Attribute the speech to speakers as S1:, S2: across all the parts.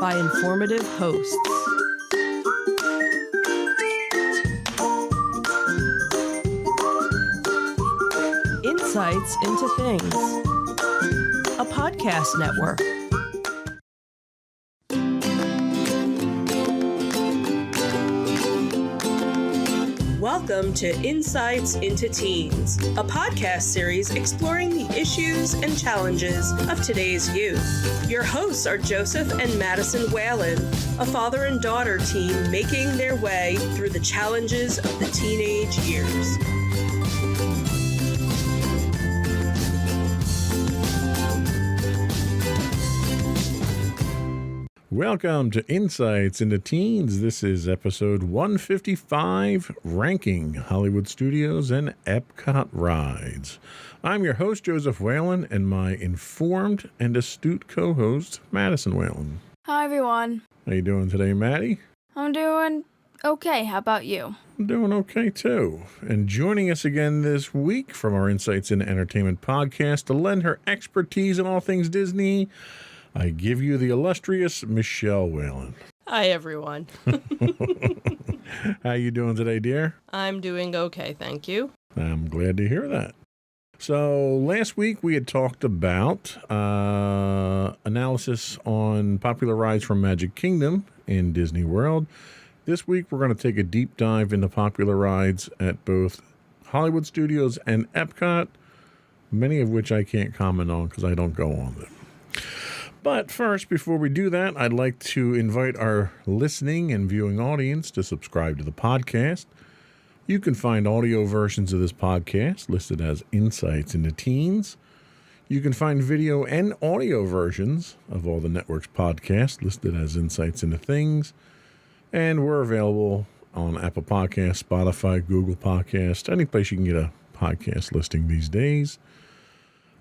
S1: by informative hosts. Insights into Things, a podcast network. Welcome to Insights into Teens, a podcast series exploring the issues and challenges of today's youth. Your hosts are Joseph and Madison Whalen, a father and daughter team making their way through the challenges of the teenage years.
S2: Welcome to Insights into Teens. This is episode 155, Ranking Hollywood Studios and Epcot Rides. I'm your host, Joseph Whalen, and my informed and astute co-host, Madison Whalen.
S3: Hi, everyone.
S2: How you doing today, Maddie?
S3: I'm doing okay. How about you?
S2: I'm doing okay, too. And joining us again this week from our Insights into Entertainment podcast to lend her expertise in all things Disney, I give you the illustrious Michelle Whalen.
S1: Hi, everyone.
S2: How you doing today, dear?
S1: I'm doing okay, thank you.
S2: I'm glad to hear that. So last week we had talked about analysis on popular rides from Magic Kingdom in Disney World. This week we're going to take a deep dive into popular rides at both Hollywood Studios and Epcot, many of which I can't comment on because I don't go on them. But first, before we do that, I'd like to invite our listening and viewing audience to subscribe to the podcast. You can find audio versions of this podcast listed as Insights into Teens. You can find video and audio versions of all the network's podcasts listed as Insights into Things. And we're available on Apple Podcasts, Spotify, Google Podcasts, any place you can get a podcast listing these days.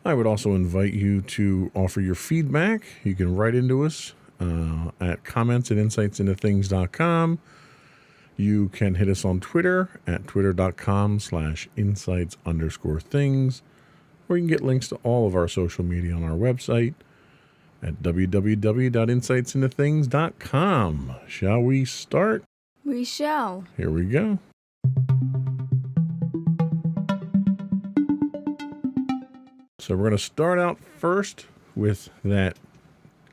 S2: I would also invite you to offer your feedback. You can write into us at comments@insightsintothings.com. You can hit us on Twitter at twitter.com/insights_things. Or you can get links to all of our social media on our website at www.insightsintothings.com. Shall we start?
S3: We shall.
S2: Here we go. So we're going to start out first with that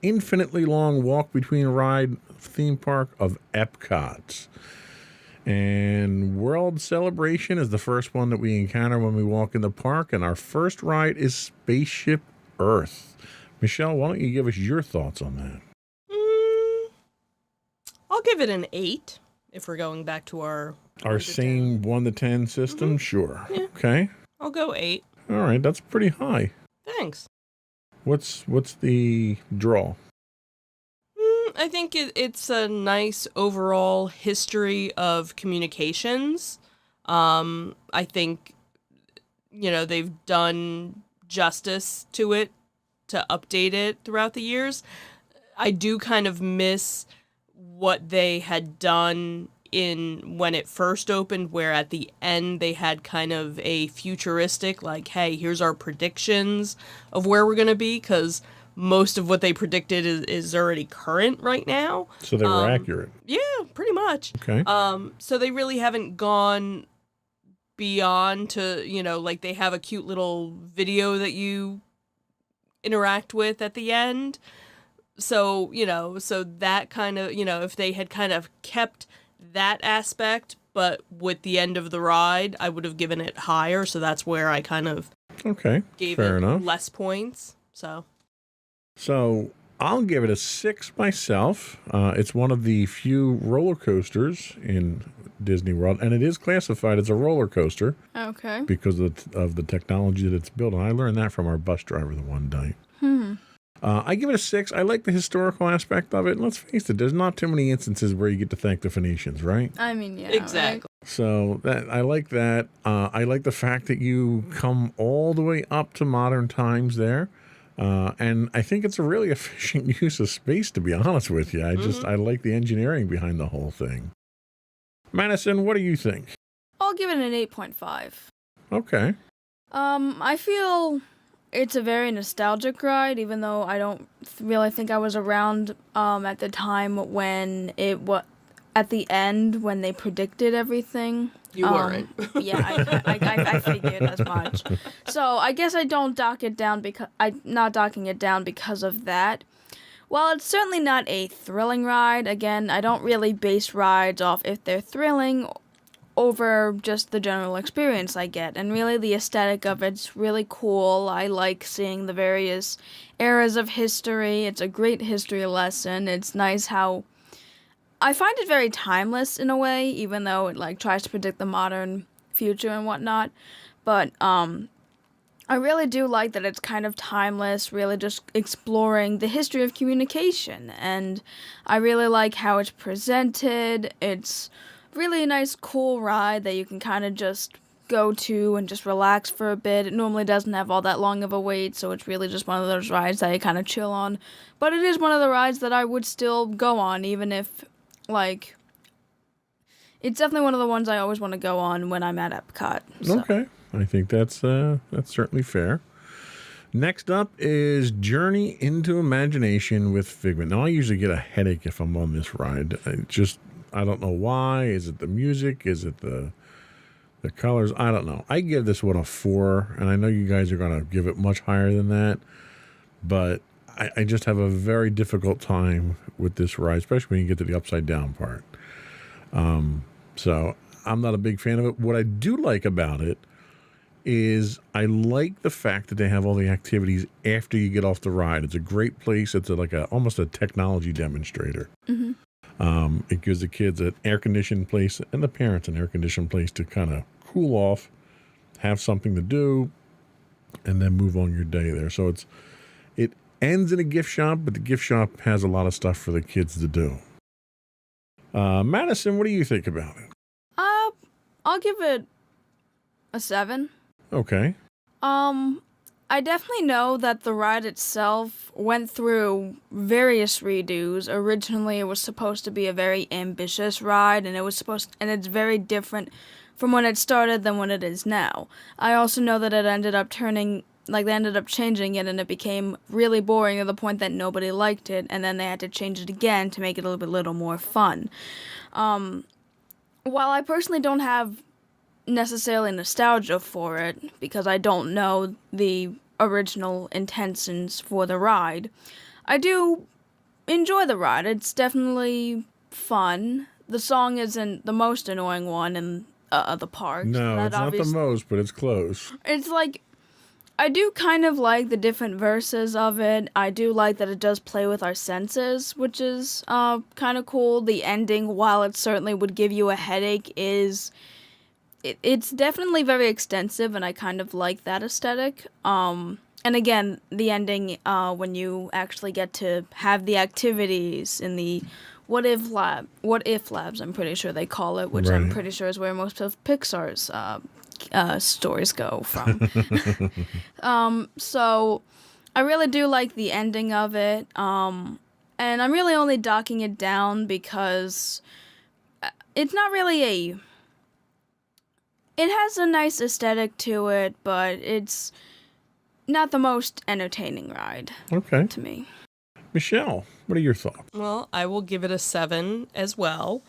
S2: infinitely long walk between ride theme park of Epcot. And World Celebration is the first one that we encounter when we walk in the park. And our first ride is Spaceship Earth. Michelle, why don't you give us your thoughts on that?
S1: I'll give it an 8 if we're going back to our
S2: same 1 to 10 system? Mm-hmm. Sure. Yeah. Okay.
S1: I'll go 8.
S2: All right, that's pretty high.
S1: Thanks.
S2: What's the draw?
S1: I think it's a nice overall history of communications. I think, they've done justice to it, to update it throughout the years. I do kind of miss what they had done in when it first opened, where at the end they had kind of a futuristic, like, hey, here's our predictions of where we're going to be, because most of what they predicted is already current right now.
S2: So they were accurate.
S1: Yeah, pretty much.
S2: Okay.
S1: So they really haven't gone beyond to, like they have a cute little video that you interact with at the end. So, so that kind of, if they had kind of kept that aspect, but with the end of the ride, I would have given it higher. So that's where I kind of gave
S2: fair
S1: it
S2: enough.
S1: Less points. So
S2: I'll give it a 6 myself. It's one of the few roller coasters in Disney World, and it is classified as a roller coaster.
S3: Okay.
S2: Because of the technology that it's built on. I learned that from our bus driver the one night. I give it a 6. I like the historical aspect of it. And let's face it, there's not too many instances where you get to thank the Phoenicians, right?
S3: I mean, yeah.
S1: Exactly.
S3: Right?
S2: So I like that. I like the fact that you come all the way up to modern times there. And I think it's a really efficient use of space, to be honest with you. I like the engineering behind the whole thing. Madison, what do you think?
S3: I'll give it an 8.5.
S2: Okay.
S3: I feel it's a very nostalgic ride, even though I don't really think I was around at the time when at the end when they predicted everything.
S1: You weren't.
S3: Yeah, I figured as much. So I guess I don't dock it down because I'm not docking it down because of that. While it's certainly not a thrilling ride, again, I don't really base rides off if they're thrilling over just the general experience I get. And really the aesthetic of it's really cool. I like seeing the various eras of history. It's a great history lesson. It's nice how I find it very timeless in a way, even though it like tries to predict the modern future and whatnot. But I really do like that it's kind of timeless, really just exploring the history of communication. And I really like how it's presented. It's really a nice, cool ride that you can kind of just go to and just relax for a bit. It normally doesn't have all that long of a wait, so it's really just one of those rides that you kind of chill on. But it is one of the rides that I would still go on, even if, like, it's definitely one of the ones I always want to go on when I'm at Epcot. So.
S2: Okay. I think that's certainly fair. Next up is Journey into Imagination with Figment. Now, I usually get a headache if I'm on this ride. I don't know why. Is it the music? Is it the colors? I don't know. I give this one a 4, and I know you guys are going to give it much higher than that, but I just have a very difficult time with this ride, especially when you get to the upside down part. So I'm not a big fan of it. What I do like about it is I like the fact that they have all the activities after you get off the ride. It's a great place. It's almost a technology demonstrator.
S3: Mm-hmm.
S2: It gives the kids an air-conditioned place and the parents an air-conditioned place to kind of cool off, have something to do, and then move on your day there. So it ends in a gift shop, but the gift shop has a lot of stuff for the kids to do. Madison, what do you think about it?
S3: I'll give it a 7.
S2: Okay.
S3: I definitely know that the ride itself went through various redos. Originally, it was supposed to be a very ambitious ride, and it's very different from when it started than when it is now. I also know that it ended up they ended up changing it, and it became really boring to the point that nobody liked it, and then they had to change it again to make it a little more fun. While I personally don't have necessarily nostalgia for it, because I don't know the original intentions for the ride, I do enjoy the ride. It's definitely fun. The song isn't the most annoying one in the park.
S2: No, it's not the most, but it's close.
S3: It's like, I do kind of like the different verses of it. I do like that it does play with our senses, which is kind of cool. The ending, while it certainly would give you a headache, it's definitely very extensive, and I kind of like that aesthetic. And again, the ending, when you actually get to have the activities in the What If Labs, I'm pretty sure they call it, which I'm pretty sure is where most of Pixar's stories go from. So I really do like the ending of it. And I'm really only docking it down because it's not really it has a nice aesthetic to it, but it's not the most entertaining ride.
S2: Okay.
S3: To me.
S2: Michelle, what are your thoughts?
S1: Well, I will give it a 7 as well.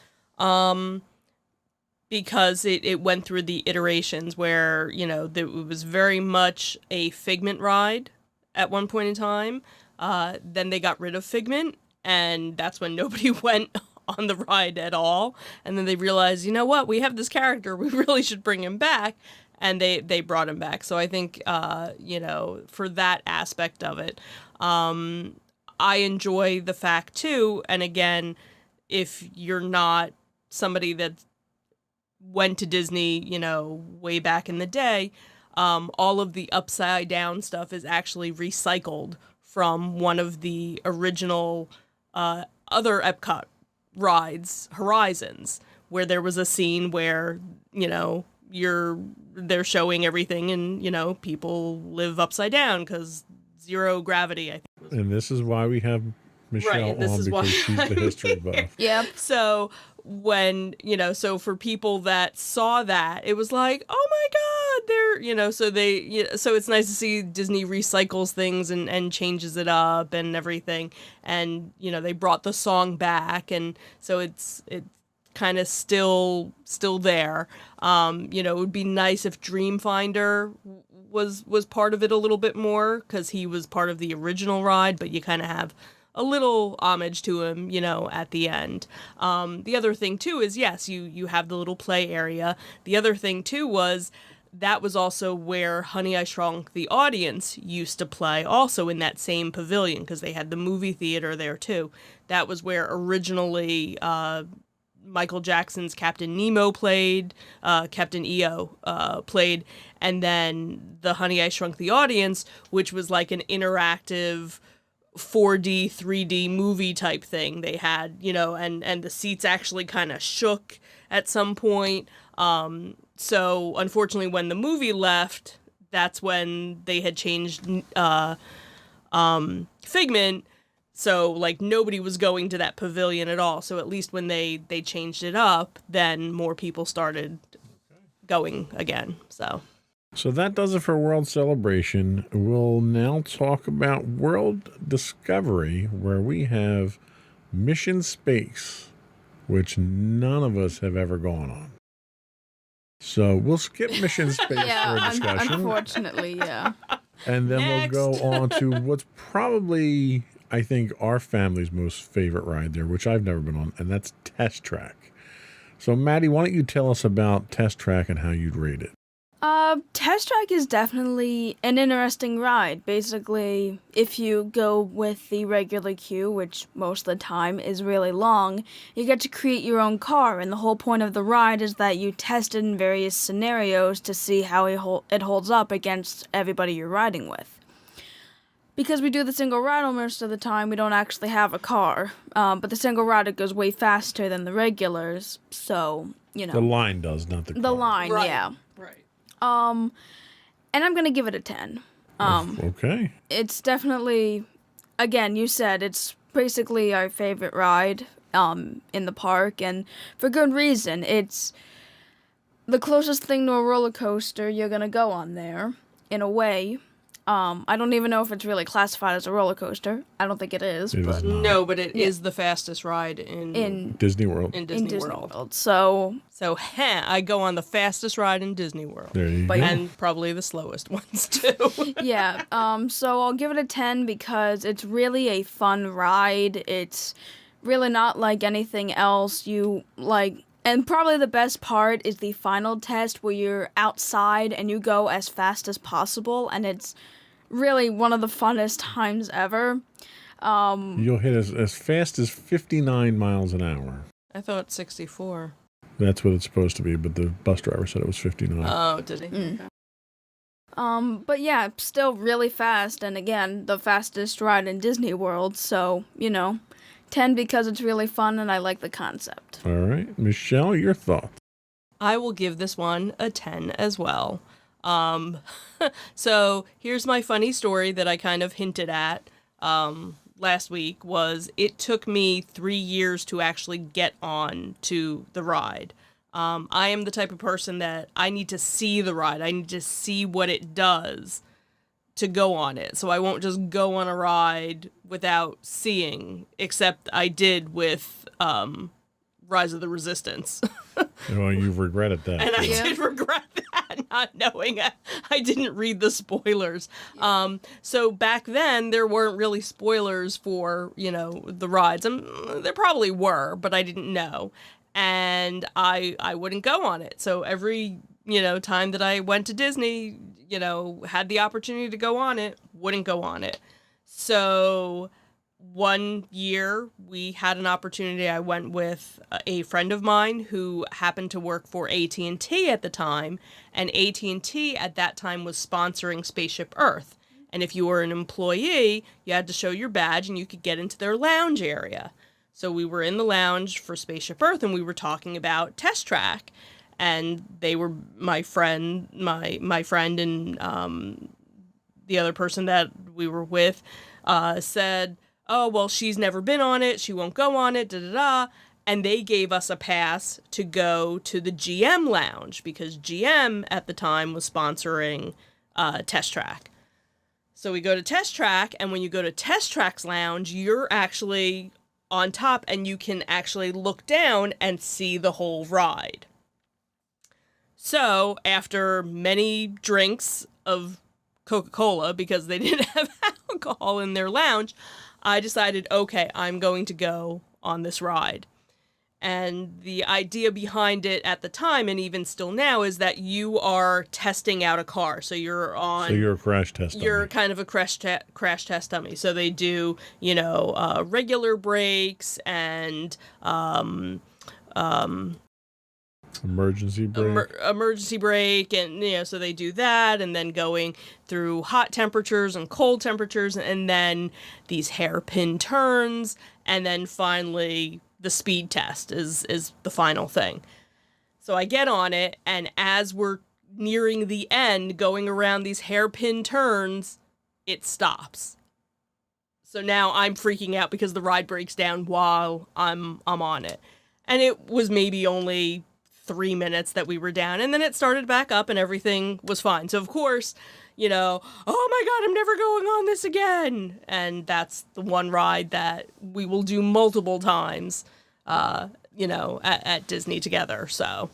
S1: Because it went through the iterations where, it was very much a Figment ride at one point in time. Then they got rid of Figment, and that's when nobody went on the ride at all. And then they realized, you know what, we have this character, we really should bring him back. And they brought him back. So I think, for that aspect of it, I enjoy the fact too. And again, if you're not somebody that went to Disney, way back in the day, all of the upside down stuff is actually recycled from one of the original other Epcot rides, Horizons, where there was a scene where, they're showing everything and, people live upside down because zero gravity, I think.
S2: And this is why we have Michelle on, because she's the history buff.
S3: Yep.
S1: So when, so for people that saw that, it was like, oh my God, they're, so it's nice to see Disney recycles things and changes it up and everything. And, they brought the song back, and so it's kind of still there. It would be nice if Dreamfinder was part of it a little bit more, because he was part of the original ride, but you kind of have a little homage to him, at the end. The other thing too is, yes, you have the little play area. The other thing too was that was also where Honey, I Shrunk the Audience used to play, also in that same pavilion, because they had the movie theater there too. That was where originally Michael Jackson's Captain Nemo played, Captain EO played, and then the Honey, I Shrunk the Audience, which was like an interactive 4D, 3D movie type thing they had, and the seats actually kind of shook at some point. So unfortunately, when the movie left, that's when they had changed Figment. So, like, nobody was going to that pavilion at all. So at least when they changed it up, then more people started going again.
S2: So that does it for World Celebration. We'll now talk about World Discovery, where we have Mission Space, which none of us have ever gone on. So we'll skip Mission Space for a discussion.
S3: Unfortunately, yeah.
S2: And then
S1: Next.
S2: we'll go on to what's probably, I think, our family's most favorite ride there, which I've never been on, and that's Test Track. So, Maddie, why don't you tell us about Test Track and how you'd rate it?
S3: Test Track is definitely an interesting ride. Basically, if you go with the regular queue, which most of the time is really long, you get to create your own car, and the whole point of the ride is that you test it in various scenarios to see how it holds up against everybody you're riding with. Because we do the single rider most of the time, we don't actually have a car, but the single rider goes way faster than the regulars, so,
S2: The line does, not the car.
S3: The line,
S1: Right.
S3: yeah.
S1: Right.
S3: And I'm gonna give it a 10.
S2: Okay.
S3: It's definitely, again, you said it's basically our favorite ride in the park, and for good reason. It's the closest thing to a roller coaster you're gonna go on there, in a way. I don't even know if it's really classified as a roller coaster. I don't think it is,
S2: It
S3: but
S2: is not.
S1: No, but it is the fastest ride
S3: in
S2: Disney World.
S1: Disney World.
S3: So
S1: So, I go on the fastest ride in Disney World.
S2: There you
S3: But-
S2: go.
S1: And probably the slowest ones, too.
S3: yeah, so I'll give it a 10 because it's really a fun ride. It's really not like anything else. And probably the best part is the final test where you're outside and you go as fast as possible, and it's really one of the funnest times ever.
S2: You'll hit as fast as 59 miles an hour.
S1: I thought 64.
S2: That's what it's supposed to be, but the bus driver said it was 59.
S1: Oh, did he?
S3: Mm.
S1: Okay.
S3: But yeah, still really fast, and again, the fastest ride in Disney World, so, 10 because it's really fun and I like the concept.
S2: All right. Michelle, your thoughts?
S1: I will give this one a 10 as well. So here's my funny story that I kind of hinted at last week. Was it took me 3 years to actually get on to the ride. I am the type of person that I need to see the ride. I need to see what it does to go on it. So I won't just go on a ride without seeing, except I did with Rise of the Resistance.
S2: Well, you've regretted that.
S1: And I
S3: Yeah.
S1: did regret that, not knowing I didn't read the spoilers. So back then, there weren't really spoilers for, the rides. There probably were, but I didn't know. And I wouldn't go on it. So every, time that I went to Disney, had the opportunity to go on it, wouldn't go on it. So one year we had an opportunity. I went with a friend of mine who happened to work for AT&T at the time, and AT&T at that time was sponsoring Spaceship Earth. And if you were an employee, you had to show your badge and you could get into their lounge area. So we were in the lounge for Spaceship Earth and we were talking about Test Track, and they were my friend and the other person that we were with said, oh, well, she's never been on it, she won't go on it, da-da-da. and they gave us a pass to go to the GM Lounge because GM at the time was sponsoring Test Track. So we go to Test Track, and when you go to Test Track's lounge, you're actually on top and you can actually look down and see the whole ride. So after many drinks of Coca-Cola, because they didn't have alcohol in their lounge, I decided, okay, I'm going to go on this ride. And the idea behind it at the time, and even still now, is that you are testing out a car. So you're on...
S2: So you're a crash test dummy.
S1: You're kind of a crash test dummy. So they do, regular brakes and...
S2: emergency brake.
S1: Emergency brake, and so they do that, and then going through hot temperatures and cold temperatures, and then these hairpin turns, and then finally the speed test is the final thing. So I get on it, and as we're nearing the end, going around these hairpin turns, it stops. So now I'm freaking out because the ride breaks down while I'm on it, and it was maybe only 3 minutes that we were down, and then it started back up and everything was fine. So of course, oh my God, I'm never going on this again. And that's the one ride that we will do multiple times, at Disney together. So.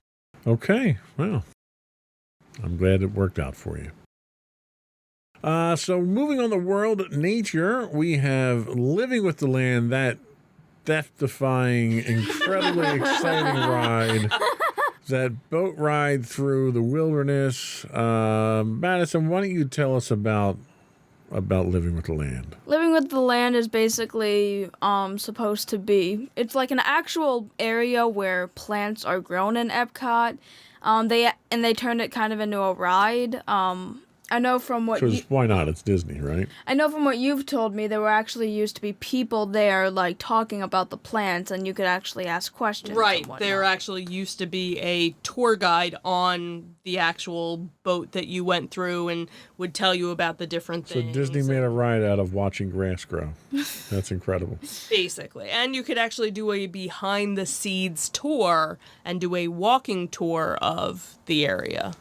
S2: Okay. Well, I'm glad it worked out for you. So moving on the world nature, we have Living with the Land, that death-defying, incredibly exciting ride. That boat ride through the wilderness. Madison, why don't you tell us about Living with the Land?
S3: Living with the Land is basically supposed to be... It's like an actual area where plants are grown in Epcot. They turned it kind of into a ride. I know from what
S2: why not? It's Disney, right?
S3: I know from what you've told me, there were actually used to be people there, like, talking about the plants, and you could actually ask questions.
S1: Right. There actually used to be a tour guide on the actual boat that you went through and would tell you about the different things.
S2: So Disney made a ride out of watching grass grow. That's incredible.
S1: Basically. And you could actually do a behind-the-scenes tour and do a walking tour of the area.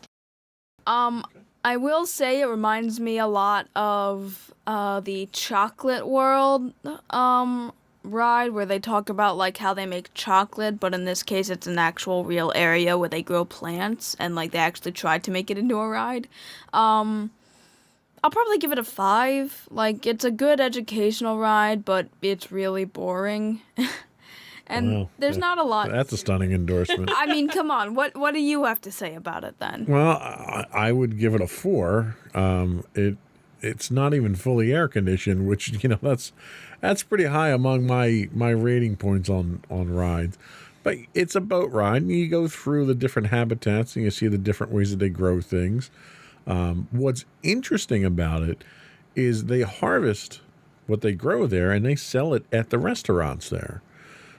S3: I will say it reminds me a lot of the Chocolate World ride, where they talk about like how they make chocolate, but in this case it's an actual real area where they grow plants, and like they actually tried to make it into a ride. I'll probably give it a 5. Like, it's a good educational ride, but it's really boring. And there's not a lot.
S2: That's a stunning endorsement.
S3: I mean, come on. What do you have to say about it then?
S2: Well, I would give it a 4. It's not even fully air conditioned, which that's pretty high among my rating points on rides. But it's a boat ride, and you go through the different habitats and you see the different ways that they grow things. What's interesting about it is they harvest what they grow there and they sell it at the restaurants there.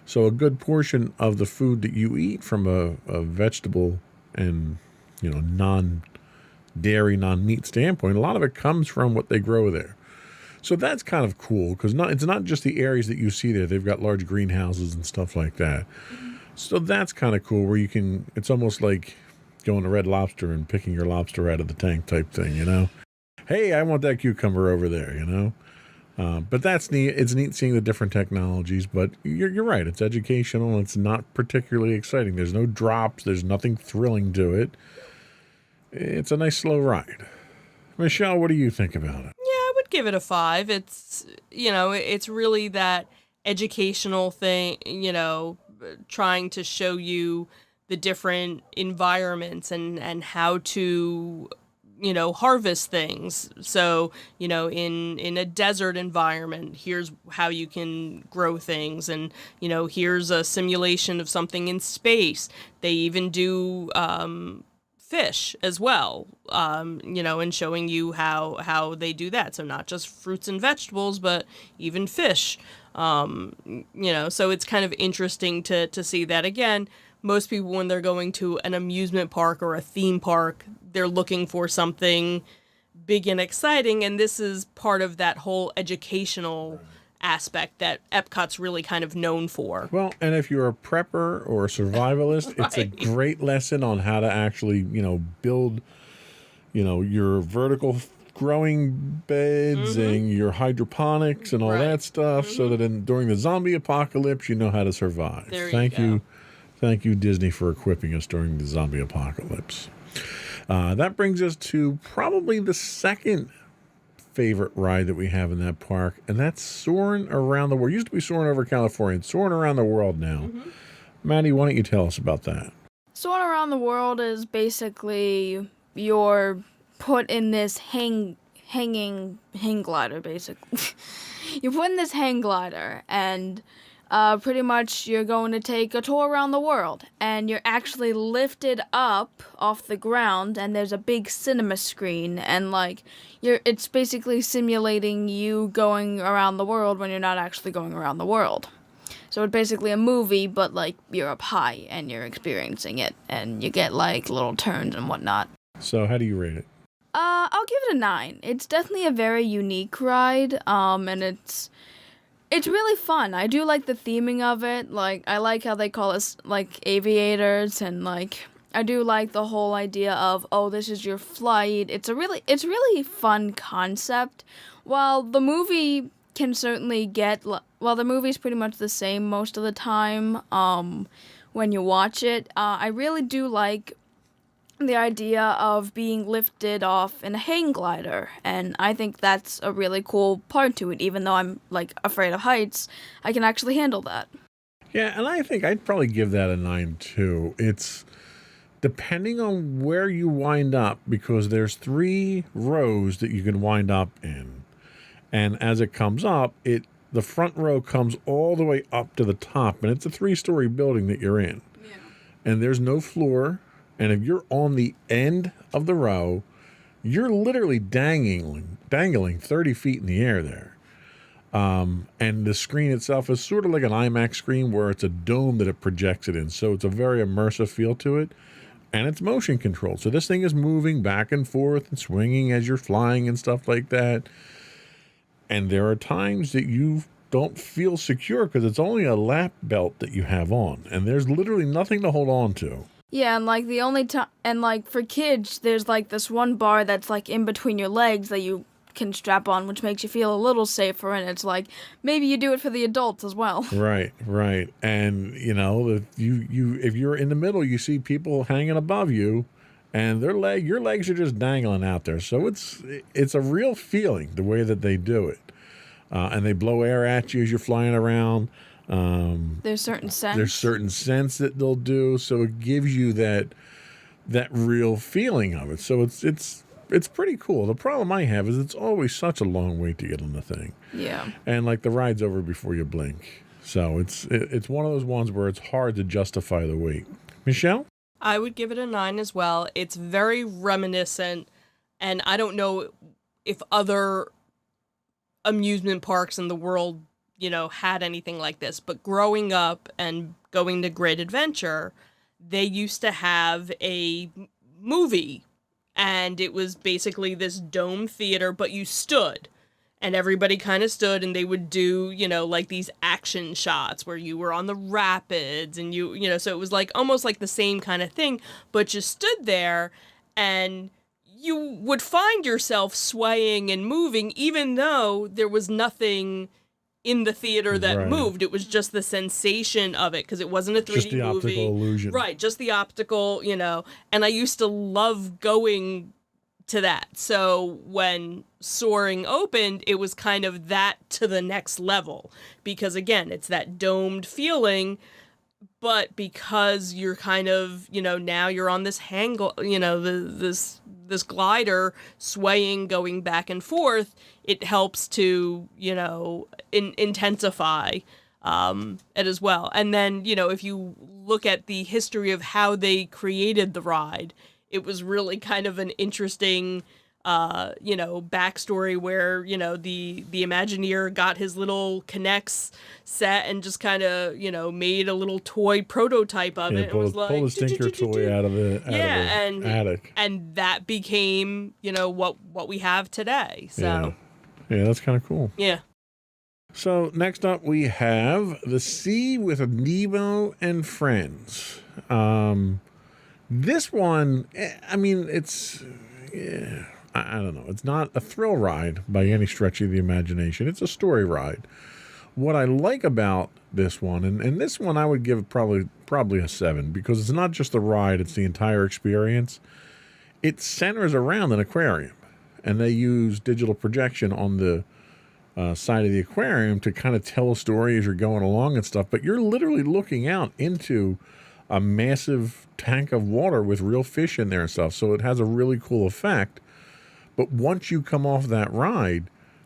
S2: So a good portion of the food that you eat from a vegetable and, non-dairy, non-meat standpoint, a lot of it comes from what they grow there. So that's kind of cool because it's not just the areas that you see there. They've got large greenhouses and stuff like that. So that's kind of cool where it's almost like going to Red Lobster and picking your lobster out of the tank type thing, Hey, I want that cucumber over there, But that's neat. It's neat seeing the different technologies, but you're right. It's educational. It's not particularly exciting. There's no drops. There's nothing thrilling to it. It's a nice slow ride. Michelle, what do you think about it?
S1: Yeah, I would give it a 5. It's, it's really that educational thing, trying to show you the different environments and how to harvest things. So, in a desert environment, here's how you can grow things. And, here's a simulation of something in space. They even do fish as well, and showing you how they do that. So not just fruits and vegetables, but even fish. So it's kind of interesting to see that. Again, most people, when they're going to an amusement park or a theme park, they're looking for something big and exciting, and this is part of that whole educational aspect that Epcot's really kind of known for.
S2: Well, and if you're a prepper or a survivalist, it's a
S1: Right.
S2: great lesson on how to actually, build, your vertical growing beds and your hydroponics and all
S1: Right.
S2: that stuff, so that during the zombie apocalypse, you know how to survive.
S1: There you
S2: Thank
S1: go.
S2: Thank you, Disney, for equipping us during the zombie apocalypse. That brings us to probably the second favorite ride that we have in that park, and that's Soarin' Around the World. It used to be Soarin' Over California. It's Soarin' Around the World now. Maddie, why don't you tell us about that?
S3: Soaring around the world is basically you're put in this hang glider, basically. You're put in this hang glider, and pretty much you're going to take a tour around the world, and you're actually lifted up off the ground, and there's a big cinema screen, and it's basically simulating you going around the world when you're not actually going around the world. So it's basically a movie, but you're up high and you're experiencing it, and you get little turns and whatnot.
S2: So how do you rate it?
S3: I'll give it a 9. It's definitely a very unique ride, and it's really fun. I do like the theming of it. I like how they call us aviators, and I do like the whole idea of, oh, this is your flight. It's really fun concept. While the movie can certainly the movie's pretty much the same most of the time when you watch it, I really do like the idea of being lifted off in a hang glider, and I think that's a really cool part to it. Even though I'm afraid of heights, I can actually handle that.
S2: Yeah, and I think I'd probably give that a 9 too. It's depending on where you wind up, because there's 3 rows that you can wind up in. And as it comes up, the front row comes all the way up to the top, and it's a 3-story building that you're in. Yeah. And there's no floor, and if you're on the end of the row, you're literally dangling 30 feet in the air there. And the screen itself is sort of like an IMAX screen where it's a dome that it projects it in. So it's a very immersive feel to it. And it's motion controlled. So this thing is moving back and forth and swinging as you're flying and stuff like that. And there are times that you don't feel secure because it's only a lap belt that you have on. And there's literally nothing to hold on to.
S3: Yeah, and the only time, and for kids, there's this one bar that's in between your legs that you can strap on, which makes you feel a little safer, and it's maybe you do it for the adults as well.
S2: Right. And if you're in the middle, you see people hanging above you, and your legs are just dangling out there. So it's a real feeling the way that they do it, and they blow air at you as you're flying around.
S3: There's certain scents
S2: that they'll do, so it gives you that real feeling of it. So it's pretty cool. The problem I have is it's always such a long wait to get on the thing.
S3: Yeah.
S2: And the ride's over before you blink. So it's one of those ones where it's hard to justify the wait. Michelle?
S1: I would give it a 9 as well. It's very reminiscent, and I don't know if other amusement parks in the world, had anything like this. But growing up and going to Great Adventure, they used to have a movie, and it was basically this dome theater, but you stood. And everybody kind of stood, and they would do, these action shots where you were on the rapids, and so it was almost like the same kind of thing, but you stood there, and you would find yourself swaying and moving, even though there was nothing in the theater that moved. It was just the sensation of it, because it wasn't a 3D movie.
S2: Just the optical illusion.
S1: Right, just the optical, and I used to love going to that. So when Soaring opened, it was kind of that to the next level, because again, it's that domed feeling, but because you're kind of, now you're on this this glider swaying, going back and forth, it helps to, intensify it as well. And then, if you look at the history of how they created the ride, it was really kind of an interesting, backstory where, the Imagineer got his little K'NEX set and just kind of, made a little toy prototype of it. And was like,
S2: pull the stinker toy out of the attic.
S1: And that became, what we have today. So
S2: yeah, that's kind of cool.
S1: Yeah.
S2: So next up, we have The Sea with Nemo and Friends. This one, I mean, it's, I don't know. It's not a thrill ride by any stretch of the imagination. It's a story ride. What I like about this one, and this one I would give probably a 7, because it's not just the ride, it's the entire experience. It centers around an aquarium, and they use digital projection on the side of the aquarium to kind of tell a story as you're going along and stuff, but you're literally looking out into a massive tank of water with real fish in there and stuff, so it has a really cool effect. But once you come off that ride,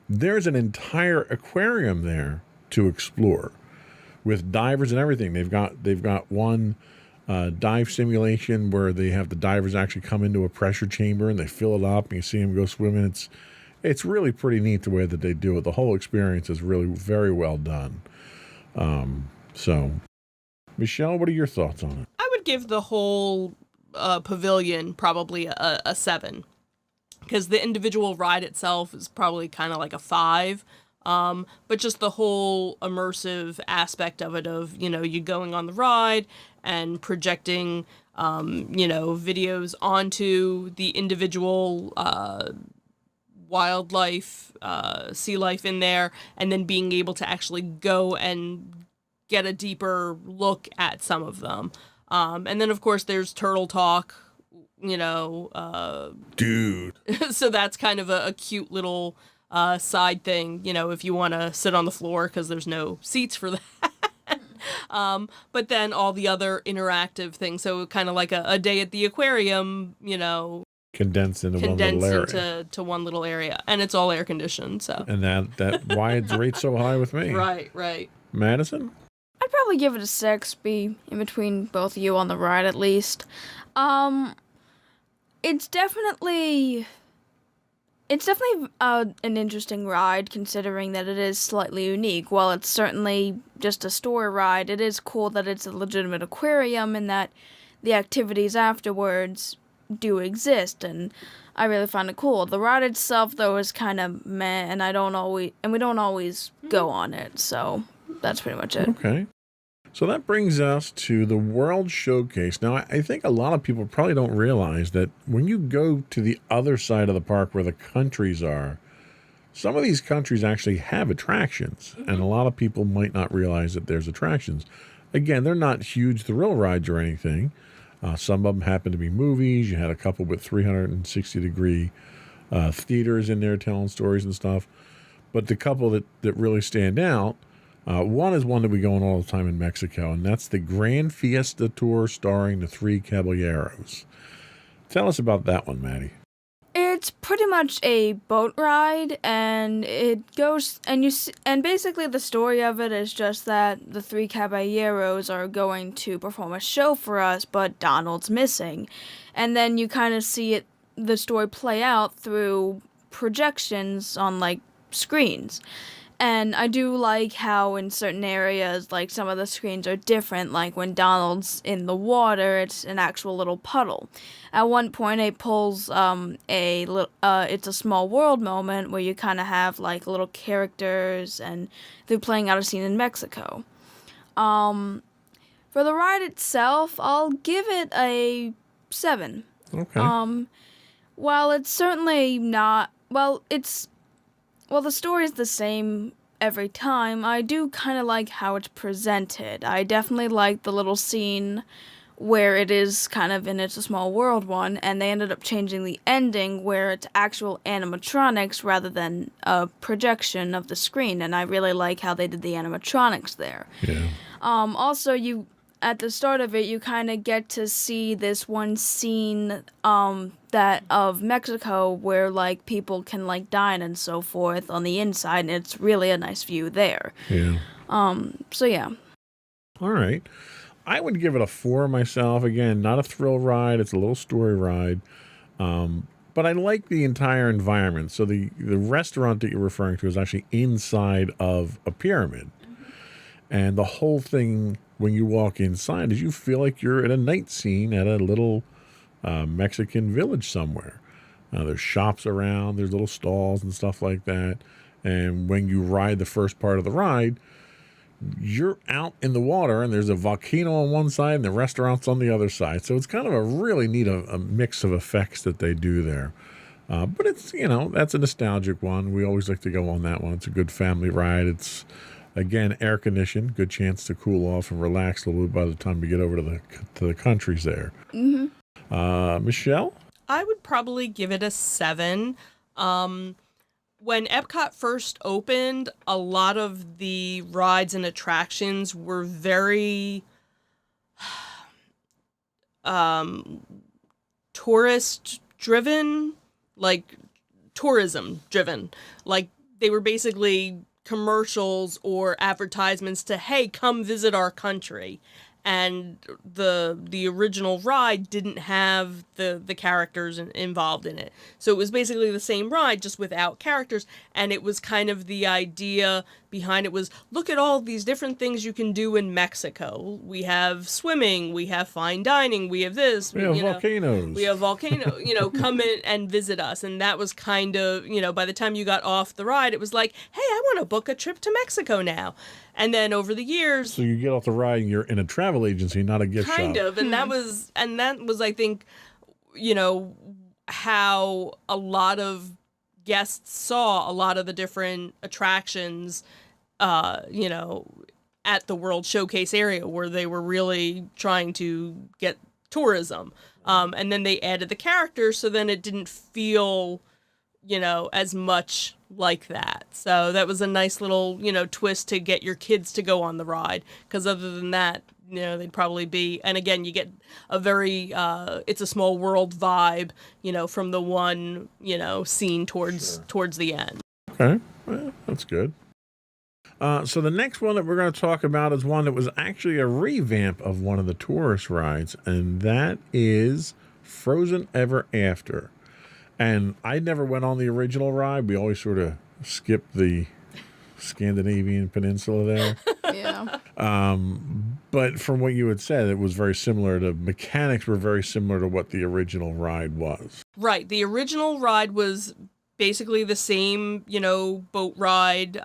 S2: there's an entire aquarium there to explore with divers and everything. They've got one dive simulation where they have the divers actually come into a pressure chamber and they fill it up and you see them go swimming. It's really pretty neat the way that they do it. The whole experience is really very well done. So, Michelle, what are your thoughts on it?
S1: I would give the whole pavilion probably a 7, because the individual ride itself is probably kind of like a 5. But just the whole immersive aspect of it, of, you going on the ride and projecting, videos onto the individual wildlife, sea life in there, and then being able to actually go and get a deeper look at some of them. And then, of course, there's Turtle Talk,
S2: Dude.
S1: So that's kind of a cute little side thing, if you want to sit on the floor, because there's no seats for that. But then all the other interactive things, so kind of like a day at the aquarium,
S2: Condensed into one little area.
S1: into one little area, and it's all air conditioned. So,
S2: and that why its rate's so high with me.
S1: Right.
S2: Madison?
S3: I'd probably give it a 6, be in between both of you on the ride at least. It's definitely an interesting ride, considering that it is slightly unique. While it's certainly just a story ride, it is cool that it's a legitimate aquarium and that the activities afterwards do exist, and I really find it cool. The ride itself, though, is kind of meh, and we don't always go on it, so that's pretty much it.
S2: Okay. So that brings us to the World Showcase. Now, I think a lot of people probably don't realize that when you go to the other side of the park where the countries are, some of these countries actually have attractions, and a lot of people might not realize that there's attractions. Again, they're not huge thrill rides or anything. Some of them happen to be movies. You had a couple with 360-degree theaters in there telling stories and stuff. But the couple that really stand out, one is one that we go on all the time in Mexico, and that's the Grand Fiesta Tour starring the Three Caballeros. Tell us about that one, Maddie.
S3: It's pretty much a boat ride, and it goes, and basically the story of it is just that the Three Caballeros are going to perform a show for us, but Donald's missing. And then you kind of see the story play out through projections on, screens. And I do like how in certain areas, some of the screens are different. Like when Donald's in the water, it's an actual little puddle. At one point, it pulls it's a small world moment where you kind of have little characters, and they're playing out a scene in Mexico. For the ride itself, I'll give it a 7.
S2: Okay.
S3: While it's certainly not the story is the same every time, I do kind of like how it's presented. I definitely like the little scene where it is kind of in It's a Small World one, and they ended up changing the ending where it's actual animatronics rather than a projection of the screen, and I really like how they did the animatronics there.
S2: Yeah.
S3: Also, at the start of it, you kind of get to see this one scene that of Mexico where people can dine and so forth on the inside, and it's really a nice view there.
S2: Yeah.
S3: So yeah.
S2: All right. I would give it a 4 myself. Again, not a thrill ride. It's a little story ride. But I like the entire environment. So the restaurant that you're referring to is actually inside of a pyramid. And the whole thing, when you walk inside, is you feel like you're at a night scene at a little Mexican village somewhere. There's shops around, there's little stalls and stuff like that. And when you ride the first part of the ride, you're out in the water and there's a volcano on one side and the restaurant's on the other side. So it's kind of a really neat a mix of effects that they do there. But it's, that's a nostalgic one. We always like to go on that one. It's a good family ride. It's, again, air conditioned, good chance to cool off and relax a little bit by the time we get over to the countries there.
S3: Mm-hmm.
S2: Michelle?
S1: I would probably give it a 7. When Epcot first opened, a lot of the rides and attractions were very tourist driven, like tourism driven. Like they were basically commercials or advertisements to, hey, come visit our country. And the original ride didn't have the characters involved in it. So it was basically the same ride, just without characters. And it was kind of the idea behind it was, look at all these different things you can do in Mexico. We have swimming, we have fine dining, we have this.
S2: We have volcanoes.
S1: We have volcano, come in and visit us. And that was kind of, by the time you got off the ride, it was like, hey, I want to book a trip to Mexico now. And then over the years,
S2: so you get off the ride and you're in a travel agency, not a gift shop.
S1: Kind of, and that was, I think, how a lot of guests saw a lot of the different attractions, at the World Showcase area where they were really trying to get tourism. And then they added the characters, so then it didn't feel, as much like that. So that was a nice little, twist to get your kids to go on the ride. Because other than that, they'd probably be, and again, you get a very, it's a small world vibe, from the one, scene towards the end.
S2: Okay, well, that's good. So the next one that we're going to talk about is one that was actually a revamp of one of the tourist rides, and that is Frozen Ever After. And I never went on the original ride. We always sort of skipped the Scandinavian peninsula there.
S3: Yeah.
S2: But from what you had said, it was very similar. The mechanics were very similar to what the original ride was.
S1: Right. The original ride was basically the same, boat ride,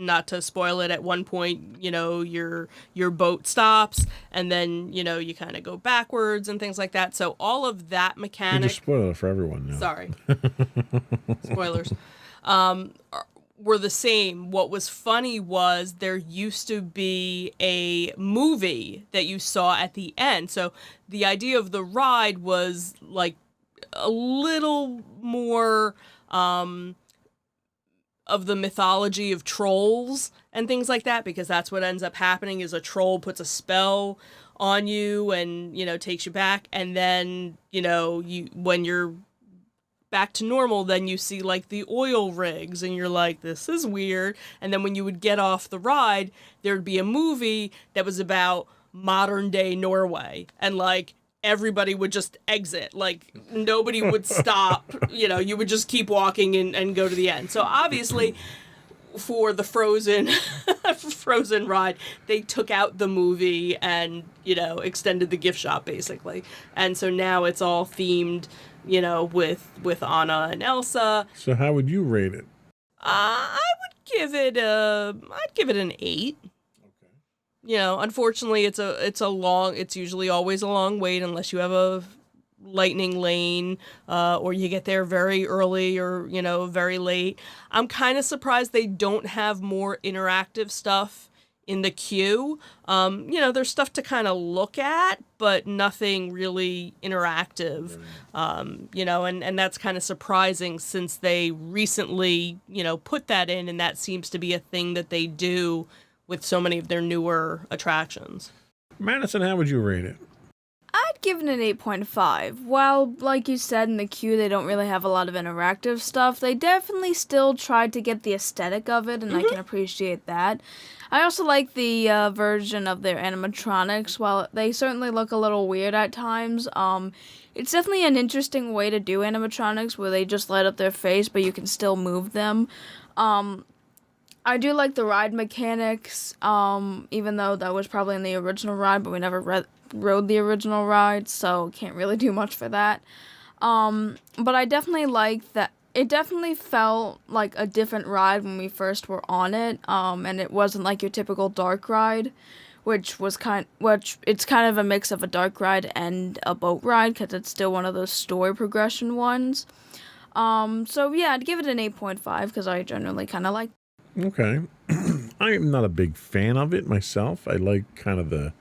S1: not to spoil it, at one point, your boat stops and then, you kind of go backwards and things like that. So all of that mechanic.
S2: You just spoiled it for everyone now.
S1: Sorry. Spoilers. Were the same. What was funny was there used to be a movie that you saw at the end. So the idea of the ride was like a little more of the mythology of trolls and things like that, because that's what ends up happening is a troll puts a spell on you and, takes you back. And then, when you're back to normal, then you see like the oil rigs and you're like, this is weird. And then when you would get off the ride, there'd be a movie that was about modern day Norway, and like everybody would just exit, like nobody would stop, you would just keep walking and go to the end. So obviously for the Frozen ride, they took out the movie and, extended the gift shop basically. And so now it's all themed, with Anna and Elsa.
S2: So how would you rate it?
S1: I'd give it an 8. Unfortunately it's usually always a long wait unless you have a lightning lane, or you get there very early or, very late. I'm kind of surprised they don't have more interactive stuff in the queue. There's stuff to kind of look at, but nothing really interactive. And that's kind of surprising since they recently, put that in, and that seems to be a thing that they do with so many of their newer attractions.
S2: Madison, how would you rate it?
S3: I'd give it an 8.5. While, like you said, in the queue they don't really have a lot of interactive stuff, they definitely still tried to get the aesthetic of it, and I can appreciate that. I also like the version of their animatronics. While they certainly look a little weird at times, it's definitely an interesting way to do animatronics where they just light up their face, but you can still move them. I do like the ride mechanics, even though that was probably in the original ride, but we never rode the original ride, so can't really do much for that. But I definitely like that it definitely felt like a different ride when we first were on it, and it wasn't like your typical dark ride, which it's kind of a mix of a dark ride and a boat ride because it's still one of those story progression ones. So yeah, I'd give it an 8.5 because I generally kind of like.
S2: Okay. I'm not a big fan of it myself. I like kind of the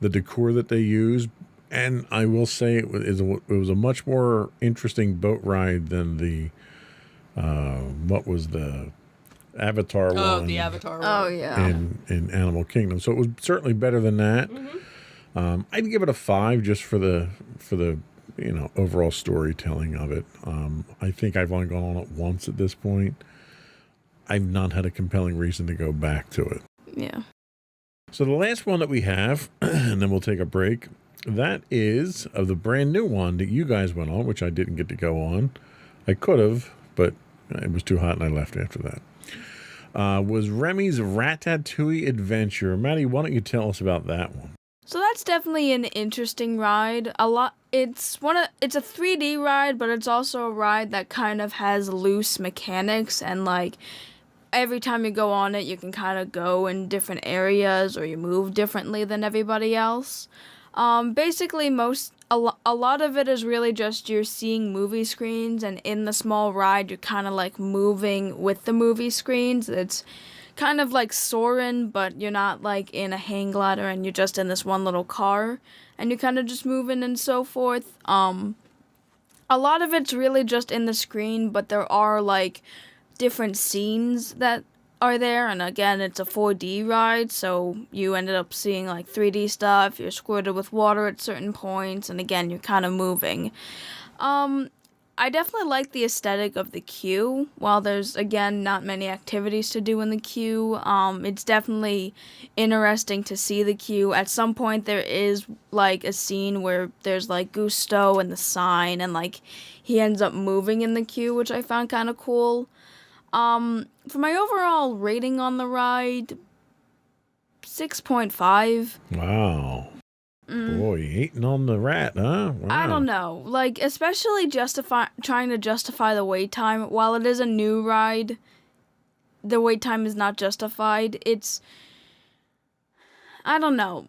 S2: decor that they use. And I will say it was a much more interesting boat ride than the, what was the Avatar one?
S1: Oh, the Avatar one.
S3: Oh, yeah.
S2: In Animal Kingdom. So it was certainly better than that.
S1: Mm-hmm.
S2: I'd give it a 5 just for the overall storytelling of it. I think I've only gone on it once at this point. I've not had a compelling reason to go back to it.
S3: Yeah.
S2: So the last one that we have, and then we'll take a break, that is of the brand new one that you guys went on, which I didn't get to go on. I could have, but it was too hot and I left after that. Was Remy's Ratatouille Adventure. Maddie, why don't you tell us about that one?
S3: So that's definitely an interesting ride. It's a 3D ride, but it's also a ride that kind of has loose mechanics, and like every time you go on it, you can kind of go in different areas or you move differently than everybody else. Basically, a lot of it is really just you're seeing movie screens, and in the small ride, you're kind of like moving with the movie screens. It's kind of like Soarin', but you're not like in a hang glider, and you're just in this one little car, and you're kind of just moving and so forth. A lot of it's really just in the screen, but there are like different scenes that are there, and again, it's a 4D ride, so you ended up seeing like 3D stuff. You're squirted with water at certain points, and again, you're kind of moving. I definitely like the aesthetic of the queue. While there's, again, not many activities to do in the queue, it's definitely interesting to see the queue. At some point, there is, like, a scene where there's, like, Gusteau and the sign, and, like, he ends up moving in the queue, which I found kind of cool. For my overall rating on the ride, 6.5.
S2: Wow. Boy, eating on the rat, huh? Wow.
S3: I don't know. Like, especially trying to justify the wait time. While it is a new ride, the wait time is not justified. I don't know.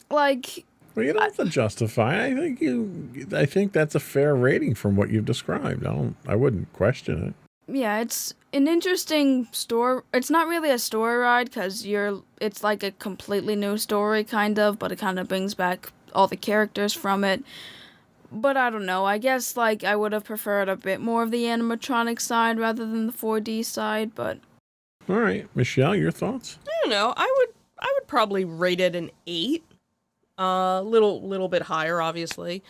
S3: Like...
S2: Well, you don't have to justify. I think that's a fair rating from what you've described. I wouldn't question it.
S3: Yeah, it's an interesting store. It's not really a story ride because it's like a completely new story, kind of, but it kind of brings back all the characters from it. But I don't know. I guess like I would have preferred a bit more of the animatronic side rather than the 4D side. But
S2: all right, Michelle, your thoughts?
S1: I don't know. I would probably rate it an 8. Little bit higher, obviously,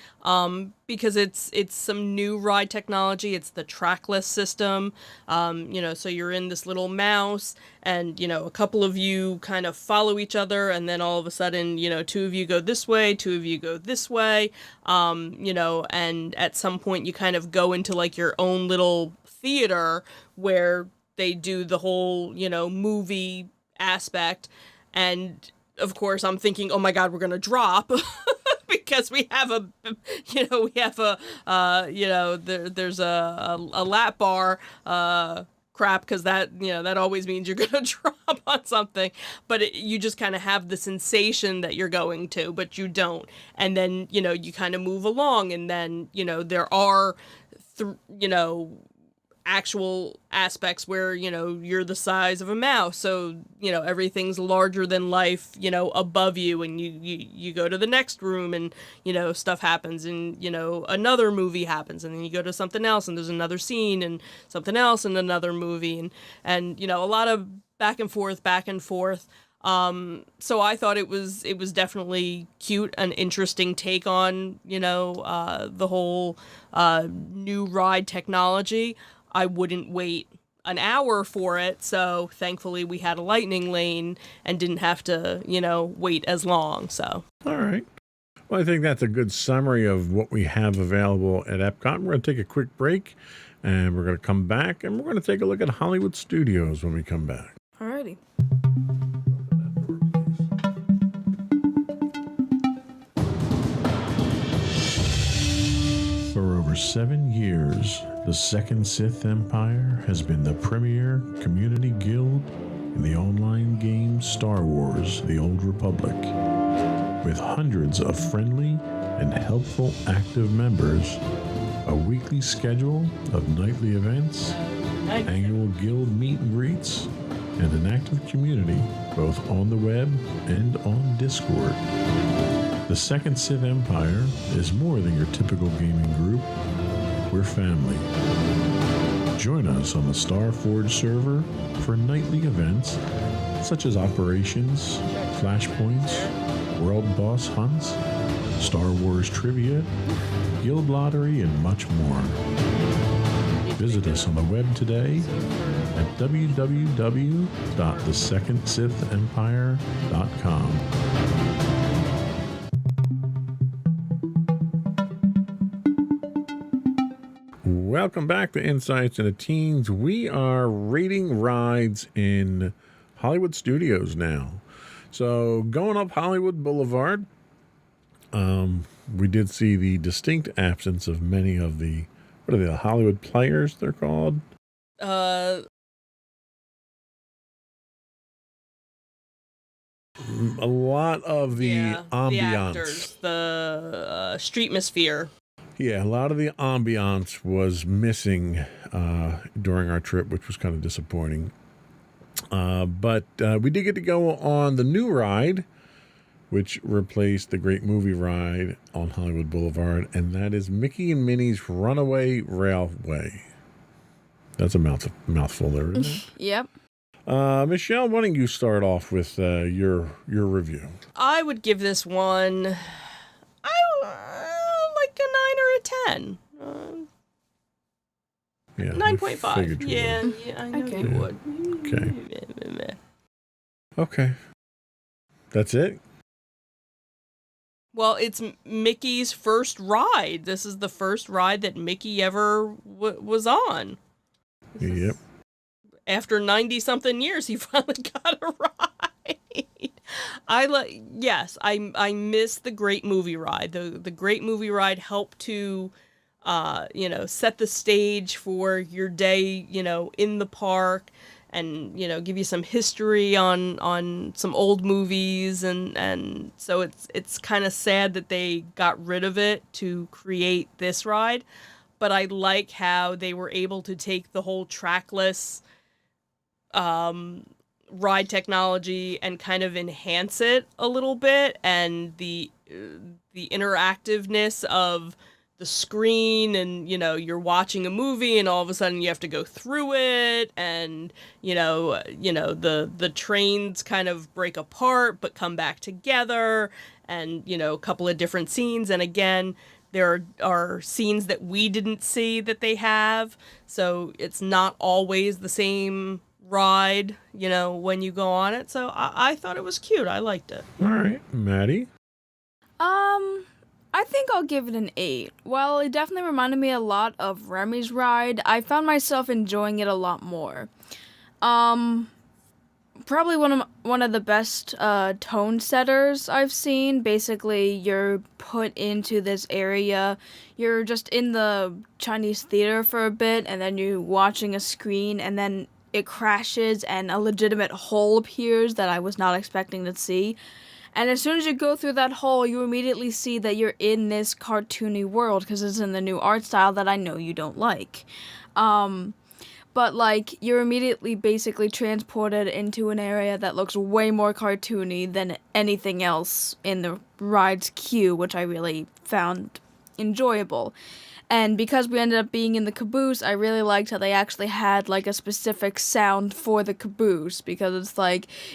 S1: because it's some new ride technology. It's the trackless system, so you're in this little mouse, and, a couple of you kind of follow each other, and then all of a sudden, 2 of you go this way, 2 of you go this way, and at some point you kind of go into, like, your own little theater where they do the whole, movie aspect, and of course, I'm thinking, oh my God, we're gonna drop because there's a lap bar crap, because that always means you're gonna drop on something. But you just kind of have the sensation that you're going to, but you don't. And then you kind of move along, and then there are actual aspects where you're the size of a mouse, so everything's larger than life above you, and you go to the next room, and stuff happens, and another movie happens, and then you go to something else, and there's another scene, and something else, and another movie, and a lot of back and forth. So I thought it was definitely cute, an interesting take on the whole new ride technology. I wouldn't wait an hour for it, so thankfully we had a lightning lane and didn't have to, wait as long, so.
S2: All right. Well, I think that's a good summary of what we have available at Epcot. We're going to take a quick break, and we're going to come back, and we're going to take a look at Hollywood Studios when we come back.
S3: Alrighty.
S2: For over 7 years, The Second Sith Empire has been the premier community guild in the online game Star Wars: The Old Republic. With hundreds of friendly and helpful active members, a weekly schedule of nightly events, annual guild meet and greets, and an active community both on the web and on Discord. The Second Sith Empire is more than your typical gaming group. We're family. Join us on the Starforge server for nightly events such as operations, flashpoints, world boss hunts, Star Wars trivia, guild lottery, and much more. Visit us on the web today at www.thesecondsithempire.com. Welcome back to Insights into Teens. We are rating rides in Hollywood Studios now. So going up Hollywood Boulevard, we did see the distinct absence of many of the, what are they, the Hollywood Players they're called? A lot of the ambiance.
S1: The actors, the streetmosphere.
S2: Yeah, a lot of the ambiance was missing during our trip, which was kind of disappointing. But we did get to go on the new ride, which replaced the great movie ride on Hollywood Boulevard, and that is Mickey and Minnie's Runaway Railway. That's a mouthful there, isn't it?
S3: Yep.
S2: Michelle, why don't you start off with your review?
S1: I would give this one, like a 9 or a 10.
S2: Yeah,
S1: 9.5. Yeah, I know
S3: Okay.
S1: you would.
S2: Okay. Okay. That's it?
S1: Well, it's Mickey's first ride. This is the first ride that Mickey ever was on.
S2: Yep.
S1: After 90-something years, he finally got a ride. I miss the Great Movie Ride. The Great Movie Ride helped to, set the stage for your day, in the park, and give you some history on some old movies, and so it's kind of sad that they got rid of it to create this ride. But I like how they were able to take the whole trackless ride technology and kind of enhance it a little bit, and the interactiveness of the screen, and you're watching a movie and all of a sudden you have to go through it, and the trains kind of break apart but come back together, and a couple of different scenes, and again there are scenes that we didn't see that they have, so it's not always the same ride, when you go on it. So I thought it was cute. I liked it.
S2: All right, Maddie.
S3: I think I'll give it an 8. While it definitely reminded me a lot of Remy's ride, I found myself enjoying it a lot more. Probably one of the best tone setters I've seen. Basically, you're put into this area, you're just in the Chinese theater for a bit, and then you're watching a screen, and then it crashes and a legitimate hole appears that I was not expecting to see. And as soon as you go through that hole, you immediately see that you're in this cartoony world because it's in the new art style that I know you don't like. But, you're immediately basically transported into an area that looks way more cartoony than anything else in the ride's queue, which I really found enjoyable. And because we ended up being in the caboose, I really liked how they actually had, a specific sound for the caboose, because it's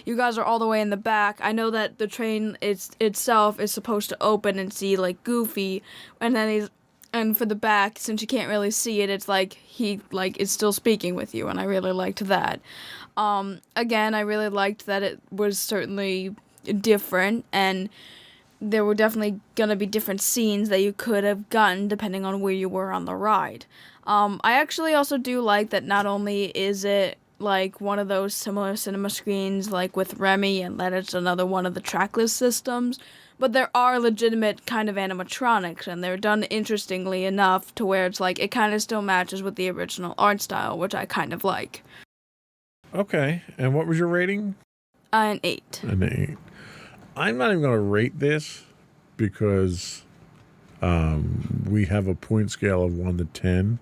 S3: you guys are all the way in the back. I know that the train itself is supposed to open and see, Goofy, and then and for the back, since you can't really see it, it's he is still speaking with you, and I really liked that. Again, I really liked that it was certainly different, and there were definitely going to be different scenes that you could have gotten depending on where you were on the ride. I actually also do like that not only is it like one of those similar cinema screens like with Remy, and then it's another one of the trackless systems. But there are legitimate kind of animatronics, and they're done interestingly enough to where it's like it kind of still matches with the original art style, which I kind of like.
S2: Okay, and what was your rating?
S3: An 8.
S2: An 8. I'm not even going to rate this because we have a point scale of 1 to 10.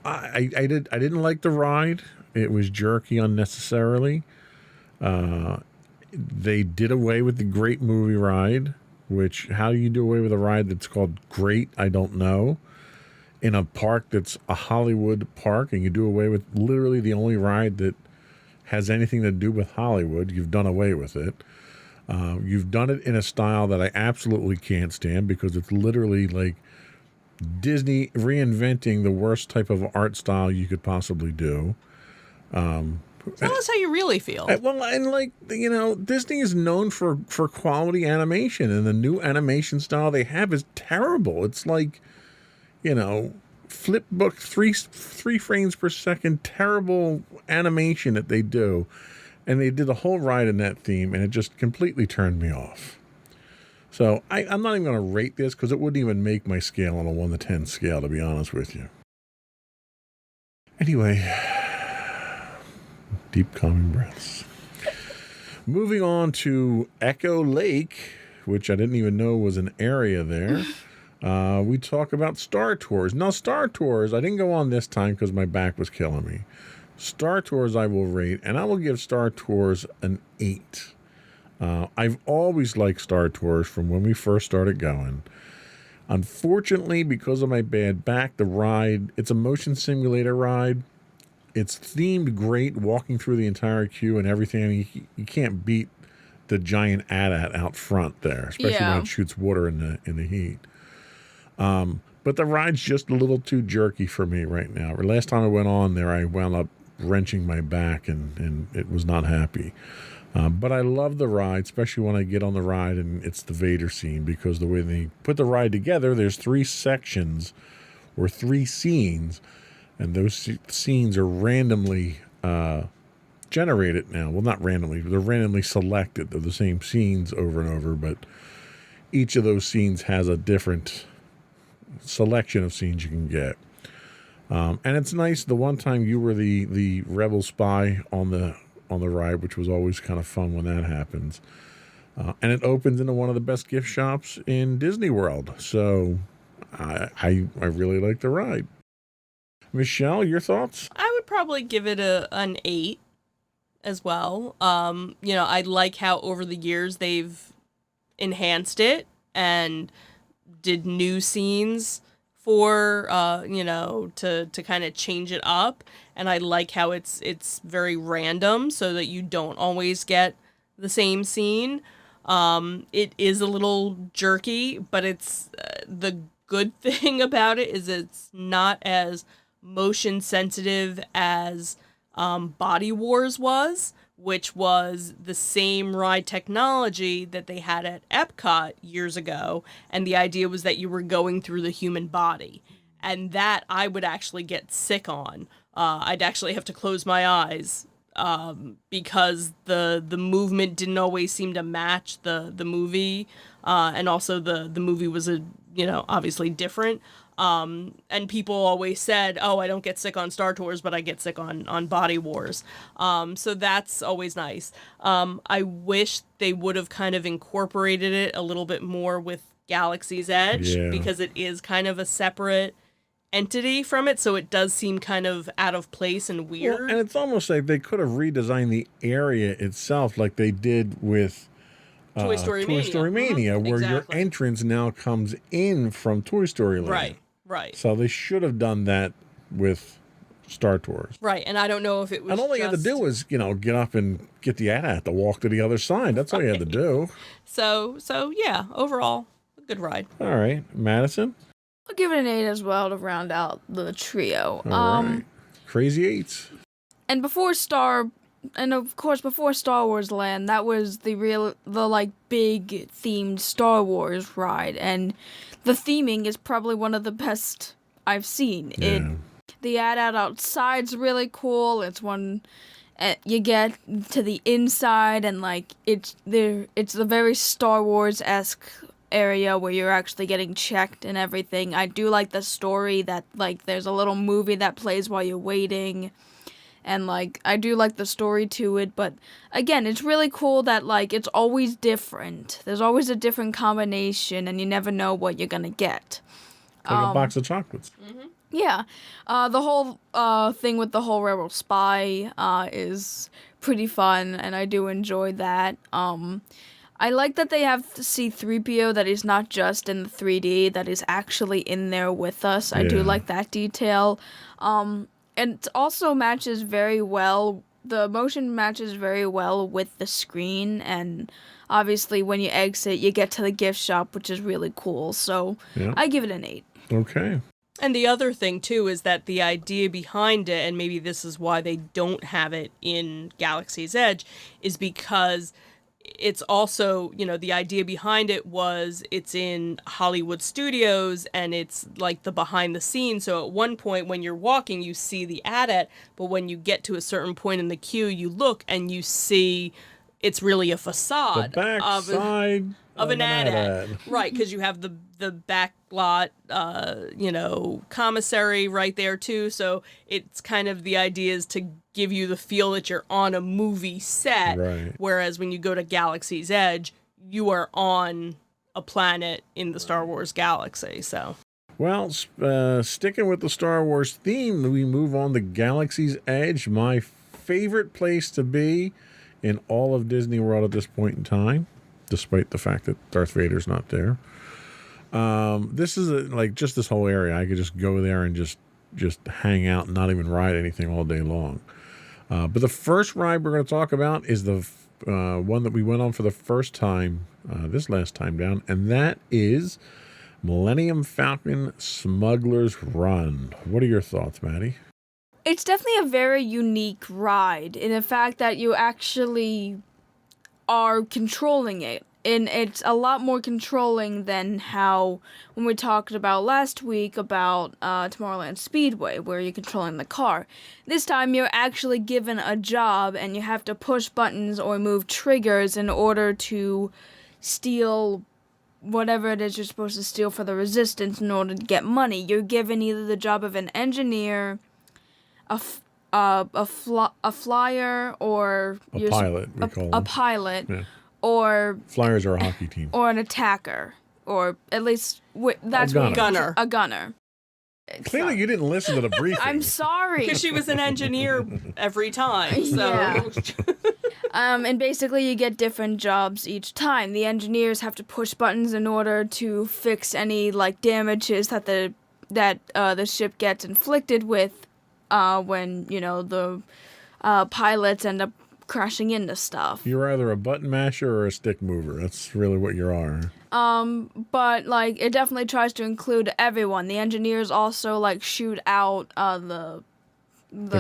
S2: I didn't like the ride. It was jerky unnecessarily. They did away with the Great Movie Ride, which, how do you do away with a ride that's called Great? I don't know. In a park that's a Hollywood park, and you do away with literally the only ride that has anything to do with Hollywood, you've done away with it. You've done it in a style that I absolutely can't stand because it's literally like Disney reinventing the worst type of art style you could possibly do.
S1: Tell us how you really feel.
S2: Well, and like, you know, Disney is known for quality animation, and the new animation style they have is terrible. It's like, you know, flip book three frames per second, terrible animation that they do. And they did a whole ride in that theme, and it just completely turned me off. So I'm not even going to rate this because it wouldn't even make my scale on a 1 to 10 scale, to be honest with you. Anyway, deep calming breaths. Moving on to Echo Lake, which I didn't even know was an area there. We talk about Star Tours. Now, Star Tours, I didn't go on this time because my back was killing me. Star Tours I will rate, and I will give Star Tours an 8. I've always liked Star Tours from when we first started going. Unfortunately, because of my bad back, the ride, it's a motion simulator ride. It's themed great, walking through the entire queue and everything. I mean, you can't beat the giant AT-AT out front there, especially when it shoots water in the heat. But the ride's just a little too jerky for me right now. Last time I went on there, I wound up wrenching my back and it was not happy. But I love the ride, especially when I get on the ride and it's the Vader scene, because the way they put the ride together, there's 3 sections or 3 scenes, and those scenes are randomly generated now. Well, not randomly, they're randomly selected. They're the same scenes over and over, but each of those scenes has a different selection of scenes you can get. And it's nice. The one time you were the rebel spy on the ride, which was always kind of fun when that happens. And it opens into one of the best gift shops in Disney World. So I really like the ride. Michelle, your thoughts?
S1: I would probably give it an 8 as well. You know, I like how over the years they've enhanced it and did new scenes for you know, to kind of change it up, and I like how it's very random so that you don't always get the same scene. It is a little jerky, but it's the good thing about it is it's not as motion sensitive as Body Wars was, which was the same ride technology that they had at Epcot years ago, and the idea was that you were going through the human body, and that I would actually get sick on. I'd actually have to close my eyes because the movement didn't always seem to match the movie, and also the movie was obviously different. And people always said, oh, I don't get sick on Star Tours, but I get sick on Body Wars. So that's always nice. I wish they would have kind of incorporated it a little bit more with Galaxy's Edge, because it is kind of a separate entity from it, so it does seem kind of out of place and weird.
S2: Well, and it's almost like they could have redesigned the area itself like they did with
S1: Toy Story
S2: Mania, where
S1: exactly.
S2: your entrance now comes in from Toy Story Land.
S1: Right.
S2: So they should have done that with Star Tours.
S1: Right, and I don't know if it was.
S2: And all they had to do was, get up and get the AT-AT to walk to the other side. That's all you had to do.
S1: So yeah, overall, a good ride.
S2: All right, Madison.
S3: I'll give it an 8 as well to round out the trio.
S2: All right. Crazy Eights.
S3: And before Star Wars Land, that was the big themed Star Wars ride, and the theming is probably one of the best I've seen.
S2: Yeah.
S3: The ad out outside's really cool. It's one you get to the inside, and like it's there. It's a very Star Wars-esque area where you're actually getting checked and everything. I do like the story that like there's a little movie that plays while you're waiting. And, like, I do like the story to it, but, again, it's really cool that, like, it's always different. There's always a different combination, and you never know what you're gonna get.
S2: Like a box of chocolates.
S3: Yeah. The whole thing with the whole Rebel Spy is pretty fun, and I do enjoy that. I like that they have C-3PO that is not just in the 3D, that is actually in there with us. I do
S2: Yeah.
S3: like that detail. And it also matches very well. The motion matches very well with the screen, and obviously when you exit, you get to the gift shop, which is really cool. So
S2: Yeah.
S3: I give it an 8.
S2: Okay.
S1: And the other thing, too, is that the idea behind it, and maybe this is why they don't have it in Galaxy's Edge, is because it's also, you know, the idea behind it was it's in Hollywood Studios and it's like the behind the scenes. So at one point when you're walking, you see the ad, but when you get to a certain point in the queue, you look and you see it's really a
S2: The
S1: facade
S2: back
S1: of
S2: side
S1: of an ad.
S2: ad.
S1: Right, because you have the back lot, you know, commissary right there too. So it's kind of the idea is to give you the feel that you're on a movie set.
S2: Right.
S1: Whereas when you go to Galaxy's Edge, you are on a planet in the Star Wars galaxy. So
S2: Well, sticking with the Star Wars theme, we move on to Galaxy's Edge, my favorite place to be in all of Disney World at this point in time, despite the fact that Darth Vader's not there. This is like just this whole area. I could just go there and just hang out and not even ride anything all day long. But the first ride we're going to talk about is the one that we went on for the first time this last time down, and that is Millennium Falcon Smuggler's Run. What are your thoughts, Maddie?
S3: It's definitely a very unique ride in the fact that you actually are controlling it. And it's a lot more controlling than how, when we talked about last week about Tomorrowland Speedway, where you're controlling the car. This time you're actually given a job and you have to push buttons or move triggers in order to steal whatever it is you're supposed to steal for the Resistance in order to get money. You're given either the job of an engineer, a flyer, or
S2: A pilot, we call
S3: a
S2: them.
S3: pilot,
S2: Yeah.
S3: or
S2: Flyers are a hockey team.
S3: or an attacker, or at least that's
S2: A
S3: what you-
S1: gunner.
S3: A gunner.
S2: Clearly, you didn't listen to the briefing.
S3: I'm sorry.
S1: because she was an engineer every time. So
S3: Yeah. And basically you get different jobs each time. The engineers have to push buttons in order to fix any like damages that the ship gets inflicted with when, you know, the pilots end up crashing into stuff.
S2: You're either a button masher or a stick mover. That's really what you are.
S3: But like it definitely tries to include everyone. The engineers also like shoot out the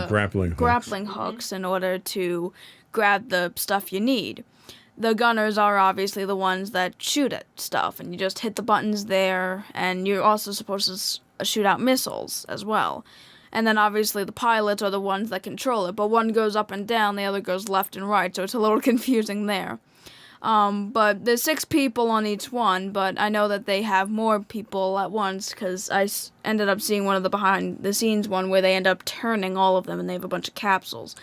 S2: grappling hooks.
S3: grappling hooks in order to grab the stuff you need. The gunners are obviously the ones that shoot at stuff, and you just hit the buttons there, and you're also supposed to shoot out missiles as well. And then obviously the pilots are the ones that control it, but one goes up and down, the other goes left and right, so it's a little confusing there. But there's 6 people on each one, but I know that they have more people at once because I ended up seeing one of the behind-the-scenes one where they end up turning all of them and they have a bunch of capsules.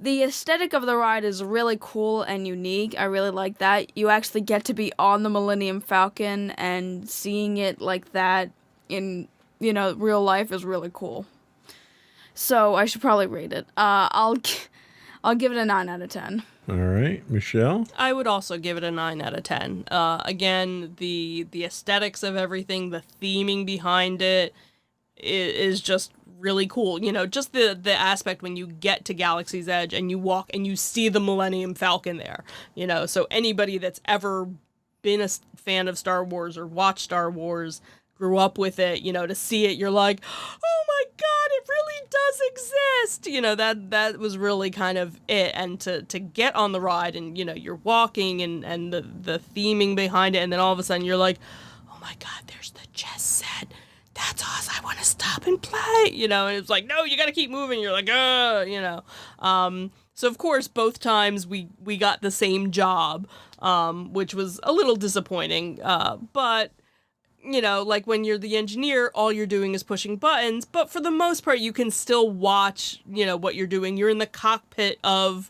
S3: The aesthetic of the ride is really cool and unique. I really like that. You actually get to be on the Millennium Falcon, and seeing it like that in, you know, real life is really cool. So I should probably rate it. I'll give it a 9 out of 10.
S2: All right, Michelle?
S1: I would also give it a 9 out of 10. Again, the aesthetics of everything, the theming behind it is just really cool. You know, just the aspect when you get to Galaxy's Edge and you walk and you see the Millennium Falcon there. You know, so anybody that's ever been a fan of Star Wars or watched Star Wars, grew up with it, you know, to see it, you're like, oh my god, it really does exist. You know, that was really kind of it. And to get on the ride and, you know, you're walking and the theming behind it, and then all of a sudden you're like, oh my god, there's the chess set. that's awesome. I want to stop and play, you know, and it's like, no, you got to keep moving. You're like, you know. So of course, both times we got the same job, which was a little disappointing. But you know, like when you're the engineer, all you're doing is pushing buttons. But for the most part, you can still watch, you know, what you're doing. You're in the cockpit of,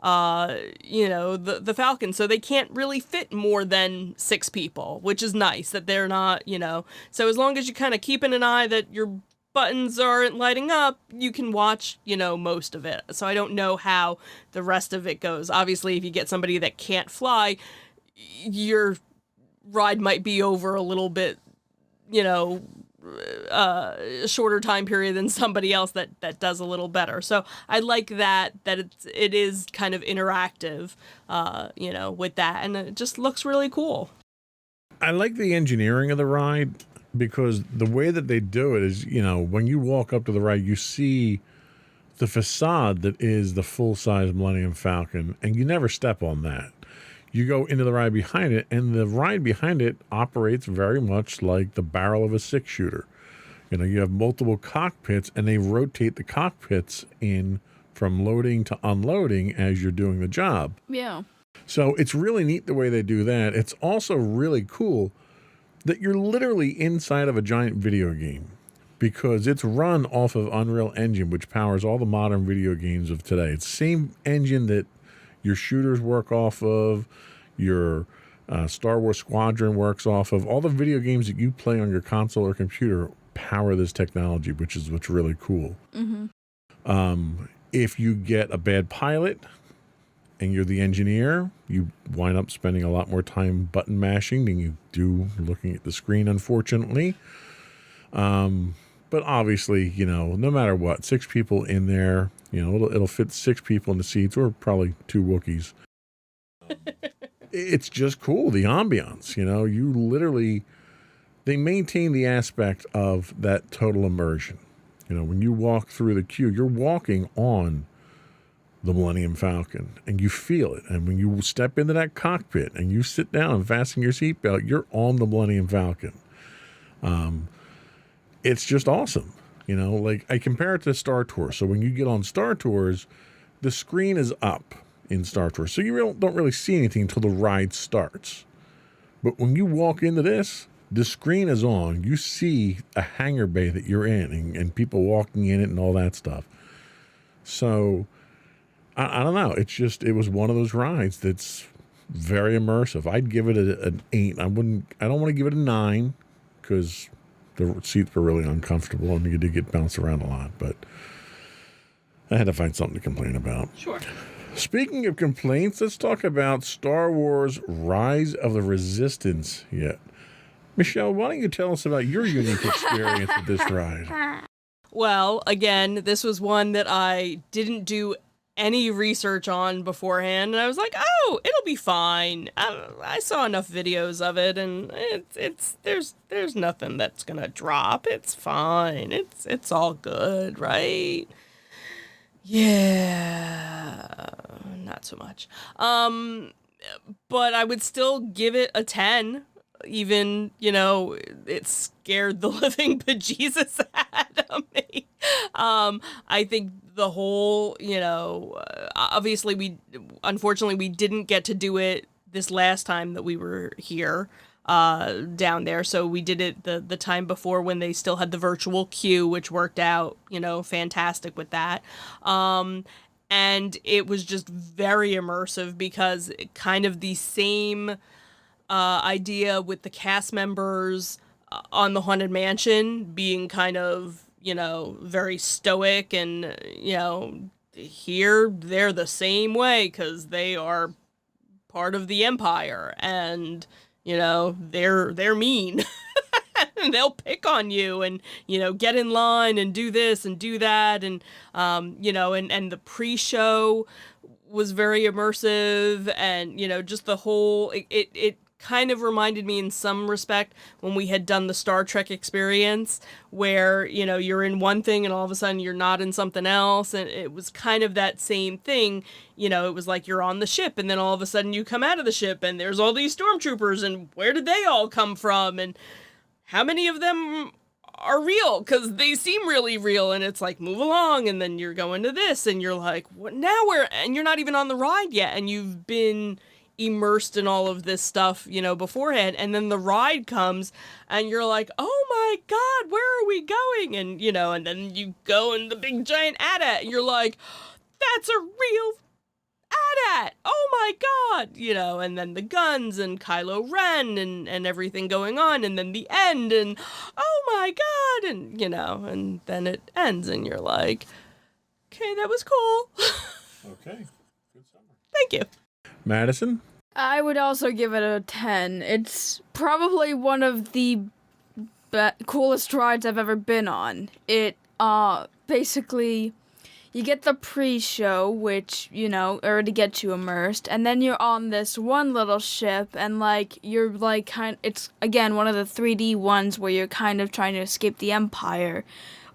S1: you know, the Falcon. So they can't really fit more than 6 people, which is nice that they're not, you know. So as long as you kind of keeping an eye that your buttons aren't lighting up, you can watch, you know, most of it. So I don't know how the rest of it goes. Obviously, if you get somebody that can't fly, your ride might be over a little bit, you know, shorter time period than somebody else that does a little better. So I like that it is kind of interactive, you know, with that, and it just looks really cool.
S2: I like the engineering of the ride because the way that they do it is, you know, when you walk up to the ride, you see the facade that is the full-size Millennium Falcon, and you never step on that. You go into the ride behind it, and the ride behind it operates very much like the barrel of a 6-shooter. You know, you have multiple cockpits, and they rotate the cockpits in from loading to unloading as you're doing the job.
S3: Yeah.
S2: So it's really neat the way they do that. It's also really cool that you're literally inside of a giant video game because it's run off of Unreal Engine, which powers all the modern video games of today. It's the same engine that your shooters work off of, your Star Wars Squadron works off of. All the video games that you play on your console or computer power this technology, which is what's really cool. Mm-hmm. If you get a bad pilot and you're the engineer, you wind up spending a lot more time button mashing than you do looking at the screen, unfortunately. But obviously, you know, no matter what, 6 people in there, you know, it'll fit 6 people in the seats, or probably 2 Wookiees. It's just cool, the ambiance, you know. You literally, they maintain the aspect of that total immersion. You know, when you walk through the queue, you're walking on the Millennium Falcon, and you feel it. And when you step into that cockpit and you sit down and fasten your seatbelt, you're on the Millennium Falcon. It's just awesome. You know, like I compare it to Star Tours. So when you get on Star Tours, the screen is up in Star Tours. So you don't really see anything until the ride starts. But when you walk into this, the screen is on. You see a hangar bay that you're in and people walking in it and all that stuff. So I don't know. It's just, it was one of those rides that's very immersive. I'd give it an 8. I don't want to give it a 9 because the seats were really uncomfortable and you did get bounced around a lot, but I had to find something to complain about.
S1: Sure.
S2: Speaking of complaints, let's talk about Star Wars Rise of the Resistance yet. Michelle, why don't you tell us about your unique experience with this ride?
S1: Well, again, this was one that I didn't do any research on beforehand, and I was like, oh, it'll be fine. I saw enough videos of it, and there's nothing that's gonna drop. It's fine. It's all good, right? Yeah, not so much. But I would still give it a 10. Even, you know, it scared the living bejesus out of me. I think the whole, you know, obviously unfortunately we didn't get to do it this last time that we were here down there. So we did it the time before when they still had the virtual queue, which worked out, you know, fantastic with that. And it was just very immersive because kind of the same idea with the cast members on the Haunted Mansion being kind of, you know, very stoic, and, you know, here they're the same way because they are part of the Empire, and, you know, they're mean. And they'll pick on you and, you know, get in line and do this and do that, and you know, and the pre-show was very immersive, and, you know, just the whole it kind of reminded me in some respect when we had done the Star Trek experience, where, you know, you're in one thing and all of a sudden you're not in something else, and it was kind of that same thing. You know, it was like you're on the ship and then all of a sudden you come out of the ship and there's all these stormtroopers, and where did they all come from, and how many of them are real because they seem really real, and it's like move along, and then you're going to this, and you're like, what now? And you're not even on the ride yet, and you've been immersed in all of this stuff, beforehand, and then the ride comes, and you're like, oh my god, where are we going? And and then you go in the big giant AT-AT, and you're like, that's a real AT-AT! Oh my god! And then the guns and Kylo Ren and everything going on, and then the end, and oh my god! And, and then it ends, and you're like, okay, that was cool.
S2: Okay. Good summary.
S1: Thank you.
S2: Madison?
S3: I would also give it a 10. It's probably one of the coolest rides I've ever been on. It, basically, you get the pre-show, which, already gets you immersed, and then you're on this one little ship, and, you're, it's, again, one of the 3D ones where you're kind of trying to escape the Empire,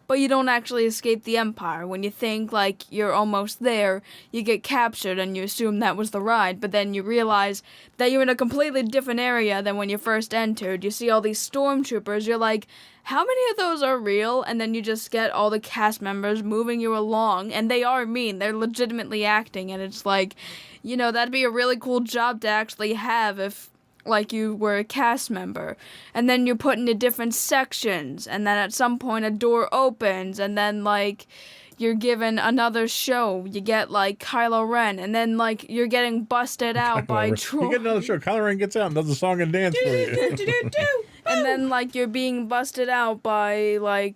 S3: but you don't actually escape the Empire. When you think, you're almost there, you get captured, and you assume that was the ride, but then you realize that you're in a completely different area than when you first entered. You see all these stormtroopers, you're like, how many of those are real? And then you just get all the cast members moving you along, and they are mean. They're legitimately acting, and it's like, that'd be a really cool job to actually have if, you were a cast member. And then you're put into different sections, and then at some point a door opens, and then, you're given another show. You get, Kylo Ren, and then, you're getting busted out by trolls.
S2: You get another show. Kylo Ren gets out and does a song and dance for you.
S3: And then, you're being busted out by,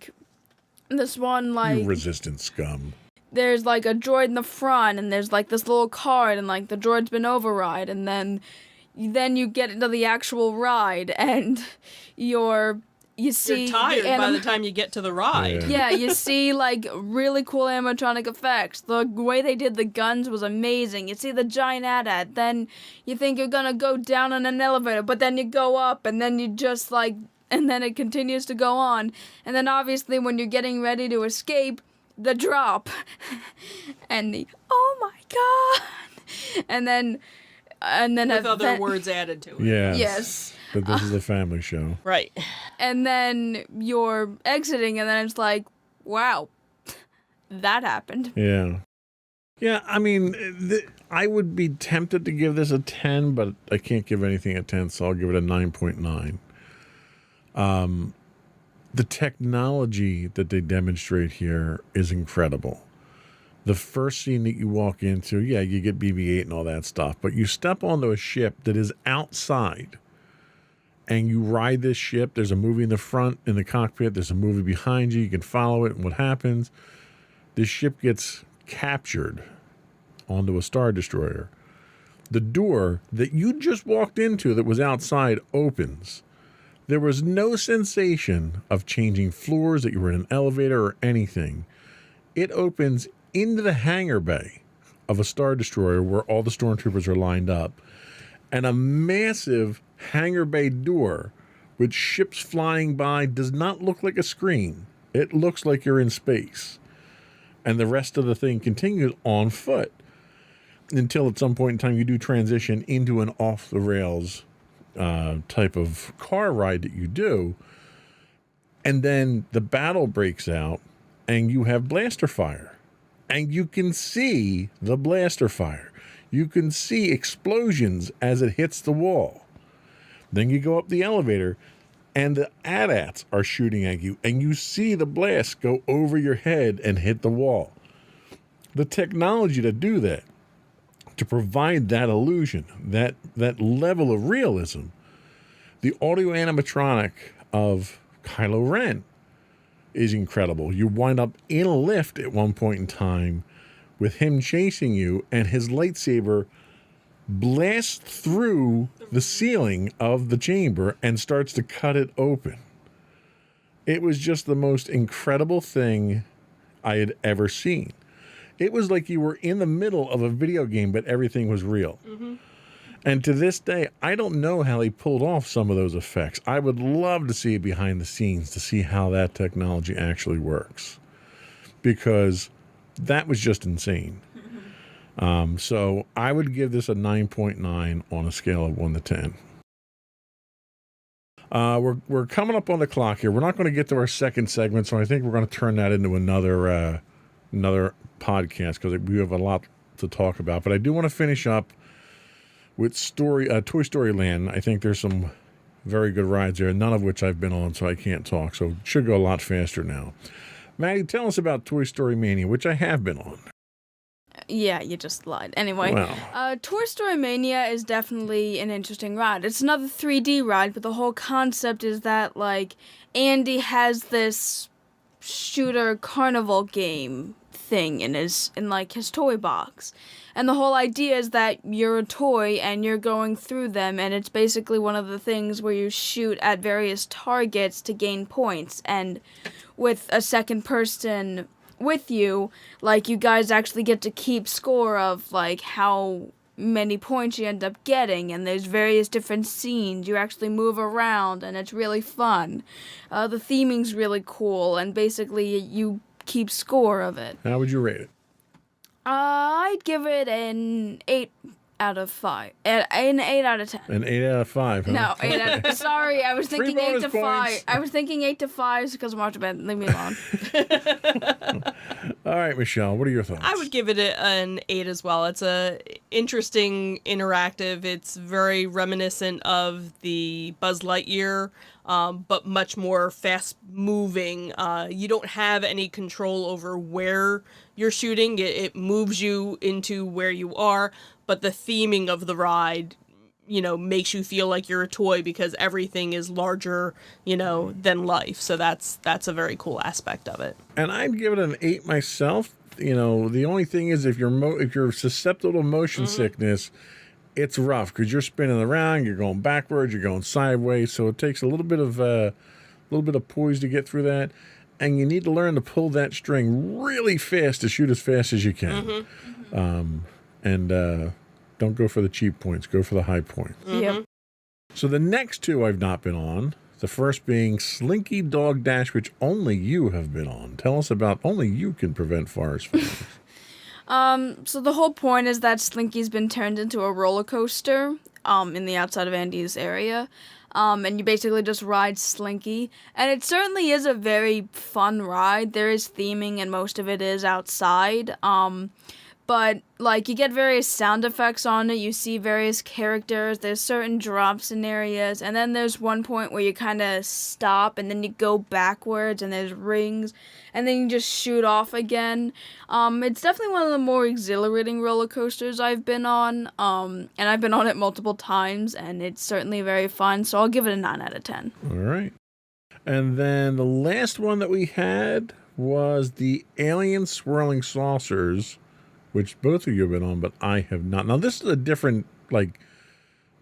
S3: this one,
S2: You resistant scum.
S3: there's, a droid in the front, and there's, this little card, and, the droid's been override, and then you get into the actual ride, and you see...
S1: You're tired by the time you get to the ride.
S3: Yeah, you see, really cool animatronic effects. The way they did the guns was amazing. You see the giant AT-AT, then you think you're gonna go down in an elevator, but then you go up, and then you just, and then it continues to go on. And then, obviously, when you're getting ready to escape, the drop. And the, oh my god! And then
S1: with other words added to it.
S3: Yes.
S2: But this is a family show.
S1: Right.
S3: And then you're exiting, and then it's like, wow, that happened.
S2: Yeah. Yeah, I mean, I would be tempted to give this a 10, but I can't give anything a 10, so I'll give it a 9.9. The technology that they demonstrate here is incredible. The first scene that you walk into, yeah, you get BB-8 and all that stuff, but you step onto a ship that is outside, and you ride this ship. There's a movie in the front, in the cockpit. There's a movie behind you. You can follow it and what happens. This ship gets captured onto a Star Destroyer. The door that you just walked into that was outside opens. There was no sensation of changing floors, that you were in an elevator or anything. It opens into the hangar bay of a Star Destroyer where all the stormtroopers are lined up, and a massive hangar bay door with ships flying by does not look like a screen. It looks like you're in space. And the rest of the thing continues on foot until at some point in time you do transition into an off-the-rails type of car ride that you do. And then the battle breaks out, and you have blaster fire. And you can see the blaster fire. You can see explosions as it hits the wall. Then you go up the elevator, and the AT-ATs are shooting at you, and you see the blast go over your head and hit the wall. The technology to do that, to provide that illusion, that level of realism, the audio animatronic of Kylo Ren is incredible. You wind up in a lift at one point in time with him chasing you, and his lightsaber blasts through the ceiling of the chamber and starts to cut it open. It was just the most incredible thing I had ever seen. It was like you were in the middle of a video game, but everything was real. Mm-hmm. And to this day, I don't know how they pulled off some of those effects. I would love to see it behind the scenes to see how that technology actually works, because that was just insane. So I would give this a 9.9 on a scale of 1 to 10. We're coming up on the clock here. We're not going to get to our second segment, so I think we're going to turn that into another podcast because we have a lot to talk about. But I do want to finish up with Toy Story Land. I think there's some very good rides there, none of which I've been on, so I can't talk. So it should go a lot faster now. Maddie, tell us about Toy Story Mania, which I have been on.
S3: Yeah, you just lied. Anyway,
S2: Wow.
S3: Toy Story Mania is definitely an interesting ride. It's another 3D ride, but the whole concept is that, like, Andy has this shooter carnival game thing in his toy box. And the whole idea is that you're a toy and you're going through them, and it's basically one of the things where you shoot at various targets to gain points. And with a second person with you, like, you guys actually get to keep score of, like, how many points you end up getting, and there's various different scenes. You actually move around, and it's really fun. The theming's really cool, and basically you keep score of it.
S2: How would you rate it?
S3: I'd give it an 8 out of 5. An 8 out of 10.
S2: An 8 out of 5, huh?
S3: No, 8 out of... Sorry, I was thinking 8
S2: bonus
S3: to 5.
S2: points.
S3: I was thinking 8 to 5 because I'm watching bed. Leave me alone.
S2: All right, Michelle, what are your thoughts?
S1: I would give it an 8 as well. It's a interesting, interactive. It's very reminiscent of the Buzz Lightyear, but much more fast-moving. You don't have any control over where you're shooting. It moves you into where you are, but the theming of the ride, makes you feel like you're a toy because everything is larger, than life. So that's a very cool aspect of it.
S2: And I'd give it an 8 myself. The only thing is if you're susceptible to motion sickness, it's rough because you're spinning around, you're going backwards, you're going sideways. So it takes a little bit of poise to get through that. And you need to learn to pull that string really fast to shoot as fast as you can. Don't go for the cheap points. Go for the high points.
S3: Yep.
S2: So the next two I've not been on. The first being Slinky Dog Dash, which only you have been on. Tell us about only you can prevent forest fires.
S3: So the whole point is that Slinky's been turned into a roller coaster, in the outside of Andy's area. And you basically just ride Slinky. And it certainly is a very fun ride. There is theming and most of it is outside. But, like, you get various sound effects on it. You see various characters. There's certain drops in areas. And then there's one point where you kind of stop and then you go backwards and there's rings. And then you just shoot off again. It's definitely one of the more exhilarating roller coasters I've been on. And I've been on it multiple times. And it's certainly very fun. So I'll give it a 9 out of 10.
S2: All right. And then the last one that we had was the Alien Swirling Saucers, which both of you have been on, but I have not. Now, this is a different,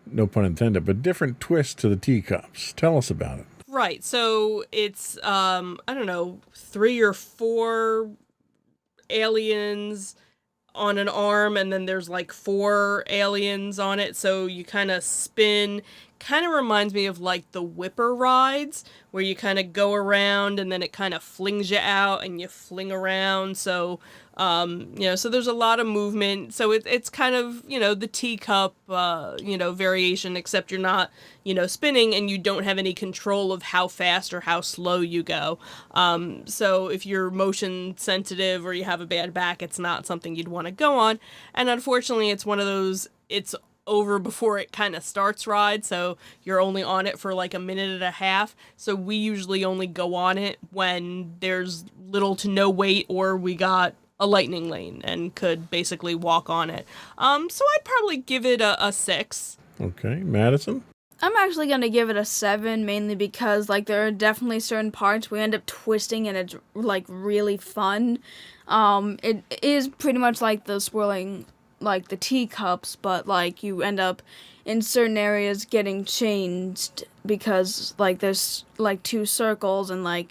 S2: no pun intended, but different twist to the teacups. Tell us about it.
S1: Right. So it's, 3 or 4 aliens on an arm, and then there's 4 aliens on it. So you kind of spin. Kind of reminds me of the Whipper rides, where you kind of go around and then it kind of flings you out and you fling around. So, so there's a lot of movement. So it's kind of, the teacup, variation, except you're not, spinning and you don't have any control of how fast or how slow you go. So if you're motion sensitive or you have a bad back, it's not something you'd want to go on. And unfortunately, it's one of those, it's over before it kind of starts ride, so you're only on it for a minute and a half. So we usually only go on it when there's little to no wait or we got a lightning lane and could basically walk on it. So I'd probably give it a 6.
S2: Okay, Madison?
S3: I'm actually going to give it a 7, mainly because, there are definitely certain parts we end up twisting and it's, really fun. It is pretty much like the swirling, the teacups, but, you end up in certain areas getting changed because, there's, 2 circles and,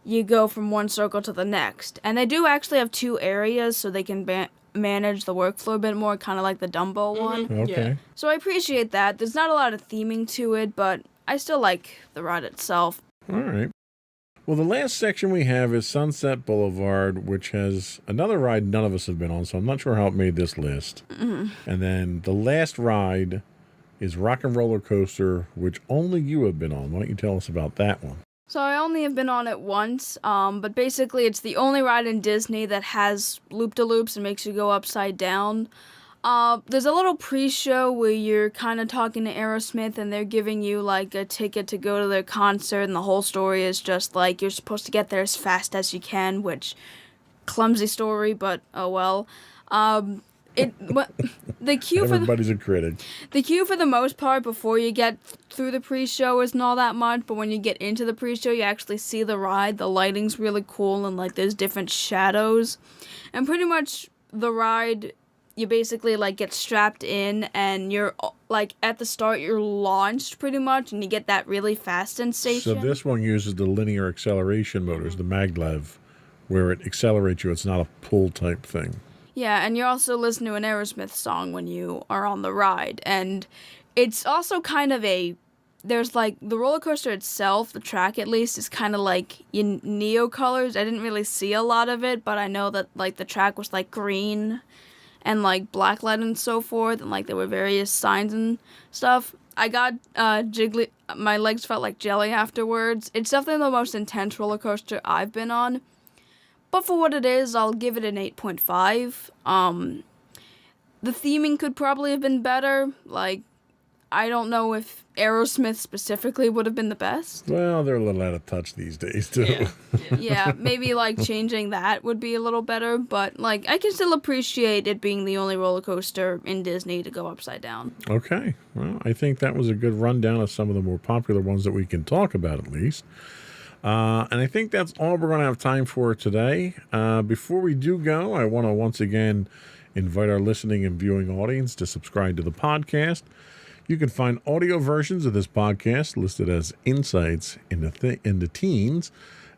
S3: you go from one circle to the next. And they do actually have 2 areas so they can manage the workflow a bit more, kind of like the Dumbo one.
S2: Okay.
S1: Yeah.
S3: So I appreciate that. There's not a lot of theming to it, but I still like the ride itself.
S2: All right. Well, the last section we have is Sunset Boulevard, which has another ride none of us have been on, so I'm not sure how it made this list. And then the last ride is Rock and Roller Coaster, which only you have been on. Why don't you tell us about that one?
S3: So I only have been on it once, but basically it's the only ride in Disney that has loop-de-loops and makes you go upside down. There's a little pre-show where you're kind of talking to Aerosmith and they're giving you like a ticket to go to their concert, and the whole story is just like you're supposed to get there as fast as you can, which clumsy story, but oh well. The queue
S2: Everybody's a critic.
S3: The queue for the most part before you get through the pre-show isn't all that much, but when you get into the pre-show, you actually see the ride. The lighting's really cool, and like there's different shadows, and pretty much the ride, you basically like get strapped in, and you're like at the start you're launched pretty much, and you get that really fast sensation.
S2: So this one uses the linear acceleration motors, the maglev, where it accelerates you. It's not a pull type thing.
S3: Yeah, and you're also listening to an Aerosmith song when you are on the ride. And it's also kind of there's like, the roller coaster itself, the track at least, is kind of like in neo colors. I didn't really see a lot of it, but I know that like the track was like green and like black light and so forth, and like there were various signs and stuff. I got jiggly, my legs felt like jelly afterwards. It's definitely the most intense roller coaster I've been on. But for what it is, I'll give it an 8.5. The theming could probably have been better. Like, I don't know if Aerosmith specifically would have been the best.
S2: Well, they're a little out of touch these days, too.
S3: Yeah, maybe, like, changing that would be a little better. But, like, I can still appreciate it being the only roller coaster in Disney to go upside down.
S2: Okay. Well, I think that was a good rundown of some of the more popular ones that we can talk about, at least. And I think that's all we're going to have time for today. Before we do go, I want to once again invite our listening and viewing audience to subscribe to the podcast. You can find audio versions of this podcast listed as Insights into Teens,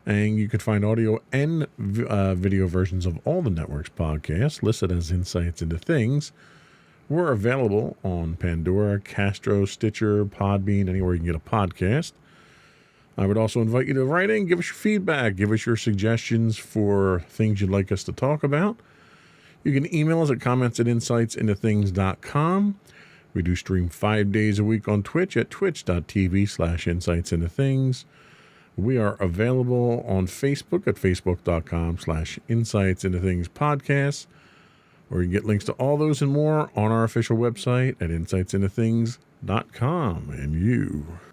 S2: and you can find audio and video versions of all the network's podcasts listed as Insights into Things. We're available on Pandora, Castro, Stitcher, Podbean, anywhere you can get a podcast. I would also invite you to write in, give us your feedback, give us your suggestions for things you'd like us to talk about. You can email us at comments@insightsintothings.com. We do stream 5 days a week on Twitch at twitch.tv/insightsintothings. We are available on Facebook at facebook.com/insightsintothingspodcasts, where you can get links to all those and more on our official website at insightsintothings.com.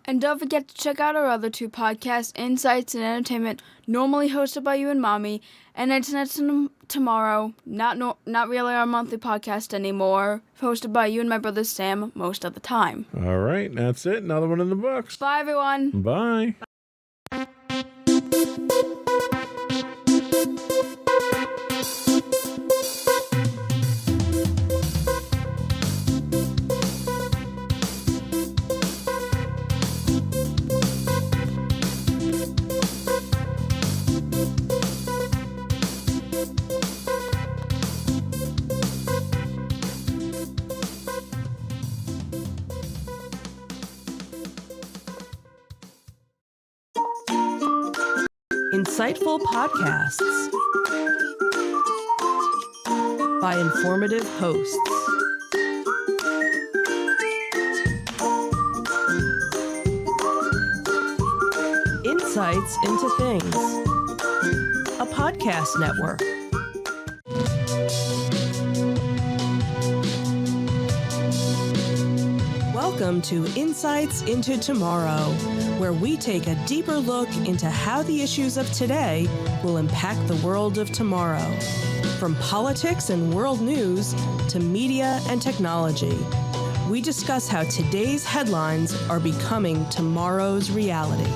S3: And don't forget to check out our other two podcasts, Insights and Entertainment, normally hosted by you and Mommy, and Internet Tomorrow, not really our monthly podcast anymore, hosted by you and my brother Sam most of the time.
S2: All right, that's it. Another one in the books.
S3: Bye, everyone.
S2: Bye.
S1: Insightful podcasts by informative hosts. Insights into Things, a podcast network. Welcome to Insights into Tomorrow, where we take a deeper look into how the issues of today will impact the world of tomorrow. From politics and world news to media and technology, we discuss how today's headlines are becoming tomorrow's reality.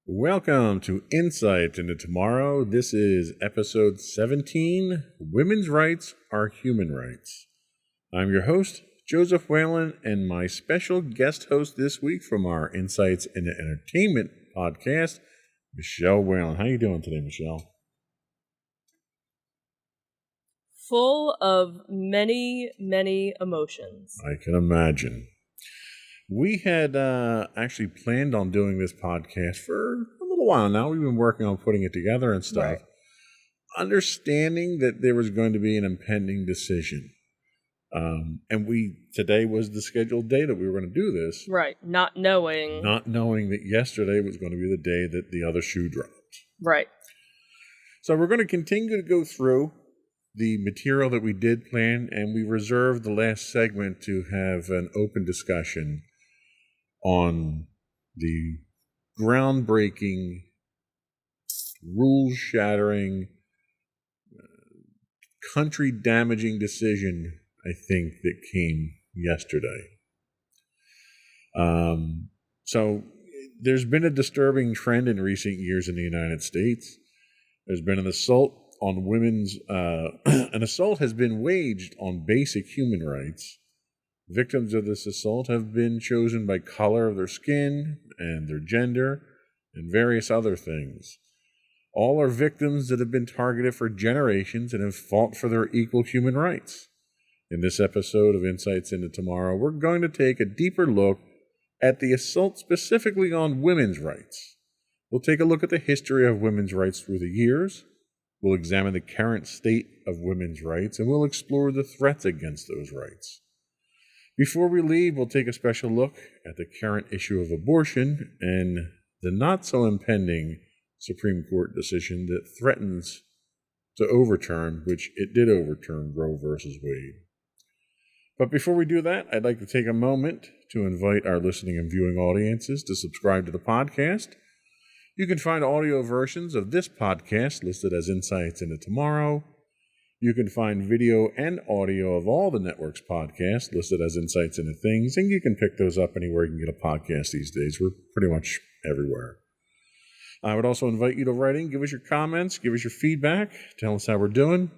S2: Welcome to Insight into Tomorrow. This is episode 17, Women's Rights Are Human Rights. I'm your host, Joseph Whalen, and my special guest host this week from our Insights into Entertainment podcast, Michelle Whalen. How you doing today, Michelle?
S1: Full of many, many emotions.
S2: I can imagine. We had actually planned on doing this podcast for a little while now. We've been working on putting it together and stuff.
S1: Right.
S2: Understanding that there was going to be an impending decision. And today was the scheduled day that we were going to do this.
S1: Right. Not knowing
S2: that yesterday was going to be the day that the other shoe dropped.
S1: Right.
S2: So we're going to continue to go through the material that we did plan, and we reserved the last segment to have an open discussion on the groundbreaking, rule-shattering, country-damaging decision, I think, that came yesterday. So there's been a disturbing trend in recent years in the United States. There's been an assault on women's, an assault has been waged on basic human rights. Victims of this assault have been chosen by color of their skin and their gender and various other things. All are victims that have been targeted for generations and have fought for their equal human rights. In this episode of Insights into Tomorrow, we're going to take a deeper look at the assault specifically on women's rights. We'll take a look at the history of women's rights through the years. We'll examine the current state of women's rights, and we'll explore the threats against those rights. Before we leave, we'll take a special look at the current issue of abortion and the not-so-impending Supreme Court decision that threatens to overturn, which it did overturn, Roe versus Wade. But before we do that, I'd like to take a moment to invite our listening and viewing audiences to subscribe to the podcast. You can find audio versions of this podcast listed as Insights into Tomorrow. You can find video and audio of all the network's podcasts listed as Insights into Things, and you can pick those up anywhere you can get a podcast these days. We're pretty much everywhere. I would also invite you to write in, give us your comments, give us your feedback, tell us how we're doing.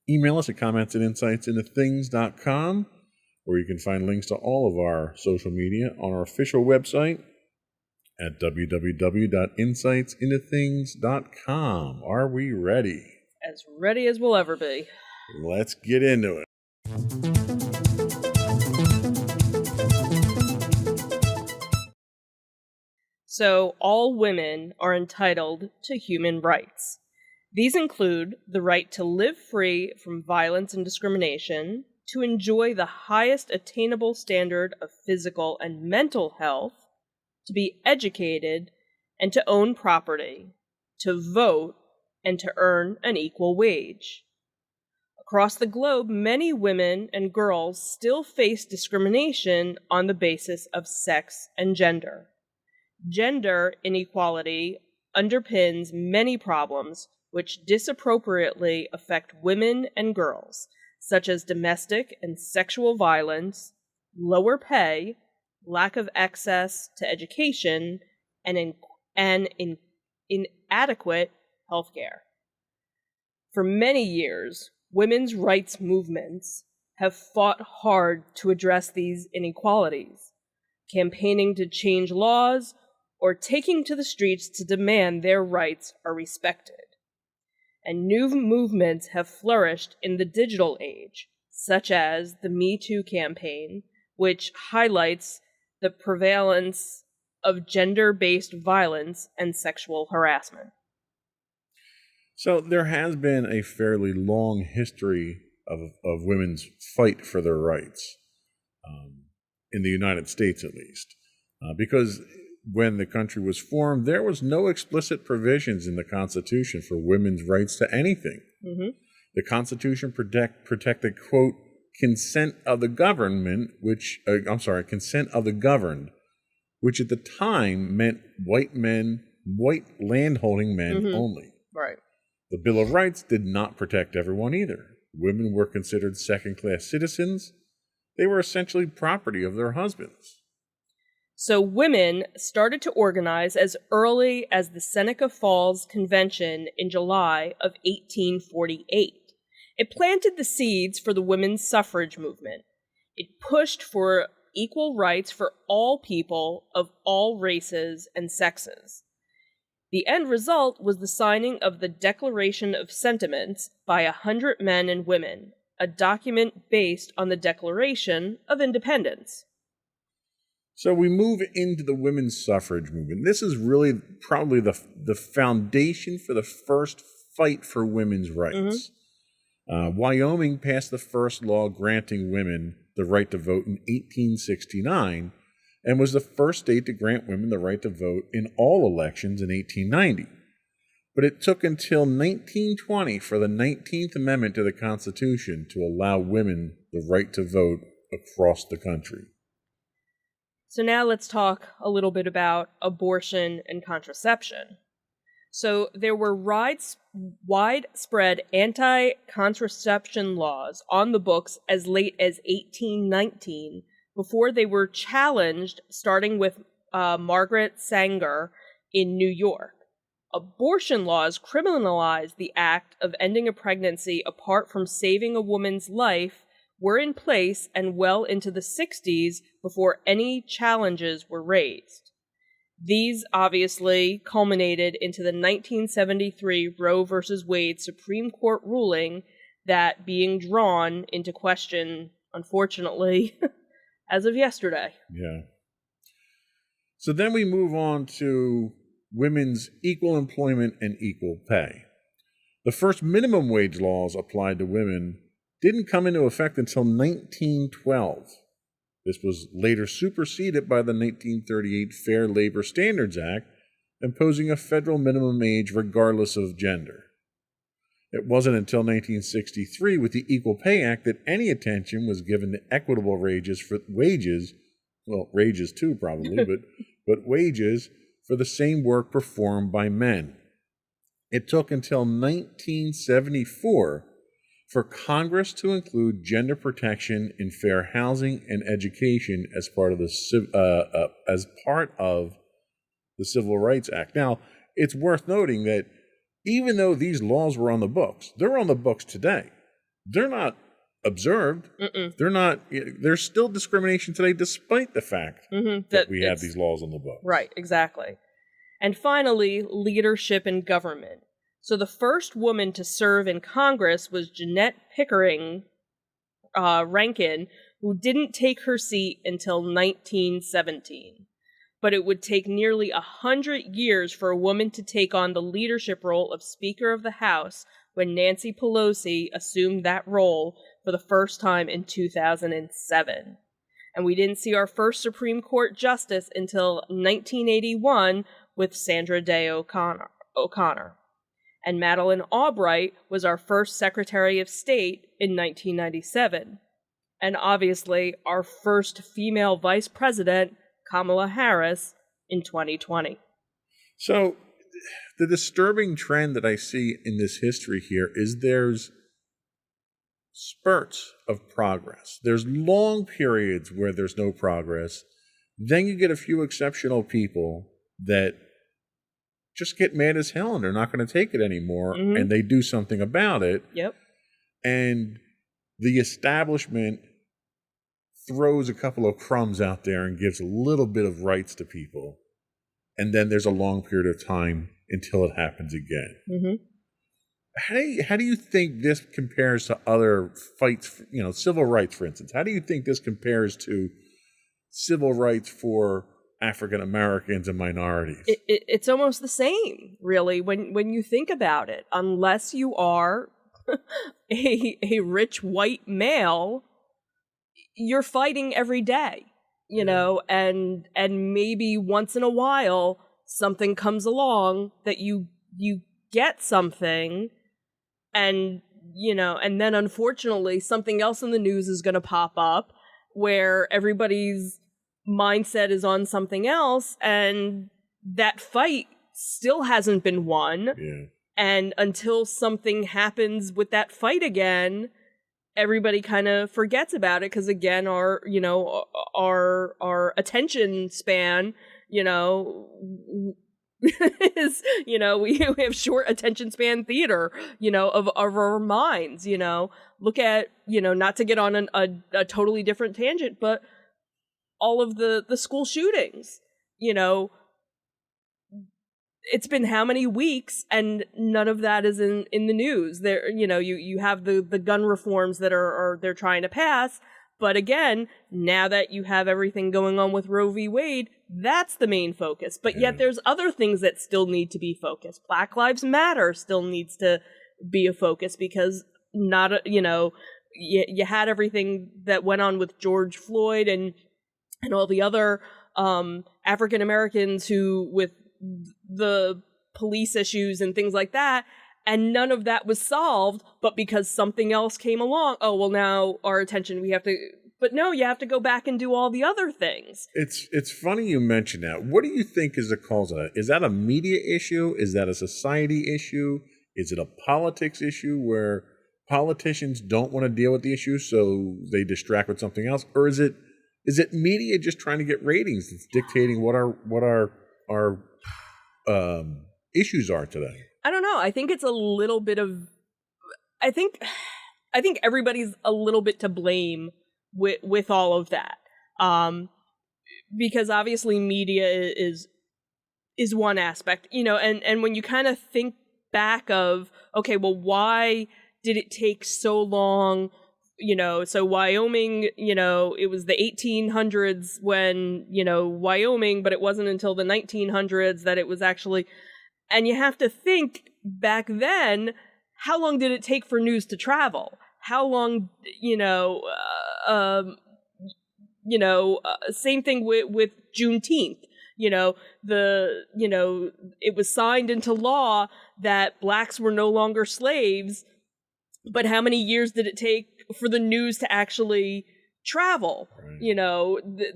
S2: Email us at comments@insightsintothings.com, where you can find links to all of our social media on our official website at www.insightsintothings.com. Are we ready?
S1: As ready as we'll ever be.
S2: Let's get into it.
S1: So, all women are entitled to human rights. These include the right to live free from violence and discrimination, to enjoy the highest attainable standard of physical and mental health, to be educated, and to own property, to vote, and to earn an equal wage. Across the globe, many women and girls still face discrimination on the basis of sex and gender. Gender inequality underpins many problems which disappropriately affect women and girls, such as domestic and sexual violence, lower pay, lack of access to education, and inadequate healthcare. For many years, women's rights movements have fought hard to address these inequalities, campaigning to change laws or taking to the streets to demand their rights are respected. And new movements have flourished in the digital age, such as the Me Too campaign, which highlights the prevalence of gender-based violence and sexual harassment.
S2: So there has been a fairly long history of women's fight for their rights, in the United States at least, because when the country was formed, there was no explicit provisions in the Constitution for women's rights to anything.
S1: Mm-hmm.
S2: The Constitution protected, quote, consent of the government, consent of the governed, which at the time meant white landholding men
S1: Mm-hmm.
S2: only.
S1: Right.
S2: The Bill of Rights did not protect everyone either. Women were considered second-class citizens. They were essentially property of their husbands.
S1: So women started to organize as early as the Seneca Falls Convention in July of 1848. It planted the seeds for the women's suffrage movement. It pushed for equal rights for all people of all races and sexes. The end result was the signing of the Declaration of Sentiments by 100 men and women, a document based on the Declaration of Independence.
S2: So we move into the women's suffrage movement. This is really probably the foundation for the first fight for women's rights. Wyoming passed the first law granting women the right to vote in 1869 and was the first state to grant women the right to vote in all elections in 1890. But it took until 1920 for the 19th Amendment to the Constitution to allow women the right to vote across the country.
S1: So now let's talk a little bit about abortion and contraception. So there were widespread anti-contraception laws on the books as late as 1819 before they were challenged, starting with Margaret Sanger in New York. Abortion laws criminalized the act of ending a pregnancy apart from saving a woman's life were in place and well into the 60s before any challenges were raised. These obviously culminated into the 1973 Roe v. Wade Supreme Court ruling that being drawn into question, unfortunately, as of yesterday.
S2: Yeah. So then we move on to women's equal employment and equal pay. The first minimum wage laws applied to women didn't come into effect until 1912. This was later superseded by the 1938 Fair Labor Standards Act, imposing a federal minimum age regardless of gender. It wasn't until 1963 with the Equal Pay Act that any attention was given to equitable wages, well, wages too probably, but wages for the same work performed by men. It took until 1974 for Congress to include gender protection in fair housing and education as part of the Civil Rights Act. Now, it's worth noting that even though these laws were on the books, they're on the books today. They're not observed. There's still discrimination today, despite the fact that we have these laws on the books.
S1: Right, exactly. And finally, leadership in government. So the first woman to serve in Congress was Jeanette Pickering Rankin, who didn't take her seat until 1917. But it would take nearly 100 years for a woman to take on the leadership role of Speaker of the House when Nancy Pelosi assumed that role for the first time in 2007. And we didn't see our first Supreme Court justice until 1981 with Sandra Day O'Connor. And Madeleine Albright was our first Secretary of State in 1997. And obviously, our first female Vice President, Kamala Harris, in 2020.
S2: So, the disturbing trend that I see in this history here is there's spurts of progress. There's long periods where there's no progress. Then you get a few exceptional people that just get mad as hell and they're not going to take it anymore, and they do something about it.
S1: Yep.
S2: And the establishment throws a couple of crumbs out there and gives a little bit of rights to people. And then there's a long period of time until it happens again. How do you think this compares to other fights, civil rights, for instance? How do you think this compares to civil rights for African Americans and minorities?
S1: It's almost the same, really, when you think about it. Unless you are a rich white male, you're fighting every day, and maybe once in a while something comes along that you get something, and and then unfortunately something else in the news is going to pop up where everybody's mindset is on something else, and that fight still hasn't been won.
S2: Yeah.
S1: And until something happens with that fight again, everybody kind of forgets about it, because again, our attention span, is, we have short attention span theater, of our minds. Look at, not to get on a totally different tangent, but all of the school shootings, it's been how many weeks and none of that is in the news. There, you have the gun reforms that are they're trying to pass, But again, now that you have everything going on with Roe v. Wade, that's the main focus. But yet there's other things that still need to be focused. Black Lives Matter still needs to be a focus because you had everything that went on with George Floyd and all the other African Americans who with the police issues and things like that, and none of that was solved, but because something else came along, oh, well, now our attention, we have to, but no, you have to go back and do all the other things.
S2: It's funny you mention that. What do you think is the cause of that? Is that a media issue? Is that a society issue? Is it a politics issue where politicians don't want to deal with the issue, so they distract with something else? Or is it media just trying to get ratings that's dictating what our issues are today?
S1: I don't know. I think it's a little bit of. I think everybody's a little bit to blame with all of that, because obviously media is one aspect, and when you kind of think back of, okay, well, why did it take so long? So Wyoming, it was the 1800s when, Wyoming, but it wasn't until the 1900s that it was actually. And you have to think back then, how long did it take for news to travel? How long, same thing with Juneteenth. It was signed into law that blacks were no longer slaves, but how many years did it take for the news to actually travel? Right.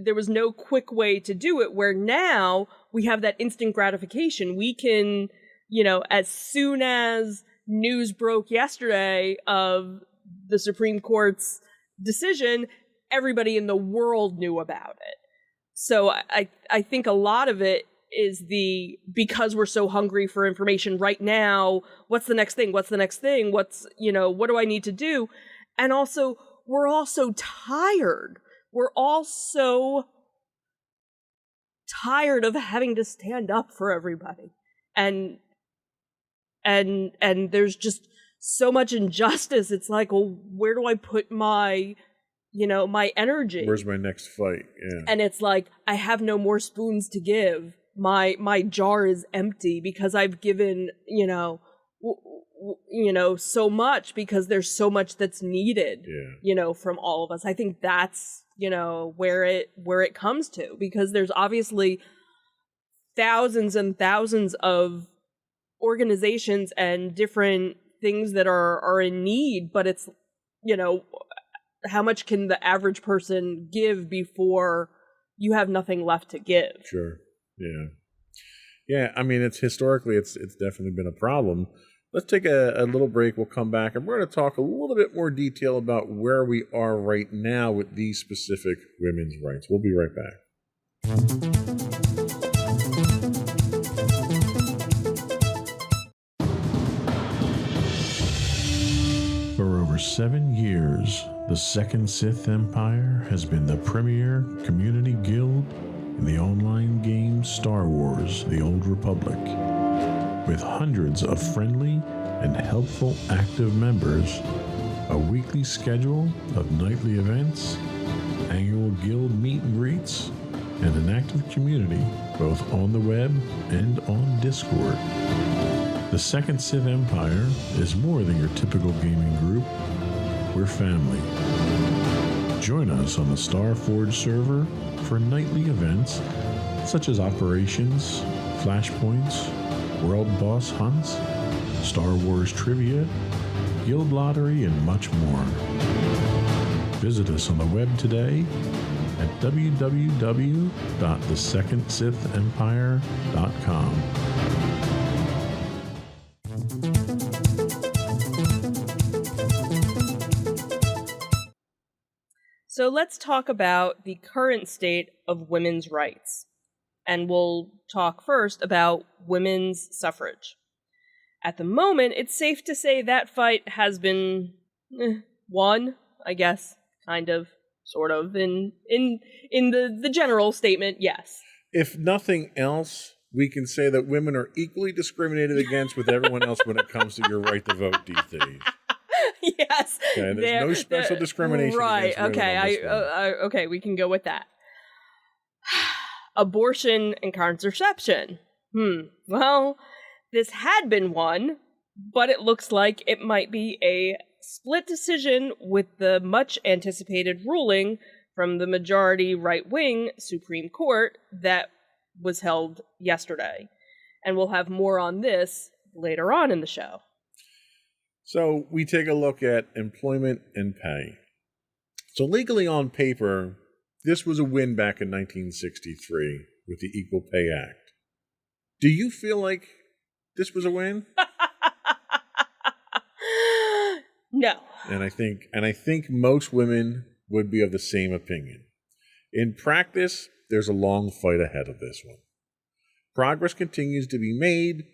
S1: There was no quick way to do it, where now we have that instant gratification. We can, as soon as news broke yesterday of the Supreme Court's decision, everybody in the world knew about it. So I think a lot of it is because we're so hungry for information right now, what's the next thing? What's the next thing? What do I need to do? And also, we're all so tired. We're all so tired of having to stand up for everybody. And there's just so much injustice. It's like, well, where do I put my energy?
S2: Where's my next fight? Yeah.
S1: And it's like, I have no more spoons to give. My jar is empty because I've given, so much, because there's so much that's needed, from all of us. I think that's, where it comes to, because there's obviously thousands and thousands of organizations and different things that are in need, but it's, how much can the average person give before you have nothing left to give?
S2: Sure. Yeah. Yeah. I mean, it's definitely been a problem. Let's take a little break. We'll come back and we're going to talk a little bit more detail about where we are right now with these specific women's rights. We'll be right back. For over 7 years, the Second Sith Empire has been the premier community guild in the online game Star Wars: The Old Republic. With hundreds of friendly and helpful active members, a weekly schedule of nightly events, annual guild meet and greets, and an active community both on the web and on Discord. The Second Sith Empire is more than your typical gaming group. We're family. Join us on the Starforge server for nightly events such as operations, flashpoints, world boss hunts, Star Wars trivia, guild lottery, and much more. Visit us on the web today at www.thesecondsithempire.com.
S1: So let's talk about the current state of women's rights. And we'll talk first about women's suffrage. At the moment, it's safe to say that fight has been won, I guess, kind of, sort of, in the general statement, yes.
S2: If nothing else, we can say that women are equally discriminated against with everyone else when it comes to your right to vote these days.
S3: Yes.
S2: Okay, there's no special discrimination.
S1: Right.
S2: against women
S1: Okay.
S2: on this one.
S1: Okay. We can go with that. Abortion and contraception. Well, this had been one, but it looks like it might be a split decision with the much anticipated ruling from the majority right-wing Supreme Court that was held yesterday. And we'll have more on this later on in the show.
S2: So we take a look at employment and pay. So legally on paper, this was a win back in 1963 with the Equal Pay Act. Do you feel like this was a win?
S1: No.
S2: And I think most women would be of the same opinion. In practice, there's a long fight ahead of this one. Progress continues to be made,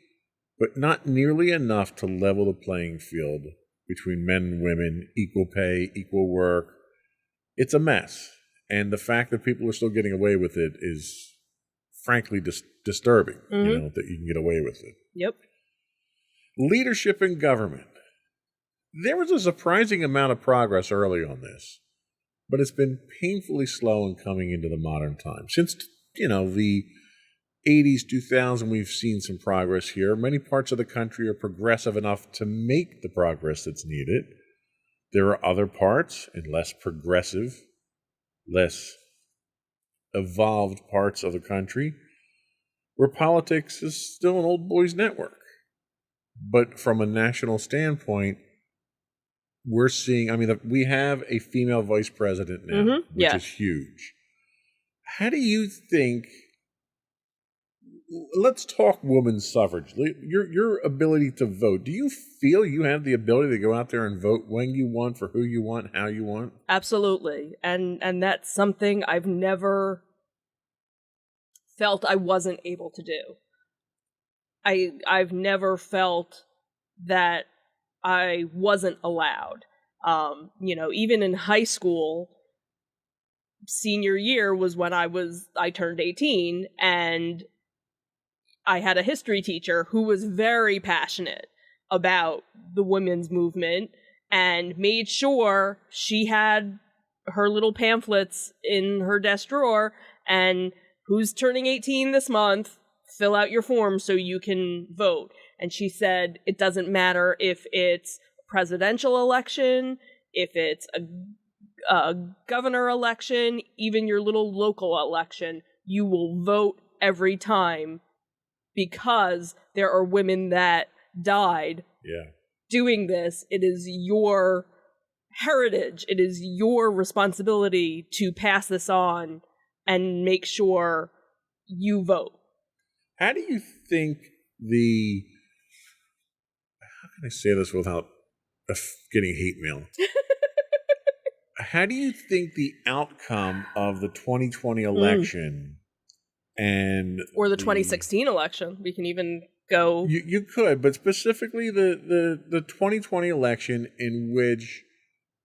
S2: but not nearly enough to level the playing field between men and women, equal pay, equal work. It's a mess. And the fact that people are still getting away with it is frankly disturbing, that you can get away with it.
S1: Yep.
S2: Leadership in government. There was a surprising amount of progress early on this, but it's been painfully slow in coming into the modern time. Since, the 80s, 2000, we've seen some progress here. Many parts of the country are progressive enough to make the progress that's needed. There are other parts, and less progressive, less evolved parts of the country, where politics is still an old boys network. But from a national standpoint, we're seeing, we have a female vice president now, which is huge. How do you think, let's talk women's suffrage, your ability to vote. Do you feel you have the ability to go out there and vote when you want, for who you want, how you want?
S1: Absolutely. And that's something I've never felt I wasn't able to do. I've never felt that I wasn't allowed. Even in high school, senior year was when I turned 18, and I had a history teacher who was very passionate about the women's movement and made sure she had her little pamphlets in her desk drawer, and who's turning 18 this month, fill out your form so you can vote. And she said, it doesn't matter if it's a presidential election, if it's a governor election, even your little local election, you will vote every time, because there are women that died doing this. It is your heritage. It is your responsibility to pass this on and make sure you vote.
S2: How do you think how can I say this without getting hate mail? How do you think the outcome of the 2020 election
S1: or the 2016 election, we can even go.
S2: You could, but specifically the 2020 election, in which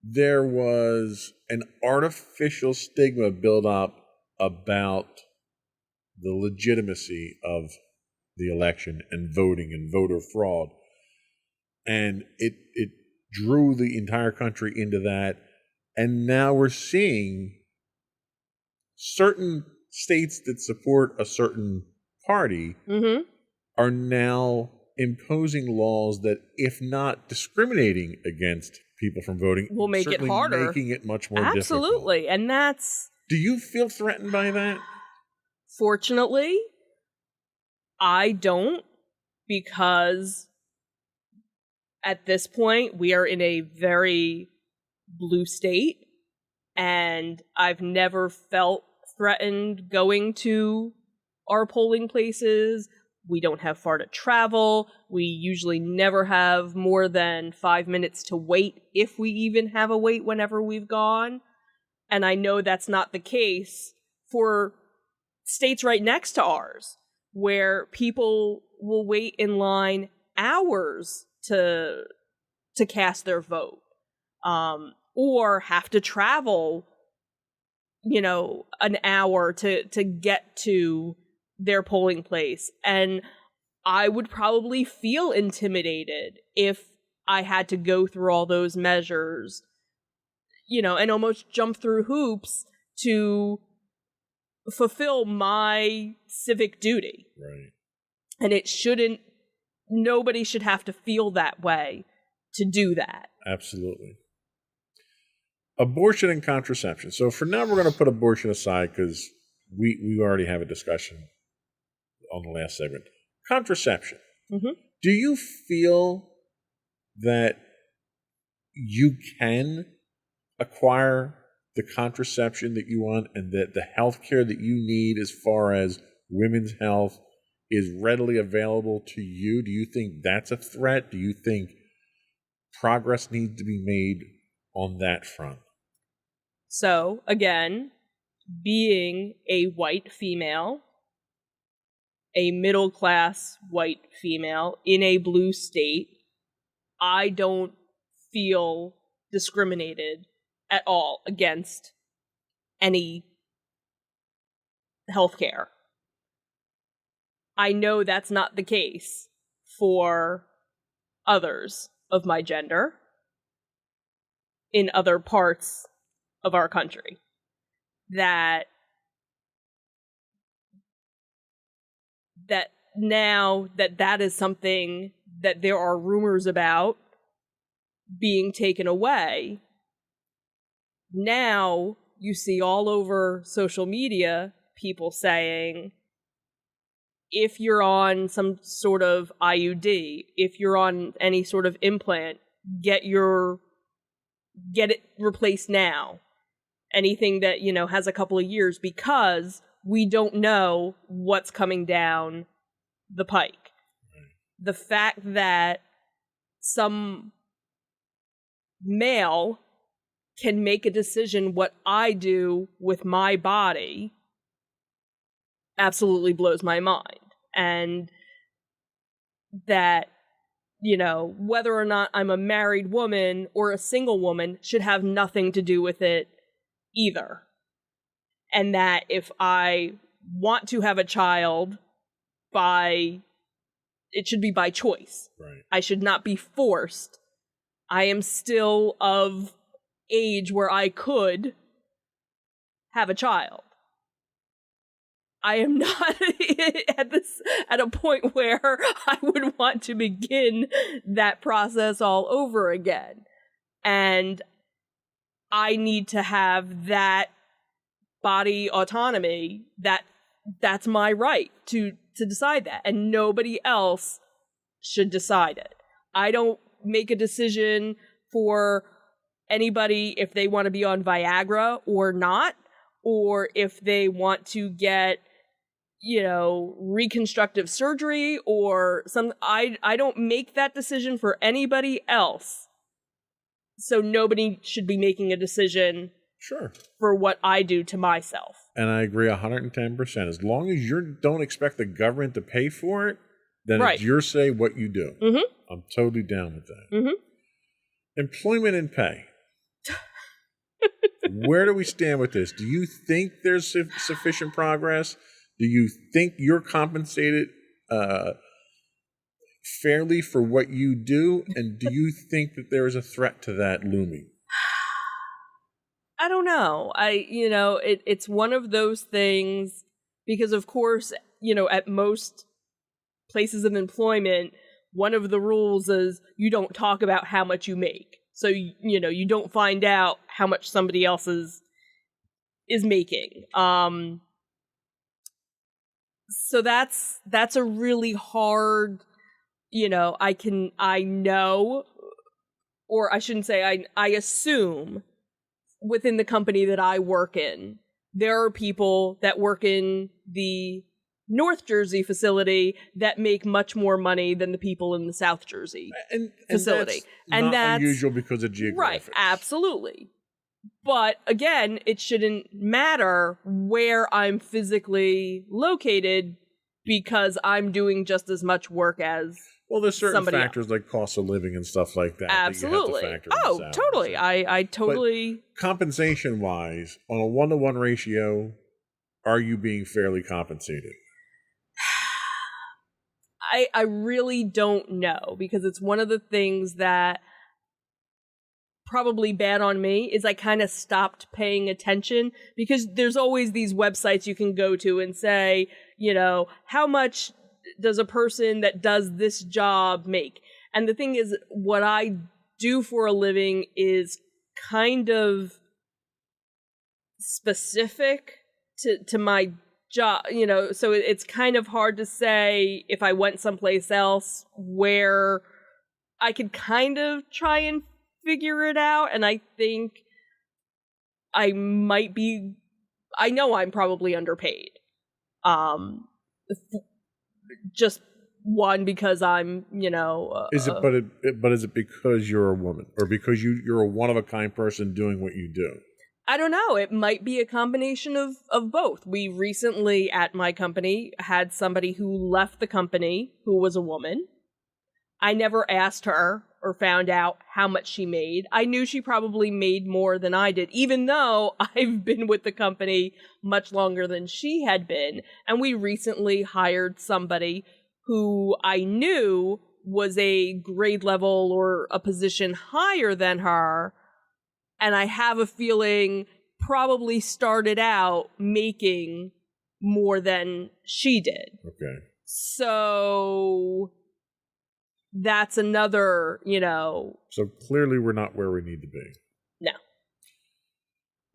S2: there was an artificial stigma built up about the legitimacy of the election and voting and voter fraud. And it drew the entire country into that. And now we're seeing certain states that support a certain party are now imposing laws that, if not discriminating against people from voting,
S1: will make it harder,
S2: making it much more
S1: Absolutely.
S2: difficult.
S1: And that's...
S2: Do you feel threatened by that?
S1: Fortunately, I don't, because at this point we are in a very blue state, and I've never felt threatened going to our polling places. We don't have far to travel. We usually never have more than 5 minutes to wait, if we even have a wait whenever we've gone. And I know that's not the case for states right next to ours, where people will wait in line hours to cast their vote, or have to travel, an hour to get to their polling place. And I would probably feel intimidated if I had to go through all those measures, and almost jump through hoops to fulfill my civic duty.
S2: Right.
S1: And nobody should have to feel that way to do that.
S2: Absolutely. Abortion and contraception. So for now, we're going to put abortion aside because we already have a discussion on the last segment. Contraception.
S1: Mm-hmm.
S2: Do you feel that you can acquire the contraception that you want and that the health care that you need as far as women's health is readily available to you? Do you think that's a threat? Do you think progress needs to be made on that front?
S1: So, again, being a white female, a middle-class white female in a blue state, I don't feel discriminated at all against any healthcare. I know that's not the case for others of my gender in other parts of our country. That now that is something that there are rumors about being taken away. Now you see all over social media people saying, if you're on some sort of IUD, if you're on any sort of implant, get it replaced now. Anything that, has a couple of years, because we don't know what's coming down the pike. The fact that some male can make a decision what I do with my body absolutely blows my mind. And that, whether or not I'm a married woman or a single woman should have nothing to do with it either. And that if I want to have a child, it should be by choice.
S2: Right.
S1: I should not be forced. I am still of age where I could have a child. I am not at a point where I would want to begin that process all over again. And I need to have that body autonomy. That's my right to decide that, and nobody else should decide it. I don't make a decision for anybody if they want to be on Viagra or not, or if they want to get reconstructive surgery or some. I don't make that decision for anybody else. So nobody should be making a decision
S2: Sure.
S1: for what I do to myself.
S2: And I agree 110%. As long as you don't expect the government to pay for it, then
S1: Right.
S2: it's your say what you do.
S1: Mm-hmm.
S2: I'm totally down with that.
S1: Mm-hmm.
S2: Employment and pay. Where do we stand with this? Do you think there's sufficient progress? Do you think you're compensated fairly for what you do? And do you think that there is a threat to that looming?
S1: I don't know. It's one of those things because, of course, at most places of employment, one of the rules is you don't talk about how much you make. So, you don't find out how much somebody else is making. So that's a really hard, I know, or I shouldn't say I assume within the company that I work in, there are people that work in the North Jersey facility that make much more money than the people in the South Jersey facility.
S2: And that's unusual because of geographics.
S1: Right, absolutely. But again, it shouldn't matter where I'm physically located because I'm doing just as much work as
S2: there's certain
S1: somebody
S2: factors like cost of living and stuff like that.
S1: Absolutely.
S2: That you have to factor in salaries.
S1: Totally. I totally.
S2: But compensation-wise, on a 1-to-1 ratio, are you being fairly compensated?
S1: I really don't know, because it's one of the things that probably bad on me is I kind of stopped paying attention, because there's always these websites you can go to and say, how much does a person that does this job make? And the thing is, what I do for a living is kind of specific to my job, so it's kind of hard to say if I went someplace else where I could kind of try and figure it out. And I think I know I'm probably underpaid. Just one, because I'm,
S2: is it because you're a woman, or because you're a one-of-a-kind person doing what you do?
S1: I don't know. It might be a combination of both. We recently, at my company, had somebody who left the company who was a woman. I never asked her or found out how much she made. I knew she probably made more than I did, even though I've been with the company much longer than she had been. And we recently hired somebody who I knew was a grade level or a position higher than her. And I have a feeling probably started out making more than she did.
S2: Okay.
S1: So that's another,
S2: So clearly we're not where we need to be.
S1: No.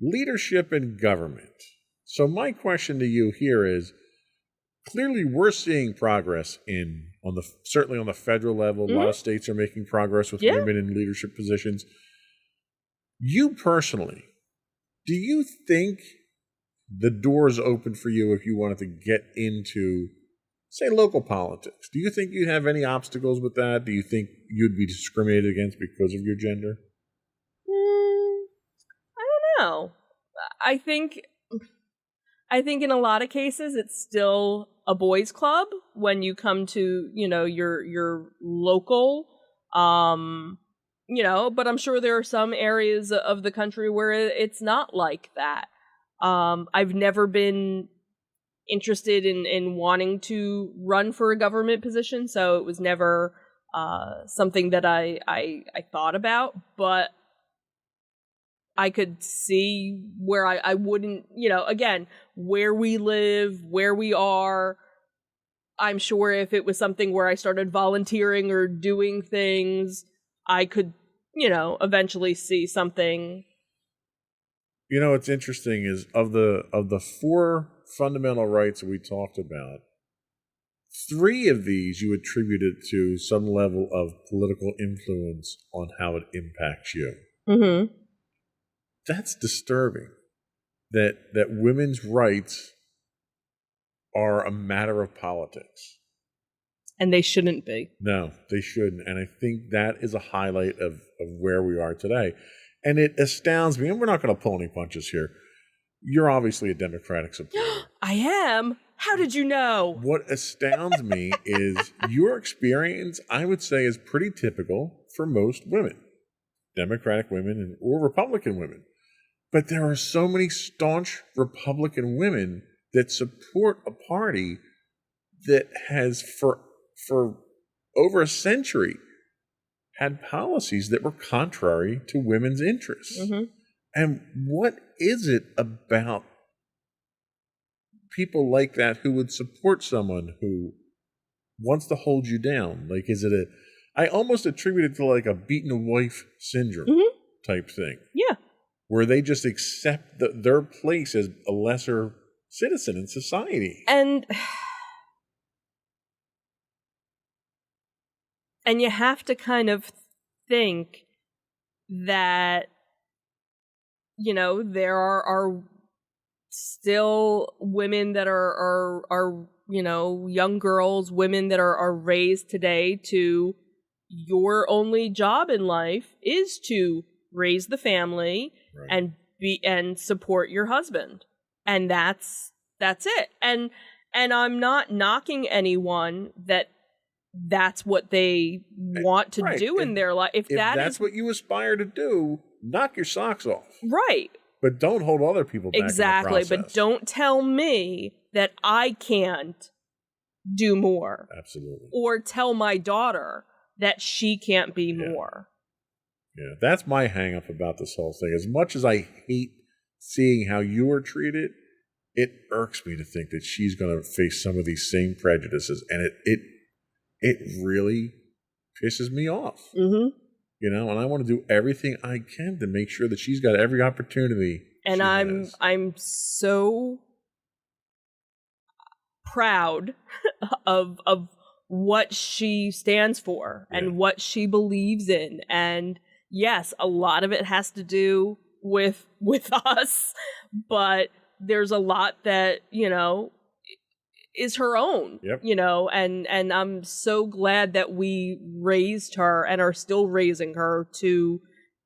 S2: Leadership in government. So my question to you here is, clearly we're seeing progress certainly on the federal level.
S1: Mm-hmm.
S2: A lot of states are making progress with women in leadership positions. You personally, do you think the door is open for you if you wanted to get into, say, local politics? Do you think you'd have any obstacles with that? Do you think you'd be discriminated against because of your gender?
S1: I don't know. I think in a lot of cases it's still a boys' club when you come to, your local. But I'm sure there are some areas of the country where it's not like that. I've never been interested in wanting to run for a government position, so it was never something that I thought about, but I could see where I wouldn't, again, where we live, where we are. I'm sure if it was something where I started volunteering or doing things, I could, eventually see something.
S2: What's interesting is of the 4 fundamental rights that we talked about, 3 of these you attributed to some level of political influence on how it impacts you.
S1: Mm-hmm.
S2: That's disturbing. That women's rights are a matter of politics.
S1: And they shouldn't be.
S2: No, they shouldn't. And I think that is a highlight of where we are today. And it astounds me, and we're not going to pull any punches here. You're obviously a Democratic supporter.
S1: I am? How did you know?
S2: What astounds me is your experience, I would say, is pretty typical for most women. Democratic women or Republican women. But there are so many staunch Republican women that support a party that has, for over a century, had policies that were contrary to women's interests.
S1: Mm-hmm.
S2: And what is it about people like that who would support someone who wants to hold you down? Like, is it I almost attribute it to like a beaten wife syndrome type thing.
S1: Yeah.
S2: Where they just accept their place as a lesser citizen in society.
S1: And you have to kind of think that, there are still women that are young girls, women that are raised today to, your only job in life is to raise the family, right, and support your husband. And that's it. And I'm not knocking anyone that's what they want to do in their life. If that's
S2: what you aspire to do, knock your socks off.
S1: Right.
S2: But don't hold other people back.
S1: Exactly.
S2: In the process.
S1: But don't tell me that I can't do more.
S2: Absolutely.
S1: Or tell my daughter that she can't be more.
S2: Yeah, that's my hang up about this whole thing. As much as I hate seeing how you are treated, it irks me to think that she's going to face some of these same prejudices, and it really pisses me off.
S1: Mm-hmm.
S2: You know, and I want to do everything I can to make sure that she's got every opportunity.
S1: And I'm so proud of what she stands for and what she believes in. And yes, a lot of it has to do with us, but there's a lot that, you know, is her own.
S2: Yep.
S1: You know, and I'm so glad that we raised her and are still raising her to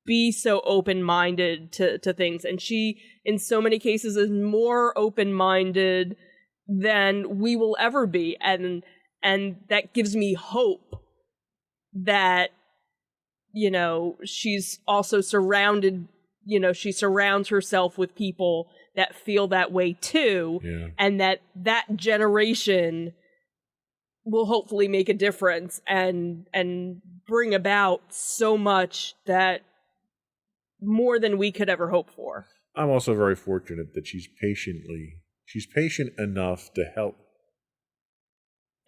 S1: be so open-minded to things. And she, in so many cases, is more open-minded than we will ever be. And that gives me hope that, you know, she's also surrounded, you know, she surrounds herself with people that feel that way too.
S2: Yeah.
S1: And that generation will hopefully make a difference and bring about so much that more than we could ever hope for.
S2: I'm also very fortunate that she's patient enough to help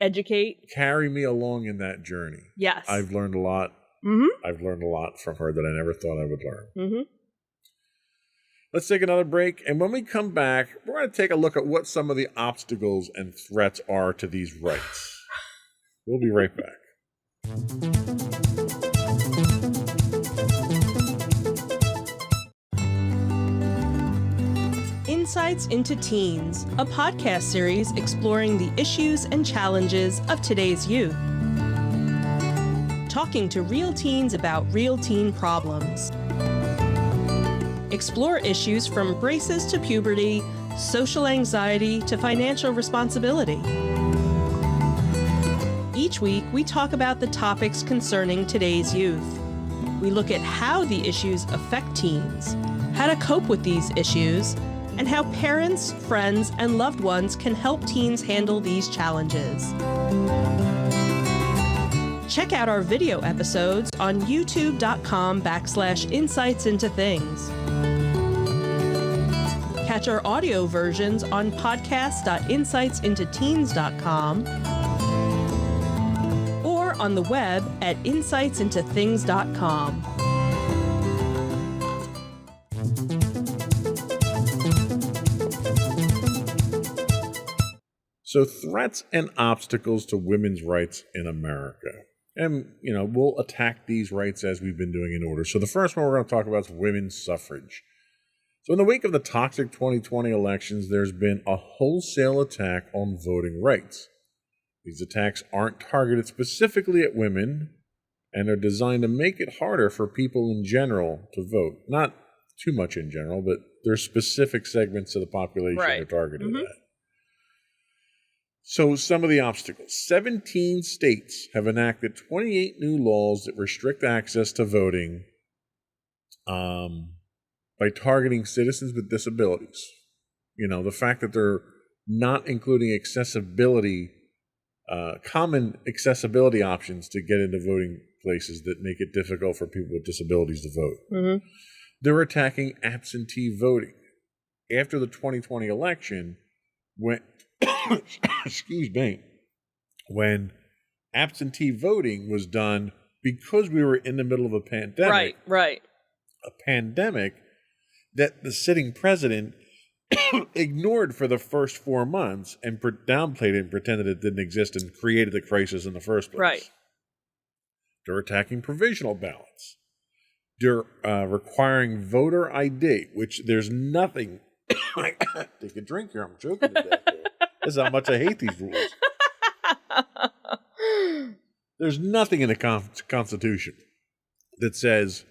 S1: educate,
S2: carry me along in that journey.
S1: Yes.
S2: I've learned a lot.
S1: Mm-hmm.
S2: I've learned a lot from her that I never thought I would learn.
S1: Mm-hmm.
S2: Let's take another break, and when we come back, we're going to take a look at what some of the obstacles and threats are to these rights. We'll be right back.
S1: Insights into Teens, a podcast series exploring the issues and challenges of today's youth. Talking to real teens about real teen problems. Explore issues from braces to puberty, social anxiety to financial responsibility. Each week, we talk about the topics concerning today's youth. We look at how the issues affect teens, how to cope with these issues, and how parents, friends, and loved ones can help teens handle these challenges. Check out our video episodes on youtube.com/insightsintothings. Catch our audio versions on podcast.insightsintoteens.com or on the web at insightsintothings.com.
S2: So, threats and obstacles to women's rights in America. And, you know, we'll attack these rights as we've been doing in order. So the first one we're going to talk about is women's suffrage. So in the wake of the toxic 2020 elections, there's been a wholesale attack on voting rights. These attacks aren't targeted specifically at women, and are designed to make it harder for people in general to vote. Not too much in general, but there's specific segments of the population that are targeted at. So some of the obstacles. 17 states have enacted 28 new laws that restrict access to voting by targeting citizens with disabilities. You know, the fact that they're not including accessibility, common accessibility options to get into voting places that make it difficult for people with disabilities to vote.
S1: Mm-hmm.
S2: They're attacking absentee voting. After the 2020 election, when excuse me, when absentee voting was done, because we were in the middle of a pandemic, a pandemic that the sitting president ignored for the first 4 months and downplayed it and pretended it didn't exist and created the crisis in the first place.
S1: Right.
S2: They're attacking provisional ballots. They're requiring voter ID, which there's nothing. Take a drink here. I'm joking to death. This is how much I hate these rules. There's nothing in the Constitution that says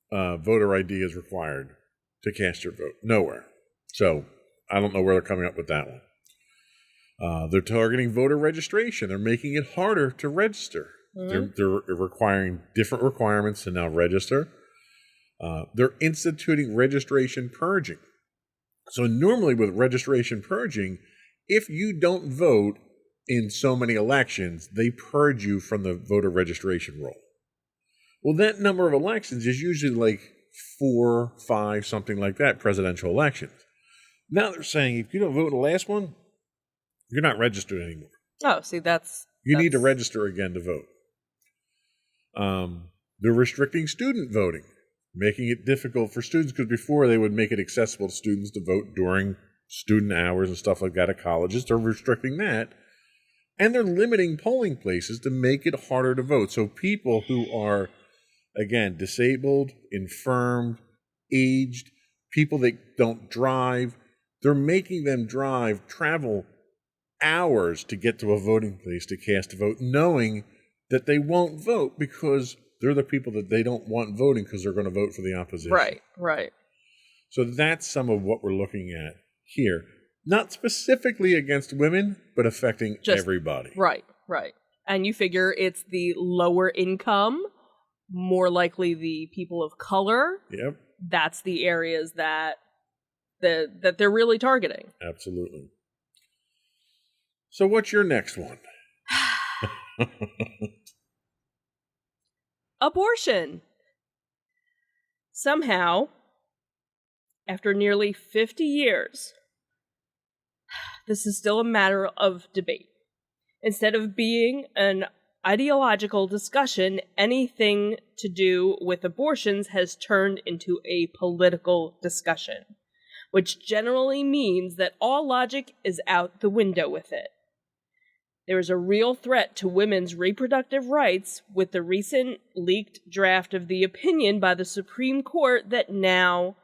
S2: voter ID is required to cast your vote. Nowhere. So I don't know where they're coming up with that one. They're targeting voter registration. They're making it harder to register. Mm-hmm. They're requiring different requirements to now register. They're instituting registration purging. So normally with registration purging, if you don't vote, in so many elections, they purge you from the voter registration roll. Well, that number of elections is usually like 4, 5, something like that, presidential elections. Now they're saying if you don't vote in the last one, you're not registered anymore.
S1: Oh, see,
S2: You need to register again to vote. They're restricting student voting, making it difficult for students, because before they would make it accessible to students to vote during student hours and stuff like that at colleges. They're restricting that. And they're limiting polling places to make it harder to vote. So people who are, again, disabled, infirmed, aged, people that don't drive, they're making them travel hours to get to a voting place to cast a vote, knowing that they won't vote because they're the people that they don't want voting because they're going to vote for the opposition.
S1: Right.
S2: So that's some of what we're looking at here. Not specifically against women, but affecting everybody.
S1: Right. And you figure it's the lower income, more likely the people of color.
S2: Yep.
S1: That's the areas that they're really targeting.
S2: Absolutely. So what's your next one?
S1: Abortion. Somehow, after nearly 50 years, this is still a matter of debate. Instead of being an ideological discussion, anything to do with abortions has turned into a political discussion, which generally means that all logic is out the window with it. There is a real threat to women's reproductive rights with the recent leaked draft of the opinion by the Supreme Court that now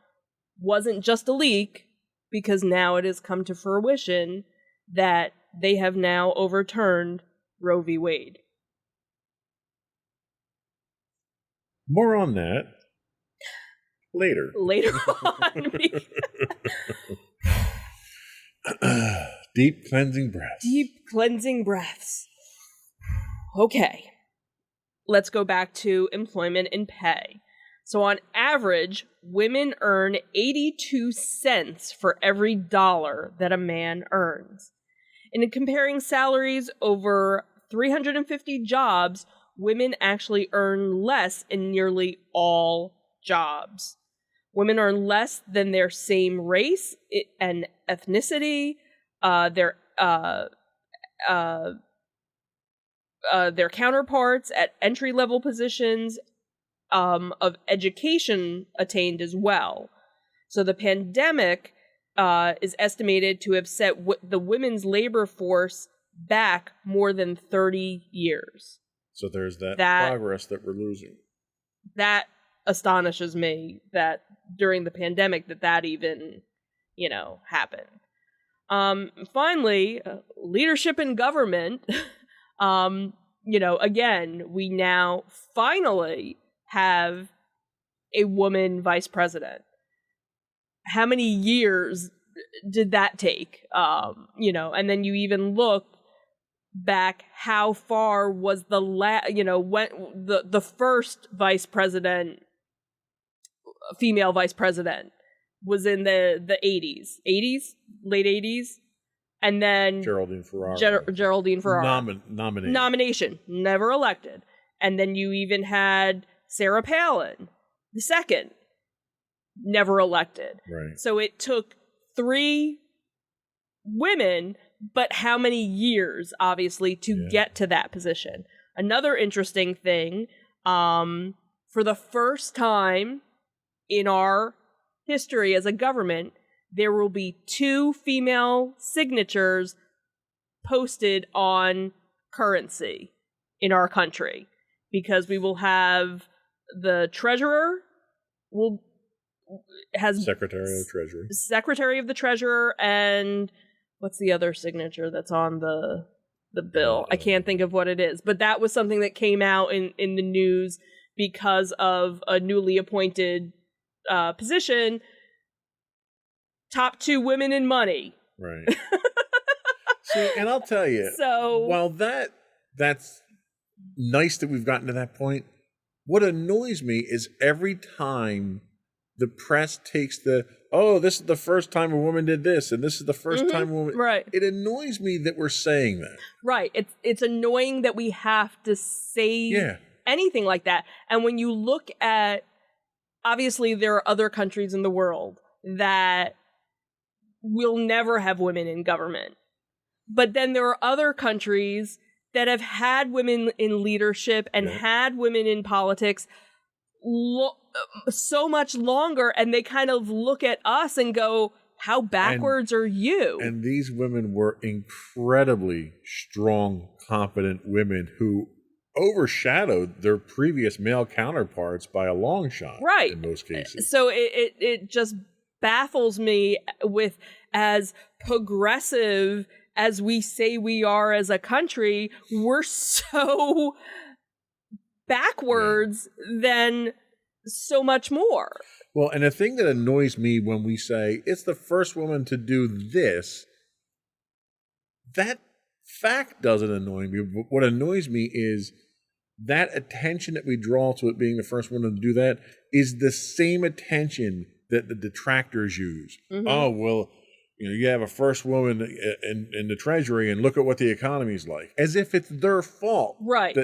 S1: wasn't just a leak, because now it has come to fruition that they have now overturned Roe v. Wade.
S2: More on that later.
S1: Later on.
S2: Deep cleansing breaths.
S1: Deep cleansing breaths. Okay. Let's go back to employment and pay. So on average, women earn 82 cents for every dollar that a man earns. And in comparing salaries over 350 jobs, women actually earn less in nearly all jobs. Women earn less than their same race and ethnicity, their counterparts at entry-level positions, of education attained as well. So the pandemic is estimated to have set the women's labor force back more than 30 years.
S2: So there's that progress that we're losing.
S1: That astonishes me that during the pandemic that even, happened. Finally, leadership in government. Again, we now finally have a woman vice president. How many years did that take? And then you even look back, how far was when the first vice president, female vice president, was in the 80s, late 80s, and then
S2: Geraldine Ferraro.
S1: Geraldine Ferraro.
S2: Nomination,
S1: never elected. And then you even had Sarah Palin, the second, never elected.
S2: Right.
S1: So it took 3 women, but how many years, obviously, to get to that position? Another interesting thing, for the first time in our history as a government, there will be 2 female signatures posted on currency in our country, because we will have the treasurer
S2: Secretary of the Treasurer,
S1: and what's the other signature that's on the bill? I can't think of what it is, but that was something that came out in the news because of a newly appointed position. Top 2 women in money.
S2: Right. See, and I'll tell you, while that's nice that we've gotten to that point, what annoys me is every time the press takes oh, this is the first time a woman did this, and this is the first time a woman.
S1: Right.
S2: It annoys me that we're saying that.
S1: Right. It's annoying that we have to say anything like that. And when you look at, obviously, there are other countries in the world that will never have women in government. But then there are other countries that have had women in leadership and had women in politics so much longer, and they kind of look at us and go, how backwards are you?
S2: And these women were incredibly strong, competent women who overshadowed their previous male counterparts by a long shot,
S1: right,
S2: in most cases.
S1: So it just baffles me, with as progressive as we say we are as a country, we're so backwards than so much more.
S2: Well, and the thing that annoys me when we say it's the first woman to do this, that fact doesn't annoy me. What annoys me is that attention that we draw to it being the first woman to do that is the same attention that the detractors use. Mm-hmm. Oh, well, you have a first woman in the Treasury, and look at what the economy's like, as if it's their fault,
S1: right?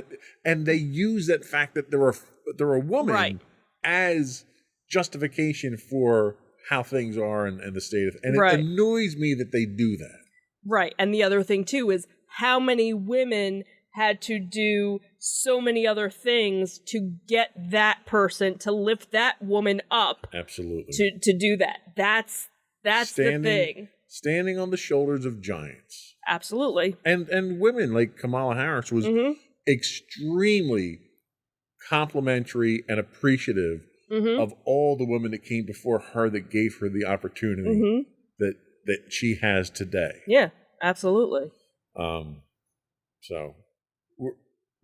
S2: And they use that fact that they're a woman as justification for how things are and the state of, and it annoys me that they do that.
S1: Right, and the other thing too is how many women had to do so many other things to get that person, to lift that woman up.
S2: Absolutely.
S1: To do that. That's the thing. Standing
S2: on the shoulders of giants.
S1: Absolutely.
S2: And women like Kamala Harris was extremely complimentary and appreciative of all the women that came before her that gave her the opportunity that she has today.
S1: Yeah, absolutely.
S2: So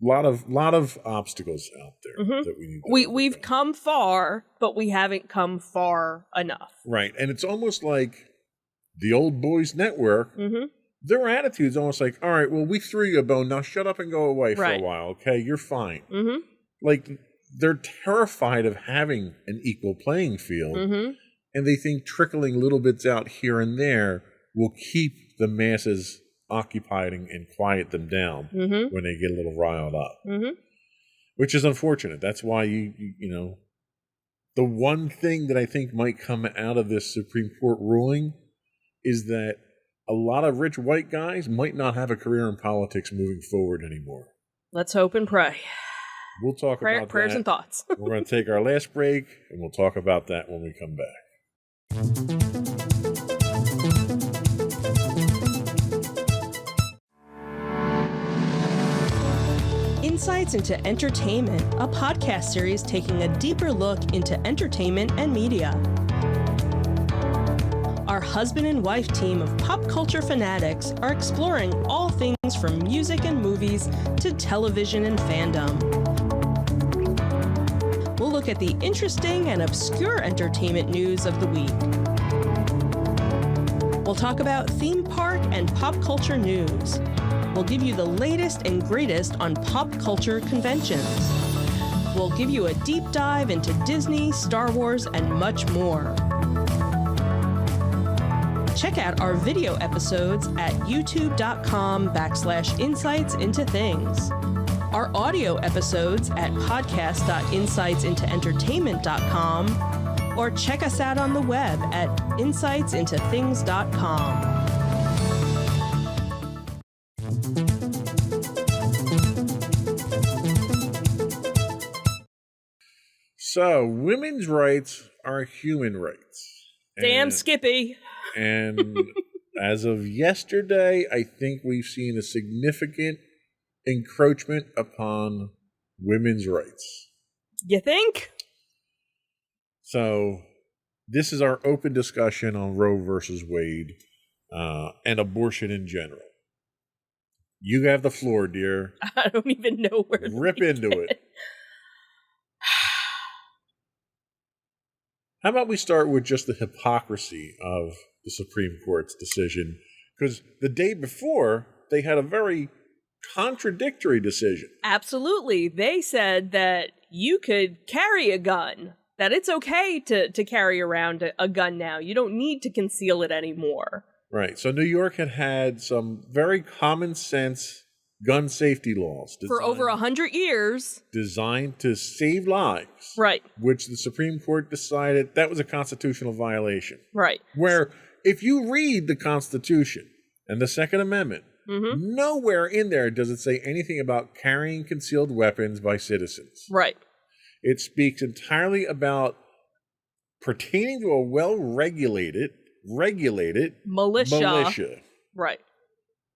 S2: a lot of obstacles out there that we need to
S1: we've come far, but we haven't come far enough.
S2: Right. And it's almost like the old boys network, their attitude's almost like, all right, well, we threw you a bone, now shut up and go away for a while, okay? You're fine. Like, they're terrified of having an equal playing field, and they think trickling little bits out here and there will keep the masses occupied and quiet them down when they get a little riled up, which is unfortunate. That's why you know, the one thing that I think might come out of this Supreme Court ruling is that a lot of rich white guys might not have a career in politics moving forward anymore. Let's
S1: hope and pray.
S2: We'll talk about
S1: prayers
S2: that.
S1: And thoughts.
S2: We're going to take our last break, and we'll talk about that when we come back.
S1: Insights into Entertainment, a podcast series taking a deeper look into entertainment and media. Our husband and wife team of pop culture fanatics are exploring all things from music and movies to television and fandom. We'll look at the interesting and obscure entertainment news of the week. We'll talk about theme park and pop culture news. We'll give you the latest and greatest on pop culture conventions. We'll give you a deep dive into Disney, Star Wars, and much more. Check out our video episodes at youtube.com/insightsintothings. Our audio episodes at podcast.insightsintoentertainment.com, or check us out on the web at insightsintothings.com.
S2: So, women's rights are human rights.
S1: Damn Skippy.
S2: And as of yesterday, I think we've seen a significant encroachment upon women's rights.
S1: You think?
S2: So, this is our open discussion on Roe versus Wade and abortion in general. You have the floor, dear.
S1: I don't even know where to
S2: rip into it. How about we start with just the hypocrisy of the Supreme Court's decision? Because the day before, they had a very contradictory decision.
S1: Absolutely. They said that you could carry a gun that it's okay to carry around a gun now. You don't need to conceal it anymore.
S2: Right. So New York had some very common sense gun safety laws
S1: For over 100 years.
S2: designed to save lives.
S1: Right.
S2: Which the Supreme Court decided that was a constitutional violation.
S1: Right.
S2: Where if you read the Constitution and the Second Amendment, nowhere in there does it say anything about carrying concealed weapons by citizens.
S1: Right.
S2: It speaks entirely about pertaining to a well-regulated militia.
S1: Right.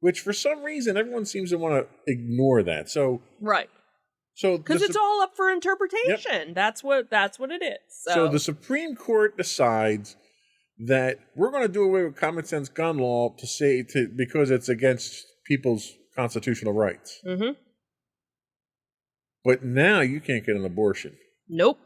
S2: Which for some reason everyone seems to want to ignore that. So
S1: Right.
S2: So
S1: because it's all up for interpretation. Yep. That's what it is.
S2: So the Supreme Court decides that we're going to do away with common sense gun law because it's against people's constitutional rights.
S1: Mm-hmm.
S2: But now you can't get an abortion.
S1: Nope.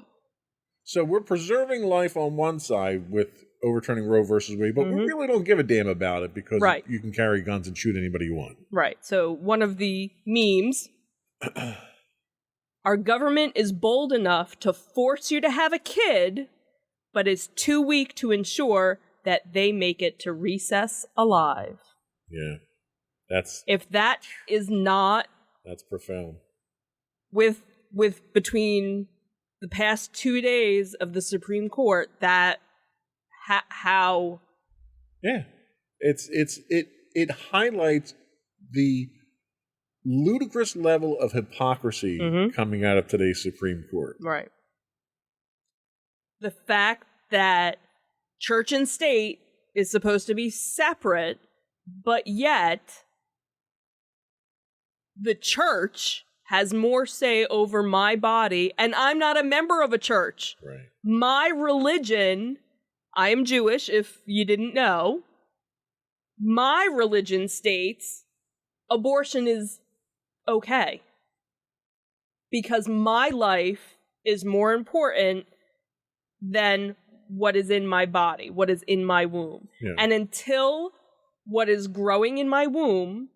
S2: So we're preserving life on one side with overturning Roe versus Wade, but we really don't give a damn about it because you can carry guns and shoot anybody you want.
S1: Right. So one of the memes, our government is bold enough to force you to have a kid, but is too weak to ensure that they make it to recess alive.
S2: Yeah.
S1: If that is not...
S2: That's profound.
S1: With between the past 2 days of the Supreme Court, that how...
S2: Yeah. It highlights the ludicrous level of hypocrisy coming out of today's Supreme Court.
S1: Right. The fact that church and state is supposed to be separate, but yet the church has more say over my body, and I'm not a member of a church.
S2: Right.
S1: My religion, I am Jewish, if you didn't know. My religion states abortion is okay. Because my life is more important than what is in my body, what is in my womb.
S2: Yeah.
S1: And until what is growing in my womb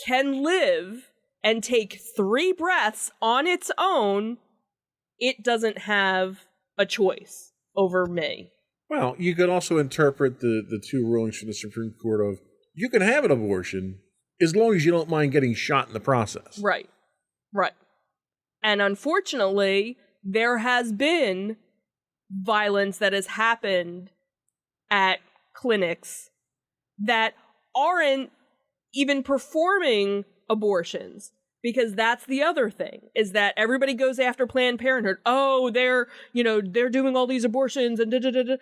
S1: can live and take 3 breaths on its own, it doesn't have a choice over me.
S2: Well, you could also interpret the 2 rulings from the Supreme Court of you can have an abortion as long as you don't mind getting shot in the process.
S1: Right. Right. And unfortunately, there has been violence that has happened at clinics that aren't even performing abortions, because that's the other thing, is that everybody goes after Planned Parenthood. Oh, they're doing all these abortions and da-da-da-da.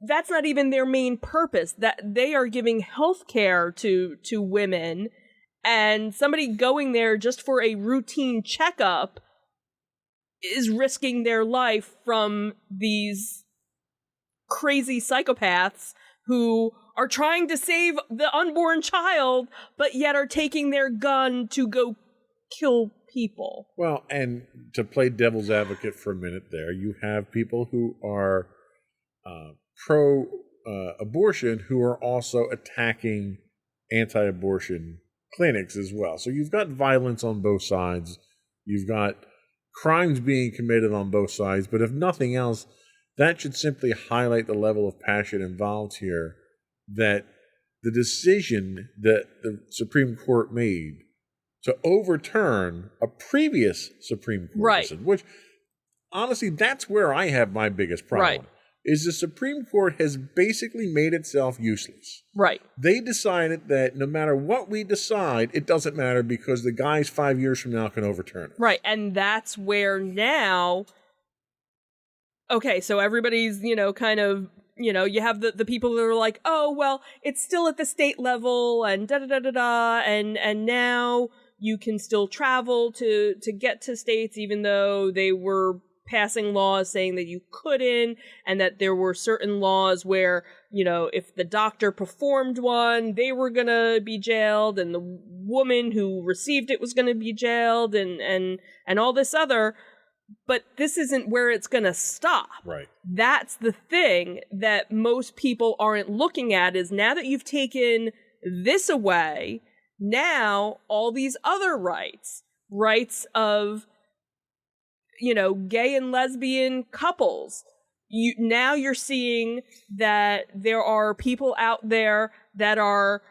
S1: That's not even their main purpose. That they are giving health care to women, and somebody going there just for a routine checkup is risking their life from these crazy psychopaths who are trying to save the unborn child, but yet are taking their gun to go kill people.
S2: Well, and to play devil's advocate for a minute there, you have people who are pro-abortion who are also attacking anti-abortion clinics as well. So you've got violence on both sides. You've got crimes being committed on both sides. But if nothing else, that should simply highlight the level of passion involved here, that the decision that the Supreme Court made to overturn a previous Supreme Court decision, which, honestly, that's where I have my biggest problem, is the Supreme Court has basically made itself useless.
S1: Right.
S2: They decided that no matter what we decide, it doesn't matter because the guys 5 years from now can overturn it.
S1: Right, and that's where now... Okay, so everybody's, kind of, you have the people that are like, oh, well, it's still at the state level and da-da-da-da-da, and now you can still travel to get to states even though they were passing laws saying that you couldn't, and that there were certain laws where, if the doctor performed one, they were going to be jailed, and the woman who received it was going to be jailed, and all this other... But this isn't where it's going to stop.
S2: Right.
S1: That's the thing that most people aren't looking at, is now that you've taken this away, now all these other rights of, gay and lesbian couples. You're seeing that there are people out there that are,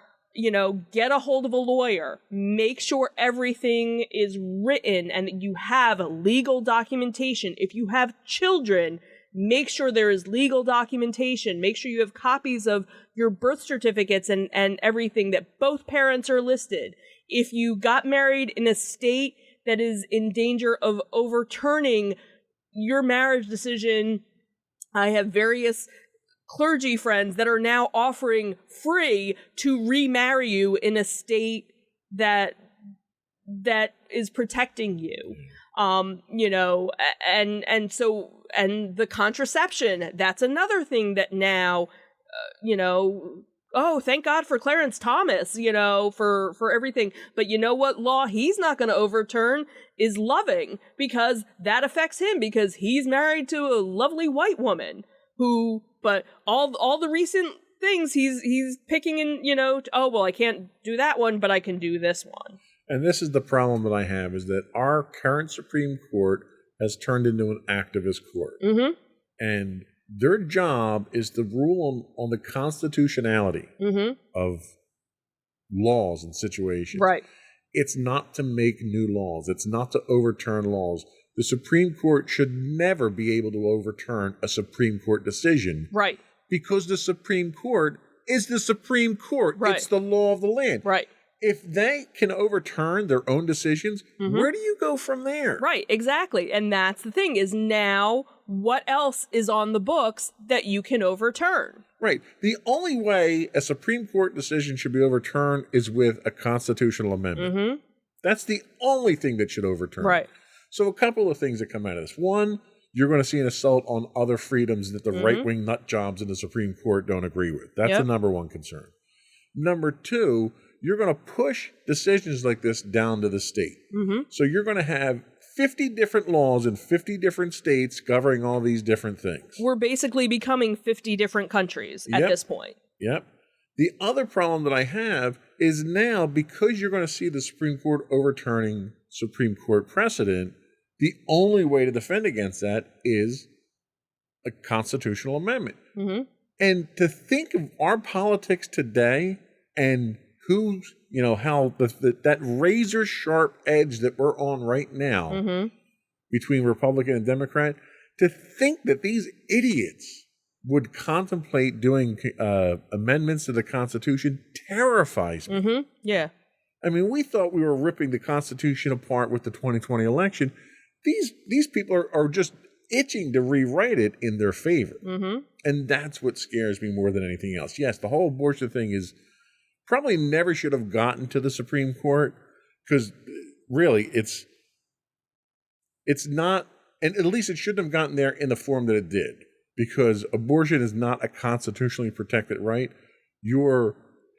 S1: get a hold of a lawyer, make sure everything is written and that you have legal documentation. If you have children, make sure there is legal documentation. Make sure you have copies of your birth certificates and everything, that both parents are listed. If you got married in a state that is in danger of overturning your marriage decision, I have various clergy friends that are now offering free to remarry you in a state that is protecting you. And the contraception, that's another thing that now, oh, thank God for Clarence Thomas, for everything. But you know what law he's not going to overturn is Loving, because that affects him, because he's married to a lovely white woman but all the recent things he's picking in, oh, well, I can't do that one, but I can do this one.
S2: And this is the problem that I have, is that our current Supreme Court has turned into an activist court.
S1: Mm-hmm.
S2: And their job is to rule on the constitutionality
S1: mm-hmm.
S2: of laws and situations.
S1: Right.
S2: It's not to make new laws. It's not to overturn laws. The Supreme Court should never be able to overturn a Supreme Court decision.
S1: Right.
S2: Because the Supreme Court is the Supreme Court.
S1: Right.
S2: It's the law of the land.
S1: Right.
S2: If they can overturn their own decisions,
S1: mm-hmm.
S2: where do you go from there?
S1: Right, exactly. And that's the thing, is now what else is on the books that you can overturn?
S2: Right. The only way a Supreme Court decision should be overturned is with a constitutional amendment.
S1: Mm-hmm.
S2: That's the only thing that should overturn.
S1: Right.
S2: So a couple of things that come out of this. One, you're going to see an assault on other freedoms that the
S1: mm-hmm.
S2: right-wing nut jobs in the Supreme Court don't agree with. That's
S1: Yep.
S2: the number one concern. Number two, you're going to push decisions like this down to the state.
S1: Mm-hmm.
S2: So you're going to have 50 different laws in 50 different states governing all these different things.
S1: We're basically becoming 50 different countries at
S2: Yep.
S1: this point.
S2: Yep. The other problem that I have is now, because you're going to see the Supreme Court overturning Supreme Court precedent, the only way to defend against that is a constitutional amendment.
S1: Mm-hmm.
S2: And to think of our politics today and who's, how that razor sharp edge that we're on right now
S1: Mm-hmm.
S2: between Republican and Democrat, to think that these idiots would contemplate doing amendments to the Constitution terrifies me.
S1: Mm-hmm. Yeah.
S2: I mean, we thought we were ripping the Constitution apart with the 2020 election. These people are just itching to rewrite it in their favor.
S1: Mm-hmm.
S2: And that's what scares me more than anything else. Yes, the whole abortion thing is probably never should have gotten to the Supreme Court, because really it's not, and at least it shouldn't have gotten there in the form that it did, because abortion is not a constitutionally protected right. Your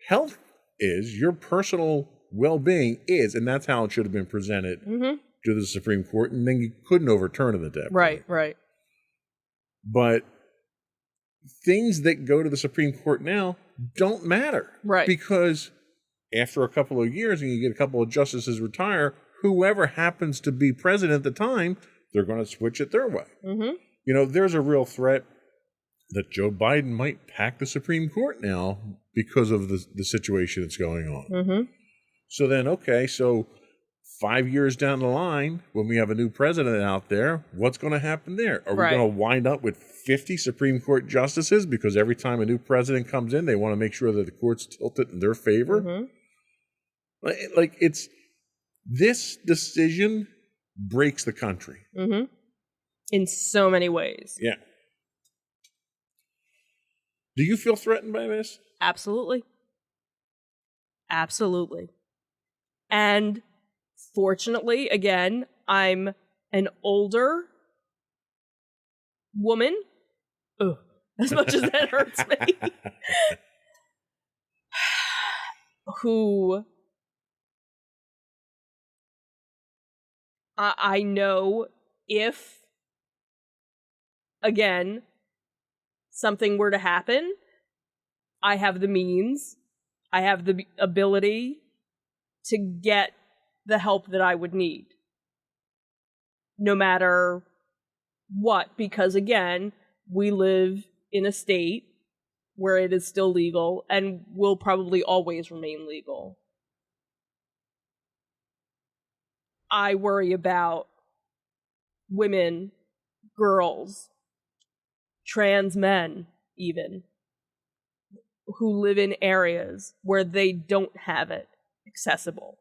S2: health is, your personal well-being is, and that's how it should have been presented
S1: Mm-hmm.
S2: to the Supreme Court, and then you couldn't overturn it at that point.
S1: Right, right.
S2: But things that go to the Supreme Court now don't matter.
S1: Right.
S2: Because after a couple of years and you get a couple of justices retire, whoever happens to be president at the time, they're going to switch it their way.
S1: Mm-hmm.
S2: There's a real threat that Joe Biden might pack the Supreme Court now because of the situation that's going on.
S1: Mm-hmm.
S2: So then, okay, so 5 years down the line, when we have a new president out there, what's going to happen there? Are
S1: Right.
S2: we going to wind up with 50 Supreme Court justices? Because every time a new president comes in, they want to make sure that the court's tilted in their favor.
S1: Mm-hmm.
S2: This decision breaks the country.
S1: Mm-hmm. In so many ways.
S2: Yeah. Do you feel threatened by this?
S1: Absolutely. Absolutely. And fortunately, again, I'm an older woman. Ugh, as much as that hurts me. Who I know if, again, something were to happen, I have the means, I have the ability to get the help that I would need. no matter what, because again, we live in a state where it is still legal and will probably always remain legal. I worry about women, girls, trans men, even, who live in areas where they don't have it accessible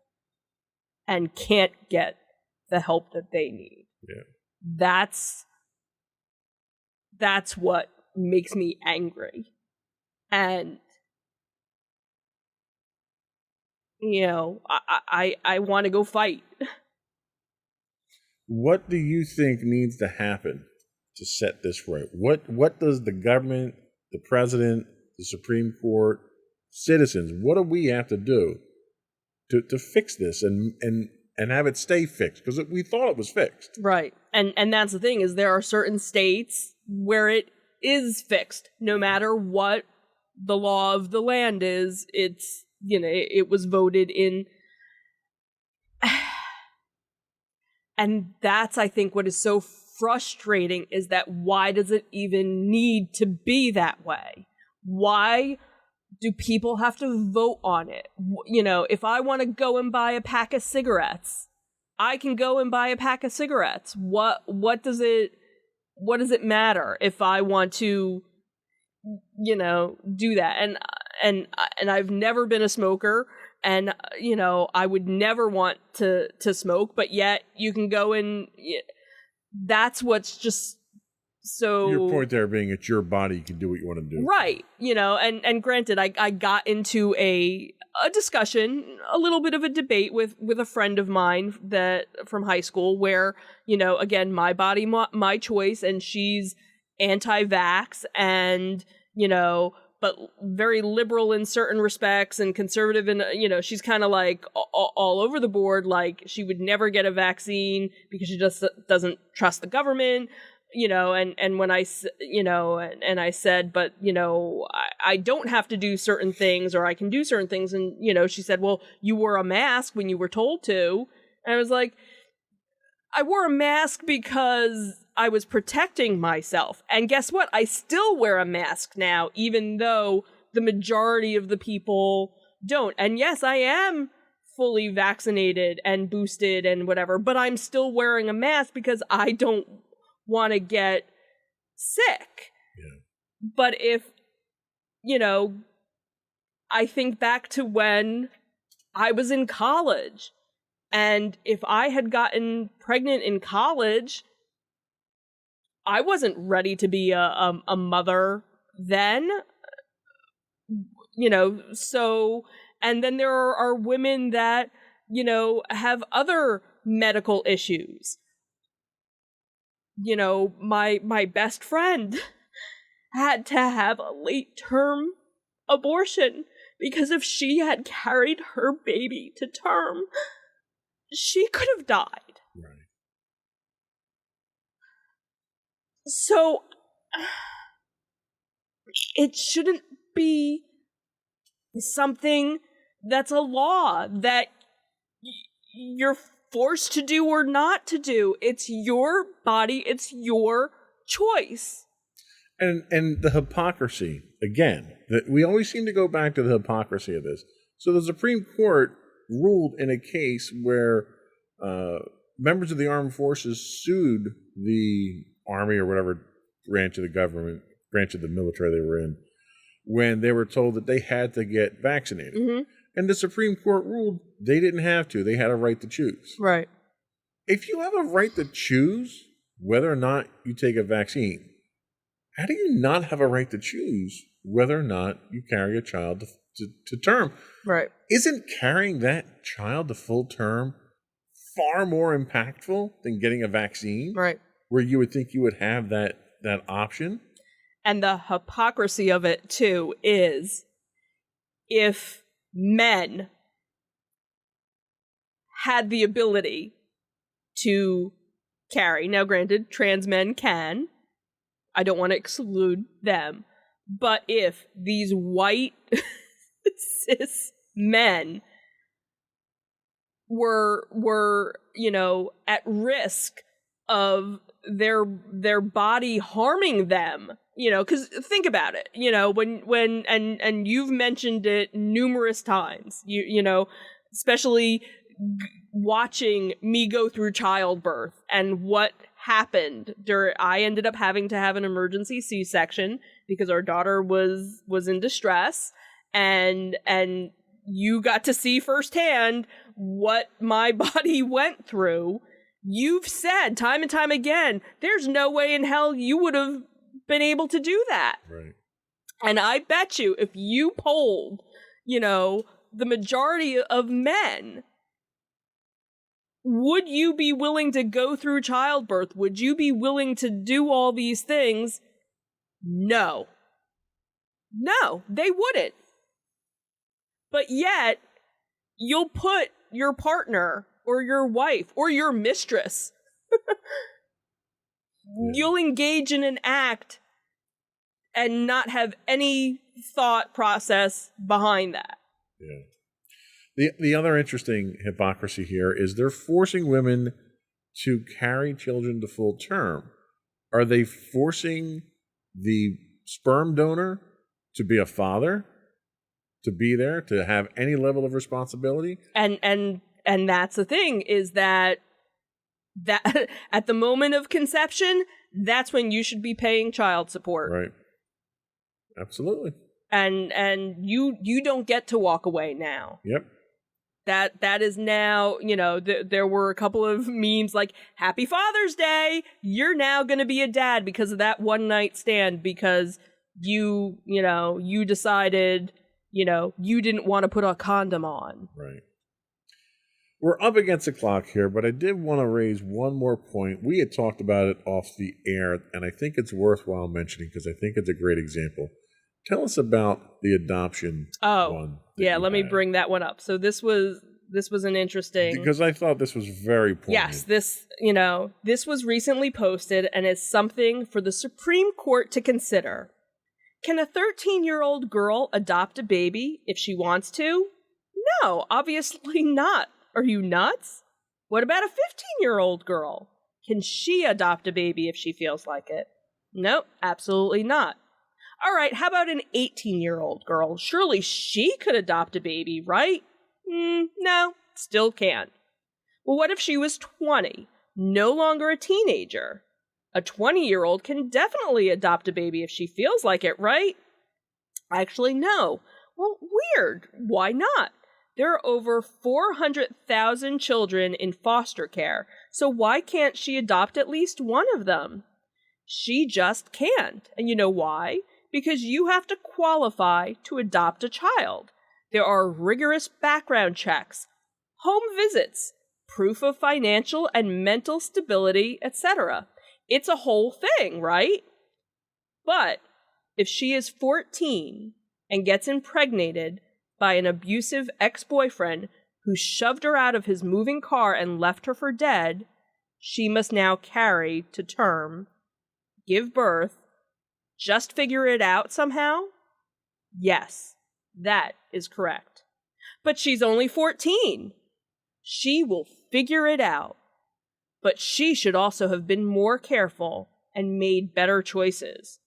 S1: and can't get the help that they need.
S2: Yeah.
S1: That's what makes me angry. And I want to go fight.
S2: What do you think needs to happen to set this right? What does the government, the president, the Supreme Court, citizens, what do we have to do to fix this and have it stay fixed? Because we thought it was fixed.
S1: Right. And that's the thing, is there are certain states where it is fixed. No matter what the law of the land is, it's, it was voted in. And that's, I think, what is so frustrating, is that why does it even need to be that way? Why do people have to vote on it? If I want to go and buy a pack of cigarettes, I can go and buy a pack of cigarettes. What does it matter if I want to, do that? And I've never been a smoker. And, I would never want to smoke, but yet you can go and that's what's just so...
S2: Your point there being it's your body, you can do what you want to do.
S1: Right. And granted, I got into a discussion, a little bit of a debate with a friend of mine from high school where, again, my body, my choice, and she's anti-vax and, but very liberal in certain respects and conservative, and she's kind of like all over the board. Like, she would never get a vaccine because she just doesn't trust the government, and when I said, but I don't have to do certain things, or I can do certain things, and she said, well, you wore a mask when you were told to, and I was like, I wore a mask because I was protecting myself. And guess what? I still wear a mask now, even though the majority of the people don't. And yes, I am fully vaccinated and boosted and whatever, but I'm still wearing a mask because I don't want to get sick.
S2: Yeah.
S1: But if, I think back to when I was in college, and if I had gotten pregnant in college, I wasn't ready to be a mother then, so, and then there are women that, have other medical issues. My best friend had to have a late-term abortion because if she had carried her baby to term, she could have died.
S2: Right.
S1: So, it shouldn't be something that's a law that you're forced to do or not to do. It's your body, it's your choice.
S2: And the hypocrisy, again, that we always seem to go back to the hypocrisy of this. So the Supreme Court ruled in a case where members of the armed forces sued the Army or whatever branch of the government, branch of the military they were in, when they were told that they had to get vaccinated.
S1: Mm-hmm.
S2: And the Supreme Court ruled they didn't have to. They had a right to choose.
S1: Right.
S2: If you have a right to choose whether or not you take a vaccine, how do you not have a right to choose whether or not you carry a child to term?
S1: Right.
S2: Isn't carrying that child to full term far more impactful than getting a vaccine?
S1: Right.
S2: Where you would think you would have that option?
S1: And the hypocrisy of it, too, is if men had the ability to carry, now granted, trans men can, I don't want to exclude them, but if these white cis men were at risk their body harming them, because think about it, when and you've mentioned it numerous times, especially watching me go through childbirth and what happened I ended up having to have an emergency C-section because our daughter was in distress, and you got to see firsthand what my body went through. You've said time and time again, there's no way in hell you would have been able to do that.
S2: Right.
S1: And I bet you if you polled, the majority of men, would you be willing to go through childbirth? Would you be willing to do all these things? No. No, they wouldn't. But yet, you'll put your partner or your wife or your mistress, you'll engage in an act and not have any thought process behind that.
S2: Yeah. The other interesting hypocrisy here is they're forcing women to carry children to full term. Are they forcing the sperm donor to be a father, to be there, to have any level of responsibility?
S1: And that's the thing, is that at the moment of conception, that's when you should be paying child support.
S2: Right. Absolutely.
S1: And you don't get to walk away now.
S2: Yep.
S1: That is now, there were a couple of memes like, Happy Father's Day, you're now going to be a dad because of that one night stand, because you decided, you didn't want to put a condom on.
S2: Right. We're up against the clock here, but I did want to raise one more point. We had talked about it off the air, and I think it's worthwhile mentioning because I think it's a great example. Tell us about the adoption one.
S1: Yeah, let me bring that one up. So this was an interesting...
S2: Because I thought this was very poignant.
S1: Yes, this was recently posted and is something for the Supreme Court to consider. Can a 13-year-old girl adopt a baby if she wants to? No, obviously not. Are you nuts? What about a 15-year-old girl? Can she adopt a baby if she feels like it? Nope, absolutely not. All right, how about an 18-year-old girl? Surely she could adopt a baby, right? No, still can't. Well, what if she was 20, no longer a teenager? A 20-year-old can definitely adopt a baby if she feels like it, right? Actually, no. Well, weird. Why not? There are over 400,000 children in foster care, so why can't she adopt at least one of them? She just can't. And you know why? Because you have to qualify to adopt a child. There are rigorous background checks, home visits, proof of financial and mental stability, etc. It's a whole thing, right? But if she is 14 and gets impregnated by an abusive ex-boyfriend who shoved her out of his moving car and left her for dead, she must now carry to term, give birth, just figure it out somehow? Yes, that is correct. But she's only 14. She will figure it out. But she should also have been more careful and made better choices.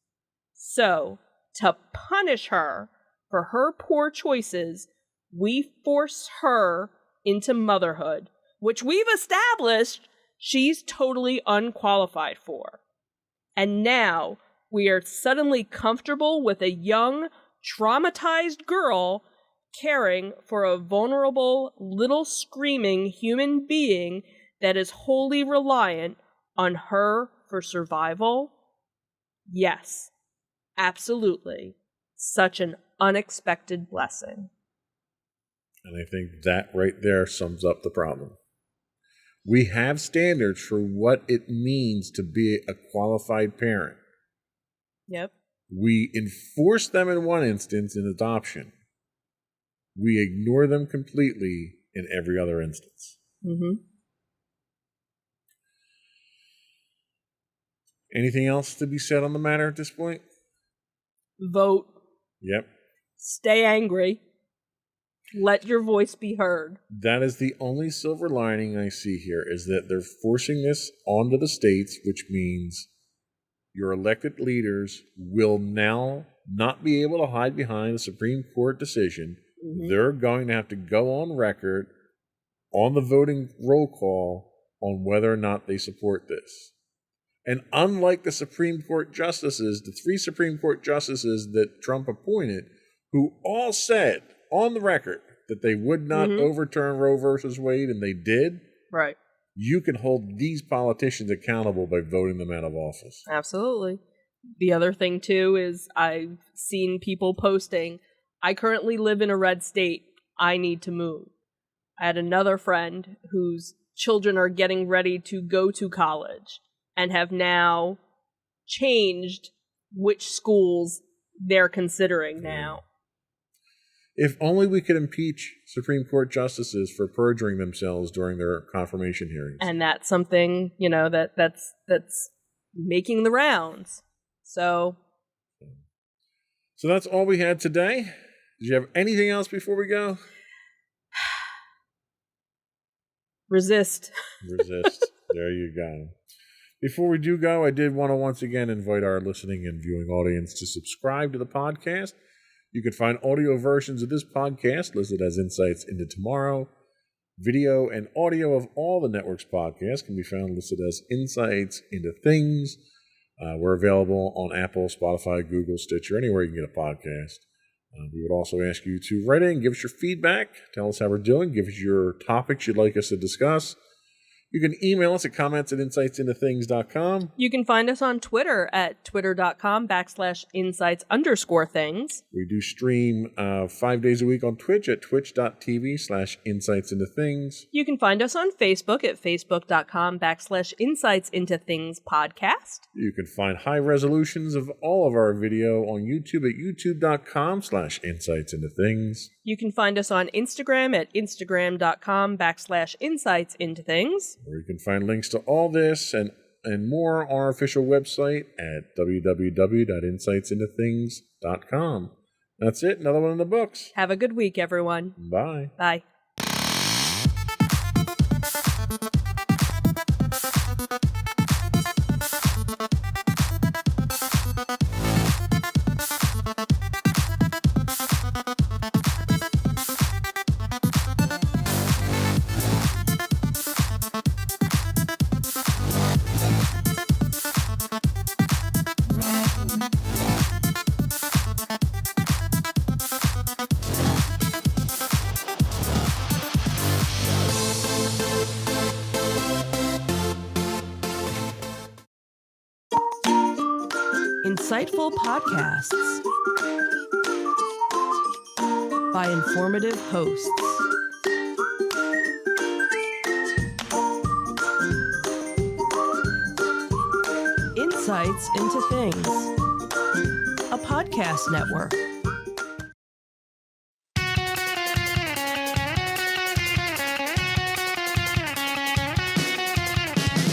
S1: So, to punish her for her poor choices, we force her into motherhood, which we've established she's totally unqualified for. And now we are suddenly comfortable with a young, traumatized girl caring for a vulnerable, little screaming human being that is wholly reliant on her for survival? Yes, absolutely. Such an unexpected blessing.
S2: And I think that right there sums up the problem. We have standards for what it means to be a qualified parent.
S1: Yep.
S2: We enforce them in one instance in adoption. We ignore them completely in every other instance.
S1: Mm-hmm.
S2: Anything else to be said on the matter at this point?
S1: Vote.
S2: Yep.
S1: Stay angry. Let your voice be heard.
S2: That is the only silver lining I see here, is that they're forcing this onto the states, which means your elected leaders will now not be able to hide behind a Supreme Court decision. Mm-hmm. They're going to have to go on record on the voting roll call on whether or not they support this. And unlike the Supreme Court justices, the 3 Supreme Court justices that Trump appointed, who all said on the record that they would not overturn Roe versus Wade, and they did,
S1: right?
S2: You can hold these politicians accountable by voting them out of office.
S1: Absolutely. The other thing, too, is I've seen people posting, I currently live in a red state. I need to move. I had another friend whose children are getting ready to go to college and have now changed which schools they're considering now.
S2: If only we could impeach Supreme Court justices for perjuring themselves during their confirmation hearings.
S1: And that's something, that's making the rounds. So
S2: that's all we had today. Did you have anything else before we go?
S1: Resist.
S2: There you go. Before we do go, I did want to once again invite our listening and viewing audience to subscribe to the podcast. You can find audio versions of this podcast listed as Insights into Tomorrow. Video and audio of all the network's podcasts can be found listed as Insights into Things. We're available on Apple, Spotify, Google, Stitcher, anywhere you can get a podcast. We would also ask you to write in, give us your feedback, tell us how we're doing, give us your topics you'd like us to discuss. You can email us at comments@insightsintothings.com.
S1: You can find us on Twitter at twitter.com/insights_things.
S2: We do stream 5 days a week on Twitch at twitch.tv/insightsintothings.
S1: You can find us on Facebook at facebook.com/insightsintothingspodcast.
S2: You can find high resolutions of all of our video on YouTube at youtube.com/insightsintothings.
S1: You can find us on Instagram at instagram.com/insightsintothings.
S2: Or you can find links to all this and more on our official website at www.insightsintothings.com. That's it. Another one in the books.
S1: Have a good week, everyone.
S2: Bye.
S1: Bye. Insightful podcasts by informative hosts. Insights into Things, a podcast network.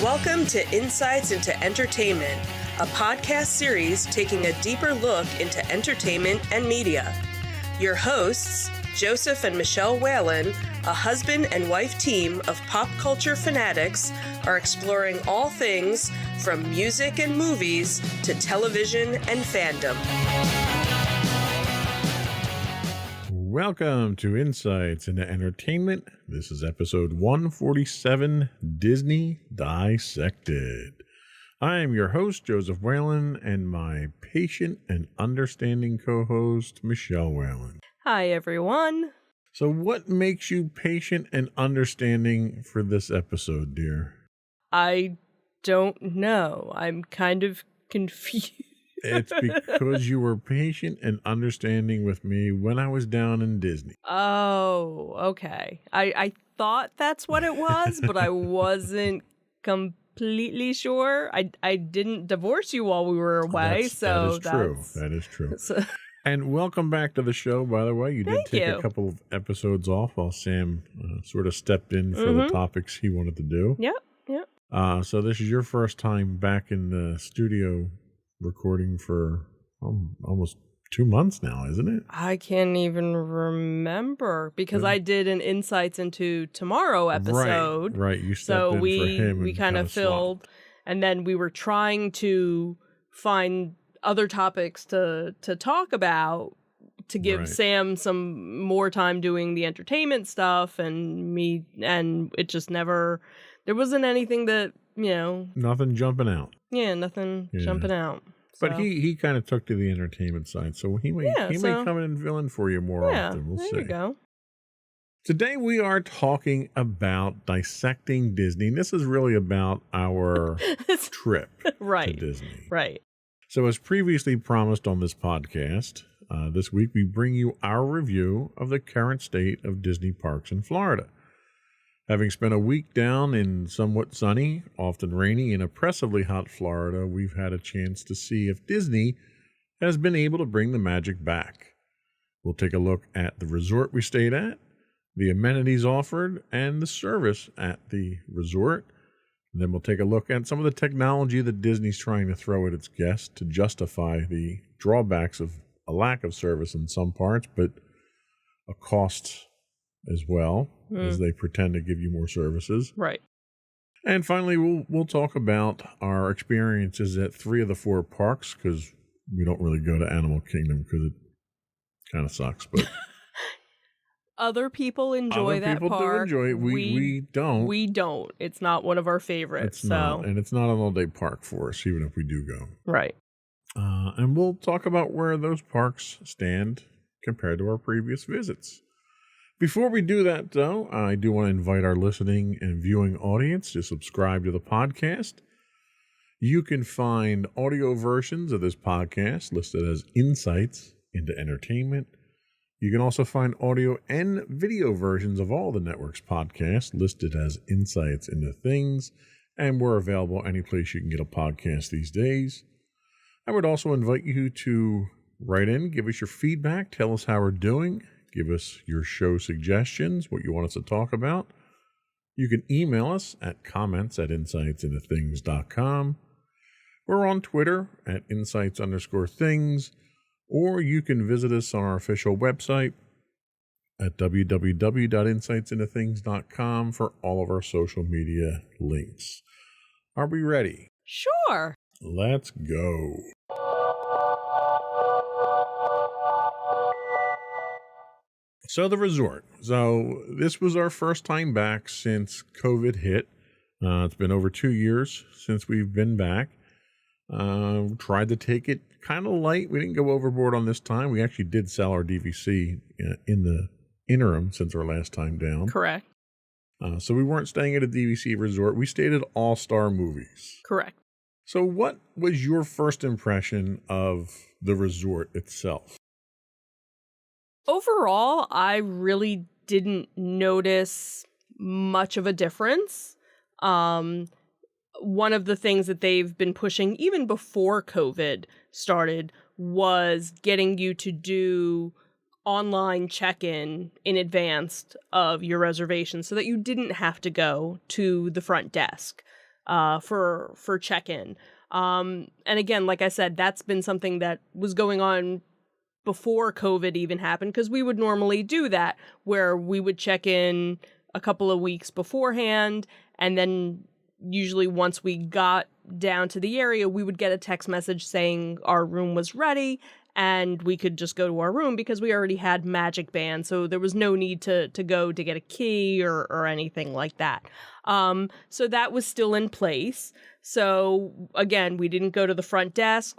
S1: Welcome to Insights into Entertainment, a podcast series taking a deeper look into entertainment and media. Your hosts, Joseph and Michelle Whalen, a husband and wife team of pop culture fanatics, are exploring all things from music and movies to television and fandom.
S2: Welcome to Insights into Entertainment. This is episode 147, Disney Dissected. I am your host, Joseph Whalen, and my patient and understanding co-host, Michelle Whalen.
S1: Hi, everyone.
S2: So what makes you patient and understanding for this episode, dear?
S1: I don't know. I'm kind of confused.
S2: It's because you were patient and understanding with me when I was down in Disney.
S1: Oh, okay. I thought that's what it was, but I wasn't completely sure. I didn't divorce you while we were away,
S2: that is true. And welcome back to the show, by the way. You did take a couple of episodes off while Sam sort of stepped in for the topics he wanted to do.
S1: Yep.
S2: So this is your first time back in the studio recording for almost 2 months now, isn't it?
S1: I can't even remember because I did an Insights into Tomorrow episode.
S2: Right. You stepped
S1: So
S2: in for him.
S1: we
S2: and
S1: kind of filled,
S2: swapped.
S1: and then we were trying to find other topics to talk about to give
S2: Right.
S1: Sam some more time doing the entertainment stuff, and me, and it just never. There wasn't anything that
S2: Nothing jumping out.
S1: nothing
S2: Yeah.
S1: jumping out.
S2: But
S1: So,
S2: he kind of took to the entertainment side, so he may come in and fill in for you more
S1: yeah,
S2: often. We'll
S1: there
S2: see.
S1: you go.
S2: Today we are talking about dissecting Disney. And this is really about our trip to
S1: Right,
S2: Disney.
S1: right.
S2: So, as previously promised on this podcast, this week we bring you our review of the current state of Disney parks in Florida. Having spent a week down in somewhat sunny, often rainy, and oppressively hot Florida, we've had a chance to see if Disney has been able to bring the magic back. We'll take a look at the resort we stayed at, the amenities offered, and the service at the resort. And then we'll take a look at some of the technology that Disney's trying to throw at its guests to justify the drawbacks of a lack of service in some parts, but a cost as well, as they pretend to give you more services.
S1: Right.
S2: And finally, we'll talk about our experiences at 3 of the 4 parks, because we don't really go to Animal Kingdom because it kind of sucks. But
S1: Other people enjoy
S2: other
S1: that
S2: people
S1: park.
S2: do enjoy it. We don't.
S1: We don't. It's not one of our favorites.
S2: It's not, and it's not an all-day park for us, even if we do go.
S1: Right.
S2: And we'll talk about where those parks stand compared to our previous visits. Before we do that, though, I do want to invite our listening and viewing audience to subscribe to the podcast. You can find audio versions of this podcast listed as Insights into Entertainment. You can also find audio and video versions of all the network's podcasts listed as Insights into Things, and we're available any place you can get a podcast these days. I would also invite you to write in, give us your feedback, tell us how we're doing, give us your show suggestions, what you want us to talk about. You can email us at comments@insightsintothings.com. We're on Twitter at insights_things, or you can visit us on our official website at www.insightsintothings.com for all of our social media links. Are we ready?
S1: Sure.
S2: Let's go. So the resort. So this was our first time back since COVID hit. It's been over 2 years since we've been back. Tried to take it kind of light. We didn't go overboard on this time. We actually did sell our DVC in the interim since our last time down.
S1: Correct.
S2: So we weren't staying at a DVC resort. We stayed at All Star Movies.
S1: Correct.
S2: So what was your first impression of the resort itself?
S1: Overall, I really didn't notice much of a difference. One of the things that they've been pushing even before COVID started was getting you to do online check-in in advance of your reservation so that you didn't have to go to the front desk for check-in. And again, like I said, that's been something that was going on before COVID even happened, because we would normally do that, where we would check in a couple of weeks beforehand, and then usually once we got down to the area, we would get a text message saying our room was ready, and we could just go to our room because we already had Magic Band, so there was no need to go to get a key or anything like that. So that was still in place. So again, we didn't go to the front desk.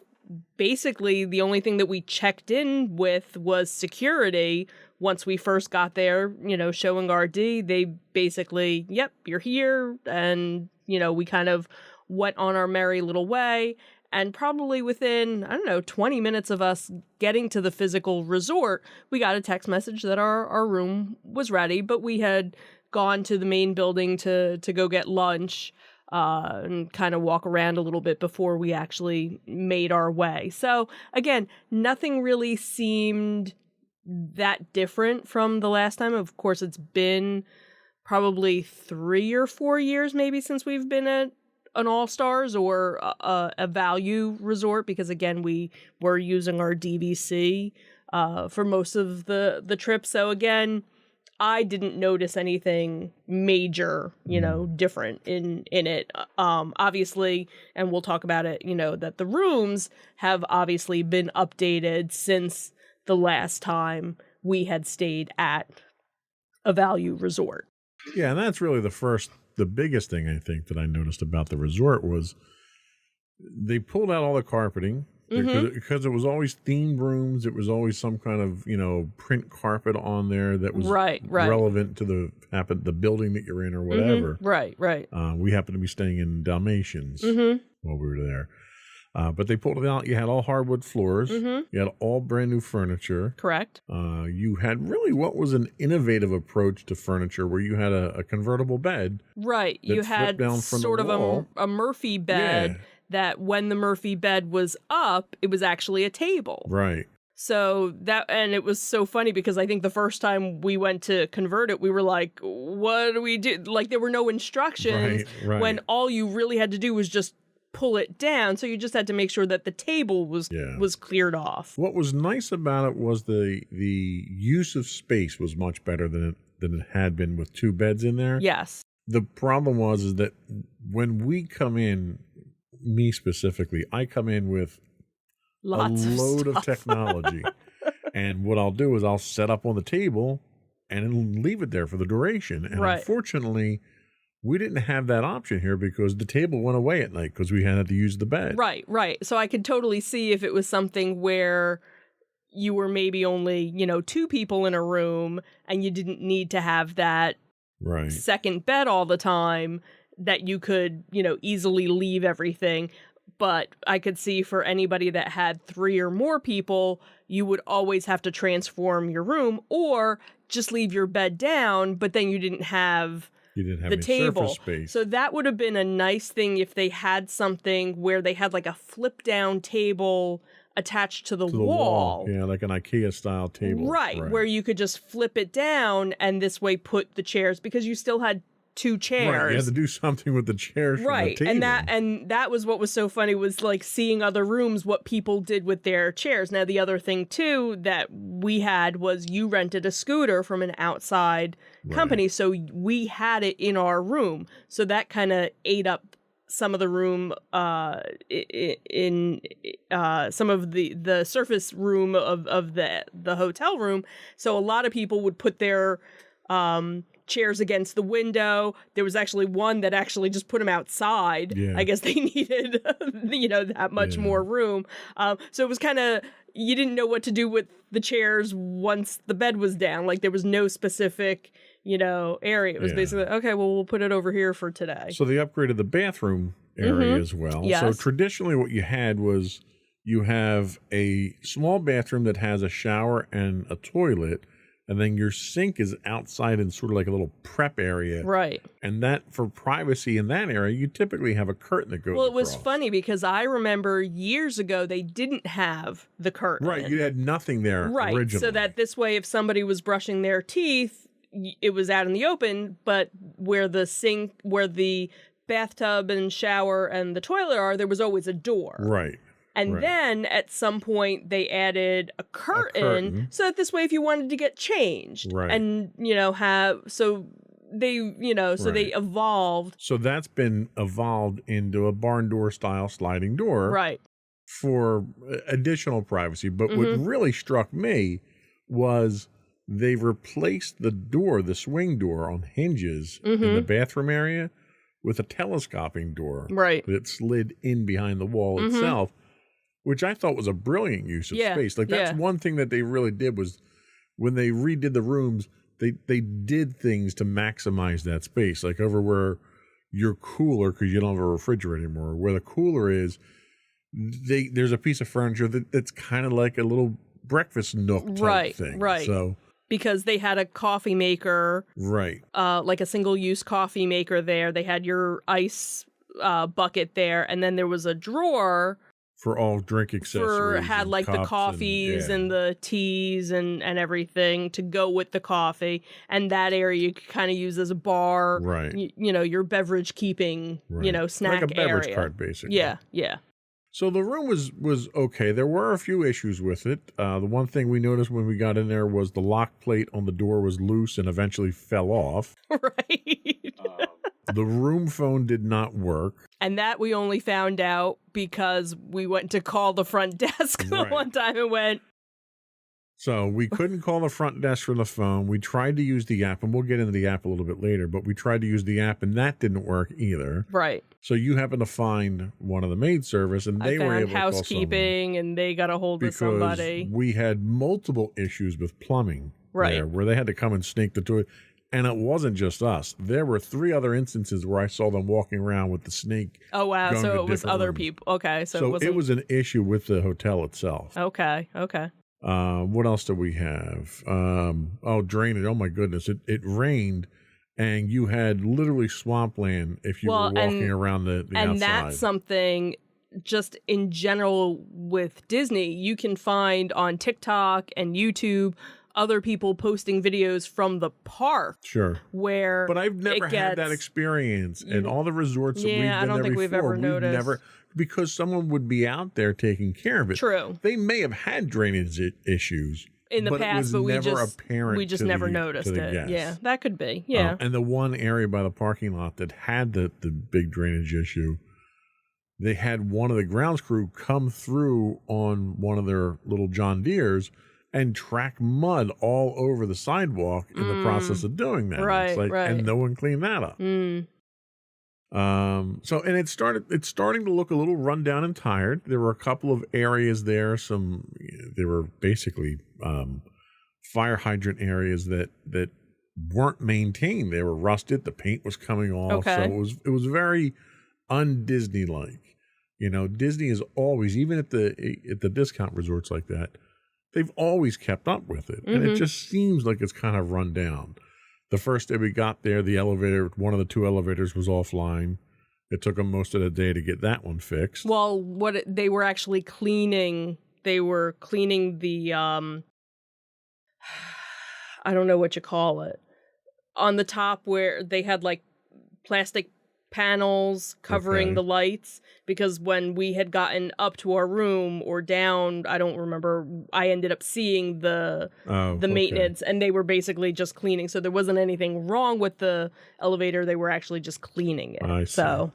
S1: Basically, the only thing that we checked in with was security. Once we first got there, showing our ID, they basically, yep, you're here. And, we kind of went on our merry little way. And probably within, 20 minutes of us getting to the physical resort, we got a text message that our room was ready, but we had gone to the main building to go get lunch. And kind of walk around a little bit before we actually made our way. So again, nothing really seemed that different from the last time. Of course, it's been probably 3 or 4 years maybe since we've been at an All-Stars or a value resort, because again, we were using our DVC for most of the trip. So again, I didn't notice anything major, different in it. Obviously, and we'll talk about it, that the rooms have obviously been updated since the last time we had stayed at a value resort.
S2: Yeah, and that's really the biggest thing I think that I noticed about the resort was they pulled out all the carpeting. Because it was always themed rooms. It was always some kind of, print carpet on there that was relevant to the building that you're in or whatever.
S1: Right.
S2: We happened to be staying in Dalmatians while we were there. But they pulled it out. You had all hardwood floors. You had all brand new furniture.
S1: Correct.
S2: You had really what was an innovative approach to furniture where you had a convertible bed.
S1: Right. You had
S2: down from
S1: sort
S2: the
S1: of
S2: wall.
S1: a Murphy bed.
S2: Yeah.
S1: That when the Murphy bed was up, it was actually a table.
S2: Right.
S1: So and it was so funny because I think the first time we went to convert it, we were like, what do we do? Like there were no instructions when all you really had to do was just pull it down. So you just had to make sure that the table was cleared off.
S2: What was nice about it was the use of space was much better than it had been with two beds in there.
S1: Yes.
S2: The problem is that when we come in, me specifically, I come in with
S1: Lots
S2: a load
S1: of
S2: of technology. And what I'll do is I'll set up on the table and leave it there for the duration. And unfortunately, we didn't have that option here because the table went away at night because we had to use the bed.
S1: Right. So I could totally see if it was something where you were maybe only, 2 people in a room and you didn't need to have that second bed all the time, that you could, easily leave everything. But I could see for anybody that had 3 or more people, you would always have to transform your room or just leave your bed down, but then you didn't have the
S2: any
S1: table.
S2: surface space.
S1: So that would have been a nice thing if they had something where they had like a flip down table attached to the wall.
S2: Yeah, like an IKEA style table.
S1: Right, where you could just flip it down and this way put the chairs, because you still had 2 chairs.
S2: Right, you had to do something with the chairs from the table.
S1: And that was what was so funny, was like seeing other rooms, what people did with their chairs. Now the other thing too that we had was you rented a scooter from an outside company, so we had it in our room. So that kind of ate up some of the room in some of the surface room of the hotel room. So a lot of people would put their chairs against the window. There was actually one that actually just put them outside. Yeah. I guess they needed, that much more room. So it was kind of, you didn't know what to do with the chairs once the bed was down. Like there was no specific, area. It was basically, okay, well, we'll put it over here for today.
S2: So they upgraded the bathroom area as well.
S1: Yes.
S2: So traditionally what you had was you have a small bathroom that has a shower and a toilet, and then your sink is outside in sort of like a little prep area.
S1: Right.
S2: And that, for privacy in that area, you typically have a curtain that goes
S1: Well, it was
S2: across.
S1: funny because I remember years ago they didn't have the curtain.
S2: Right, you had nothing there originally.
S1: So that this way, if somebody was brushing their teeth, it was out in the open, but where the bathtub and shower and the toilet are, there was always a door.
S2: Right.
S1: And then at some point they added a curtain so that this way, if you wanted to get changed and, so they, they evolved.
S2: So that's been evolved into a barn door style sliding door.
S1: Right.
S2: For additional privacy. But what really struck me was they replaced the door, the swing door on hinges in the bathroom area with a telescoping door.
S1: Right.
S2: That slid in behind the wall itself, which I thought was a brilliant use of space. Like that's one thing that they really did was when they redid the rooms, they did things to maximize that space. Like over where your cooler, because you don't have a refrigerator anymore, where the cooler is, there's a piece of furniture that's kind of like a little breakfast nook type thing.
S1: Right.
S2: So
S1: because they had a coffee maker, like a single-use coffee maker there. They had your ice bucket there, and then there was a drawer
S2: For all drink accessories.
S1: Had
S2: and
S1: like the
S2: cups
S1: coffees
S2: yeah.
S1: and the teas and everything to go with the coffee. And that area you could kind of use as a bar.
S2: Right.
S1: You know, your beverage keeping,
S2: Right.
S1: snack
S2: like a beverage
S1: area.
S2: cart, basically.
S1: Yeah, yeah.
S2: So the room was okay. There were a few issues with it. The one thing we noticed when we got in there was the lock plate on the door was loose and eventually fell off.
S1: Right.
S2: The room phone did not work.
S1: And that we only found out because we went to call the front desk
S2: Right.
S1: one time and went.
S2: So we couldn't call the front desk from the phone. We tried to use the app, and we'll get into the app a little bit later, but we tried to use the app, and that didn't work either.
S1: Right.
S2: So you happened to find one of the maid service, and they
S1: I
S2: were
S1: found
S2: able to call
S1: housekeeping, and they got a hold of somebody.
S2: because we had multiple issues with plumbing
S1: Right.
S2: there, where they had to come and snake the toilet. And it wasn't just us. There were 3 other instances where I saw them walking around with the snake.
S1: Oh, wow.
S2: going
S1: So
S2: to
S1: it was
S2: different
S1: other
S2: rooms.
S1: people. Okay. So,
S2: So
S1: wasn't...
S2: it was an issue with the hotel itself.
S1: Okay. Okay.
S2: What else did we have? Drainage. Oh, my goodness. It rained, and you had literally swampland if you were walking around the
S1: and
S2: outside.
S1: that's something just in general with Disney, you can find on TikTok and YouTube other people posting videos from the park
S2: Sure.
S1: where
S2: But I've never had that experience. And all the resorts that we've been
S1: I don't
S2: there
S1: think
S2: before,
S1: we've ever noticed.
S2: never, because someone would be out there taking care of it.
S1: True.
S2: They may have had drainage issues
S1: in the
S2: but
S1: past,
S2: it was
S1: but
S2: never apparent
S1: we just
S2: to
S1: never
S2: the-
S1: noticed
S2: to the
S1: it.
S2: guests.
S1: Yeah, that could be. Yeah.
S2: And the one area by the parking lot that had the big drainage issue, they had one of the grounds crew come through on one of their little John Deeres and track mud all over the sidewalk in the process of doing that.
S1: Right, right.
S2: And no one cleaned that up.
S1: Mm.
S2: And it's starting to look a little run down and tired. There were a couple of areas there. They were basically fire hydrant areas that weren't maintained. They were rusted. The paint was coming off.
S1: Okay.
S2: So it was very un-Disney like. You know, Disney is always, even at the discount resorts like that, they've always kept up with it. And it just seems like it's kind of run down. The first day we got there, the elevator, one of the 2 elevators was offline. It took them most of the day to get that one fixed.
S1: Well, they were actually cleaning. They were cleaning the I don't know what you call it. On the top where they had like plastic panels covering the lights, because when we had gotten up to our room or down, I don't remember, I ended up seeing the maintenance, and they were basically just cleaning. So there wasn't anything wrong with the elevator. They were actually just cleaning it.
S2: I see.
S1: So,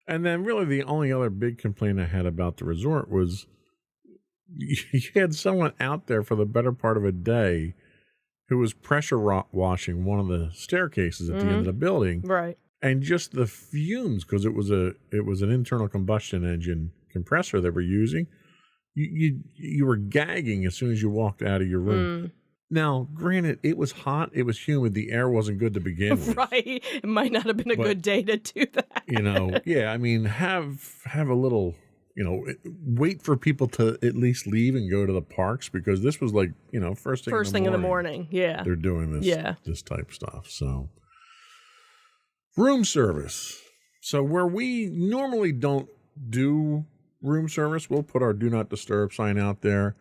S2: and then really the only other big complaint I had about the resort was you had someone out there for the better part of a day who was pressure washing one of the staircases at the end of the building.
S1: right.
S2: And just the fumes, because it was an internal combustion engine compressor they were using. You were gagging as soon as you walked out of your room. Now, granted, it was hot, it was humid, the air wasn't good to begin with.
S1: Right. It might not have been a good day to do that.
S2: You know, yeah, I mean, have a little, wait for people to at least leave and go to the parks, because this was like, first thing in the morning.
S1: Yeah.
S2: They're doing
S1: Yeah.
S2: this type of stuff. So, room service. So where we normally don't do room service, we'll put our do not disturb sign out there.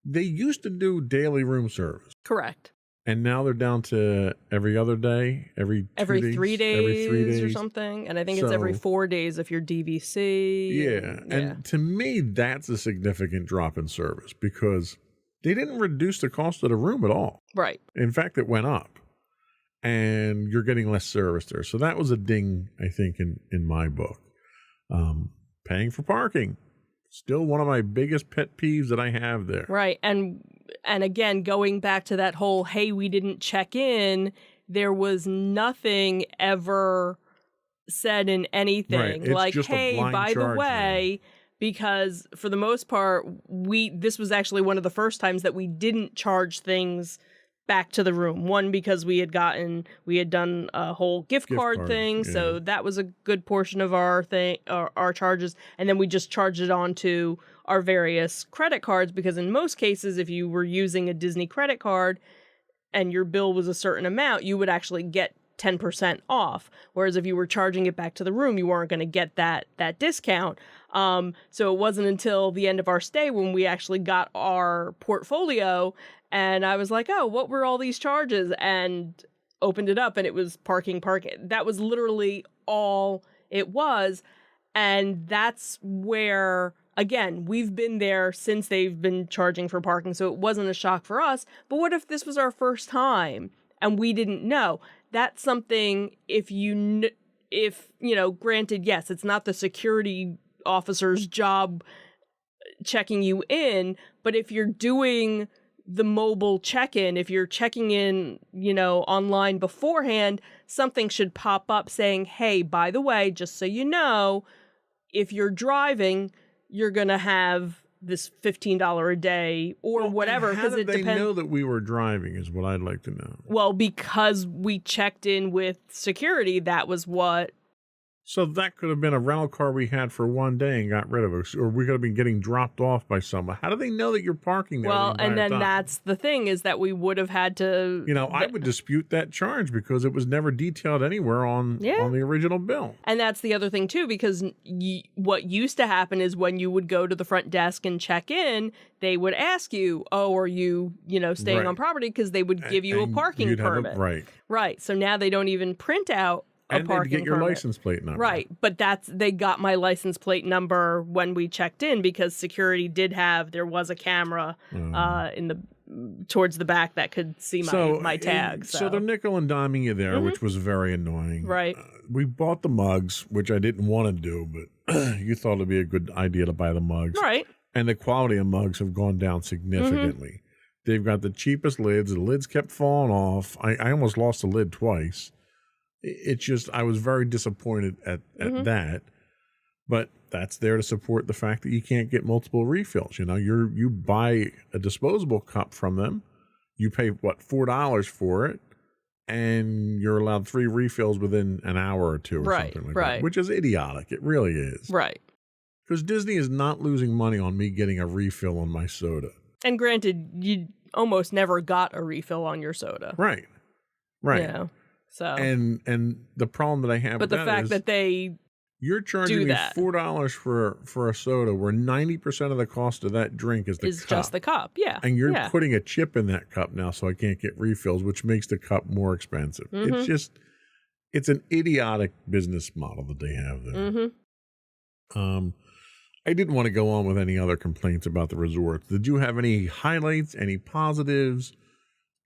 S2: They used to do daily room service.
S1: Correct.
S2: And now they're down to every other day, every
S1: 3 days,
S2: every 3 days
S1: or something. And I think it's every 4 days if you're DVC.
S2: Yeah. And to me, that's a significant drop in service, because they didn't reduce the cost of the room at all.
S1: Right.
S2: In fact, it went up. And you're getting less service there. So that was a ding, I think, in my book. Paying for parking. Still one of my biggest pet peeves that I have there.
S1: Right. And again, going back to that whole, hey, we didn't check in, there was nothing ever said in anything.
S2: Right. It's
S1: Like,
S2: just a
S1: hey,
S2: blind
S1: by the
S2: charge
S1: way, because for the most part, this was actually one of the first times that we didn't charge things back to the room. One, because we had done a whole gift card thing,
S2: yeah.
S1: so that was a good portion of our charges, and then we just charged it on to our various credit cards, because in most cases, if you were using a Disney credit card and your bill was a certain amount, you would actually get 10% off. Whereas if you were charging it back to the room, you weren't going to get that discount. So it wasn't until the end of our stay when we actually got our portfolio, and I was like, oh, what were all these charges? And opened it up, and it was parking. That was literally all it was. And that's where, again, we've been there since they've been charging for parking, so it wasn't a shock for us. But what if this was our first time and we didn't know? That's something, if granted, yes, it's not the security officer's job checking you in, but if you're doing the mobile check-in, if you're checking in, online beforehand, something should pop up saying, hey, by the way, just so you know, if you're driving, you're going to have this $15 a day or whatever.
S2: How did they know that we were driving is what I'd like to know.
S1: Well, because we checked in with security, that was what.
S2: So that could have been a rental car we had for one day and got rid of it, or we could have been getting dropped off by someone. How do they know that you're parking there?
S1: Well, and then that's the thing, is that we would have had to.
S2: I would dispute that charge because it was never detailed anywhere on the original bill.
S1: And that's the other thing too, because what used to happen is when you would go to the front desk and check in, they would ask you, "Oh, are you, staying on property?" Because they would give you a parking permit. Right. So now they don't even print out.
S2: And they'd get your license plate number.
S1: Right. But they got my license plate number when we checked in, because security there was a camera towards the back that could see my tags.
S2: So they're nickel and diming you there, which was very annoying.
S1: Right.
S2: We bought the mugs, which I didn't want to do, but you thought it'd be a good idea to buy the mugs.
S1: Right.
S2: And the quality of mugs have gone down significantly. They've got the cheapest lids. The lids kept falling off. I almost lost the lid twice. It's just, I was very disappointed at that, but that's there to support the fact that you can't get multiple refills. You buy a disposable cup from them, you pay $4 for it, and you're allowed 3 refills within an hour or two or something like that, which is idiotic. It really is.
S1: Right.
S2: Because Disney is not losing money on me getting a refill on my soda.
S1: And granted, you almost never got a refill on your soda.
S2: Right. So and the problem that I have with
S1: the fact that
S2: you're charging me $4 for a soda, where 90% of the cost of that drink is cup.
S1: Just the cup, yeah.
S2: And you're putting a chip in that cup now, so I can't get refills, which makes the cup more expensive. It's an idiotic business model that they have there. I didn't want to go on with any other complaints about the resorts. Did you have any highlights, any positives?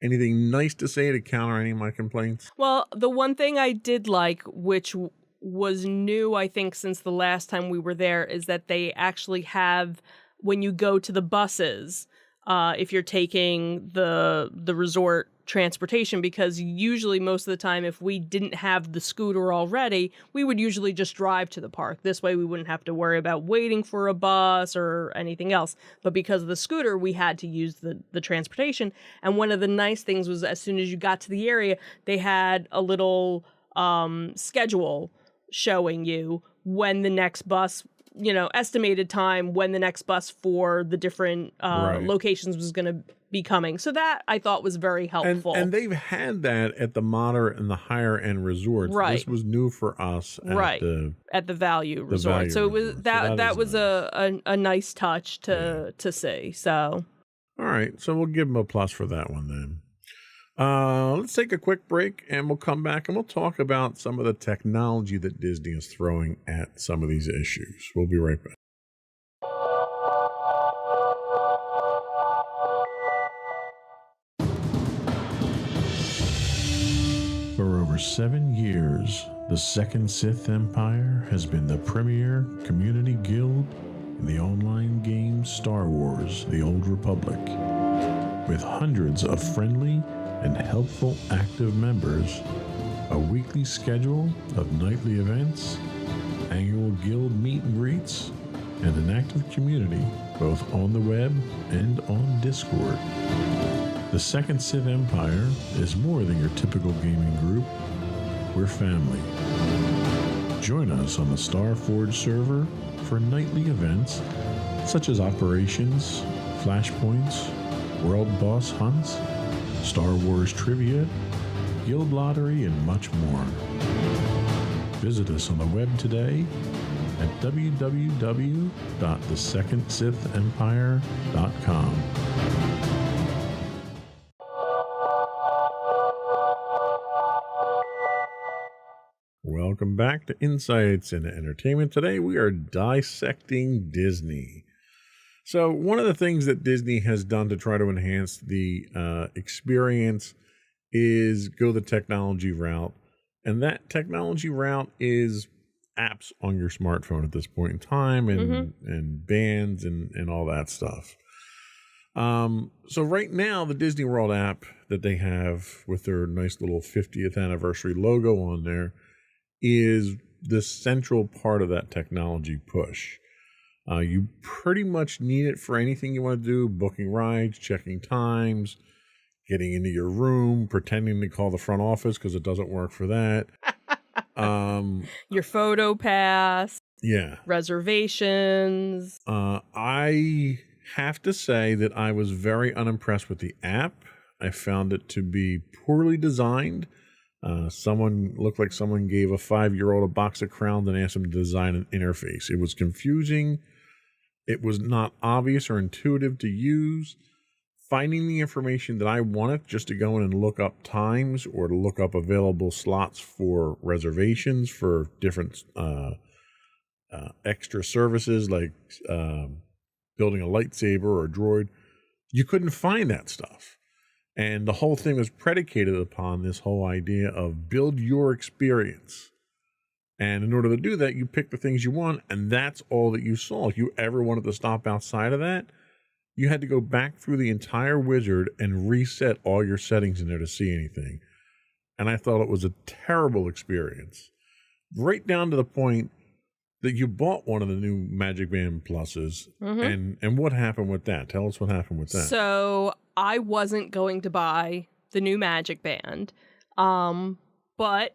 S2: Anything nice to say to counter any of my complaints?
S1: Well, the one thing I did like, which was new, I think, since the last time we were there, is that they actually have, when you go to the buses, if you're taking the resort transportation, because usually most of the time, if we didn't have the scooter already, we would usually just drive to the park. This way we wouldn't have to worry about waiting for a bus or anything else. But because of the scooter, we had to use the transportation. And one of the nice things was, as soon as you got to the area, they had a little schedule showing you when the next bus, estimated time when the next bus for the different locations was going to be coming. So that I thought was very helpful.
S2: And they've had that at the moderate and the higher end resorts.
S1: Right.
S2: This was new for us
S1: at the Value Resort.
S2: Value
S1: so it was
S2: Resort.
S1: that was nice. a nice touch to see. So
S2: all right. So we'll give them a plus for that one then. Let's take a quick break, and we'll come back and we'll talk about some of the technology that Disney is throwing at some of these issues. We'll be right back. For over 7 years, the Second Sith Empire has been the premier community guild in the online game Star Wars: The Old Republic. With hundreds of friendly and helpful active members, a weekly schedule of nightly events, annual guild meet and greets, and an active community both on the web and on Discord. The Second Sith Empire is more than your typical gaming group. We're family. Join us on the Starforge server for nightly events such as operations, flashpoints, world boss hunts, Star Wars trivia, guild lottery, and much more. Visit us on the web today at www.thesecondsithempire.com. Welcome back to Insights in Entertainment. Today we are dissecting Disney. So one of the things that Disney has done to try to enhance the experience is go the technology route. And that technology route is apps on your smartphone at this point in time, and bands and all that stuff. So right now, the Disney World app that they have with their nice little 50th anniversary logo on there is the central part of that technology push. You pretty much need it for anything you want to do: booking rides, checking times, getting into your room, pretending to call the front office because it doesn't work for that.
S1: Your photo pass.
S2: Yeah.
S1: Reservations.
S2: I have to say that I was very unimpressed with the app. I found it to be poorly designed. Someone looked like someone gave a 5-year-old a box of crowns and asked him to design an interface. It was confusing. It was not obvious or intuitive to use. Finding the information that I wanted just to go in and look up times or to look up available slots for reservations for different extra services like building a lightsaber or a droid, you couldn't find that stuff. And the whole thing was predicated upon this whole idea of build your experience. And in order to do that, you pick the things you want, and that's all that you saw. If you ever wanted to stop outside of that, you had to go back through the entire wizard and reset all your settings in there to see anything. And I thought it was a terrible experience. Right down to the point that you bought one of the new Magic Band Pluses. And what happened with that? Tell us what happened with that.
S1: So I wasn't going to buy the new Magic Band. But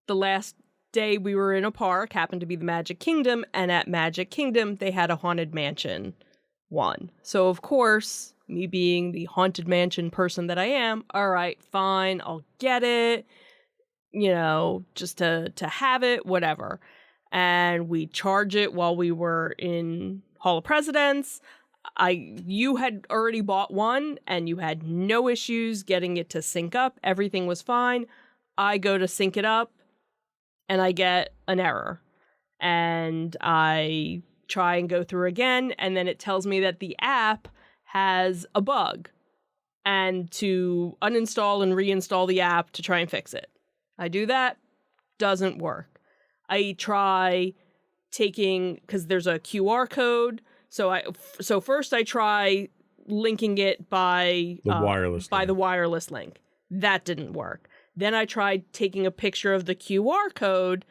S1: the last day we were in a park happened to be the Magic Kingdom. And at Magic Kingdom, they had a Haunted Mansion one. So of course, me being the Haunted Mansion person that I am, all right, fine, I'll get it, you know, just to have it, whatever. And we charge it while we were in Hall of Presidents. You had already bought one and you had no issues getting it to sync up. Everything was fine. I go to sync it up and I get an error. And I try and go through again, and then it tells me that the app has a bug and to uninstall and reinstall the app to try and fix it. I do that, doesn't work. I try taking, because there's a QR code, so first I try linking it by the wireless link. That didn't work. Then I tried taking a picture of the QR code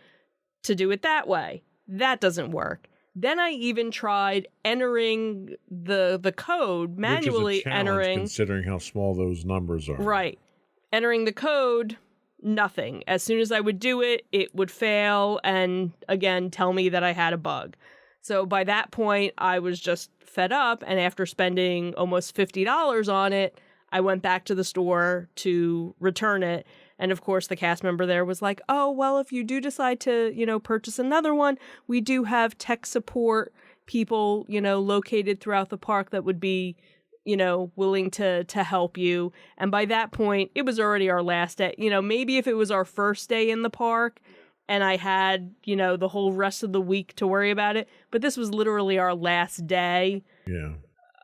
S1: to do it that way. That doesn't work. Then I even tried entering the code manually.
S2: Which is a challenge considering how small those numbers are.
S1: Right. Entering the code, nothing. As soon as I would do it, it would fail and again tell me that I had a bug. So by that point, I was just fed up, and after spending almost $50 on it, I went back to the store to return it. And of course, the cast member there was like, oh, well, if you do decide to, purchase another one, we do have tech support people, located throughout the park that would be, willing to help you. And by that point, it was already our last day. Maybe if it was our first day in the park and I had, the whole rest of the week to worry about it. But this was literally our last day.
S2: Yeah.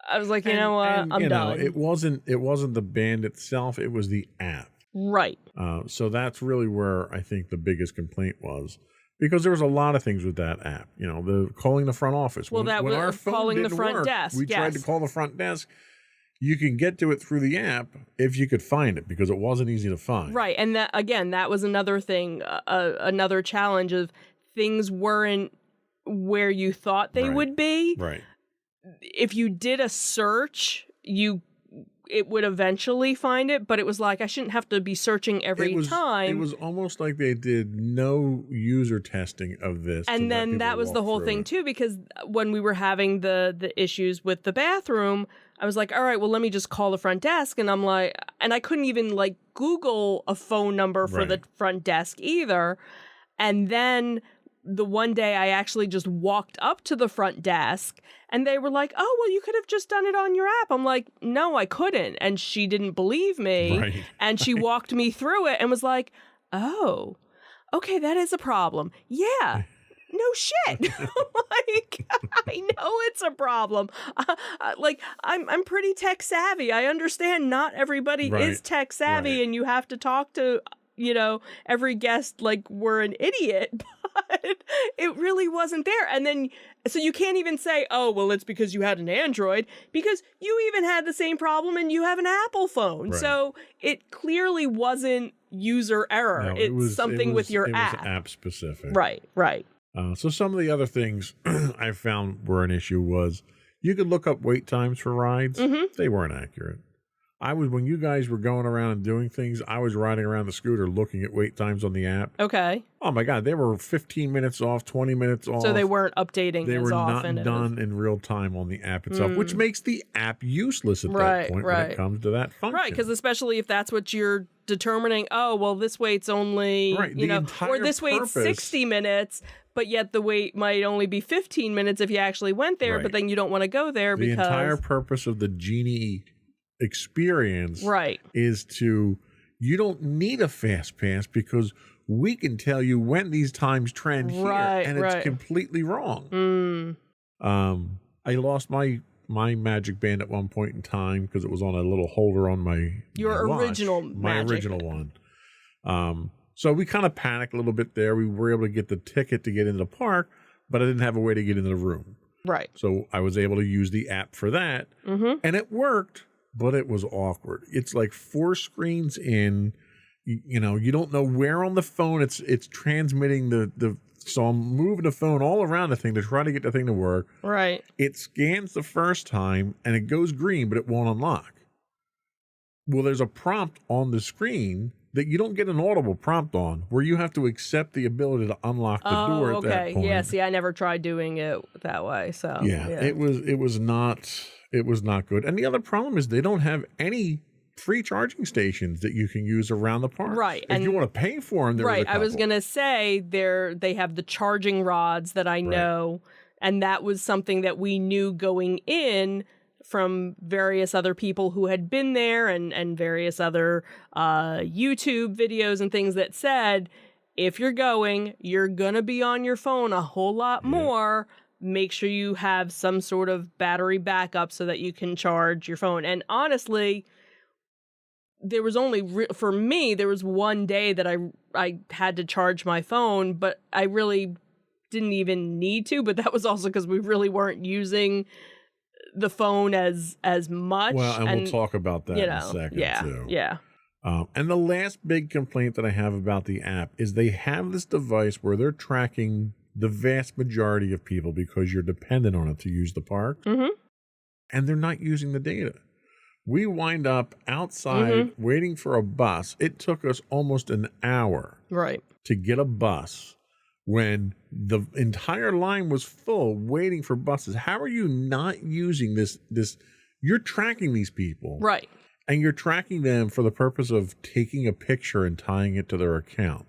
S1: I was like, I'm done.
S2: It wasn't the band itself. It was the app.
S1: Right.
S2: So that's really where I think the biggest complaint was, because there was a lot of things with that app. The calling the front office.
S1: Well, when our phone calling the front
S2: work,
S1: desk.
S2: We tried to call the front desk. You can get to it through the app if you could find it, because it wasn't easy to find.
S1: Right, and that was another thing, another challenge of things weren't where you thought they would be.
S2: Right.
S1: If you did a search, it would eventually find it, but it was like I shouldn't have to be searching every time.
S2: It was almost like they did no user testing of this.
S1: And then that was the whole thing too, because when we were having the issues with the bathroom, I was like, all right, well, let me just call the front desk. And I'm like, and I couldn't even like Google a phone number for the front desk either. And then the one day I actually just walked up to the front desk and they were like, oh, well, you could have just done it on your app. I'm like, no, I couldn't. And she didn't believe me.
S2: Right.
S1: And she walked me through it and was like, oh, okay, that is a problem. Yeah. No shit. Like, I know it's a problem. Like, I'm pretty tech savvy. I understand not everybody is tech savvy and you have to talk to, you know, every guest like we're an idiot, but it really wasn't there. And then, so you can't even say, oh, well, it's because you had an Android, because you even had the same problem and you have an Apple phone.
S2: Right.
S1: So it clearly wasn't user error.
S2: No,
S1: it's something with your app.
S2: It was app specific.
S1: Right, right.
S2: So some of the other things I found were an issue was you could look up wait times for rides. They weren't accurate. When you guys were going around and doing things, I was riding around the scooter looking at wait times on the app.
S1: Okay.
S2: Oh my God, they were 15 minutes off, 20 minutes off.
S1: So they weren't updating
S2: They
S1: as
S2: were
S1: often.
S2: not done in real time on the app itself, which makes the app useless at that point when it comes to that function.
S1: Right, because especially if that's what you're determining, oh, well, this wait's only, you know, or this wait's 60 minutes, but yet the wait might only be 15 minutes if you actually went there, but then you don't want to go there because...
S2: The entire purpose of the Genie experience is you don't need a fast pass because we can tell you when these times trend here, and it's completely wrong. I lost my Magic Band at one point in time because it was on a little holder on my
S1: original
S2: my original one. So we kind of panicked a little bit there. We were able to get the ticket to get into the park, but I didn't have a way to get into the room.
S1: Right.
S2: So I was able to use the app for that, and it worked. But it was awkward. It's like 4 screens in, you know, you don't know where on the phone it's transmitting so I'm moving the phone all around the thing to try to get the thing to work.
S1: Right.
S2: It scans the first time and it goes green, but it won't unlock. Well, there's a prompt on the screen that you don't get an audible prompt on where you have to accept the ability to unlock the door at that point.
S1: Yeah, see, I never tried doing it that way. So
S2: it was not good. And the other problem is they don't have any free charging stations that you can use around the park.
S1: Right.
S2: If you want to pay for them,
S1: I was going to say they have the charging rods that I know, and that was something that we knew going in from various other people who had been there and various other YouTube videos and things that said, if you're going to be on your phone a whole lot more. Make sure you have some sort of battery backup so that you can charge your phone. And honestly, there was only, for me, there was one day that I had to charge my phone, but I really didn't even need to. But that was also because we really weren't using the phone as much.
S2: Well, and we'll talk about that in a second, too.
S1: Yeah.
S2: And the last big complaint that I have about the app is they have this device where they're tracking the vast majority of people because you're dependent on it to use the park. And they're not using the data. We wind up outside waiting for a bus. It took us almost an hour to get a bus when the entire line was full waiting for buses. How are you not using this? You're tracking these people.
S1: Right.
S2: And you're tracking them for the purpose of taking a picture and tying it to their account.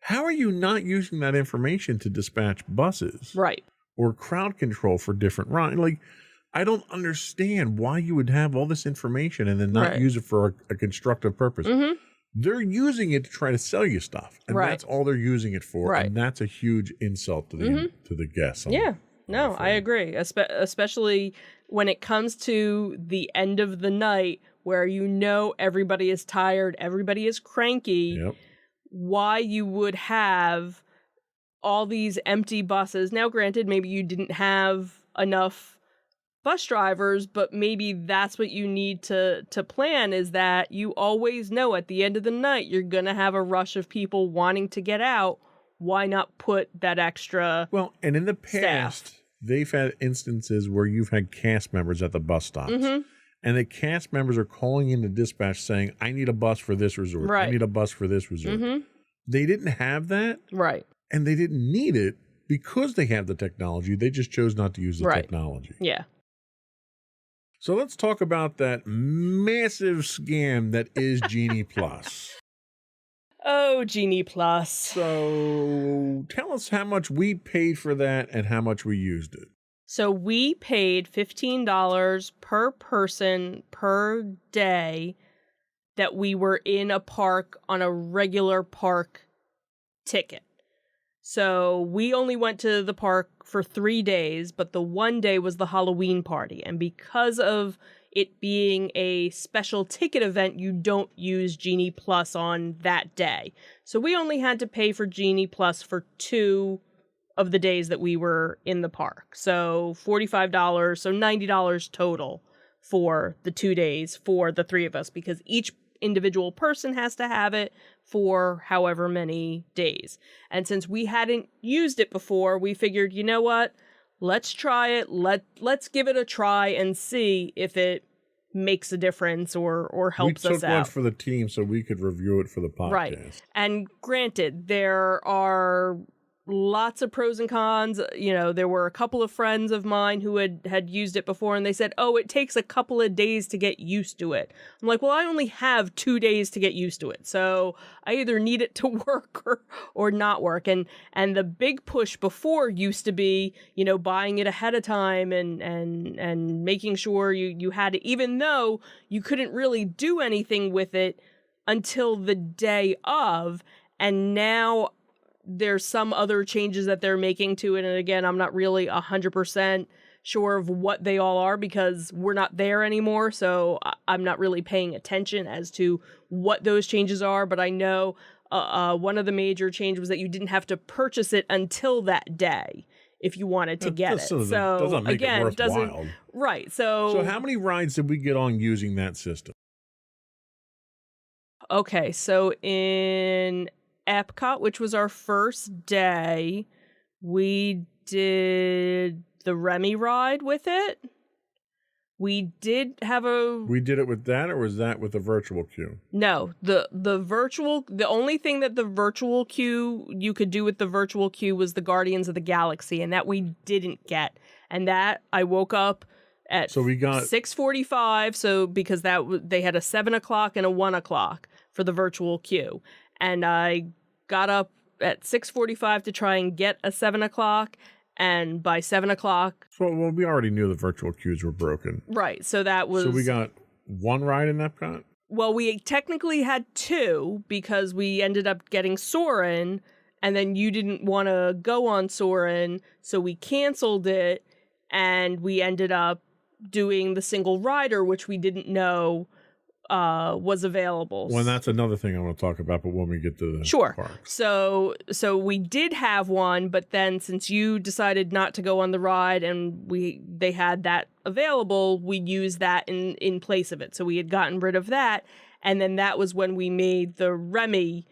S2: How are you not using that information to dispatch buses?
S1: Right.
S2: Or crowd control for different rides? Like, I don't understand why you would have all this information and then not use it for a constructive purpose. They're using it to try to sell you stuff. And that's all they're using it for. And that's a huge insult to the guests.
S1: I agree. Especially when it comes to the end of the night where you know everybody is tired, everybody is cranky. Why you would have all these empty buses. Now, granted, maybe you didn't have enough bus drivers, but maybe that's what you need to plan, is that you always know at the end of the night you're going to have a rush of people wanting to get out. Why not put that extra
S2: and in the past, they've had instances where you've had cast members at the bus stops. And the cast members are calling in the dispatch saying, I need a bus for this resort. I need a bus for this resort. They didn't have that. And they didn't need it because they have the technology. They just chose not to use the technology.
S1: Yeah.
S2: So let's talk about that massive scam that is Genie Plus.
S1: Oh, Genie Plus.
S2: So tell us how much we paid for that and how much we used it.
S1: So we paid $15 per person per day that we were in a park on a regular park ticket. So we only went to the park for 3 days, but the one day was the Halloween party. And because of it being a special ticket event, you don't use Genie Plus on that day. So we only had to pay for Genie Plus for 2 of the days that we were in the park. So $45, so $90 total for the 2 days for the 3 of us, because each individual person has to have it for however many days. And since we hadn't used it before, we figured, you know what? Let's try it. Let's give it a try and see if it makes a difference or helps us out.
S2: We took one for the team so we could review it for the podcast.
S1: Right. And granted, there are lots of pros and cons. You know, there were a couple of friends of mine who had used it before, and they said, oh, it takes a couple of days to get used to it. I'm like, well, I only have 2 days to get used to it. So I either need it to work or not work. And the big push before used to be, you know, buying it ahead of time and making sure you had it, even though you couldn't really do anything with it until the day of. And now there's some other changes that they're making to it. And again, I'm not really 100% sure of what they all are because we're not there anymore. So I'm not really paying attention as to what those changes are. But I know one of the major changes was that you didn't have to purchase it until that day if you wanted to get it. So
S2: doesn't make
S1: again,
S2: it worthwhile.
S1: Right. So
S2: how many rides did we get on using that system?
S1: Okay. So in Epcot, which was our first day, we did the Remy ride with it. We did it with that, or was that with the virtual queue? No, the only thing that the virtual queue you could do with the virtual queue was the Guardians of the Galaxy, and that we didn't get. And that I woke up at 6:45, so because they had a 7 o'clock and a 1 o'clock for the virtual queue. And I got up at 6:45 to try and get a 7 o'clock. And by 7 o'clock...
S2: Well, we already knew the virtual queues were broken.
S1: Right, so that was...
S2: So we got one ride in Epcot?
S1: Well, we technically had 2 because we ended up getting Soarin', and then you didn't want to go on Soarin', so we canceled it, and we ended up doing the single rider, which we didn't know was available.
S2: Well, that's another thing I want to talk about, but when we get to the parks.
S1: So we did have one, but then since you decided not to go on the ride and they had that available, we used that in place of it. So we had gotten rid of that, and then that was when we made the Remy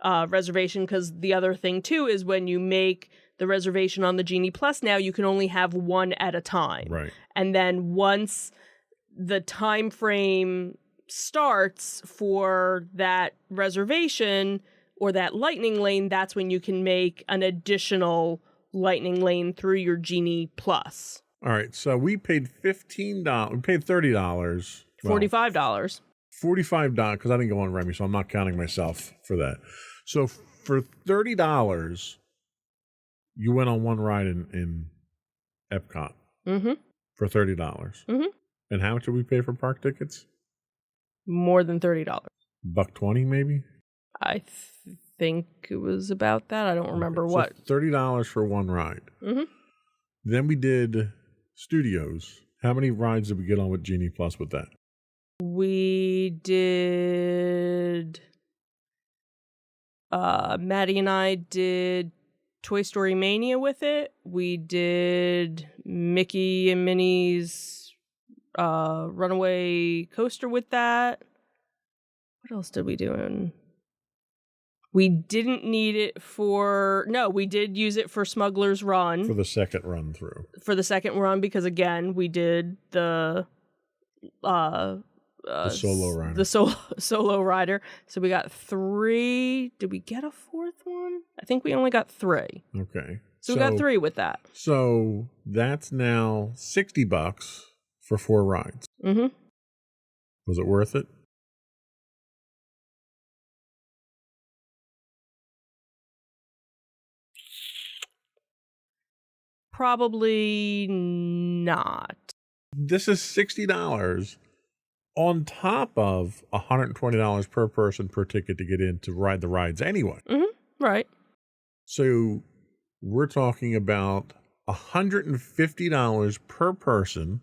S1: reservation, because the other thing too is when you make the reservation on the Genie Plus now, you can only have one at a time.
S2: Right.
S1: And then once the time frame starts for that reservation or that lightning lane, that's when you can make an additional lightning lane through your Genie Plus.
S2: All right, so we paid $15. We paid $30.
S1: $45.
S2: $45 because I didn't go on Remy, so I'm not counting myself for that. So for $30, you went on one ride in Epcot.
S1: Mm-hmm.
S2: For $30.
S1: Mm-hmm.
S2: And how much did we pay for park tickets?
S1: More than $30.
S2: $1.20 maybe?
S1: I think it was about that. I don't remember what.
S2: So $30 for one ride.
S1: Mm-hmm.
S2: Then we did Studios. How many rides did we get on with Genie Plus with that?
S1: We did... Maddie and I did Toy Story Mania with it. We did Mickey and Minnie's Runaway Coaster with that. What else did we do? We didn't need it for... No, we did use it for Smuggler's Run.
S2: For the second run through.
S1: For the second run, because again, we did the
S2: solo rider.
S1: The solo rider. So we got 3. Did we get a 4th one? I think we only got 3.
S2: Okay.
S1: So we got 3 with that.
S2: So that's now $60 for 4 rides.
S1: Mm-hmm.
S2: Was it worth it?
S1: Probably not.
S2: This is $60 on top of $120 per person per ticket to get in to ride the rides anyway.
S1: Mm-hmm. Right.
S2: So we're talking about $150 per person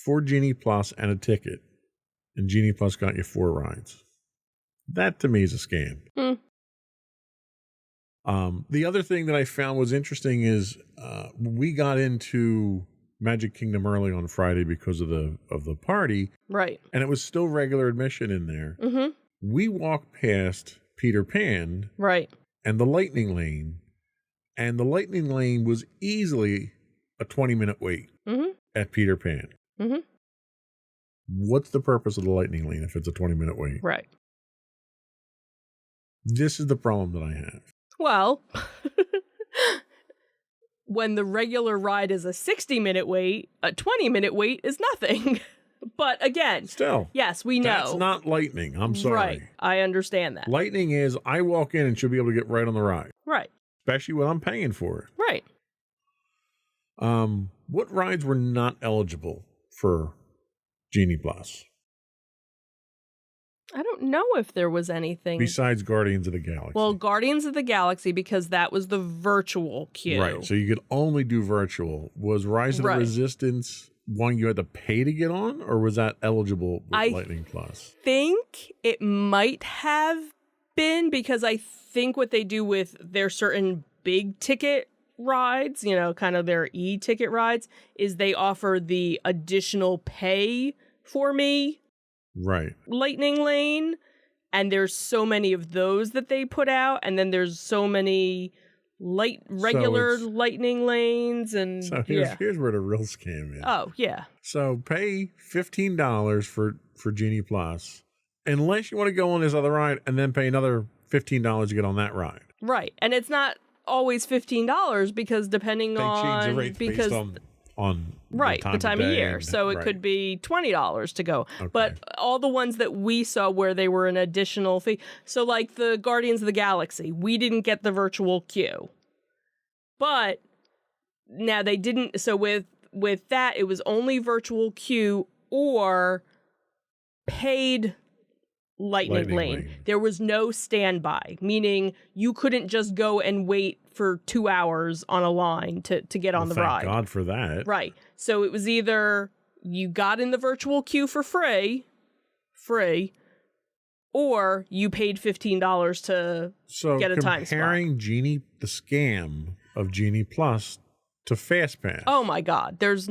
S2: for Genie Plus and a ticket. And Genie Plus got you 4 rides. That to me is a scam.
S1: Mm.
S2: The other thing that I found was interesting is we got into Magic Kingdom early on Friday because of the party.
S1: Right.
S2: And it was still regular admission in there.
S1: Mm-hmm.
S2: We walked past Peter Pan.
S1: Right.
S2: And the Lightning Lane. And the Lightning Lane was easily a 20-minute wait at Peter Pan.
S1: Mm-hmm.
S2: What's the purpose of the Lightning Lane if it's a 20-minute wait?
S1: Right.
S2: This is the problem that I have.
S1: Well, when the regular ride is a 60-minute wait, a 20-minute wait is nothing. But again,
S2: Still,
S1: yes, we know.
S2: That's not Lightning. I'm sorry.
S1: Right. I understand that.
S2: Lightning is I walk in and should be able to get right on the ride.
S1: Right.
S2: Especially when I'm paying for it.
S1: Right.
S2: What rides were not eligible for Genie Plus?
S1: I don't know if there was anything
S2: Besides Guardians of the Galaxy.
S1: Well, Guardians of the Galaxy, because that was the virtual queue.
S2: Right. So you could only do virtual. Was Rise of the Resistance one you had to pay to get on, or was that eligible with Lightning Plus?
S1: I think it might have been, because I think what they do with their certain big ticket rides, you know, kind of their e-ticket rides, is they offer the additional pay for me Lightning Lane, and there's so many of those that they put out, and then there's so many regular Lightning Lanes, and
S2: so here's where the real scam is.
S1: Oh yeah.
S2: So pay $15 for Genie Plus, unless you want to go on this other ride, and then pay another $15 to get on that ride.
S1: Right, and it's not always $15 because depending
S2: they change the rates based on
S1: the time of year. So it could be $20 to go. Okay. But all the ones that we saw where they were an additional fee. So like the Guardians of the Galaxy, we didn't get the virtual queue. But now they didn't. So with that, it was only virtual queue or paid Lightning Lane. There was no standby, meaning you couldn't just go and wait for 2 hours on a line to get on the ride.
S2: Thank God for that.
S1: Right. So it was either you got in the virtual queue for free, or you paid $15 to get a time spot.
S2: Comparing the scam of Genie Plus to FastPass.
S1: Oh my God. There's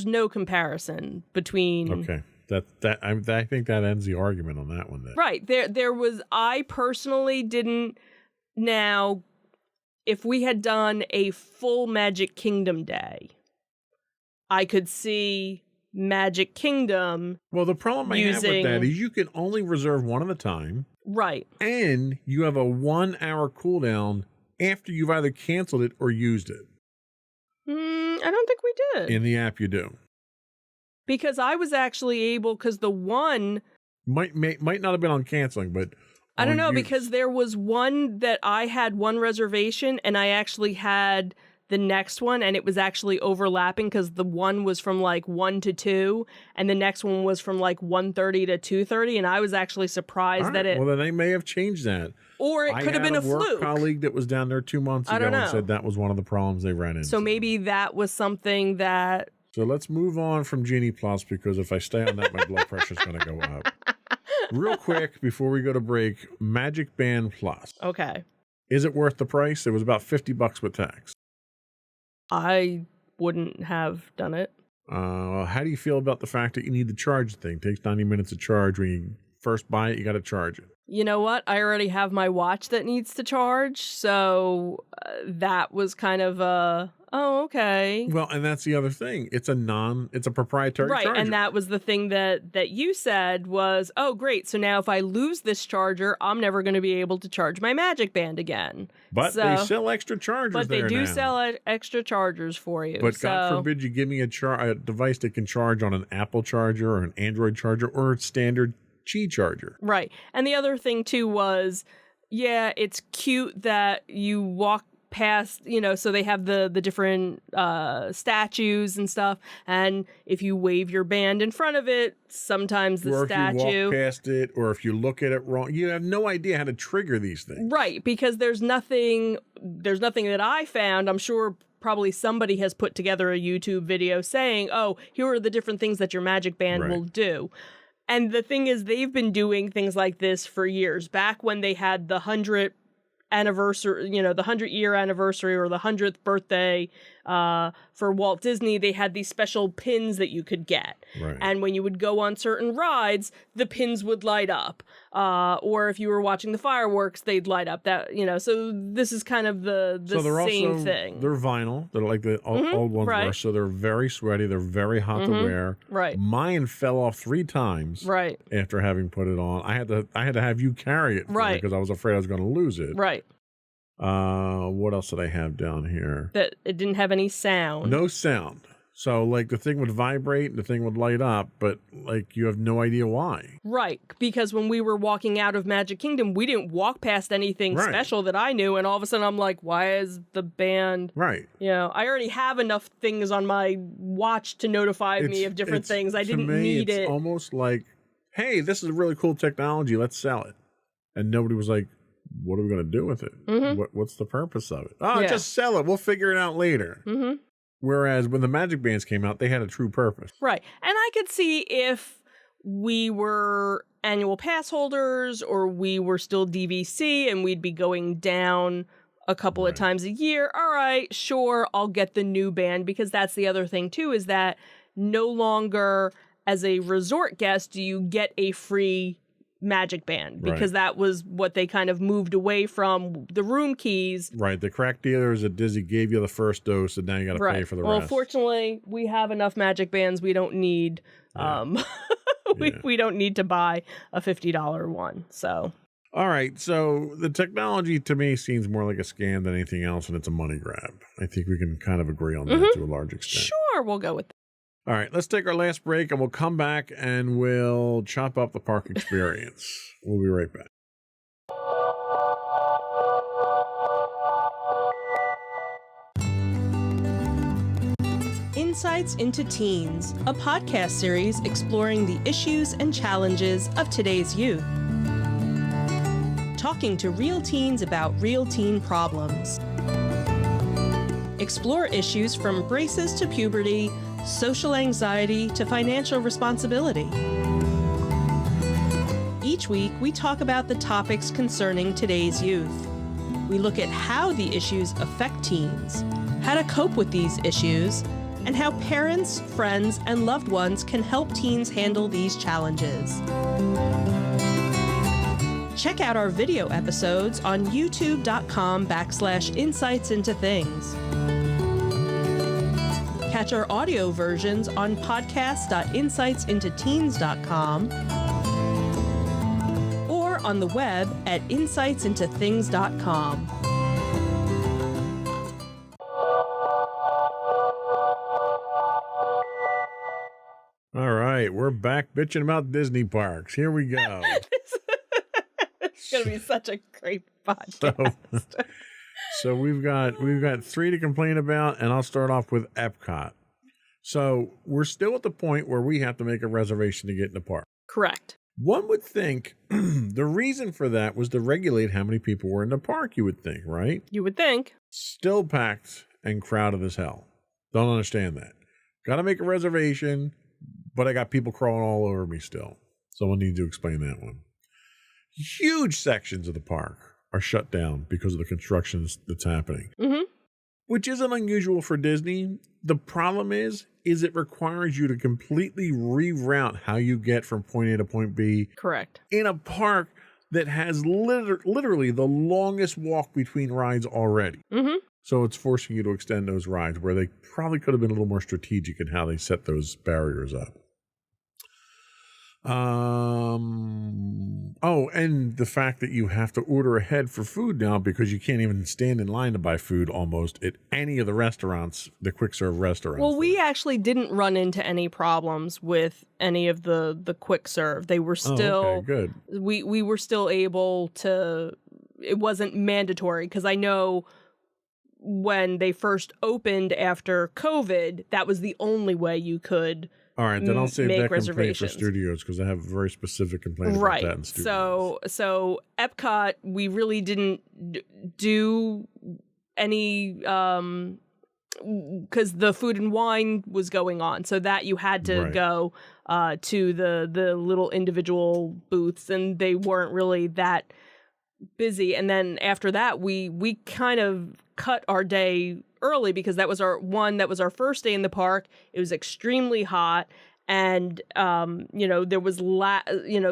S1: no comparison between.
S2: Okay. I think that ends the argument on that one then.
S1: Right. There was, I personally didn't. Now, if we had done a full Magic Kingdom day, I could see Magic Kingdom.
S2: Well, the problem I have with that is you can only reserve one at a time.
S1: Right.
S2: And you have a 1 hour cooldown after you've either canceled it or used it.
S1: I don't think we did.
S2: In the app you do.
S1: Because I was actually able, because the one
S2: might not have been on canceling, but
S1: I don't know, because there was one that I had one reservation and I actually had the next one, and it was actually overlapping because the one was from like 1 to 2 and the next one was from like 1:30 to 2:30, and I was actually surprised that it.
S2: Well, then they may have changed that.
S1: Or it could have been a fluke.
S2: I had a work colleague that was down there 2 months ago and said that was one of the problems they ran into.
S1: So maybe that was something that.
S2: So let's move on from Genie Plus, because if I stay on that, my blood pressure is going to go up. Real quick, before we go to break, Magic Band Plus.
S1: Okay.
S2: Is it worth the price? It was about $50 with tax.
S1: I wouldn't have done it.
S2: How do you feel about the fact that you need to charge the thing? It takes 90 minutes to charge when you first buy it, you got to charge it.
S1: You know what? I already have my watch that needs to charge, so that was kind of oh, okay.
S2: Well, and that's the other thing. It's a proprietary
S1: right,
S2: charger.
S1: and that was the thing that you said was, oh, great. So now if I lose this charger, I'm never going to be able to charge my Magic Band again.
S2: But they sell extra chargers
S1: But they do
S2: now.
S1: sell extra chargers for you.
S2: But God forbid you give me a device that can charge on an Apple charger or an Android charger or a standard Qi charger.
S1: Right. And the other thing, too, was, yeah, it's cute that you walk past, so they have the different statues and stuff. And if you wave your band in front of it, sometimes the statue...
S2: Or if you walk past it, or if you look at it wrong, you have no idea how to trigger these things.
S1: Right, because there's nothing that I found. I'm sure probably somebody has put together a YouTube video saying, oh, here are the different things that your Magic Band will do. And the thing is, they've been doing things like this for years. Back when they had the 100th anniversary, the 100-year anniversary or the 100th birthday for Walt Disney, they had these special pins that you could get.
S2: Right.
S1: And when you would go on certain rides, the pins would light up. Or if you were watching the fireworks, they'd light up. So this is kind of the same thing.
S2: They're vinyl. They're like the old ones were. So they're very sweaty. They're very hot to wear.
S1: Right.
S2: Mine fell off 3 times.
S1: Right.
S2: After having put it on. I had to have you carry it for me because I was afraid I was going to lose it.
S1: Right.
S2: What else did I have down here?
S1: That it didn't have any sound.
S2: No sound. So, like, the thing would vibrate and the thing would light up, but, like, you have no idea why. Right.
S1: Because when we were walking out of Magic Kingdom, we didn't walk past anything special that I knew, and all of a sudden I'm like, why is the band...
S2: Right.
S1: I already have enough things on my watch to notify me of different things. I didn't need it.
S2: It's almost like, hey, this is really cool technology, let's sell it. And nobody was like, what are we going to do with it? What's the purpose of it? Oh, just sell it. We'll figure it out later. Whereas when the Magic Bands came out, they had a true purpose.
S1: Right. And I could see if we were annual pass holders or we were still DVC and we'd be going down a couple of times a year. All right, sure, I'll get the new band, because that's the other thing too, is that no longer as a resort guest do you get a free Magic Band, because that was what they kind of moved away from, the room keys.
S2: Right. The crack dealers at Disney gave you the first dose, and now you got to pay for the rest.
S1: Well, fortunately, we have enough Magic Bands. We don't need, we don't need to buy a $50 one. So.
S2: All right. So the technology to me seems more like a scam than anything else, and it's a money grab. I think we can kind of agree on that to a large extent.
S1: Sure, we'll go with that.
S2: All right, let's take our last break, and we'll come back and we'll chop up the park experience. We'll be right back.
S1: Insights into Teens, a podcast series exploring the issues and challenges of today's youth. Talking to real teens about real teen problems. Explore issues from braces to puberty, social anxiety to financial responsibility. Each week, we talk about the topics concerning today's youth. We look at how the issues affect teens, how to cope with these issues, and how parents, friends, and loved ones can help teens handle these challenges. Check out our video episodes on youtube.com/insightsintothings. Catch our audio versions on podcast.insightsintoteens.com or on the web at insightsintothings.com.
S2: All right, we're back bitching about Disney parks. Here we go.
S1: It's going to be such a great podcast.
S2: So we've got 3 to complain about, and I'll start off with Epcot. So we're still at the point where we have to make a reservation to get in the park.
S1: Correct.
S2: One would think the reason for that was to regulate how many people were in the park, you would think, right?
S1: You would think.
S2: Still packed and crowded as hell. Don't understand that. Got to make a reservation, but I got people crawling all over me still. Someone needs to explain that one. Huge sections of the park are shut down because of the construction that's happening. which isn't unusual for Disney. The problem is it requires you to completely reroute how you get from point A to point B
S1: Correct.
S2: in a park that has literally the longest walk between rides already.
S1: Mm-hmm.
S2: So it's forcing you to extend those rides where they probably could have been a little more strategic in how they set those barriers up. Oh, and the fact that you have to order ahead for food now because you can't even stand in line to buy food almost at any of the restaurants, the quick serve restaurants.
S1: Well, we actually didn't run into any problems with any of the quick serve. They were still
S2: okay, good.
S1: We were still able to. It wasn't mandatory because I know when they first opened after COVID, that was the only way you could.
S2: All right, then I'll save
S1: make
S2: that complaint for
S1: reservations.
S2: studios because I have a very specific complaint about
S1: Right.
S2: that in studios.
S1: So Epcot, we really didn't do any because the food and wine was going on, so that you had to
S2: Right.
S1: go to the little individual booths, and they weren't really that busy. And then after that, we kind of cut our day early because that was our first day in the park. It was extremely hot, and there was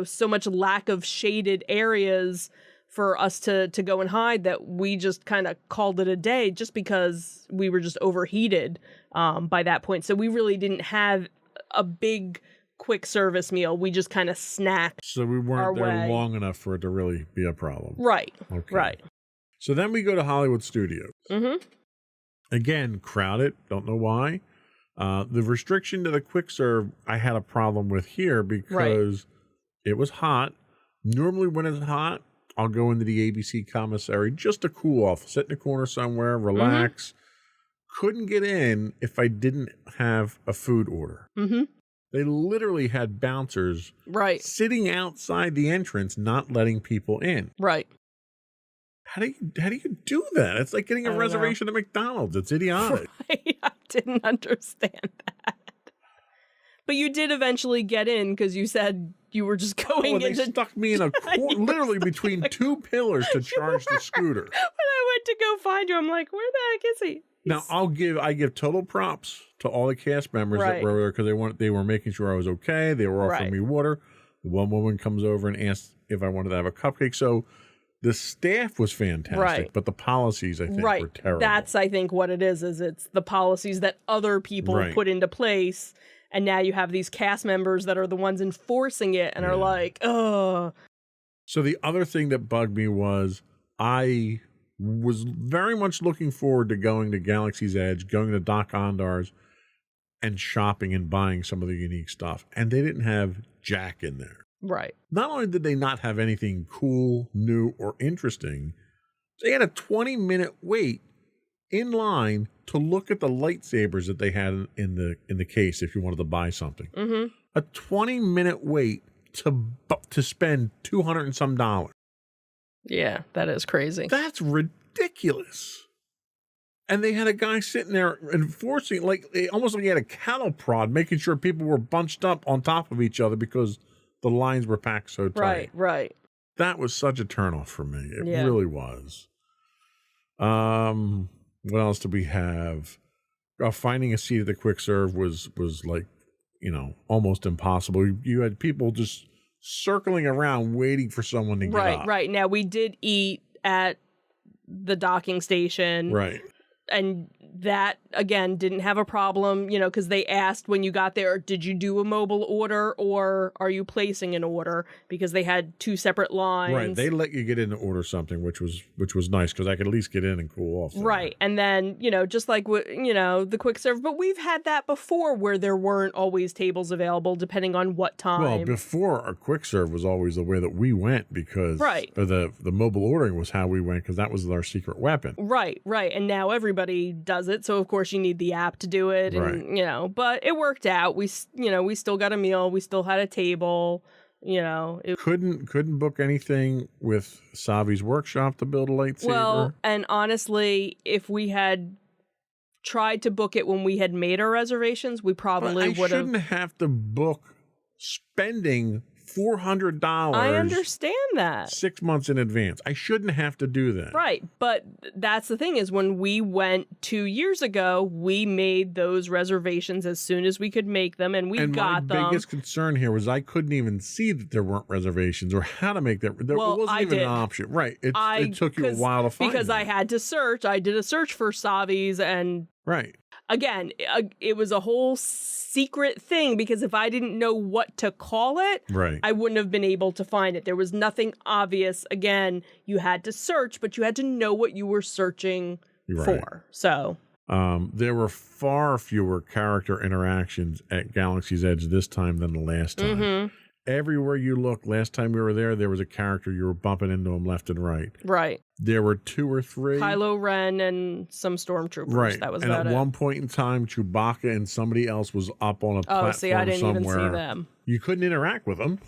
S1: so much lack of shaded areas for us to go and hide that we just kind of called it a day just because we were just overheated by that point. So we really didn't have a big quick service meal. We just kind of snacked.
S2: So we
S1: our
S2: weren't there
S1: way.
S2: long enough for it to really be a problem.
S1: Right.
S2: Okay.
S1: Right.
S2: So then we go to Hollywood Studios.
S1: Mm-hmm.
S2: Again, crowded. Don't know why. The restriction to the quick serve I had a problem with here because it was hot. Normally when it's hot, I'll go into the ABC commissary just to cool off, sit in the corner somewhere, relax. Couldn't get in if I didn't have a food order.
S1: Mm-hmm.
S2: They literally had bouncers
S1: Right.
S2: sitting outside the entrance, not letting people in.
S1: Right.
S2: How do you do that? It's like getting
S1: I
S2: a
S1: don't know.
S2: reservation at McDonald's. It's idiotic.
S1: I didn't understand that. But you did eventually get in because you said you were just going
S2: They
S1: into.
S2: stuck me in a literally between two pillars to charge the scooter.
S1: When I went to go find you, I'm like, where the heck is he?
S2: Now I give total props to all the cast members that
S1: Right.
S2: were there because they were making sure I was okay. They were offering
S1: Right.
S2: me water. The one woman comes over and asks if I wanted to have a cupcake. So the staff was fantastic,
S1: Right.
S2: but the policies I think
S1: Right.
S2: were terrible.
S1: That's, I think, what it is it's the policies that other people
S2: Right.
S1: put into place. And now you have these cast members that are the ones enforcing it and are
S2: Yeah.
S1: like, ugh.
S2: So the other thing that bugged me was I was very much looking forward to going to Galaxy's Edge, going to Doc Ondar's, and shopping and buying some of the unique stuff. And they didn't have Jack in there.
S1: Right.
S2: Not only did they not have anything cool, new, or interesting, they had a 20-minute wait in line to look at the lightsabers that they had in the case if you wanted to buy something.
S1: Mm-hmm.
S2: A 20-minute wait to spend $200 and some dollars.
S1: Yeah, that is crazy.
S2: That's ridiculous. And they had a guy sitting there enforcing, almost like he had a cattle prod, making sure people were bunched up on top of each other because the lines were packed so tight.
S1: Right.
S2: That was such a turnoff for me. It
S1: Yeah.
S2: really was. What else do we have? Finding a seat at the quick serve was like, almost impossible. You had people just circling around waiting for someone to get up.
S1: Right. Now, we did eat at the docking station.
S2: Right.
S1: And that, again, didn't have a problem, because they asked when you got there, did you do a mobile order or are you placing an order? Because they had two separate lines.
S2: Right. They let you get in to order something, which was nice because I could at least get in and cool off. somewhere.
S1: Right. And then, just like, the quick serve. But we've had that before where there weren't always tables available depending on what time.
S2: Well, before our quick serve was always the way that we went because
S1: Right.
S2: or the mobile ordering was how we went because that was our secret weapon.
S1: Right. And now everybody does it. So, of course, you need the app to do it. And, but it worked out. We still got a meal. We still had a table.
S2: Couldn't book anything with Savi's workshop to build a lightsaber.
S1: Well, and honestly, if we had tried to book it when we had made our reservations, we probably
S2: I
S1: would have.
S2: shouldn't have to book spending $400.
S1: I understand that.
S2: 6 months in advance. I shouldn't have to do that.
S1: Right. But that's the thing is when we went 2 years ago, we made those reservations as soon as we could make them and we got them.
S2: My biggest concern here was I couldn't even see that there weren't reservations or how to make that. It wasn't even an option. Right. It took you a while to find
S1: because I had to search. I did a search for Savi's and
S2: right.
S1: Again, it was a whole secret thing because if I didn't know what to call it,
S2: right.
S1: I wouldn't have been able to find it. There was nothing obvious. Again, you had to search, but you had to know what you were searching for. So
S2: there were far fewer character interactions at Galaxy's Edge this time than the last time.
S1: Mm-hmm.
S2: Everywhere you look, last time we were there was a character you were bumping into them left and right.
S1: Right.
S2: There were 2 or 3.
S1: Kylo Ren and some stormtroopers.
S2: Right.
S1: That was
S2: and
S1: about
S2: at one point in time, Chewbacca and somebody else was up on a platform somewhere.
S1: Oh, see, I didn't even see them.
S2: You couldn't interact with them.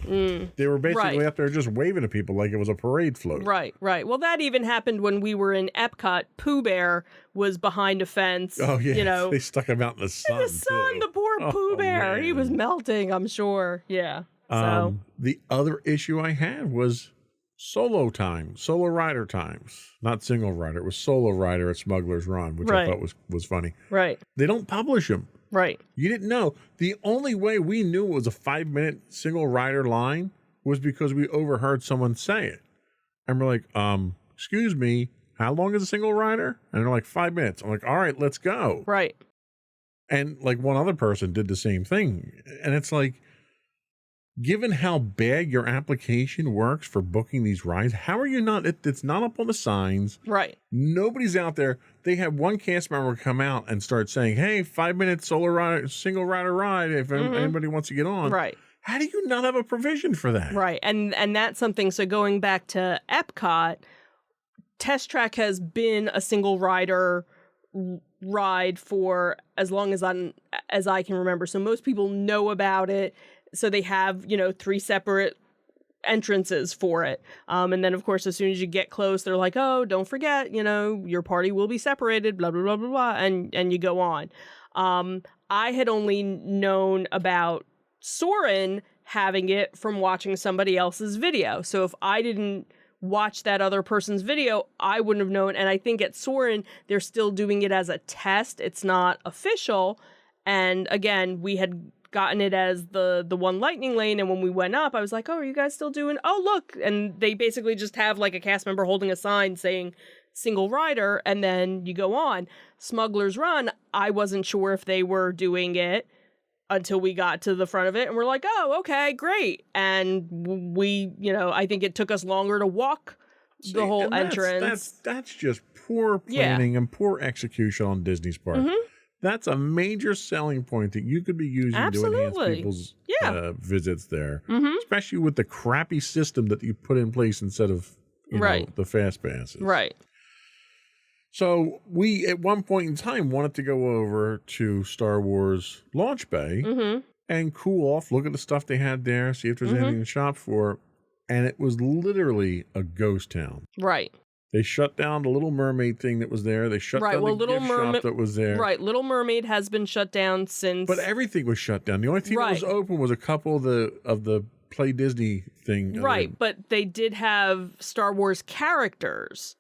S2: They were basically up there just waving at people like it was a parade float.
S1: Right, right. Well, that even happened when we were in Epcot. Pooh Bear was behind a fence.
S2: Oh, yeah.
S1: You know,
S2: they stuck him out in the sun.
S1: In the sun,
S2: too.
S1: the poor Pooh Bear.
S2: Man.
S1: He was melting, I'm sure. Yeah. So.
S2: The other issue I had was solo rider times, not single rider. It was solo rider at Smuggler's Run, which I thought was funny.
S1: Right.
S2: They don't publish them.
S1: Right.
S2: You didn't know. The only way we knew it was a 5-minute single rider line was because we overheard someone say it. And we're like, excuse me, how long is a single rider? And they're like, 5 minutes. I'm like, all right, let's go.
S1: Right.
S2: And like one other person did the same thing. And it's like, given how bad your application works for booking these rides, how are you not? It's not up on the signs.
S1: Right.
S2: Nobody's out there. They had one cast member come out and start saying, hey, 5-minute single rider ride if anybody wants to get on.
S1: Right.
S2: How do you not have a provision for that?
S1: Right. And that's something. So going back to Epcot, Test Track has been a single rider ride for as long as I can remember. So most people know about it. So they have, 3 separate entrances for it. And then, of course, as soon as you get close, they're like, oh, don't forget, your party will be separated, blah, blah, blah, blah, blah, and you go on. I had only known about Soarin' having it from watching somebody else's video. So if I didn't watch that other person's video, I wouldn't have known. And I think at Soarin', they're still doing it as a test. It's not official. And again, we had gotten it as the one lightning lane, and when we went up I was like, oh, are you guys still doing, oh look, and they basically just have like a cast member holding a sign saying single rider, and then you go on. Smuggler's Run, I wasn't sure if they were doing it until we got to the front of it, and we're like, oh, okay, great. And we, I think it took us longer to walk the whole entrance.
S2: That's just poor planning and poor execution on Disney's part. That's a major selling point that you could be using to enhance people's visits there, especially with the crappy system that you put in place instead of the fast passes.
S1: Right.
S2: So we, at one point in time, wanted to go over to Star Wars Launch Bay and cool off, look at the stuff they had there, see if there's anything to shop for. And it was literally a ghost town.
S1: Right.
S2: They shut down the Little Mermaid thing that was there. They shut down the gift shop that was there.
S1: Right, Little Mermaid has been shut down since.
S2: But everything was shut down. The only thing that was open was a couple of the Play Disney thing.
S1: Right, but they did have Star Wars characters.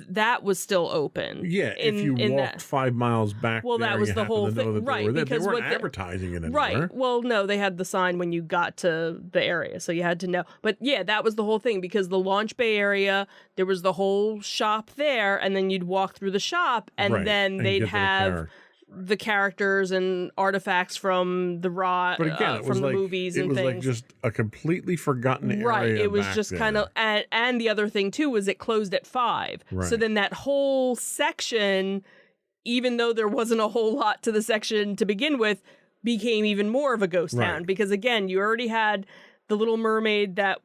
S1: That was still open.
S2: Yeah, if you walked 5 miles back.
S1: Well, that was the whole thing, right?
S2: Because they weren't advertising it anymore.
S1: Right. Well, no, they had the sign when you got to the area, so you had to know. But yeah, that was the whole thing because the Launch Bay area, there was the whole shop there, and then you'd walk through the shop, and then they'd have the characters and artifacts from the
S2: but again,
S1: from the movies and things.
S2: It was like just a completely forgotten area.
S1: Right. It was just kind of, and the other thing too was it closed at 5.
S2: Right.
S1: So then that whole section, even though there wasn't a whole lot to the section to begin with, became even more of a ghost town because again, you already had the Little Mermaid that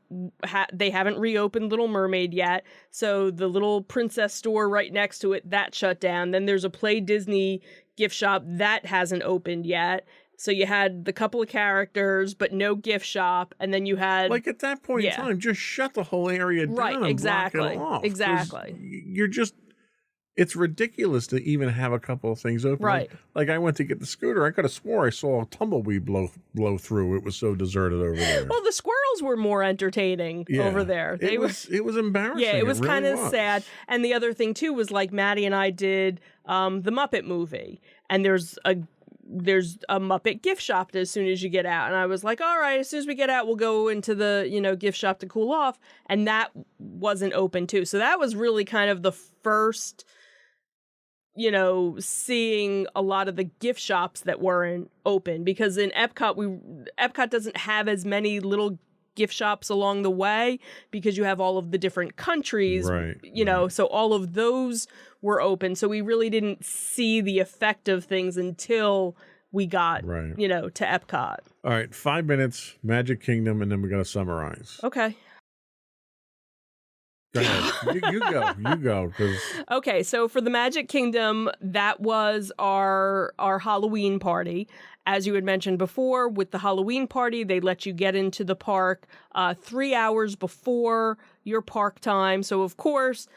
S1: they haven't reopened Little Mermaid yet. So the little princess store right next to it, that shut down. Then there's a Play Disney gift shop that hasn't opened yet. So you had the couple of characters, but no gift shop. And then you had...
S2: Like at that point in time, just shut the whole area down and block it off.
S1: Exactly.
S2: You're just... it's ridiculous to even have a couple of things open.
S1: Right.
S2: Like I went to get the scooter. I could have swore I saw a tumbleweed blow through. It was so deserted over there.
S1: Well, the squirrels were more entertaining over there.
S2: It was embarrassing.
S1: Yeah, it was
S2: really
S1: kind of sad. And the other thing too was like Maddie and I did the Muppet movie, and there's a Muppet gift shop as soon as you get out. And I was like, all right, as soon as we get out, we'll go into the, gift shop to cool off. And that wasn't open too. So that was really kind of the first, seeing a lot of the gift shops that weren't open, because in Epcot doesn't have as many little gift shops along the way because you have all of the different countries,
S2: right.
S1: So all of those were open. So we really didn't see the effect of things until we got, to Epcot.
S2: All right, 5 minutes, Magic Kingdom, and then we got to summarize.
S1: Okay.
S2: Go ahead. You go.
S1: Okay, so for the Magic Kingdom, that was our Halloween party. As you had mentioned before, with the Halloween party, they let you get into the park 3 hours before your park time. So, of course,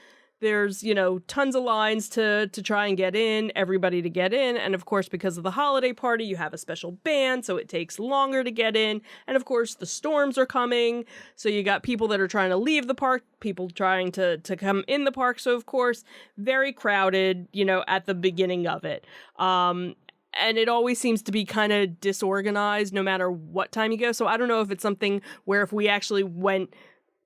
S1: there's, tons of lines to try and get in, everybody to get in. And, of course, because of the holiday party, you have a special band, so it takes longer to get in. And, of course, the storms are coming. So you got people that are trying to leave the park, people trying to come in the park. So, of course, very crowded, at the beginning of it. And it always seems to be kind of disorganized no matter what time you go. So I don't know if it's something where if we actually went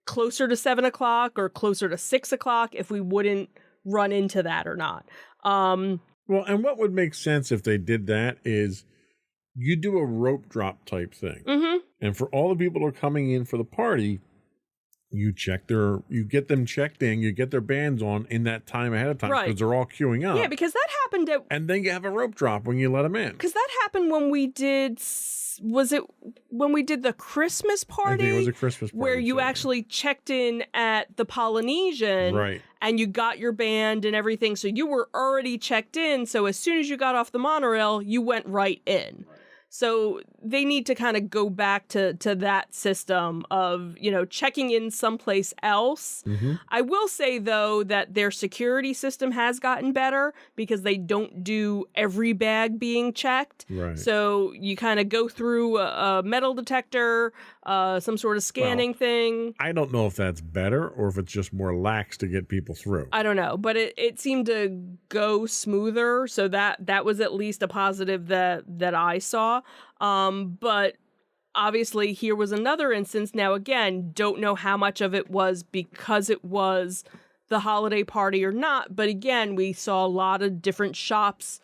S1: closer to 7 o'clock or closer to 6 o'clock, if we wouldn't run into that or not.
S2: Well, and what would make sense if they did that is you do a rope drop type thing.
S1: Mm-hmm.
S2: And for all the people who are coming in for the party, you get them checked in, you get their bands on in that time ahead of time because they're all queuing up.
S1: Yeah, because that happened
S2: and then you have a rope drop when you let them in.
S1: Because that happened when we did, when we did the Christmas party?
S2: I think it was a Christmas party.
S1: Where you actually checked in at the Polynesian.
S2: Right.
S1: And you got your band and everything. So you were already checked in. So as soon as you got off the monorail, you went right in. So they need to kind of go back to that system of, checking in someplace else.
S2: Mm-hmm.
S1: I will say, though, that their security system has gotten better because they don't do every bag being checked.
S2: Right.
S1: So you kind of go through a metal detector, some sort of scanning thing.
S2: I don't know if that's better or if it's just more lax to get people through.
S1: I don't know, but it seemed to go smoother. So that was at least a positive that I saw. But obviously here was another instance. Now, again, don't know how much of it was because it was the holiday party or not. But again, we saw a lot of different shops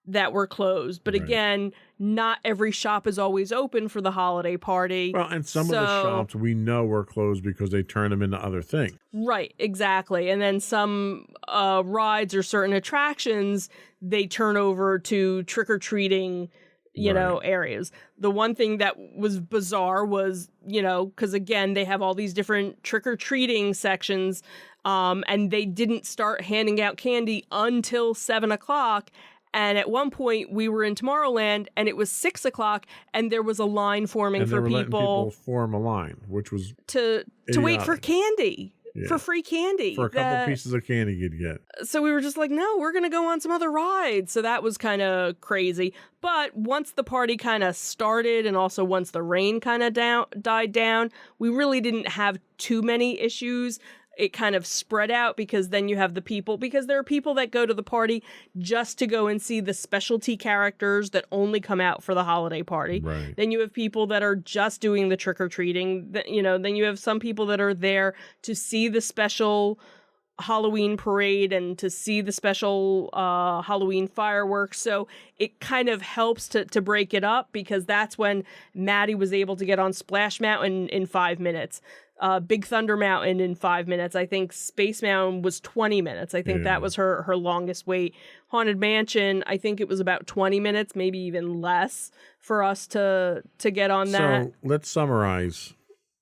S1: that were closed. But again, not every shop is always open for the holiday party.
S2: Well, and some of the shops we know were closed because they turned them into other things.
S1: Right, exactly. And then some rides or certain attractions, they turn over to trick-or-treating areas. The one thing that was bizarre was, because again, they have all these different trick-or-treating sections, and they didn't start handing out candy until 7 o'clock. And at one point, we were in Tomorrowland, and it was 6 o'clock, and there was a line forming for people
S2: form a line, which was
S1: to wait for candy.
S2: Yeah.
S1: For free candy.
S2: For a couple pieces of candy you'd get.
S1: So we were just like, no, we're going to go on some other rides. So that was kind of crazy. But once the party kind of started and also once the rain kind of died down, we really didn't have too many issues. It kind of spread out because then you have the people, because there are people that go to the party just to go and see the specialty characters that only come out for the holiday party.
S2: Right.
S1: Then you have people that are just doing the trick-or-treating. Then you have some people that are there to see the special Halloween parade and to see the special Halloween fireworks. So it kind of helps to break it up because that's when Maddie was able to get on Splash Mountain in 5 minutes. Big Thunder Mountain in 5 minutes. I think Space Mountain was 20 minutes. I think that was her longest wait. Haunted Mansion, I think it was about 20 minutes, maybe even less for us to get on that.
S2: So let's summarize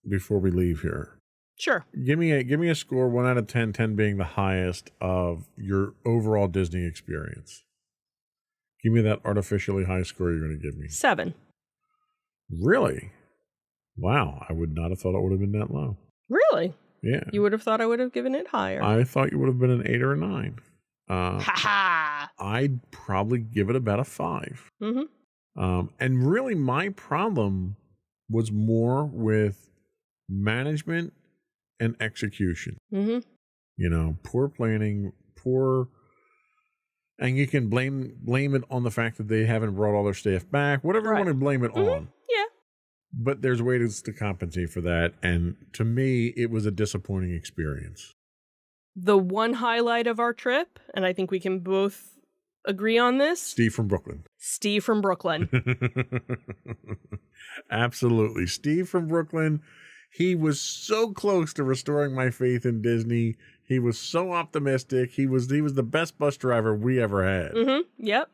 S2: before we leave here.
S1: Sure.
S2: Give me a score, 1 out of 10, 10 being the highest of your overall Disney experience. Give me that artificially high score you're going to give me.
S1: 7.
S2: Really? Wow, I would not have thought it would have been that low.
S1: Really?
S2: Yeah.
S1: You would have thought I would have given it higher.
S2: I thought you would have been an 8 or a 9. I'd probably give it about a 5.
S1: Mm-hmm.
S2: And really, my problem was more with management and execution.
S1: Mm-hmm.
S2: You know, poor planning, and you can blame it on the fact that they haven't brought all their staff back. Whatever you want to blame it on.
S1: Yeah.
S2: But there's ways to compensate for that. And to me, it was a disappointing experience.
S1: The one highlight of our trip, and I think we can both agree on this.
S2: Steve from Brooklyn. Absolutely. Steve from Brooklyn. He was so close to restoring my faith in Disney. He was so optimistic. He was the best bus driver we ever had.
S1: Mm-hmm. Yep.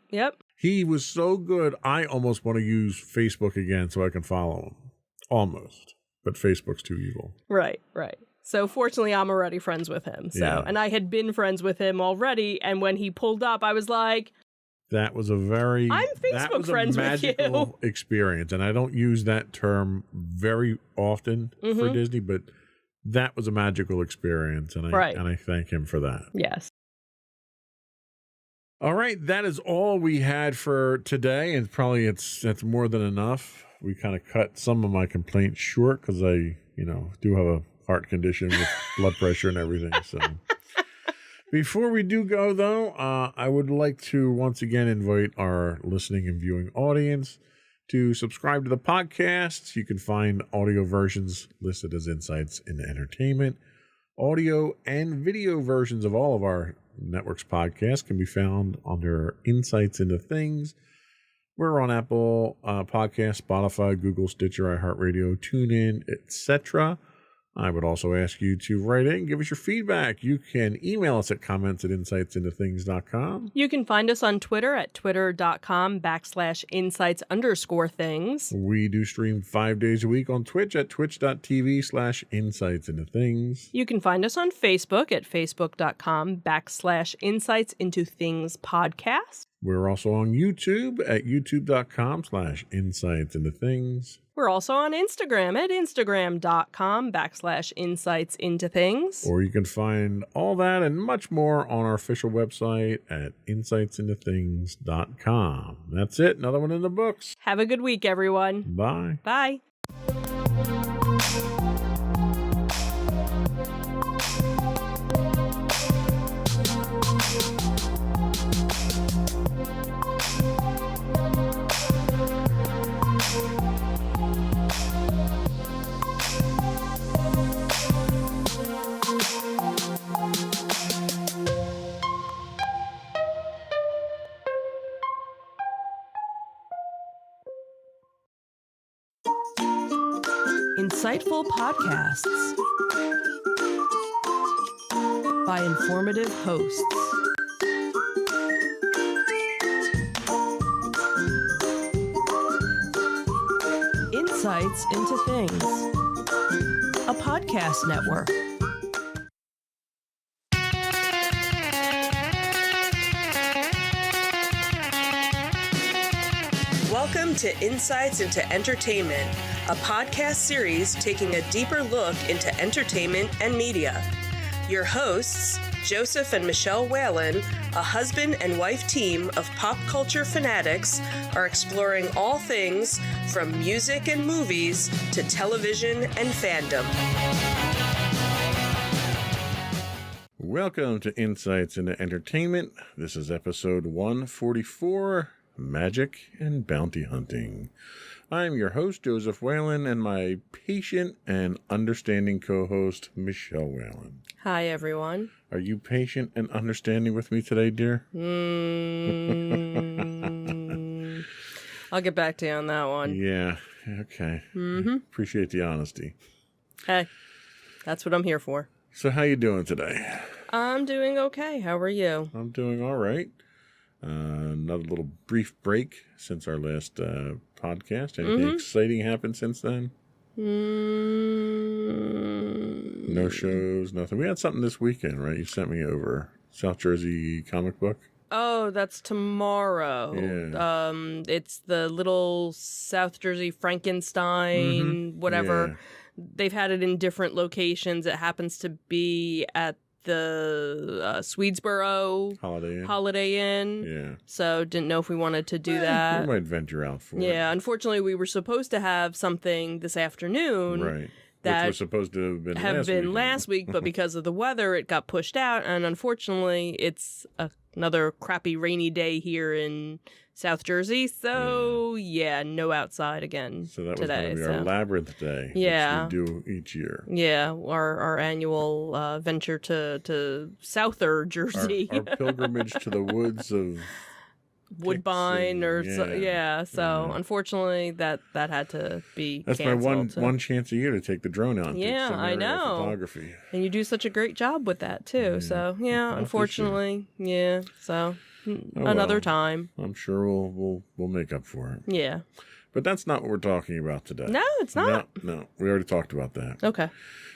S2: He was so good, I almost want to use Facebook again so I can follow him. Almost. But Facebook's too evil.
S1: Right. So fortunately, I'm already friends with him. And I had been friends with him already, and when he pulled up, I was like,
S2: I'm
S1: Facebook friends with you.
S2: Magical experience, and I don't use that term very often for Disney, but that was a magical experience, and I thank him for that.
S1: Yes.
S2: All right, that is all we had for today, and probably that's more than enough. We kind of cut some of my complaints short because I, do have a heart condition with blood pressure and everything. So before we do go, though, I would like to once again invite our listening and viewing audience to subscribe to the podcast. You can find audio versions listed as Insights into Entertainment. Audio and video versions of all of our network's podcasts can be found under Insights into Things. We're on Apple Podcasts, Spotify, Google, Stitcher, iHeartRadio, TuneIn, etc. I would also ask you to write in and give us your feedback. You can email us at comments@insightsintothings.com.
S1: You can find us on Twitter at twitter.com/insights_things.
S2: We do stream 5 days a week on Twitch at twitch.tv/insightsintothings.
S1: You can find us on Facebook at facebook.com/insightsintothingspodcast.
S2: We're also on YouTube at youtube.com/insightsintothings.
S1: We're also on Instagram at instagram.com/insightsintothings.
S2: Or you can find all that and much more on our official website at insightsintothings.com. That's it. Another one in the books.
S1: Have a good week, everyone.
S2: Bye.
S1: Bye. Insightful podcasts by informative hosts. Insights into Things, a podcast network. Welcome to Insights into Entertainment, a podcast series taking a deeper look into entertainment and media. Your hosts, Joseph and Michelle Whalen, a husband and wife team of pop culture fanatics, are exploring all things from music and movies to television and fandom.
S2: Welcome to Insights into Entertainment. This is episode 144, Magic and Bounty Hunting. I'm your host, Joseph Whalen, and my patient and understanding co-host, Michelle Whalen.
S1: Hi, everyone.
S2: Are you patient and understanding with me today, dear?
S1: I'll get back to you on that one.
S2: Yeah, okay. Appreciate the honesty.
S1: Hey, that's what I'm here for.
S2: So how you doing today?
S1: I'm doing okay. How are you?
S2: I'm doing all right. Another little brief break since our last podcast. Anything exciting happened since then? No shows, nothing. We had something this weekend, right? You sent me over South Jersey comic book.
S1: Oh, that's tomorrow.
S2: Yeah.
S1: It's the little South Jersey Frankenstein, whatever.
S2: Yeah.
S1: They've had it in different locations. It happens to be at the Swedesboro
S2: Holiday Inn.
S1: Holiday Inn.
S2: Yeah.
S1: So didn't know if we wanted to do that.
S2: We might venture out for it.
S1: Yeah, unfortunately, we were supposed to have something this afternoon.
S2: Right.
S1: That
S2: Which was supposed to have been
S1: last week, but because of the weather, it got pushed out. And unfortunately, it's another crappy rainy day here in South Jersey. So, yeah, no outside again
S2: So that was
S1: today.
S2: going to be our Labyrinth Day,
S1: Yeah.
S2: which we do each year.
S1: Yeah, our annual venture to Souther Jersey.
S2: Our pilgrimage to the woods of
S1: Woodbine or
S2: yeah.
S1: so unfortunately that had to be
S2: That's my
S1: canceled.
S2: one chance a year to take the drone out and
S1: Yeah,
S2: take some
S1: I
S2: aerial
S1: know.
S2: photography.
S1: And you do such a great job with that too. So yeah,
S2: Not
S1: unfortunately, yeah. So
S2: well.
S1: another time.
S2: I'm sure we'll make up for it.
S1: Yeah.
S2: But that's not what we're talking about today.
S1: No, it's not.
S2: No, we already talked about that.
S1: Okay.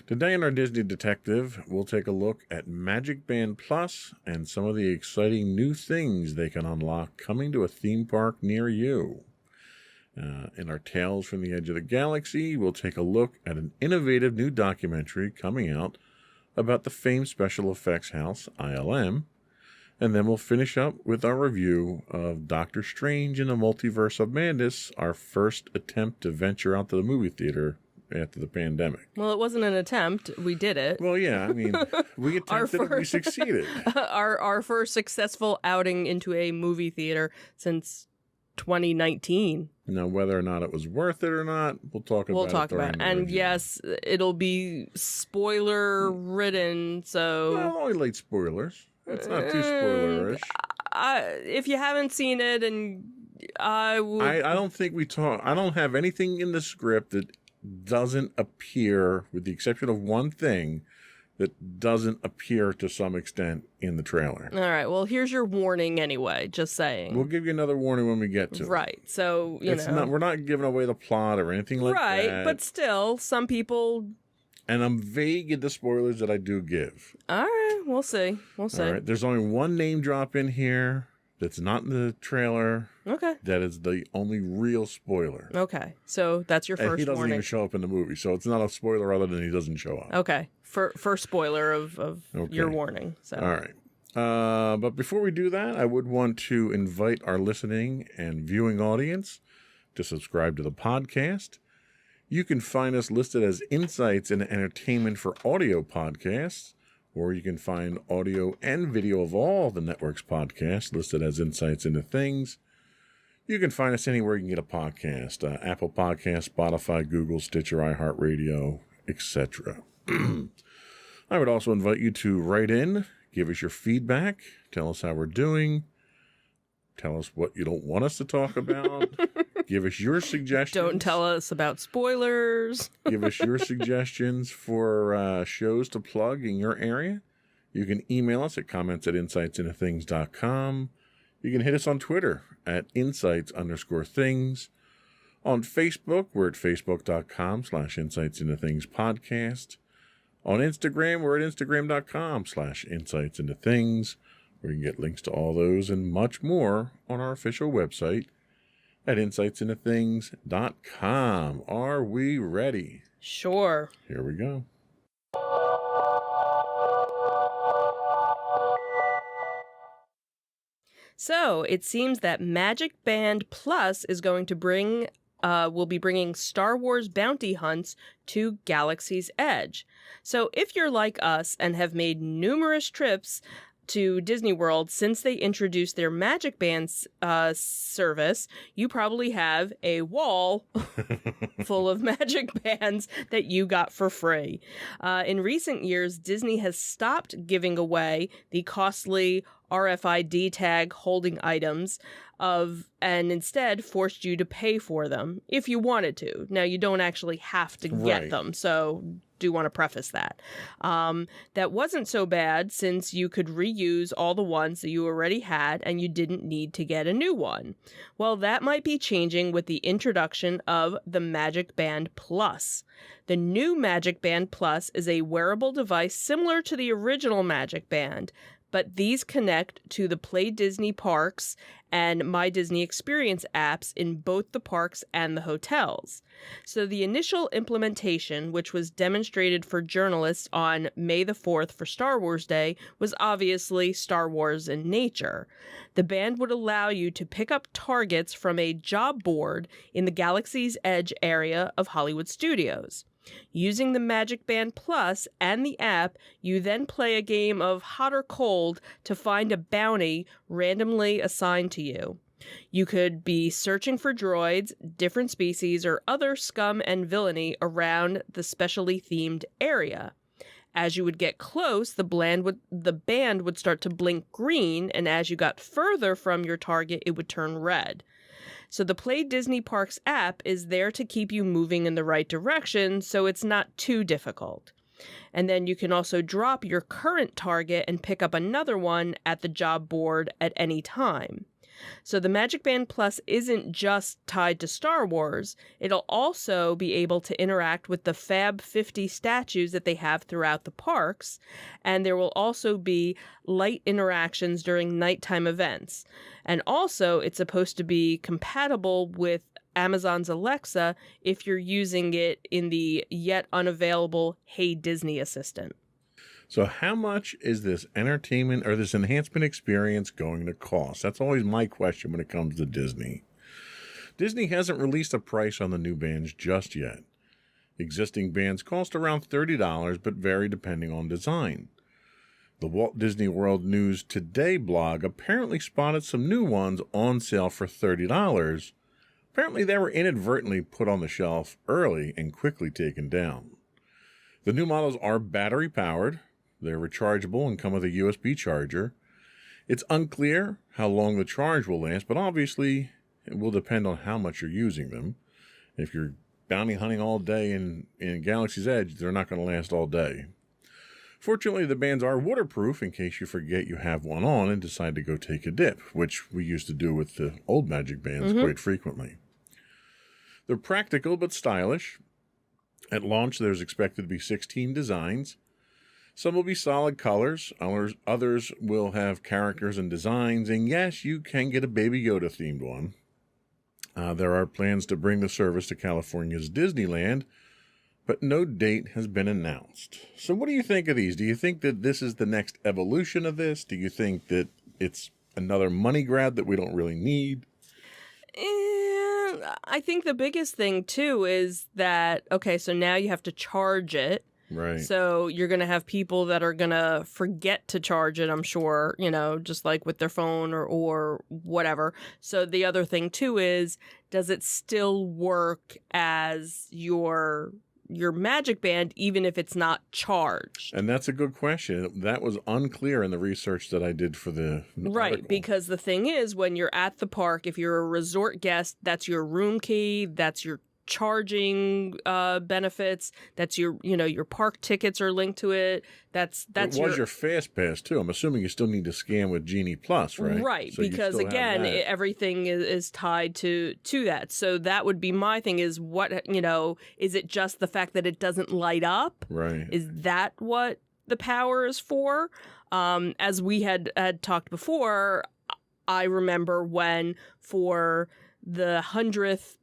S2: Today in our Disney Detective, we'll take a look at Magic Band Plus and some of the exciting new things they can unlock coming to a theme park near you. In our Tales from the Edge of the Galaxy, we'll take a look at an innovative new documentary coming out about the famed special effects house, ILM. And then we'll finish up with our review of Doctor Strange in the Multiverse of Madness, our first attempt to venture out to the movie theater after the pandemic.
S1: Well, it wasn't an attempt. We did it.
S2: Well, yeah, I mean, we attempted it, we succeeded.
S1: Our first successful outing into a movie theater since 2019.
S2: Now, whether or not it was worth it or not, we'll talk about it.
S1: And yes, it'll be spoiler ridden. So
S2: Well, only late spoilers. It's not too spoilerish.
S1: if you haven't seen it, and I would,
S2: I don't think we talk. I don't have anything in the script that doesn't appear, with the exception of one thing, that doesn't appear to some extent in the trailer.
S1: all right. Well, here's your warning anyway. Just saying.
S2: We'll give you another warning when we get to it.
S1: Right. So
S2: It's not. We're not giving away the plot or anything like
S1: right,
S2: that.
S1: but still, some people.
S2: And I'm vague in the spoilers that I do give.
S1: All right, we'll see. We'll see.
S2: All right. There's only one name drop in here that's not in the trailer.
S1: Okay.
S2: That is the only real spoiler.
S1: Okay. So that's your
S2: And
S1: first
S2: he doesn't
S1: warning.
S2: even show up in the movie, so it's not a spoiler other than he doesn't show up.
S1: Okay. First spoiler of
S2: Okay.
S1: your warning. So.
S2: All right. But before we do that, I would want to invite our listening and viewing audience to subscribe to the podcast. You can find us listed as Insights and Entertainment for Audio Podcasts, or you can find audio and video of all the network's podcasts listed as Insights into Things. You can find us anywhere you can get a podcast, Apple Podcasts, Spotify, Google, Stitcher, iHeartRadio, etc. I would also invite you to write in, give us your feedback, tell us how we're doing, tell us what you don't want us to talk about, give us your suggestions.
S1: Don't tell us about spoilers.
S2: Give us your suggestions for shows to plug in your area. You can email us at comments@insightsintothings.com. You can hit us on Twitter at insights_things. On Facebook, we're at facebook.com/insightsintothingspodcast. On Instagram, we're at instagram.com/insightsintothings, where you can get links to all those and much more on our official website at insightsintothings.com. Are we ready?
S1: Sure.
S2: Here we go.
S1: So it seems that Magic Band Plus is going to will be bringing Star Wars bounty hunts to Galaxy's Edge. So if you're like us and have made numerous trips to Disney World since they introduced their Magic Band service, you probably have a wall full of Magic Bands that you got for free. In recent years, Disney has stopped giving away the costly RFID tag holding items and instead forced you to pay for them if you wanted to. Now, you don't actually have to get
S2: Right.
S1: them, so do want to preface that. That wasn't so bad since you could reuse all the ones that you already had and you didn't need to get a new one. Well, that might be changing with the introduction of the Magic Band Plus. The new Magic Band Plus is a wearable device similar to the original Magic Band, but these connect to the Play Disney Parks and My Disney Experience apps in both the parks and the hotels. So the initial implementation, which was demonstrated for journalists on May the 4th for Star Wars Day, was obviously Star Wars in nature. The band would allow you to pick up targets from a job board in the Galaxy's Edge area of Hollywood Studios. Using the Magic Band Plus and the app, you then play a game of hot or cold to find a bounty randomly assigned to you. You could be searching for droids, different species, or other scum and villainy around the specially themed area. As you would get close, the band would start to blink green, and as you got further from your target, it would turn red. So the Play Disney Parks app is there to keep you moving in the right direction, so it's not too difficult. And then you can also drop your current target and pick up another one at the job board at any time. So the Magic Band Plus isn't just tied to Star Wars. It'll also be able to interact with the Fab 50 statues that they have throughout the parks, and there will also be light interactions during nighttime events. And also, it's supposed to be compatible with Amazon's Alexa if you're using it in the yet unavailable Hey Disney assistant.
S2: So how much is this entertainment or this enhancement experience going to cost? That's always my question when it comes to Disney. Disney hasn't released a price on the new bands just yet. Existing bands cost around $30, but vary depending on design. The Walt Disney World News Today blog apparently spotted some new ones on sale for $30. Apparently they were inadvertently put on the shelf early and quickly taken down. The new models are battery powered. They're rechargeable and come with a USB charger. It's unclear how long the charge will last, but obviously it will depend on how much you're using them. If you're bounty hunting all day in Galaxy's Edge, they're not going to last all day. Fortunately, the bands are waterproof in case you forget you have one on and decide to go take a dip, which we used to do with the old Magic Bands quite frequently. They're practical but stylish. At launch, there's expected to be 16 designs. Some will be solid colors, others will have characters and designs, and yes, you can get a Baby Yoda themed one. There are plans to bring the service to California's Disneyland, but no date has been announced. So what do you think of these? Do you think that this is the next evolution of this? Do you think that it's another money grab that we don't really need?
S1: I think the biggest thing, too, is that, okay, so now you have to charge it.
S2: Right.
S1: So you're going to have people that are going to forget to charge it, I'm sure, just like with their phone or whatever. So the other thing, too, is does it still work as your Magic Band, even if it's not charged?
S2: And that's a good question. That was unclear in the research that I did for the
S1: Right,
S2: article.
S1: because the thing is, when you're at the park, if you're a resort guest, that's your room key, that's your charging benefits, that's your park tickets are linked to it. That's
S2: it was your Fast Pass too. I'm assuming you still need to scan with Genie Plus, right?
S1: Right,
S2: So you
S1: because
S2: still have
S1: again,
S2: that.
S1: everything is tied to that. So that would be my thing: is what is it just the fact that it doesn't light up?
S2: Right.
S1: Is that what the power is for? As we had talked before, I remember when for the 100th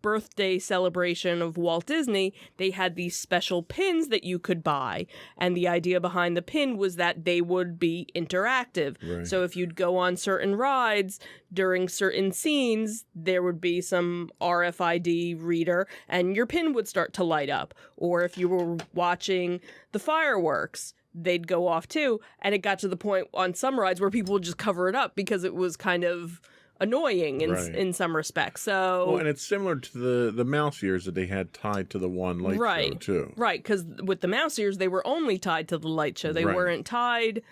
S1: birthday celebration of Walt Disney, they had these special pins that you could buy. And the idea behind the pin was that they would be interactive.
S2: Right.
S1: So if you'd go on certain rides during certain scenes, there would be some RFID reader and your pin would start to light up. Or if you were watching the fireworks, they'd go off too. And it got to the point on some rides where people would just cover it up because it was kind of annoying in some respects. So
S2: Well, and it's similar to the mouse ears that they had tied to the one light show too.
S1: Right, because with the mouse ears, they were only tied to the light show. They
S2: Right.
S1: weren't tied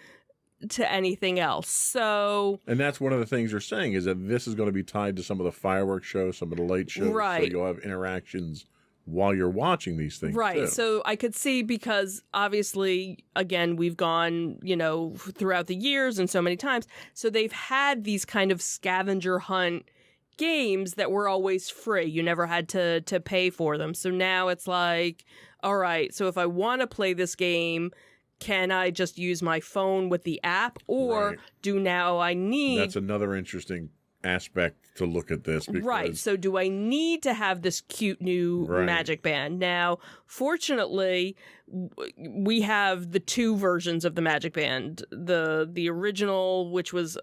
S1: to anything else. So
S2: And that's one of the things you're saying is that this is going to be tied to some of the fireworks shows, some of the light shows.
S1: Right.
S2: So you'll have interactions while you're watching these things.
S1: right,
S2: too.
S1: so I could see, because obviously, again, we've gone, throughout the years and so many times. So they've had these kind of scavenger hunt games that were always free. You never had to pay for them. So now it's like, all right, so if I want to play this game, can I just use my phone with the app, or
S2: Right.
S1: do now I need
S2: That's another interesting aspect to look at this. Because,
S1: right. So do I need to have this cute new
S2: Right.
S1: Magic Band? Now, fortunately, we have the two versions of the Magic Band. The original, which was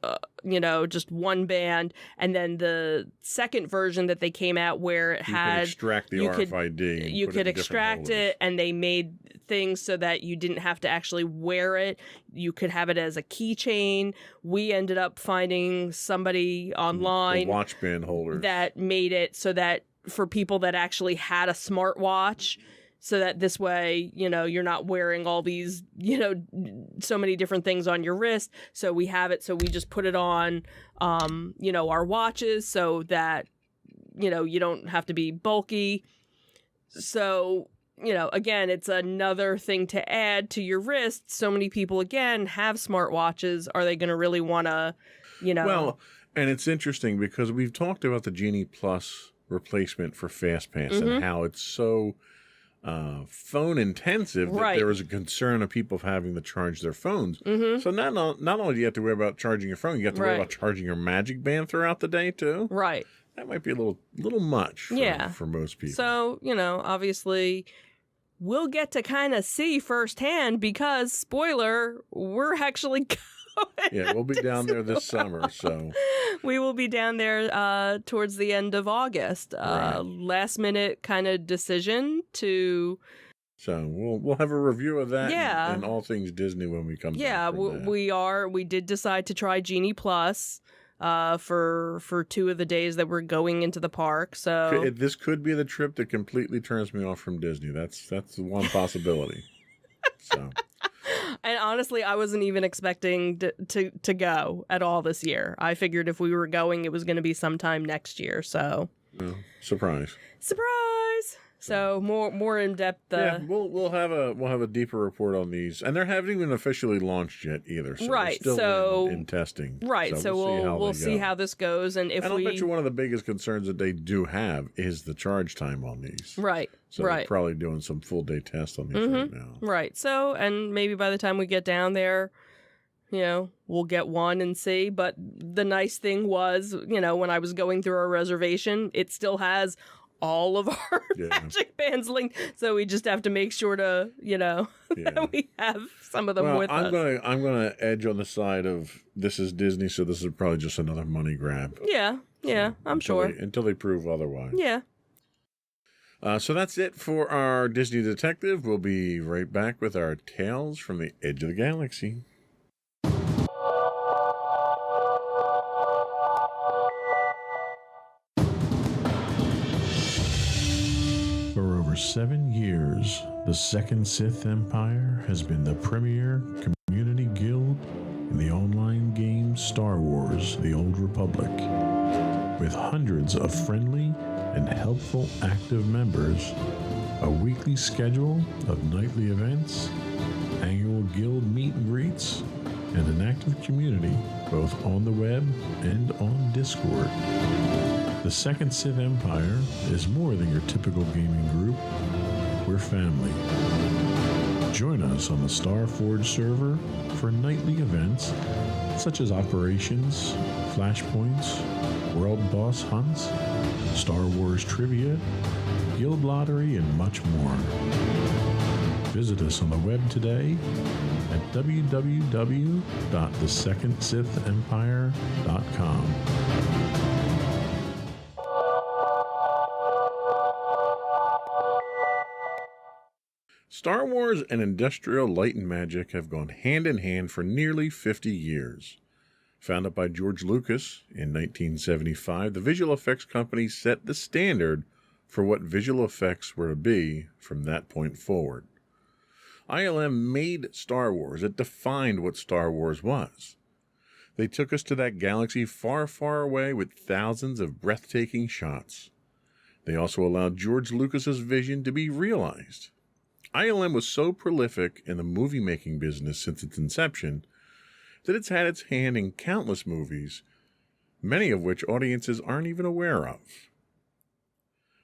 S1: just one band, and then the second version that they came out where it
S2: you
S1: had
S2: can extract the
S1: you could-
S2: RFID. And
S1: you
S2: put
S1: could
S2: it in different
S1: extract
S2: holders.
S1: it, and they made things so that you didn't have to actually wear it. You could have it as a keychain. We ended up finding somebody
S2: The
S1: online
S2: watch band holders.
S1: that made it so that for people that actually had a smartwatch, so that this way, you're not wearing all these, so many different things on your wrist. So we have it. So we just put it on, our watches so that, you don't have to be bulky. So, again, it's another thing to add to your wrist. So many people, again, have smartwatches. Are they going to really want to,
S2: Well, and it's interesting because we've talked about the Genie Plus replacement for FastPass
S1: Mm-hmm.
S2: and how it's so phone intensive that
S1: Right.
S2: there was a concern of people having to charge their phones.
S1: Mm-hmm.
S2: So not only do you have to worry about charging your phone, you have to worry
S1: Right.
S2: about charging your Magic Band throughout the day too.
S1: Right.
S2: That might be a little much for most people.
S1: So, obviously, we'll get to kind of see firsthand because, spoiler, we're actually going.
S2: yeah, we'll be down there this summer. So
S1: We will be down there towards the end of August.
S2: Right.
S1: Last minute kind of decision to.
S2: So we'll have a review of that
S1: Yeah.
S2: and all things Disney when we come
S1: Yeah,
S2: back from that.
S1: we did decide to try Genie Plus for 2 of the days that we're going into the park. So
S2: This could be the trip that completely turns me off from Disney. That's one possibility. So
S1: and honestly, I wasn't even expecting to go at all this year. I figured if we were going, it was going to be sometime next year. So
S2: surprise.
S1: surprise! So more in depth.
S2: Yeah, we'll have a deeper report on these, and they haven't even officially launched yet either. So
S1: Right,
S2: they're still
S1: so-
S2: in testing.
S1: Right. So we'll see
S2: go.
S1: how this goes, and if
S2: And I'll
S1: we
S2: bet you one of the biggest concerns that they do have is the charge time on these.
S1: right.
S2: So they're
S1: right.
S2: probably doing some full day tests on these right now.
S1: Right. So, and maybe by the time we get down there, we'll get one and see. But the nice thing was, when I was going through our reservation, it still has all of our
S2: Yeah.
S1: Magic Bands linked. So we just have to make sure to,
S2: Yeah.
S1: that we have some of them
S2: Well,
S1: with
S2: I'm
S1: us.
S2: gonna edge on the side of this is Disney, so this is probably just another money grab.
S1: Yeah. I'm sure.
S2: Until they prove otherwise.
S1: Yeah.
S2: So that's it for our Disney Detective. We'll be right back with our Tales from the Edge of the Galaxy. For over 7 years, the Second Sith Empire has been the premier community guild in the online game Star Wars: The Old Republic. With hundreds of friendly and helpful active members, a weekly schedule of nightly events, annual guild meet and greets, and an active community both on the web and on Discord. The Second Sith Empire is more than your typical gaming group. We're family. Join us on the Starforge server for nightly events such as operations, flashpoints, world boss hunts, Star Wars trivia, guild lottery, and much more. Visit us on the web today at www.thesecondsithempire.com. Star Wars and industrial light and magic have gone hand in hand for nearly 50 years. Founded by George Lucas in 1975, the visual effects company set the standard for what visual effects were to be from that point forward. ILM made Star Wars. It defined what Star Wars was. They took us to that galaxy far, far away with thousands of breathtaking shots. They also allowed George Lucas's vision to be realized. ILM was so prolific in the movie-making business since its inception that it's had its hand in countless movies, many of which audiences aren't even aware of.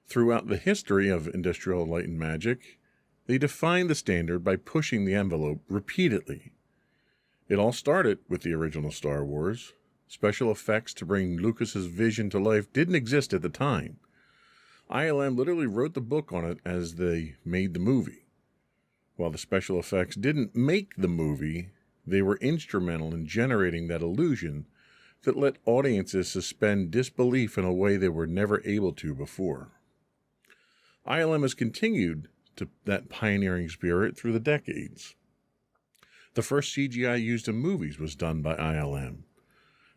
S2: Throughout the history of industrial light and magic, They defined the standard by pushing the envelope repeatedly. It all started with the original Star Wars. Special effects to bring Lucas's vision to life didn't exist at the time. ILM literally wrote the book on it as they made the movie. While the special effects didn't make the movie, they were instrumental in generating that illusion that let audiences suspend disbelief in a way they were never able to before. ILM has continued to that pioneering spirit through the decades. The first CGI used in movies was done by ILM.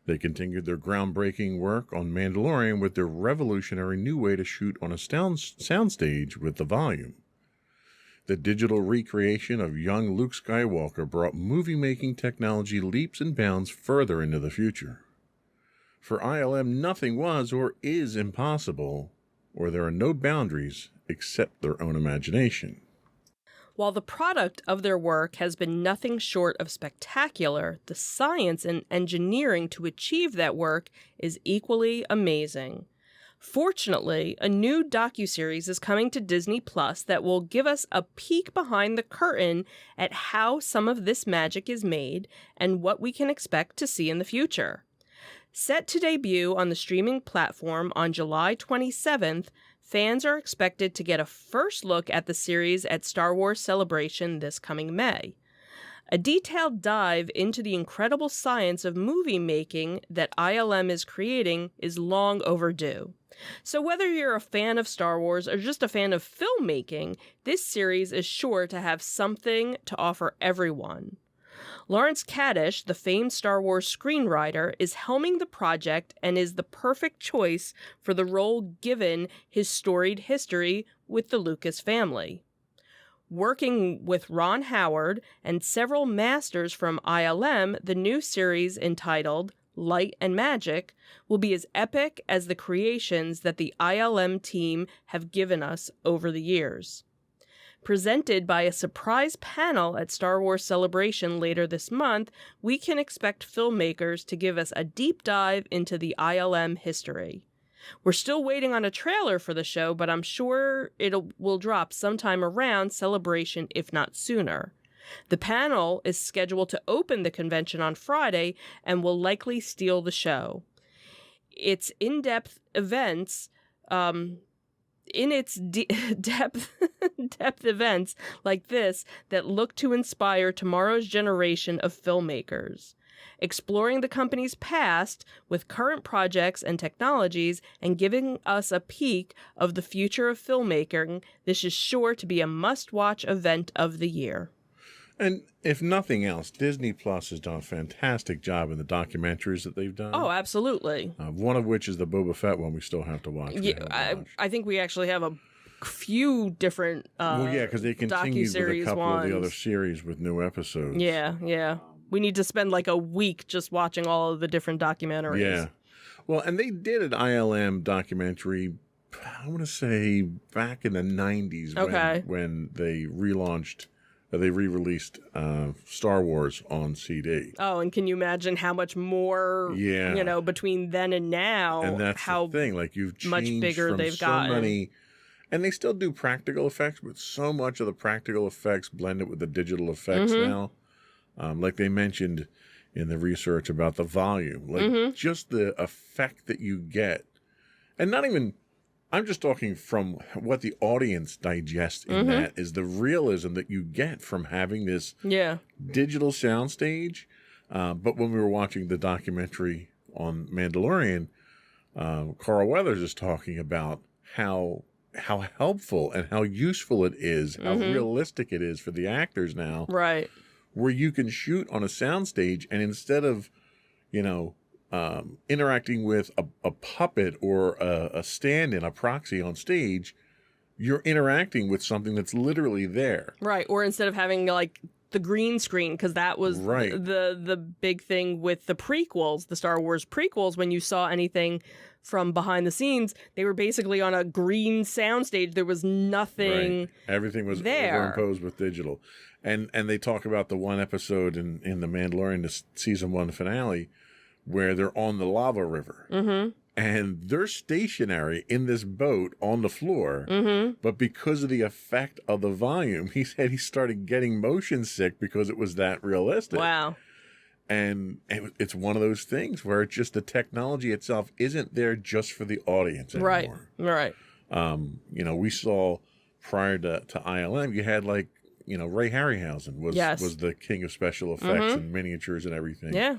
S2: They continued their groundbreaking work on Mandalorian with their revolutionary new way to shoot on a soundstage with the volume. The digital recreation of young Luke Skywalker brought movie-making technology leaps and bounds further into the future. For ILM, nothing was or is impossible, or there are no boundaries except their own imagination.
S1: While the product of their work has been nothing short of spectacular, the science and engineering to achieve that work is equally amazing. Fortunately, a new docuseries is coming to Disney Plus that will give us a peek behind the curtain at how some of this magic is made and what we can expect to see in the future. Set to debut on the streaming platform on July 27th, fans are expected to get a first look at the series at Star Wars Celebration this coming May. A detailed dive into the incredible science of movie making that ILM is creating is long overdue. So whether you're a fan of Star Wars or just a fan of filmmaking, this series is sure to have something to offer everyone. Lawrence Kadish, the famed Star Wars screenwriter, is helming the project and is the perfect choice for the role given his storied history with the Lucas family. Working with Ron Howard and several masters from ILM, the new series entitled Light and Magic will be as epic as the creations that the ILM team have given us over the years. Presented by a surprise panel at Star Wars Celebration later this month, we can expect filmmakers to give us a deep dive into the ILM history. We're still waiting on a trailer for the show, but I'm sure it will drop sometime around Celebration, if not sooner. The panel is scheduled to open the convention on Friday and will likely steal the show. Its in-depth events, depth events like this that look to inspire tomorrow's generation of filmmakers. Exploring the company's past with current projects and technologies and giving us a peek of the future of filmmaking, this is sure to be a must-watch event of the year.
S2: And if nothing else, Disney Plus has done a fantastic job in the documentaries that they've done.
S1: Oh, absolutely.
S2: One of which is the Boba Fett one we still have to watch.
S1: Yeah, I think we actually have a few different
S2: because they continued with a couple
S1: ones.
S2: of the other series with new episodes.
S1: Yeah. We need to spend like a week just watching all of the different documentaries.
S2: Yeah. Well, and they did an ILM documentary, I want to say back in the 90s when they relaunched... They re-released Star Wars on CD.
S1: Oh, and can you imagine how much more, between then and now,
S2: and that's
S1: how
S2: the thing. Like you've changed
S1: much bigger
S2: from
S1: they've
S2: so
S1: gotten.
S2: Many, and they still do practical effects, but so much of the practical effects blended with the digital effects now. Like they mentioned in the research about the volume, like just the effect that you get, and not even. I'm just talking from what the audience digests in that is the realism that you get from having this digital soundstage. But when we were watching the documentary on Mandalorian, Carl Weathers is talking about how helpful and how useful it is, how realistic it is for the actors now.
S1: Right.
S2: Where you can shoot on a soundstage and instead of, interacting with a puppet or a stand-in, a proxy on stage, you're interacting with something that's literally there.
S1: Right. Or instead of having like the green screen, because that was the big thing with the prequels, the Star Wars prequels, when you saw anything from behind the scenes, they were basically on a green soundstage. There was nothing.
S2: Right. Everything was
S1: there.
S2: overimposed with digital. And they talk about the one episode in The Mandalorian, the season 1 finale, where they're on the lava river. and they're stationary in this boat on the floor. But because of the effect of the volume, he said he started getting motion sick because it was that realistic.
S1: Wow.
S2: And it's one of those things where it's just the technology itself isn't there just for the audience anymore.
S1: Right.
S2: You know, we saw prior to ILM, you had like, you know, Ray Harryhausen was the king of special effects and miniatures and everything.
S1: Yeah.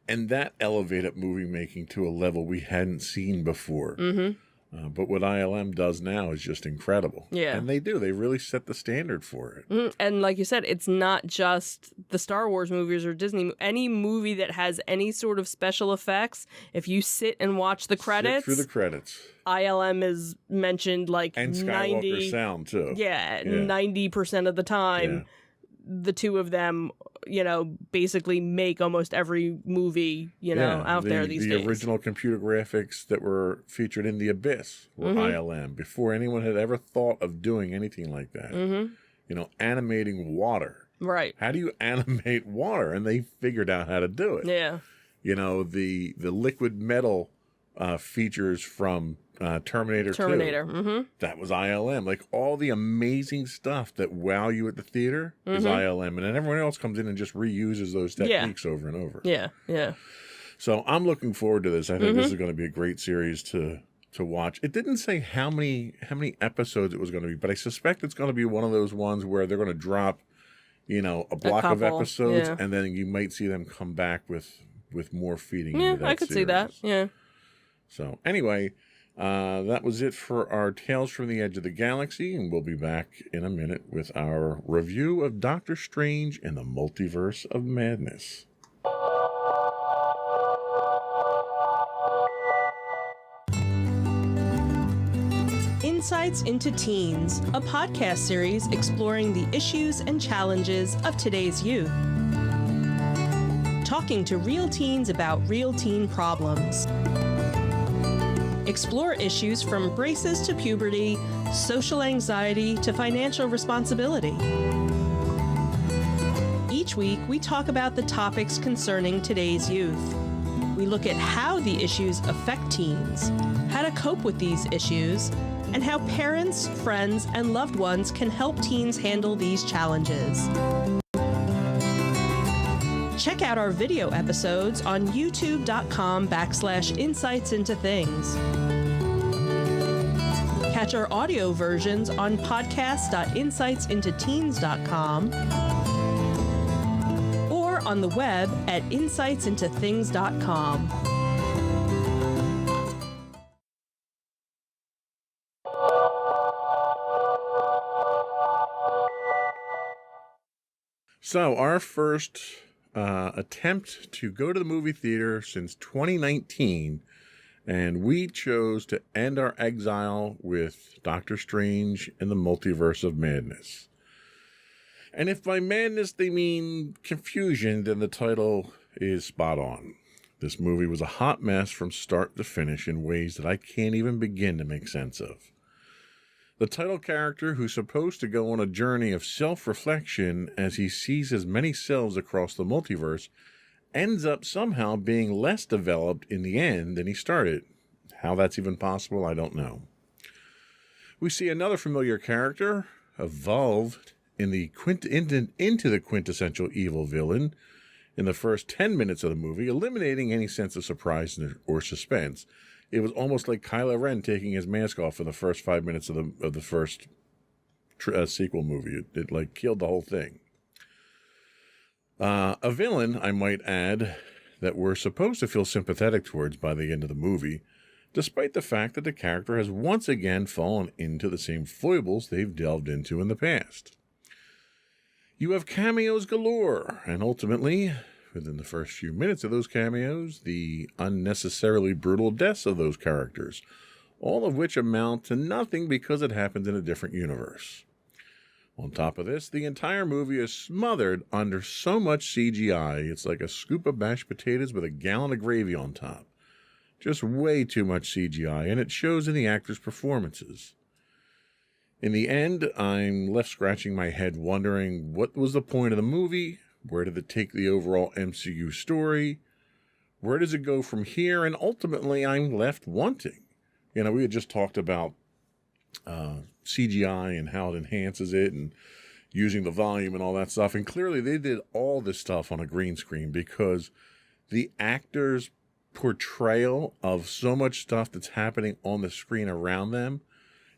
S2: And that elevated movie making to a level we hadn't seen before. But what ILM does now is just incredible.
S1: Yeah.
S2: And they really set the standard for it.
S1: And like you said, it's not just the Star Wars movies or Disney. Any movie that has any sort of special effects, if you sit and watch the credits,
S2: Sit through the credits.
S1: ILM is mentioned like
S2: And Skywalker
S1: 90,
S2: sound, too.
S1: Yeah, 90% of the time. The two of them, you know, basically make almost every movie, you know, out there these days.
S2: The original computer graphics that were featured in The Abyss were ILM before anyone had ever thought of doing anything like that. You know, animating water.
S1: Right.
S2: How do you animate water? And they figured out how to do it.
S1: Yeah.
S2: You know, the liquid metal features from Terminator 2. That was ILM. Like all the amazing stuff that wow you at the theater is ILM. And then everyone else comes in and just reuses those techniques over and over.
S1: Yeah.
S2: So I'm looking forward to this. I think this is going to be a great series to watch. It didn't say how many episodes it was going to be, but I suspect it's going to be one of those ones where they're going to drop, you know, a block of episodes, and then you might see them come back with more feeding into that
S1: I could see that. Yeah.
S2: So anyway, that was it for our Tales from the Edge of the Galaxy, and we'll be back in a minute with our review of Doctor Strange in the Multiverse of Madness.
S1: Insights into Teens, a podcast series exploring the issues and challenges of today's youth. Talking to real teens about real teen problems. Explore issues from braces to puberty, social anxiety to financial responsibility. Each week, we talk about the topics concerning today's youth. We look at how the issues affect teens, how to cope with these issues, and how parents, friends, and loved ones can help teens handle these challenges. Check out our video episodes on youtube.com/insightsintothings. Catch our audio versions on podcast.insightsintoteens.com or on the web at insightsintothings.com.
S2: So our first attempt to go to the movie theater since 2019, and we chose to end our exile with Doctor Strange in the Multiverse of Madness. And if by madness they mean confusion, then the title is spot on. This movie was a hot mess from start to finish in ways that I can't even begin to make sense of. The title character, who's supposed to go on a journey of self-reflection as he sees his many selves across the multiverse, ends up somehow being less developed in the end than he started. How that's even possible, I don't know. We see another familiar character evolved into the quintessential evil villain in the first 10 minutes of the movie, eliminating any sense of surprise or suspense. It was almost like Kylo Ren taking his mask off in the first 5 minutes of the first sequel movie. It like killed the whole thing. A villain, I might add, that we're supposed to feel sympathetic towards by the end of the movie, despite the fact that the character has once again fallen into the same foibles they've delved into in the past. You have cameos galore, and ultimately, within the first few minutes of those cameos, the unnecessarily brutal deaths of those characters, all of which amount to nothing because it happens in a different universe. On top of this, the entire movie is smothered under so much CGI, it's like a scoop of mashed potatoes with a gallon of gravy on top. Just way too much CGI, and it shows in the actors' performances. In the end, I'm left scratching my head wondering what was the point of the movie. Where did it take the overall MCU story? Where does it go from here? And ultimately, I'm left wanting. You know, we had just talked about CGI and how it enhances it and using the volume and all that stuff. And clearly they did all this stuff on a green screen because the actors' portrayal of so much stuff that's happening on the screen around them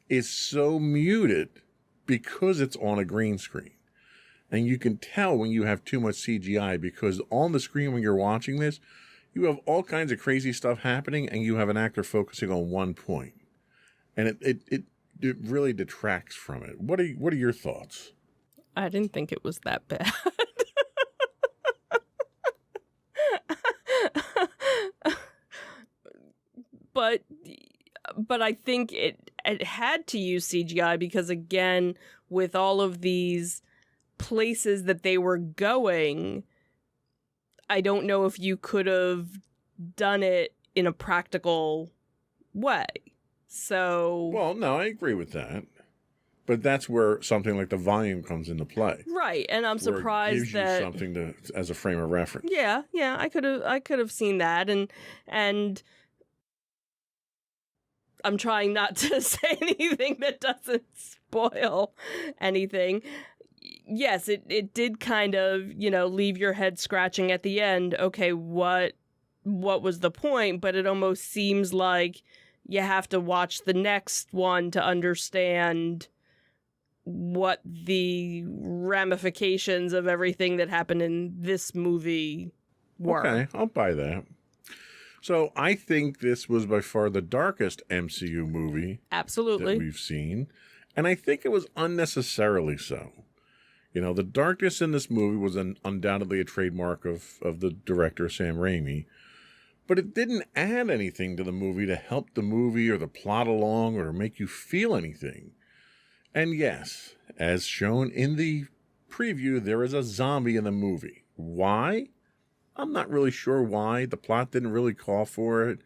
S2: is so muted because it's on a green screen. And you can tell when you have too much CGI because on the screen when you're watching this, you have all kinds of crazy stuff happening and you have an actor focusing on one point. And it really detracts from it. What are your thoughts?
S1: I didn't think it was that bad. But I think it had to use CGI because, again, with all of these places that they were going, I don't know if you could have done it in a practical way. So,
S2: well, no, I agree with that. But that's where something like the volume comes into play.
S1: Right, and I'm surprised
S2: it gives
S1: that
S2: you something as a frame of reference.
S1: Yeah, I could have seen that, and I'm trying not to say anything that doesn't spoil anything. Yes, it did kind of, leave your head scratching at the end. Okay, what was the point? But it almost seems like you have to watch the next one to understand what the ramifications of everything that happened in this movie were.
S2: Okay, I'll buy that. So I think this was by far the darkest MCU movie
S1: Absolutely.
S2: that we've seen. And I think it was unnecessarily so. The darkness in this movie was undoubtedly a trademark of the director, Sam Raimi. But it didn't add anything to the movie to help the movie or the plot along or make you feel anything. And yes, as shown in the preview, there is a zombie in the movie. Why? I'm not really sure why. The plot didn't really call for it.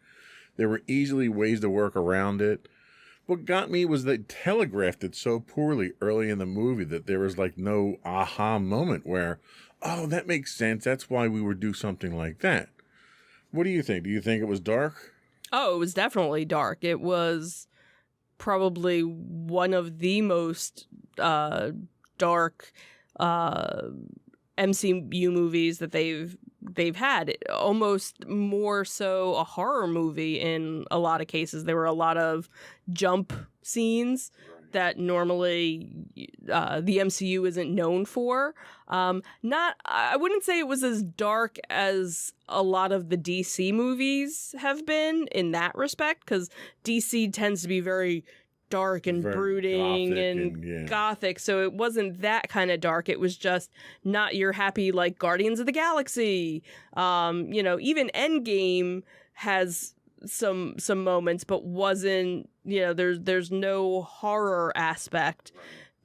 S2: There were easily ways to work around it. What got me was they telegraphed it so poorly early in the movie that there was like no aha moment where, oh, that makes sense. That's why we would do something like that. What do you think? Do you think it was dark?
S1: Oh, it was definitely dark. It was probably one of the most dark MCU movies that they've had. Almost more so a horror movie in a lot of cases. There were a lot of jump scenes that normally the MCU isn't known for. I wouldn't say it was as dark as a lot of the DC movies have been in that respect, because DC tends to be very dark and very brooding and gothic, so it wasn't that kind of dark. It was just not your happy, like, Guardians of the Galaxy. Even Endgame has some moments, but wasn't, there's no horror aspect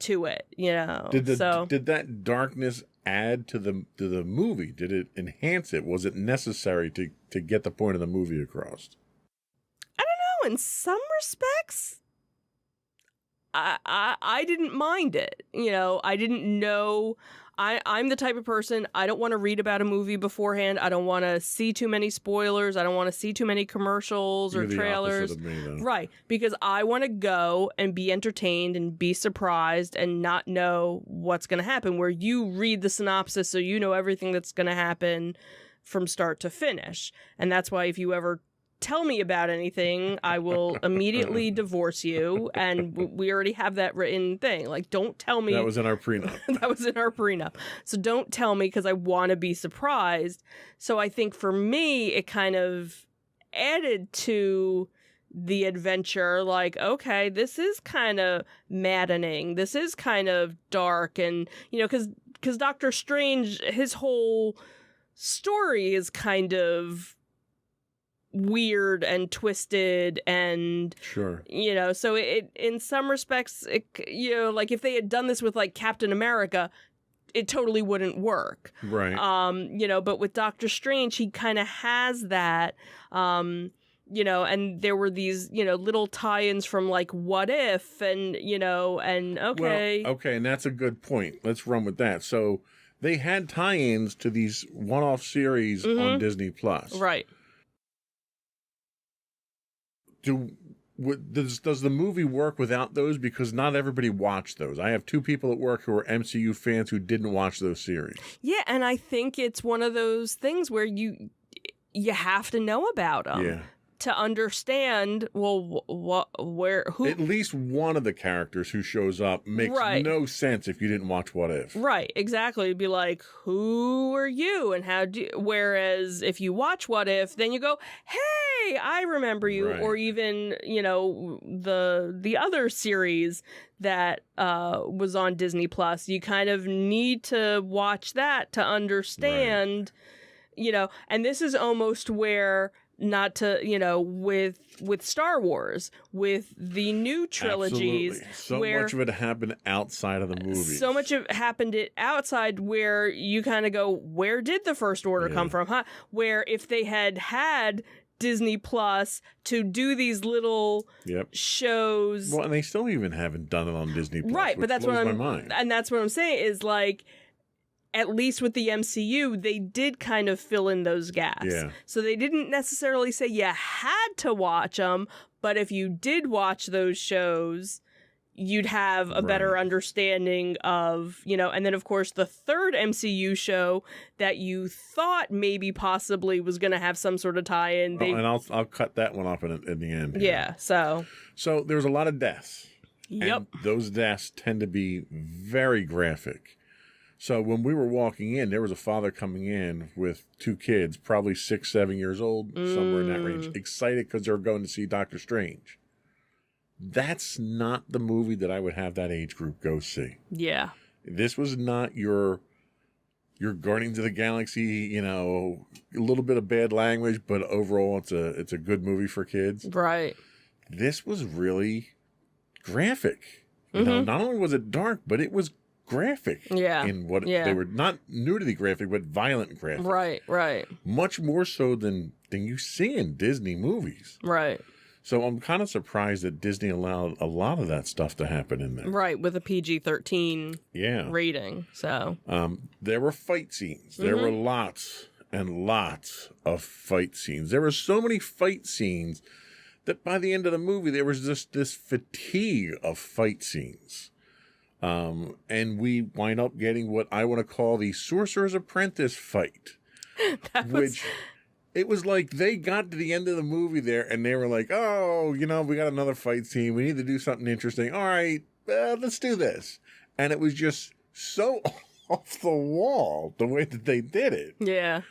S1: to it,
S2: Did that darkness add to the movie? Did it enhance it? Was it necessary to get the point of the movie across?
S1: I don't know. In some respects, I didn't mind it. I didn't know. I'm the type of person, I don't want to read about a movie beforehand. I don't want to see too many spoilers. I don't want to see too many commercials or trailers.
S2: You're the opposite of me, though.
S1: Right. Because I want to go and be entertained and be surprised and not know what's going to happen. Where you read the synopsis so you know everything that's going to happen from start to finish. And that's why if you ever tell me about anything, I will immediately divorce you. And we already have that written thing. Like, don't tell me.
S2: That was in our prenup.
S1: That was in our prenup. So don't tell me, because I want to be surprised. So I think for me, it kind of added to the adventure. Like, okay, this is kind of maddening. This is kind of dark. And, because Doctor Strange, his whole story is kind of weird and twisted, and
S2: sure,
S1: so it in some respects, like if they had done this with like Captain America, it totally wouldn't work,
S2: right?
S1: But with Doctor Strange, he kind of has that, and there were these little tie-ins from like What If, and okay,
S2: and that's a good point. Let's run with that. So they had tie-ins to these one-off series on Disney Plus,
S1: right?
S2: does the movie work without those? Because not everybody watched those. I have two people at work who are MCU fans who didn't watch those series.
S1: Yeah, and I think it's one of those things where you have to know about them.
S2: Yeah.
S1: To understand, well, who...
S2: At least one of the characters who shows up makes no sense if you didn't watch What If.
S1: Right, exactly. It'd be like, who are you and how do you... Whereas if you watch What If, then you go, hey, I remember you.
S2: Right.
S1: Or even, the other series that was on Disney Plus. You kind of need to watch that to understand, and this is almost where... Not to, with Star Wars, with the new trilogies.
S2: Absolutely. So
S1: where
S2: much of it happened outside of the movies.
S1: So much of it happened outside where you kind of go, where did the First Order come from? Huh? Where if they had Disney Plus to do these little shows.
S2: Well, and they still even haven't done it on Disney Plus.
S1: Right, but that's what
S2: my mind.
S1: And that's what I'm saying is like, at least with the MCU, they did kind of fill in those gaps.
S2: Yeah.
S1: So they didn't necessarily say you had to watch them, but if you did watch those shows, you'd have a better understanding of, and then of course the third MCU show that you thought maybe possibly was going to have some sort of tie-in.
S2: And I'll cut that one off in the end.
S1: Yeah, so
S2: there's a lot of deaths.
S1: Yep.
S2: And those deaths tend to be very graphic. So when we were walking in, there was a father coming in with two kids, probably 6, 7 years old, somewhere in that range, excited because they were going to see Doctor Strange. That's not the movie that I would have that age group go see.
S1: Yeah.
S2: This was not your Guardians of the Galaxy, a little bit of bad language, but overall it's a good movie for kids.
S1: Right.
S2: This was really graphic. Not only was it dark, but it was graphic in what they were, not nudity graphic, but violent graphic.
S1: Right.
S2: Much more so than you see in Disney movies.
S1: Right.
S2: So I'm kind of surprised that Disney allowed a lot of that stuff to happen in there.
S1: Right, with a PG-13 rating. So
S2: there were fight scenes. There were lots and lots of fight scenes. There were so many fight scenes that by the end of the movie, there was just this fatigue of fight scenes. And we wind up getting what I want to call the Sorcerer's Apprentice fight, which it was like they got to the end of the movie there and they were like, oh, we got another fight scene. We need to do something interesting. All right, let's do this. And it was just so off the wall the way that they did it.
S1: Yeah.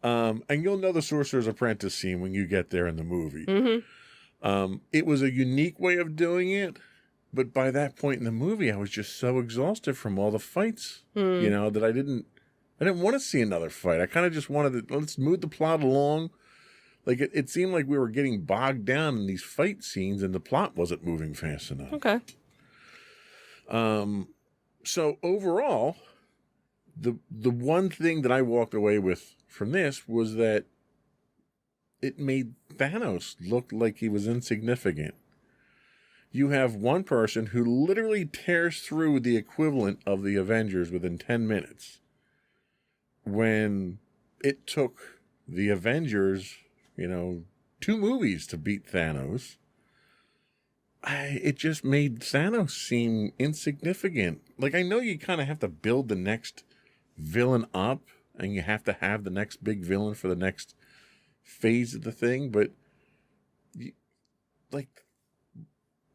S2: And you'll know the Sorcerer's Apprentice scene when you get there in the movie. It was a unique way of doing it. But by that point in the movie, I was just so exhausted from all the fights, that I didn't want to see another fight. I kind of just wanted to, let's move the plot along. Like it seemed like we were getting bogged down in these fight scenes and the plot wasn't moving fast enough.
S1: Okay.
S2: So overall, the one thing that I walked away with from this was that it made Thanos look like he was insignificant. You have one person who literally tears through the equivalent of the Avengers within 10 minutes. When it took the Avengers, 2 movies to beat Thanos, it just made Thanos seem insignificant. Like, I know you kind of have to build the next villain up, and you have to have the next big villain for the next phase of the thing, but,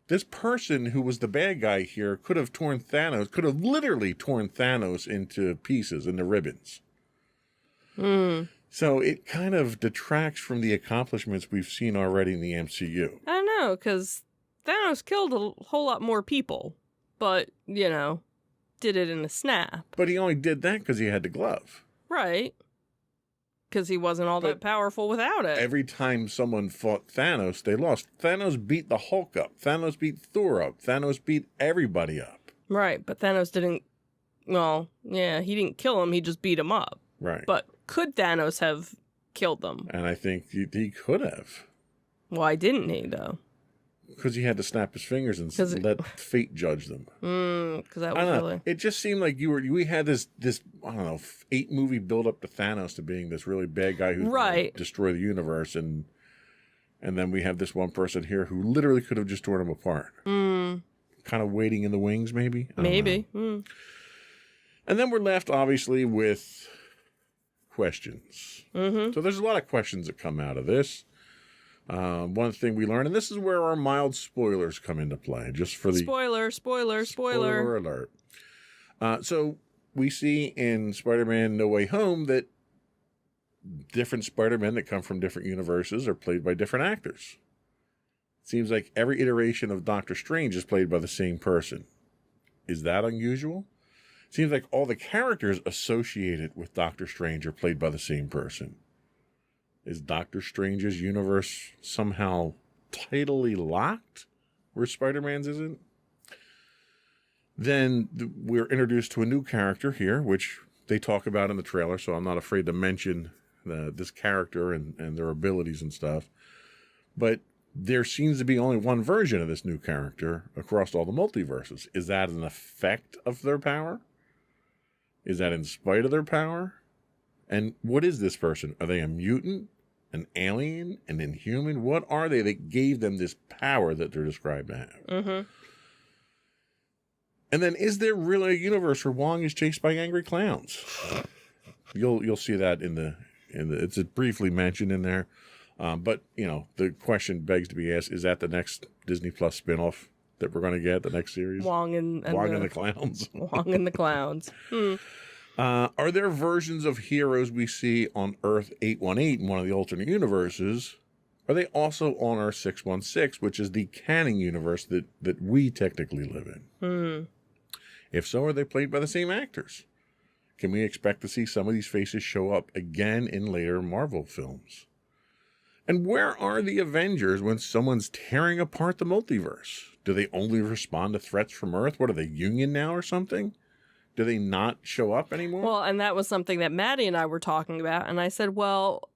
S2: this person who was the bad guy here could have literally torn Thanos into pieces, into ribbons. So it kind of detracts from the accomplishments we've seen already in the MCU.
S1: I don't know, because Thanos killed a whole lot more people, but, did it in a snap.
S2: But he only did that because he had the glove.
S1: Right. Because he wasn't all that powerful without it.
S2: Every time someone fought Thanos, they lost. Thanos beat the Hulk up. Thanos beat Thor up. Thanos beat everybody up.
S1: Right, but Thanos didn't... Well, yeah, he didn't kill him, he just beat him up.
S2: Right.
S1: But could Thanos have killed them?
S2: And I think he could have.
S1: Why didn't he, though?
S2: Because he had to snap his fingers and let fate judge them.
S1: Because that was really...
S2: It just seemed like we had this I don't know, 8-movie build up to Thanos to being this really bad guy who's going to destroy the universe, and And then we have this one person here who literally could have just torn them apart. Kind of waiting in the wings, maybe? I don't
S1: Maybe.
S2: know. And then we're left, obviously, with questions. So there's a lot of questions that come out of this. One thing we learned, and this is where our mild spoilers come into play, just for the...
S1: Spoiler
S2: alert. So we see in Spider-Man No Way Home that different Spider-Men that come from different universes are played by different actors. It seems like every iteration of Doctor Strange is played by the same person. Is that unusual? It seems like all the characters associated with Doctor Strange are played by the same person. Is Doctor Strange's universe somehow tidally locked where Spider-Man's isn't? Then we're introduced to a new character here, which they talk about in the trailer, so I'm not afraid to mention this character and their abilities and stuff. But there seems to be only one version of this new character across all the multiverses. Is that an effect of their power? Is that in spite of their power? And what is this person? Are they a mutant, an alien, an inhuman? What are they that gave them this power that they're described to have? And then, is there really a universe where Wong is chased by angry clowns? You'll see that in the it's briefly mentioned in there, but the question begs to be asked: is that the next Disney Plus spinoff that we're going to get, the next series?
S1: Wong and
S2: the clowns.
S1: Wong and the clowns.
S2: Are there versions of heroes we see on Earth 818 in one of the alternate universes? Are they also on Earth 616, which is the canon universe that we technically live in? If so, are they played by the same actors? Can we expect to see some of these faces show up again in later Marvel films? And where are the Avengers when someone's tearing apart the multiverse? Do they only respond to threats from Earth? What are they, Union now or something? Do they not show up anymore?
S1: Well, and that was something that Maddie and I were talking about. And I said, well,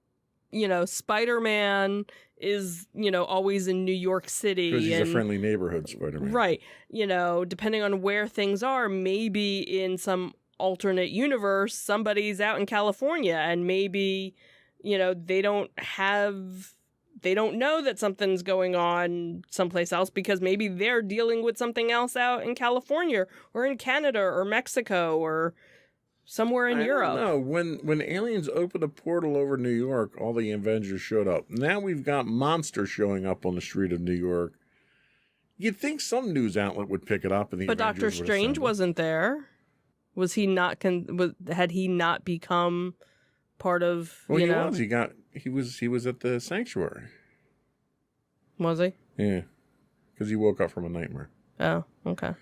S1: Spider-Man is, always in New York City.
S2: Because he's a friendly neighborhood Spider-Man.
S1: Right. Depending on where things are, maybe in some alternate universe, somebody's out in California and maybe, they don't know that something's going on someplace else because maybe they're dealing with something else out in California or in Canada or Mexico or somewhere in Europe.
S2: No, when aliens opened a portal over New York, all the Avengers showed up. Now we've got monsters showing up on the street of New York. You'd think some news outlet would pick it up, and
S1: but Doctor Strange wasn't there. Was he not? Had he not become part of?
S2: Well, he was. He was at the sanctuary.
S1: Was he?
S2: Yeah, because he woke up from a nightmare.
S1: Oh, okay.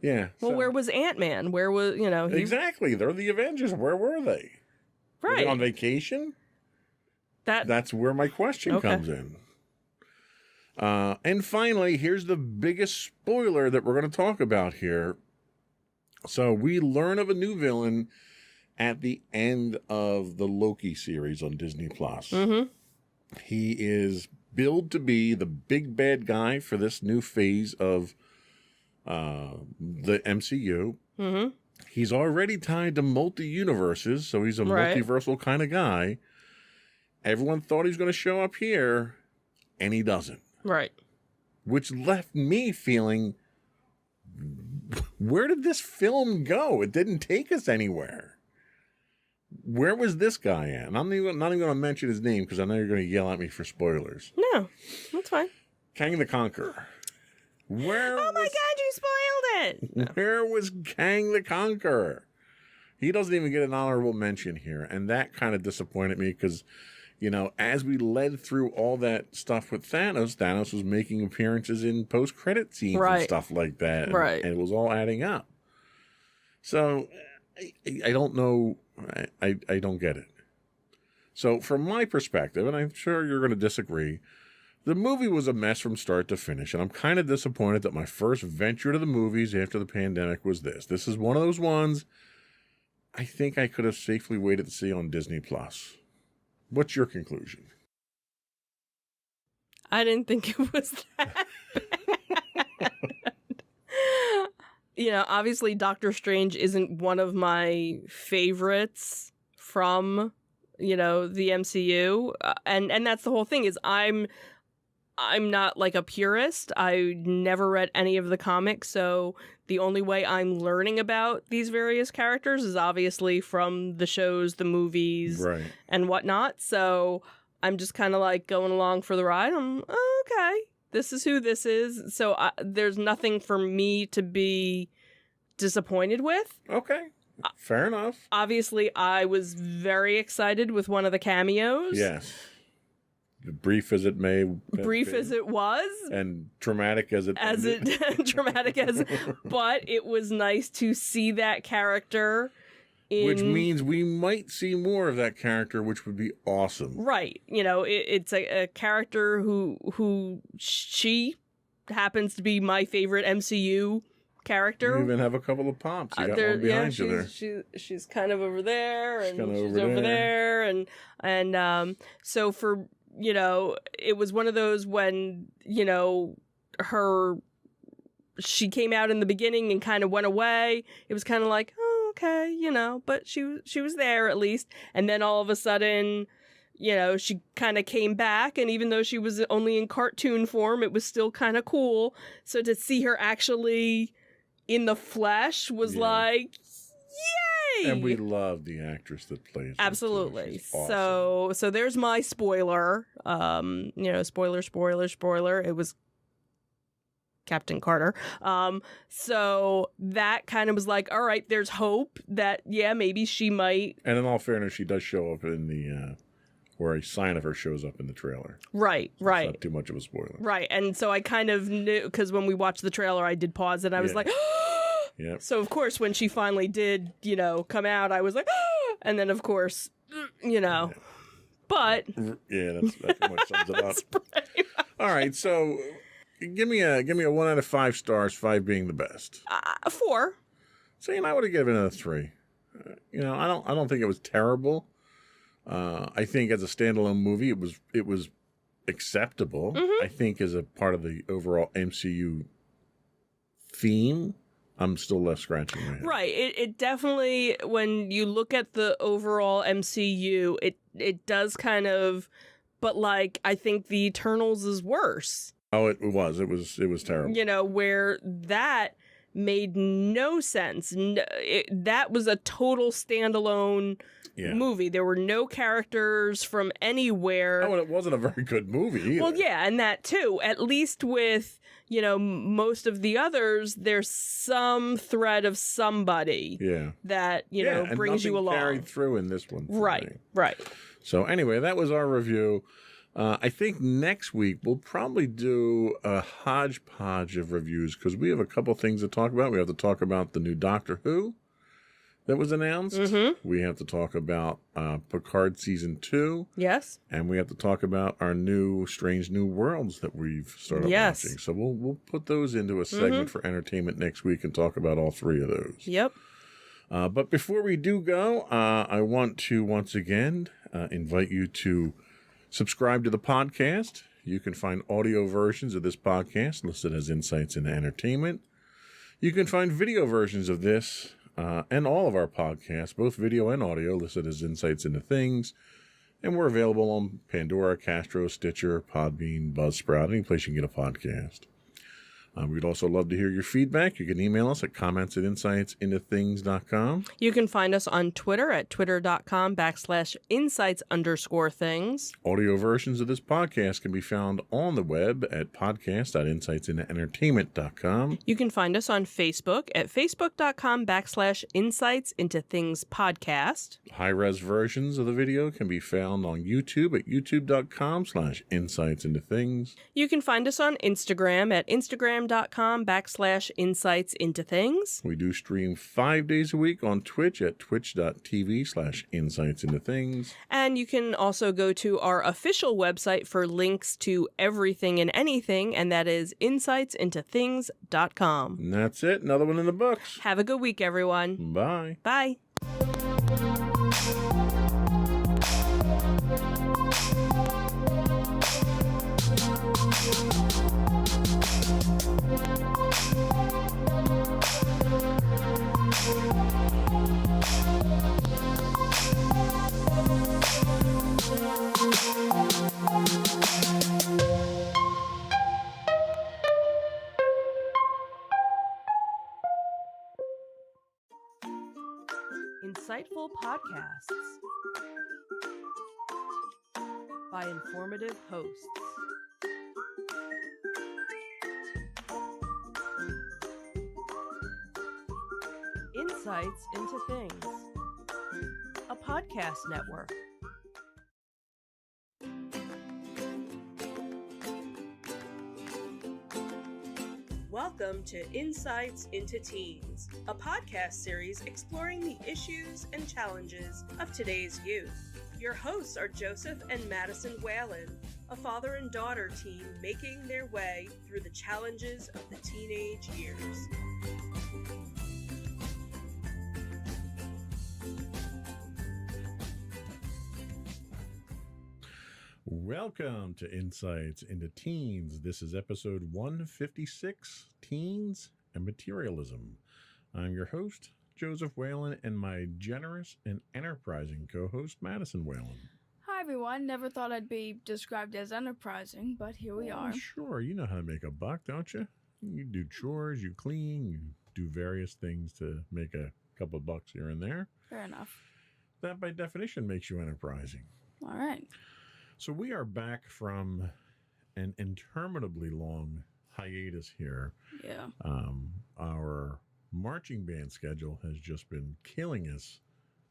S2: Yeah.
S1: Well, where was Ant-Man? Where was,
S2: Exactly. They're the Avengers. Where were they?
S1: Right.
S2: Were they on vacation? That's where my question comes in. And finally, here's the biggest spoiler that we're going to talk about here. So we learn of a new villain at the end of the Loki series on Disney+. He is billed to be the big bad guy for this new phase of the MCU. He's already tied to multi-universes, so he's a multiversal kind of guy. Everyone thought he was going to show up here, and he doesn't.
S1: Right.
S2: Which left me feeling, where did this film go? It didn't take us anywhere. Where was this guy at? And I'm not even going to mention his name because I know you're going to yell at me for spoilers.
S1: No, that's fine.
S2: Kang the Conqueror.
S1: Oh my God, you spoiled it! No.
S2: Where was Kang the Conqueror? He doesn't even get an honorable mention here. And that kind of disappointed me because, as we led through all that stuff with Thanos was making appearances in post-credit scenes and stuff like that. And it was all adding up. So, I don't know. I don't get it. So, from my perspective, and I'm sure you're going to disagree, the movie was a mess from start to finish, and I'm kind of disappointed that my first venture to the movies after the pandemic was this. This is one of those ones I think I could have safely waited to see on Disney+. What's your conclusion?
S1: I didn't think it was that bad. Obviously Doctor Strange isn't one of my favorites from, the MCU. And that's the whole thing is I'm I'm not like a purist. I never read any of the comics, so the only way I'm learning about these various characters is obviously from the shows, the movies,
S2: Right.
S1: and whatnot. So I'm just kind of like going along for the ride. I'm okay. This is who this is. So there's nothing for me to be disappointed with.
S2: Okay. Fair enough.
S1: Obviously, I was very excited with one of the cameos.
S2: Yes. Brief as it may have
S1: Brief
S2: been,
S1: as it was,
S2: and traumatic as it
S1: dramatic as, but it was nice to see that character.
S2: Which means we might see more of that character, which would be awesome.
S1: Right. It's a character who she happens to be my favorite MCU character.
S2: You even have a couple of pops. You got one behind you there.
S1: She's kind of over there, and
S2: kinda
S1: she's
S2: over
S1: over there, and so for it was one of those when she came out in the beginning and kind of went away. It was kind of like, oh, okay, but she was there at least, and then all of a sudden, she kind of came back, and even though she was only in cartoon form, it was still kind of cool. So to see her actually in the flesh was like, yay!
S2: And we love the actress that plays her,
S1: absolutely.
S2: too. She's awesome.
S1: So there's my spoiler. Spoiler. It was Captain Carter. So that kind of was like, all right, there's hope that maybe she might.
S2: And in all fairness, she does show up in the where a sign of her shows up in the trailer.
S1: Right.
S2: So it's not too much of a spoiler.
S1: Right. And so I kind of knew, because when we watched the trailer, I did pause and I was like,
S2: Yep.
S1: So of course, when she finally did, come out, I was like, and then of course, but
S2: Yeah, that pretty much sums it up.
S1: pretty much.
S2: All right, so give me a 1 out of 5 stars, 5 being the best.
S1: 4.
S2: So I would have given it a 3. I don't think it was terrible. I think as a standalone movie, it was acceptable.
S1: Mm-hmm.
S2: I think as a part of the overall MCU theme, I'm still left scratching my head.
S1: Right. It definitely, when you look at the overall MCU, it does kind of, but like, I think the Eternals is worse.
S2: Oh, it was terrible.
S1: Where that made no sense. That was a total standalone movie. There were no characters from anywhere.
S2: Oh, and it wasn't a very good movie either.
S1: Well, yeah, and that too. At least with, most of the others, there's some thread of somebody that,
S2: and
S1: brings you
S2: nothing
S1: along.
S2: carried through in this one.
S1: Right.
S2: So anyway, that was our review. I think next week we'll probably do a hodgepodge of reviews because we have a couple things to talk about. We have to talk about the new Doctor Who that was announced.
S1: Mm-hmm.
S2: We have to talk about Picard Season 2.
S1: Yes.
S2: And we have to talk about our new Strange New Worlds that we've started watching. So we'll put those into a segment for entertainment next week and talk about all 3 of those.
S1: Yep.
S2: But before we do go, I want to once again invite you to subscribe to the podcast. You can find audio versions of this podcast listed as Insights into Entertainment. You can find video versions of this and all of our podcasts, both video and audio, listed as Insights into Things. And we're available on Pandora, Castro, Stitcher, Podbean, Buzzsprout, any place you can get a podcast. We'd also love to hear your feedback. You can email us at comments@insightsintothings.com.
S1: You can find us on Twitter at twitter.com/insights_things.
S2: Audio versions of this podcast can be found on the web at podcast.insightsintoentertainment.com.
S1: You can find us on Facebook at facebook.com/insightsintothingspodcast.
S2: High-res versions of the video can be found on YouTube at youtube.com/insightsintothings.
S1: You can find us on Instagram at instagram.com/insightsintothings.
S2: We do stream 5 days a week on Twitch at twitch.tv/insightsintothings.
S1: And you can also go to our official website for links to everything and anything, and that is insightsintothings.com.
S2: And that's it. Another one in the books.
S1: Have a good week, everyone.
S2: Bye.
S1: Bye. Insightful podcasts by informative hosts. Insights into Things, a podcast network. Welcome to Insights into Teens, a podcast series exploring the issues and challenges of today's youth. Your hosts are Joseph and Madison Whalen, a father and daughter team making their way through the challenges of the teenage years.
S2: Welcome to Insights into Teens. This is episode 156, Teens and Materialism. I'm your host, Joseph Whalen, and my generous and enterprising co-host, Madison Whalen.
S3: Hi, everyone. Never thought I'd be described as enterprising, but here we are.
S2: Sure, you know how to make a buck, don't you? You do chores, you clean, you do various things to make a couple of bucks here and there.
S3: Fair enough.
S2: That, by definition, makes you enterprising.
S3: All right.
S2: So we are back from an interminably long hiatus here.
S3: Yeah.
S2: Our marching band schedule has just been killing us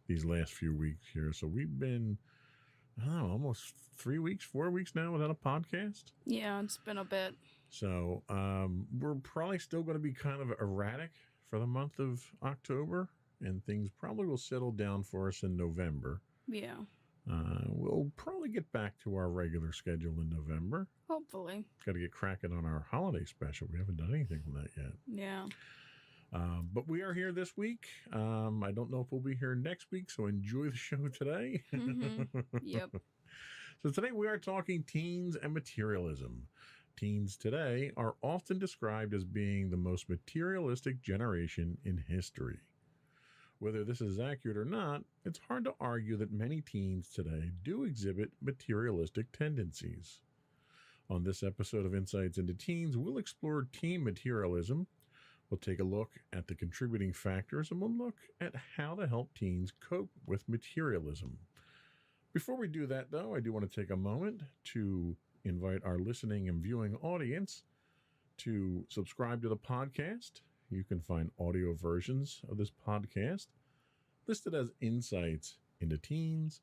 S2: these last few weeks here. So we've been, I don't know, almost 4 weeks now without a podcast.
S3: Yeah, it's been a bit.
S2: So we're probably still going to be kind of erratic for the month of October, and things probably will settle down for us in November.
S3: Yeah.
S2: We'll probably get back to our regular schedule in November.
S3: Hopefully.
S2: Got to get cracking on our holiday special. We haven't done anything on that yet.
S3: Yeah.
S2: But we are here this week. I don't know if we'll be here next week, so enjoy the show today.
S3: Mm-hmm. Yep.
S2: So today we are talking teens and materialism. Teens today are often described as being the most materialistic generation in history. Whether this is accurate or not, it's hard to argue that many teens today do exhibit materialistic tendencies. On this episode of Insights into Teens, we'll explore teen materialism. We'll take a look at the contributing factors, and we'll look at how to help teens cope with materialism. Before we do that, though, I do want to take a moment to invite our listening and viewing audience to subscribe to the podcast. You can find audio versions of this podcast listed as Insights into Teens.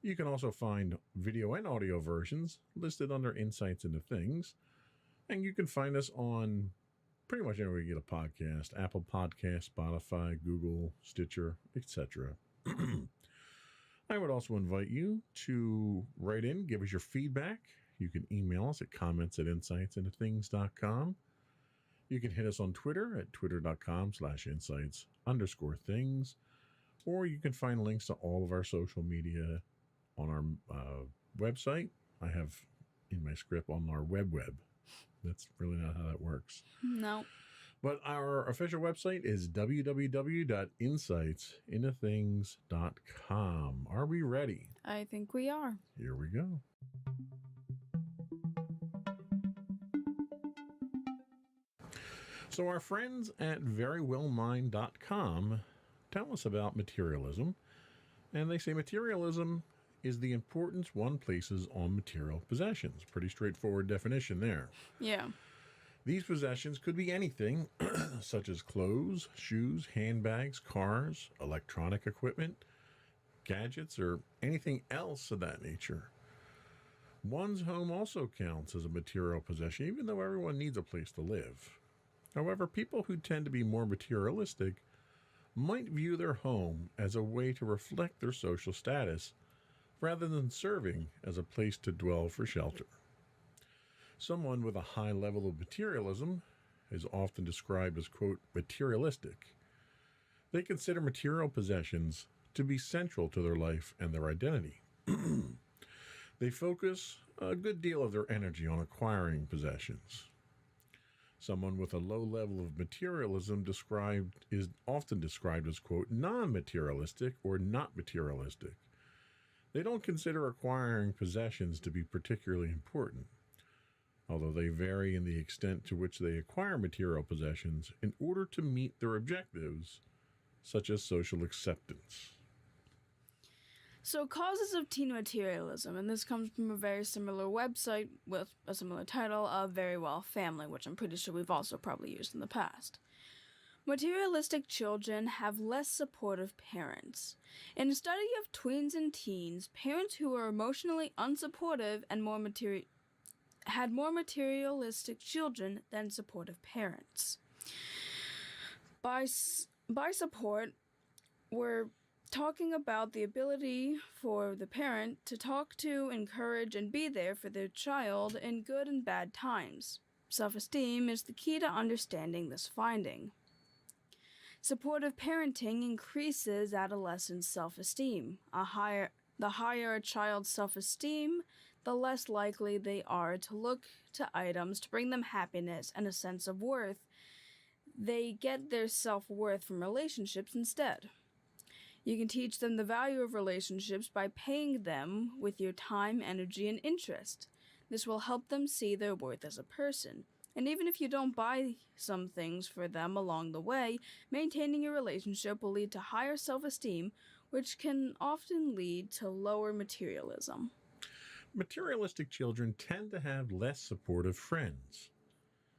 S2: You can also find video and audio versions listed under Insights into Things. And you can find us on pretty much anywhere you get a podcast: Apple Podcasts, Spotify, Google, Stitcher, etc. I would also invite you to write in, give us your feedback. You can email us at comments@insightsintothings.com. You can hit us on Twitter at twitter.com/insights_things. Or you can find links to all of our social media on our website. I have in my script on our web. That's really not how that works.
S3: No.
S2: But our official website is www.insightsintothings.com. Are we ready?
S3: I think we are.
S2: Here we go. So our friends at verywellmind.com tell us about materialism, and they say materialism is the importance one places on material possessions. Pretty straightforward definition there.
S3: Yeah.
S2: These possessions could be anything, such as clothes, shoes, handbags, cars, electronic equipment, gadgets, or anything else of that nature. One's home also counts as a material possession, even though everyone needs a place to live. However, people who tend to be more materialistic might view their home as a way to reflect their social status rather than serving as a place to dwell for shelter. Someone with a high level of materialism is often described as, quote, materialistic. They consider material possessions to be central to their life and their identity. They focus a good deal of their energy on acquiring possessions. Someone with a low level of materialism is often described as, quote, non-materialistic or not materialistic. They don't consider acquiring possessions to be particularly important, although they vary in the extent to which they acquire material possessions in order to meet their objectives. such as social acceptance.
S3: So, causes of teen materialism, and this comes from a very similar website with a similar title of Very Well Family, which I'm pretty sure we've also probably used in the past. Materialistic children have less supportive parents. In a study of tweens and teens, parents who were emotionally unsupportive and had more materialistic children than supportive parents. By support, we're talking about the ability for the parent to talk to, encourage, and be there for their child in good and bad times. Self-esteem is the key to understanding this finding. Supportive parenting increases adolescents' self-esteem. The higher a child's self-esteem, the less likely they are to look to items to bring them happiness and a sense of worth. They get their self-worth from relationships instead. You can teach them the value of relationships by paying them with your time, energy, and interest. This will help them see their worth as a person. And even if you don't buy some things for them along the way, maintaining a relationship will lead to higher self-esteem, which can often lead to lower materialism.
S2: Materialistic children tend to have less supportive friends.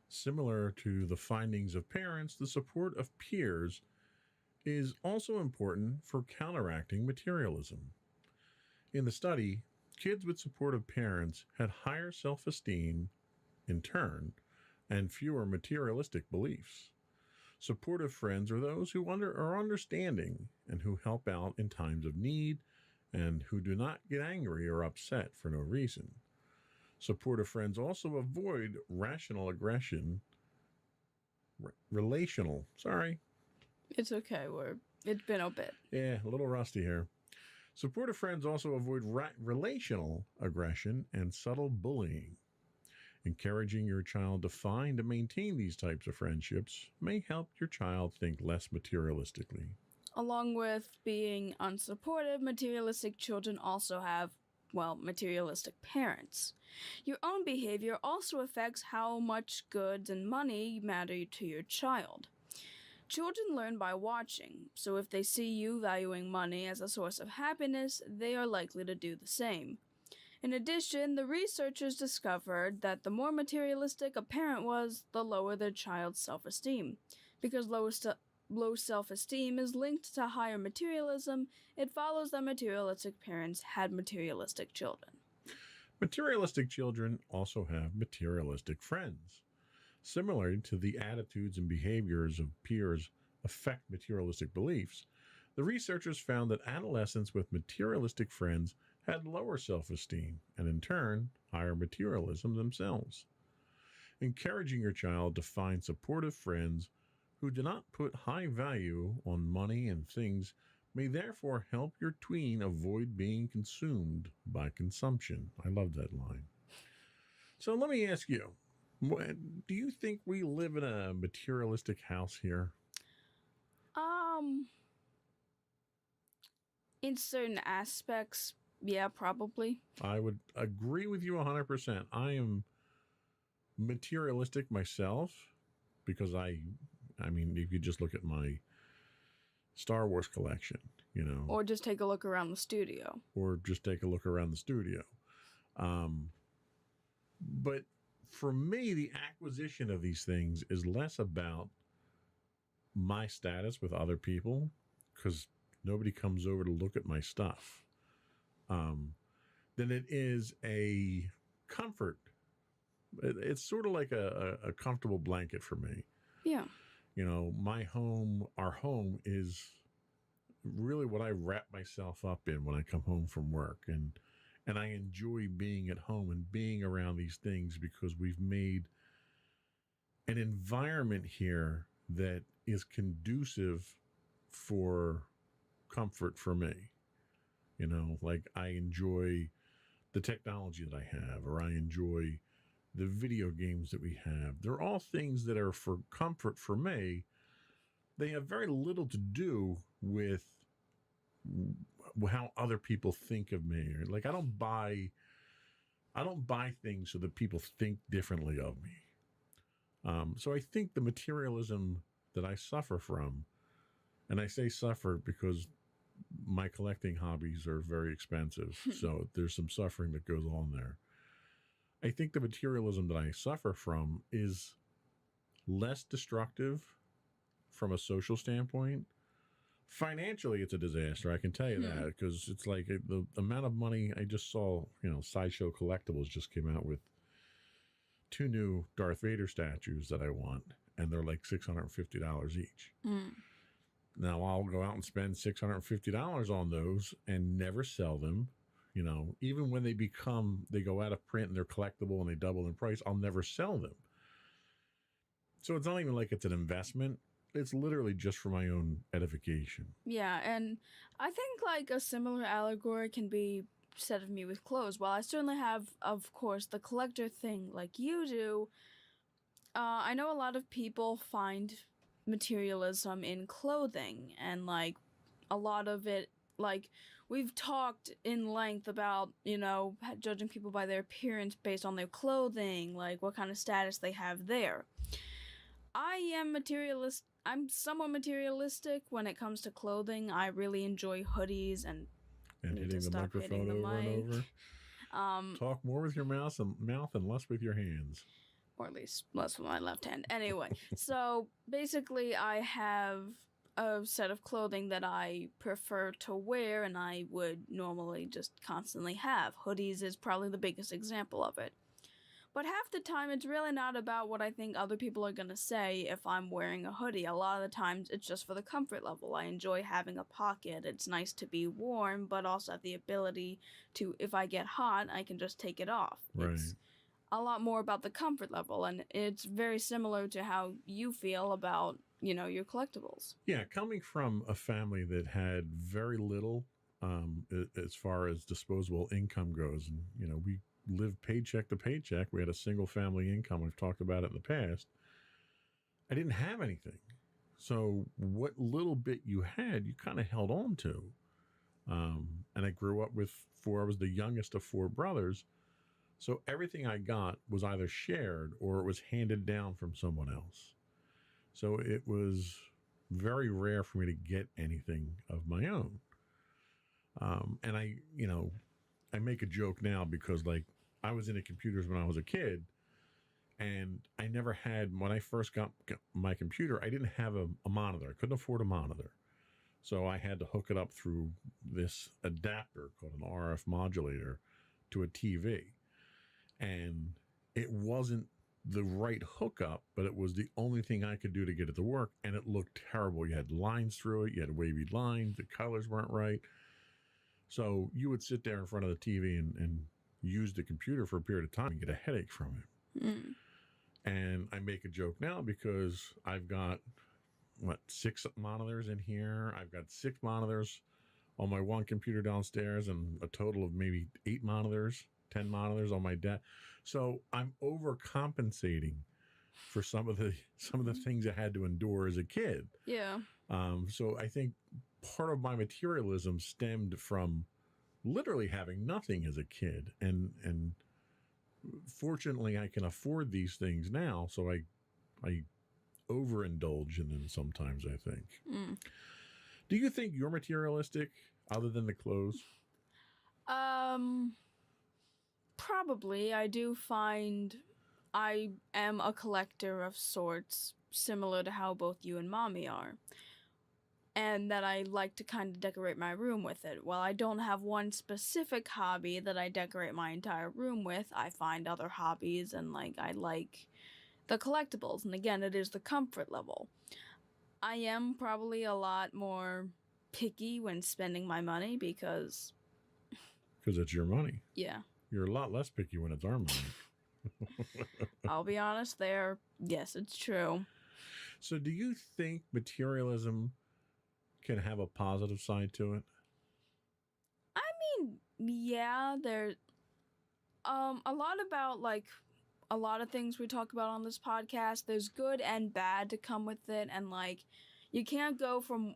S2: Similar to the findings of parents, the support of peers is also important for counteracting materialism. In the study, kids with supportive parents had higher self-esteem in turn and fewer materialistic beliefs. Supportive friends are those who are understanding and who help out in times of need and who do not get angry or upset for no reason. Supportive friends also avoid relational aggression.
S3: It's okay, it's been a bit.
S2: Yeah, a little rusty here. Supportive friends also avoid relational aggression and subtle bullying. Encouraging your child to find and maintain these types of friendships may help your child think less materialistically.
S3: Along with being unsupportive, materialistic children also have, materialistic parents. Your own behavior also affects how much goods and money matter to your child. Children learn by watching, so if they see you valuing money as a source of happiness, they are likely to do the same. In addition, the researchers discovered that the more materialistic a parent was, the lower their child's self-esteem. Because low self-esteem is linked to higher materialism, it follows that materialistic parents had materialistic children.
S2: Materialistic children also have materialistic friends. Similar to the attitudes and behaviors of peers affect materialistic beliefs, the researchers found that adolescents with materialistic friends had lower self-esteem and, in turn, higher materialism themselves. Encouraging your child to find supportive friends who do not put high value on money and things may therefore help your tween avoid being consumed by consumption. I love that line. So let me ask you, do you think we live in a materialistic house here?
S3: In certain aspects, yeah, probably.
S2: I would agree with you 100%. I am materialistic myself because I mean, you could just look at my Star Wars collection,
S3: Or just take a look around the studio.
S2: But for me, the acquisition of these things is less about my status with other people, because nobody comes over to look at my stuff, than it is a comfort. It's sort of like a comfortable blanket for me.
S3: Yeah.
S2: My home, our home is really what I wrap myself up in when I come home from work. And I enjoy being at home and being around these things because we've made an environment here that is conducive for comfort for me. Like I enjoy the technology that I have, or I enjoy the video games that we have. They're all things that are for comfort for me. They have very little to do with how other people think of me. Like I don't buy things so that people think differently of me. So I think the materialism that I suffer from And I say suffer because my collecting hobbies are very expensive. So there's some suffering that goes on there. I think the materialism that I suffer from is less destructive from a social standpoint. Financially, it's a disaster. I can tell you that, because it's like the amount of money I just saw, Sideshow Collectibles just came out with 2 new Darth Vader statues that I want, and they're like $650 each. Now I'll go out and spend $650 on those and never sell them. Even when they go out of print and they're collectible and they double in price, I'll never sell them. So it's not even like it's an investment. It's literally just for my own edification.
S3: Yeah, and I think like a similar allegory can be said of me with clothes. While I certainly have, of course, the collector thing like you do, I know a lot of people find materialism in clothing, and like a lot of it, like we've talked in length about, judging people by their appearance based on their clothing, like what kind of status they have there. I'm somewhat materialistic when it comes to clothing. I really enjoy hoodies and
S2: hitting the microphone over and over. Talk more with your mouth and less with your hands.
S3: Or at least less with my left hand. Anyway, so basically I have a set of clothing that I prefer to wear and I would normally just constantly have. Hoodies is probably the biggest example of it. But half the time, it's really not about what I think other people are going to say if I'm wearing a hoodie. A lot of the times, it's just for the comfort level. I enjoy having a pocket. It's nice to be warm, but also have the ability to, if I get hot, I can just take it off.
S2: Right.
S3: It's a lot more about the comfort level, and it's very similar to how you feel about, your collectibles.
S2: Yeah, coming from a family that had very little as far as disposable income goes, and, we lived paycheck to paycheck. We had a single family income. I've talked about it in the past. I didn't have anything. So what little bit you had, you kind of held on to. And I grew up with I was the youngest of 4 brothers. So everything I got was either shared or it was handed down from someone else. So it was very rare for me to get anything of my own. And I make a joke now because I was into computers when I was a kid, and I never had, when I first got my computer, I didn't have a monitor. I couldn't afford a monitor. So I had to hook it up through this adapter called an RF modulator to a TV. And it wasn't the right hookup, but it was the only thing I could do to get it to work. And it looked terrible. You had lines through it. You had wavy lines. The colors weren't right. So you would sit there in front of the TV and use the computer for a period of time and get a headache from it. And I make a joke now because I've got 6 monitors in here. I've got 6 monitors on my one computer downstairs and a total of maybe 8 monitors, 10 monitors on my desk. So I'm overcompensating for some of the things I had to endure as a kid.
S3: Yeah.
S2: So I think part of my materialism stemmed from literally having nothing as a kid, and fortunately I can afford these things now, so I overindulge in them sometimes, I think. Do you think you're materialistic other than the clothes?
S3: Probably. I do find I am a collector of sorts, similar to how both you and Mommy are. And that I like to kind of decorate my room with it. While I don't have one specific hobby that I decorate my entire room with, I find other hobbies, and I like the collectibles. And again, it is the comfort level. I am probably a lot more picky when spending my money because
S2: it's your money.
S3: Yeah.
S2: You're a lot less picky when it's our money.
S3: I'll be honest there. Yes, it's true.
S2: So do you think materialism can have a positive side to it?
S3: I mean, yeah, there's a lot about a lot of things we talk about on this podcast. There's good and bad to come with it, and you can't go from,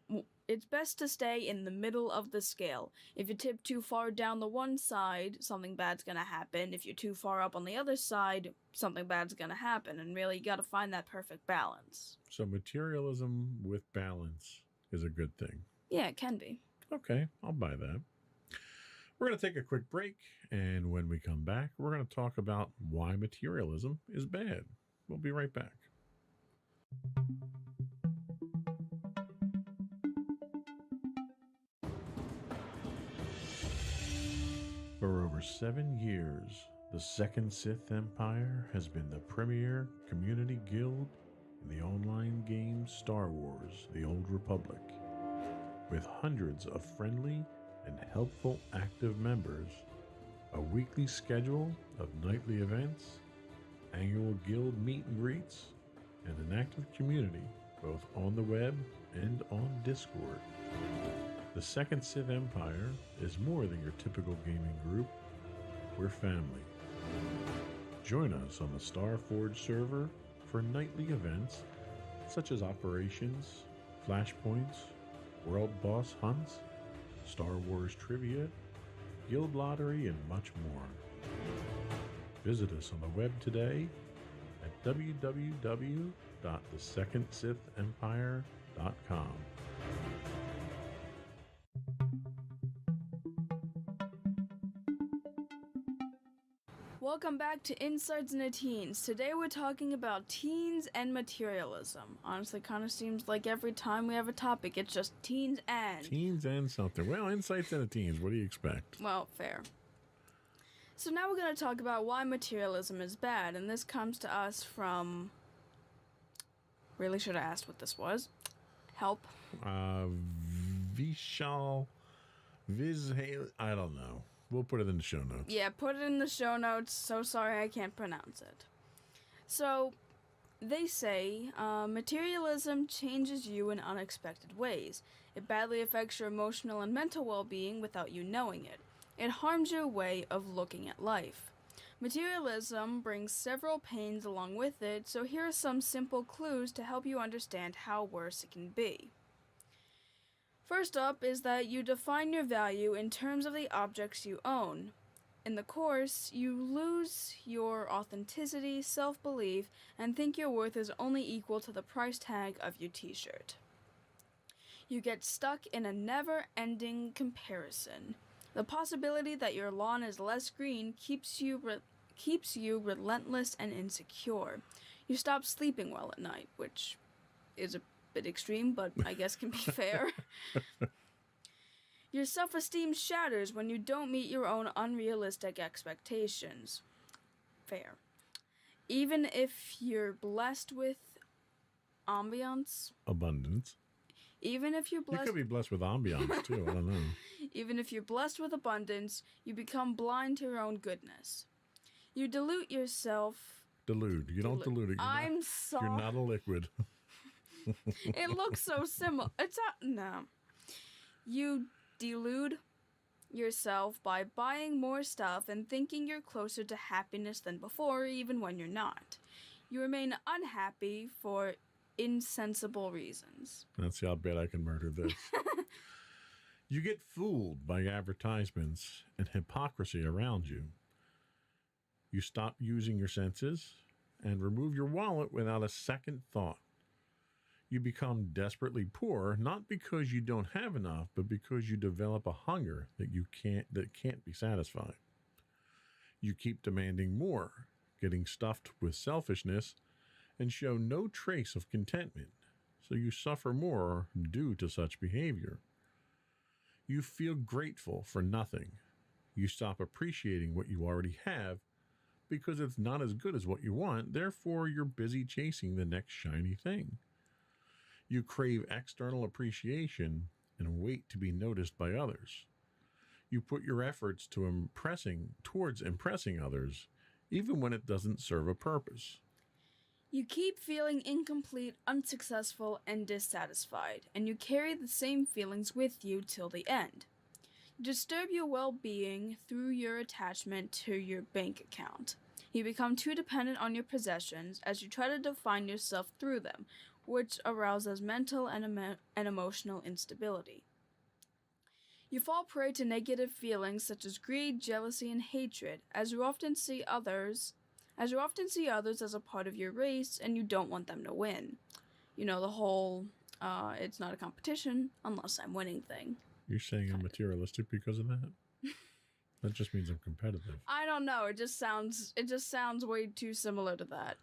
S3: it's best to stay in the middle of the scale. If you tip too far down the one side, something bad's gonna happen. If you're too far up on the other side, something bad's gonna happen, and really you gotta find that perfect balance.
S2: So materialism with balance is a good thing.
S3: Yeah, it can be.
S2: Okay, I'll buy that. We're going to take a quick break, and when we come back, we're going to talk about why materialism is bad. We'll be right back. For over 7 years, the Second Sith Empire has been the premier community guild in the online game Star Wars: The Old Republic. With hundreds of friendly and helpful active members, a weekly schedule of nightly events, annual guild meet and greets, and an active community both on the web and on Discord. The Second Sith Empire is more than your typical gaming group. We're family. Join us on the Starforge server for nightly events such as operations, flashpoints, world boss hunts, Star Wars trivia, guild lottery, and much more. Visit us on the web today at www.thesecondsithempire.com.
S3: Welcome back to Insights into Teens. Today we're talking about teens and materialism. Honestly, kind of seems like every time we have a topic, it's just teens and.
S2: Teens and something. Well, insights into teens. What do you expect?
S3: Well, fair. So now we're going to talk about why materialism is bad, and this comes to us from... Really should have asked what this was. Help.
S2: Vishal Vizhale. I don't know. We'll put it in the show notes.
S3: Yeah, put it in the show notes. So sorry I can't pronounce it. So, they say materialism changes you in unexpected ways. It badly affects your emotional and mental well-being without you knowing it. It harms your way of looking at life. Materialism brings several pains along with it, so here are some simple clues to help you understand how worse it can be. First up is that you define your value in terms of the objects you own. In the course, you lose your authenticity, self-belief, and think your worth is only equal to the price tag of your t-shirt. You get stuck in a never-ending comparison. The possibility that your lawn is less green keeps you relentless and insecure. You stop sleeping well at night, which is a bit extreme, but I guess can be fair. Your self-esteem shatters when you don't meet your own unrealistic expectations. Fair. Even if you're blessed with abundance. Even if you're blessed...
S2: You could be blessed with ambiance, too. I don't know.
S3: Even if you're blessed with abundance, you become blind to your own goodness. You dilute yourself...
S2: Delude. You don't dilute it.
S3: I'm sorry.
S2: You're not a liquid.
S3: It looks so similar. No. You delude yourself by buying more stuff and thinking you're closer to happiness than before, even when you're not. You remain unhappy for insensible reasons.
S2: That's how bad I can murder this. You get fooled by advertisements and hypocrisy around you. You stop using your senses and remove your wallet without a second thought. You become desperately poor, not because you don't have enough, but because you develop a hunger that can't be satisfied. You keep demanding more, getting stuffed with selfishness, and show no trace of contentment, so you suffer more due to such behavior. You feel grateful for nothing. You stop appreciating what you already have because it's not as good as what you want, therefore you're busy chasing the next shiny thing. You crave external appreciation and wait to be noticed by others. You put your efforts towards impressing others, even when it doesn't serve a purpose.
S3: You keep feeling incomplete, unsuccessful, and dissatisfied, and you carry the same feelings with you till the end. You disturb your well-being through your attachment to your bank account. You become too dependent on your possessions as you try to define yourself through them, which arouses mental and emotional instability. You fall prey to negative feelings such as greed, jealousy, and hatred, as you often see others as a part of your race and you don't want them to win. You know, the whole, It's not a competition unless I'm winning thing.
S2: You're saying I'm materialistic because of that? That just means I'm competitive.
S3: I don't know. It just sounds way too similar to that.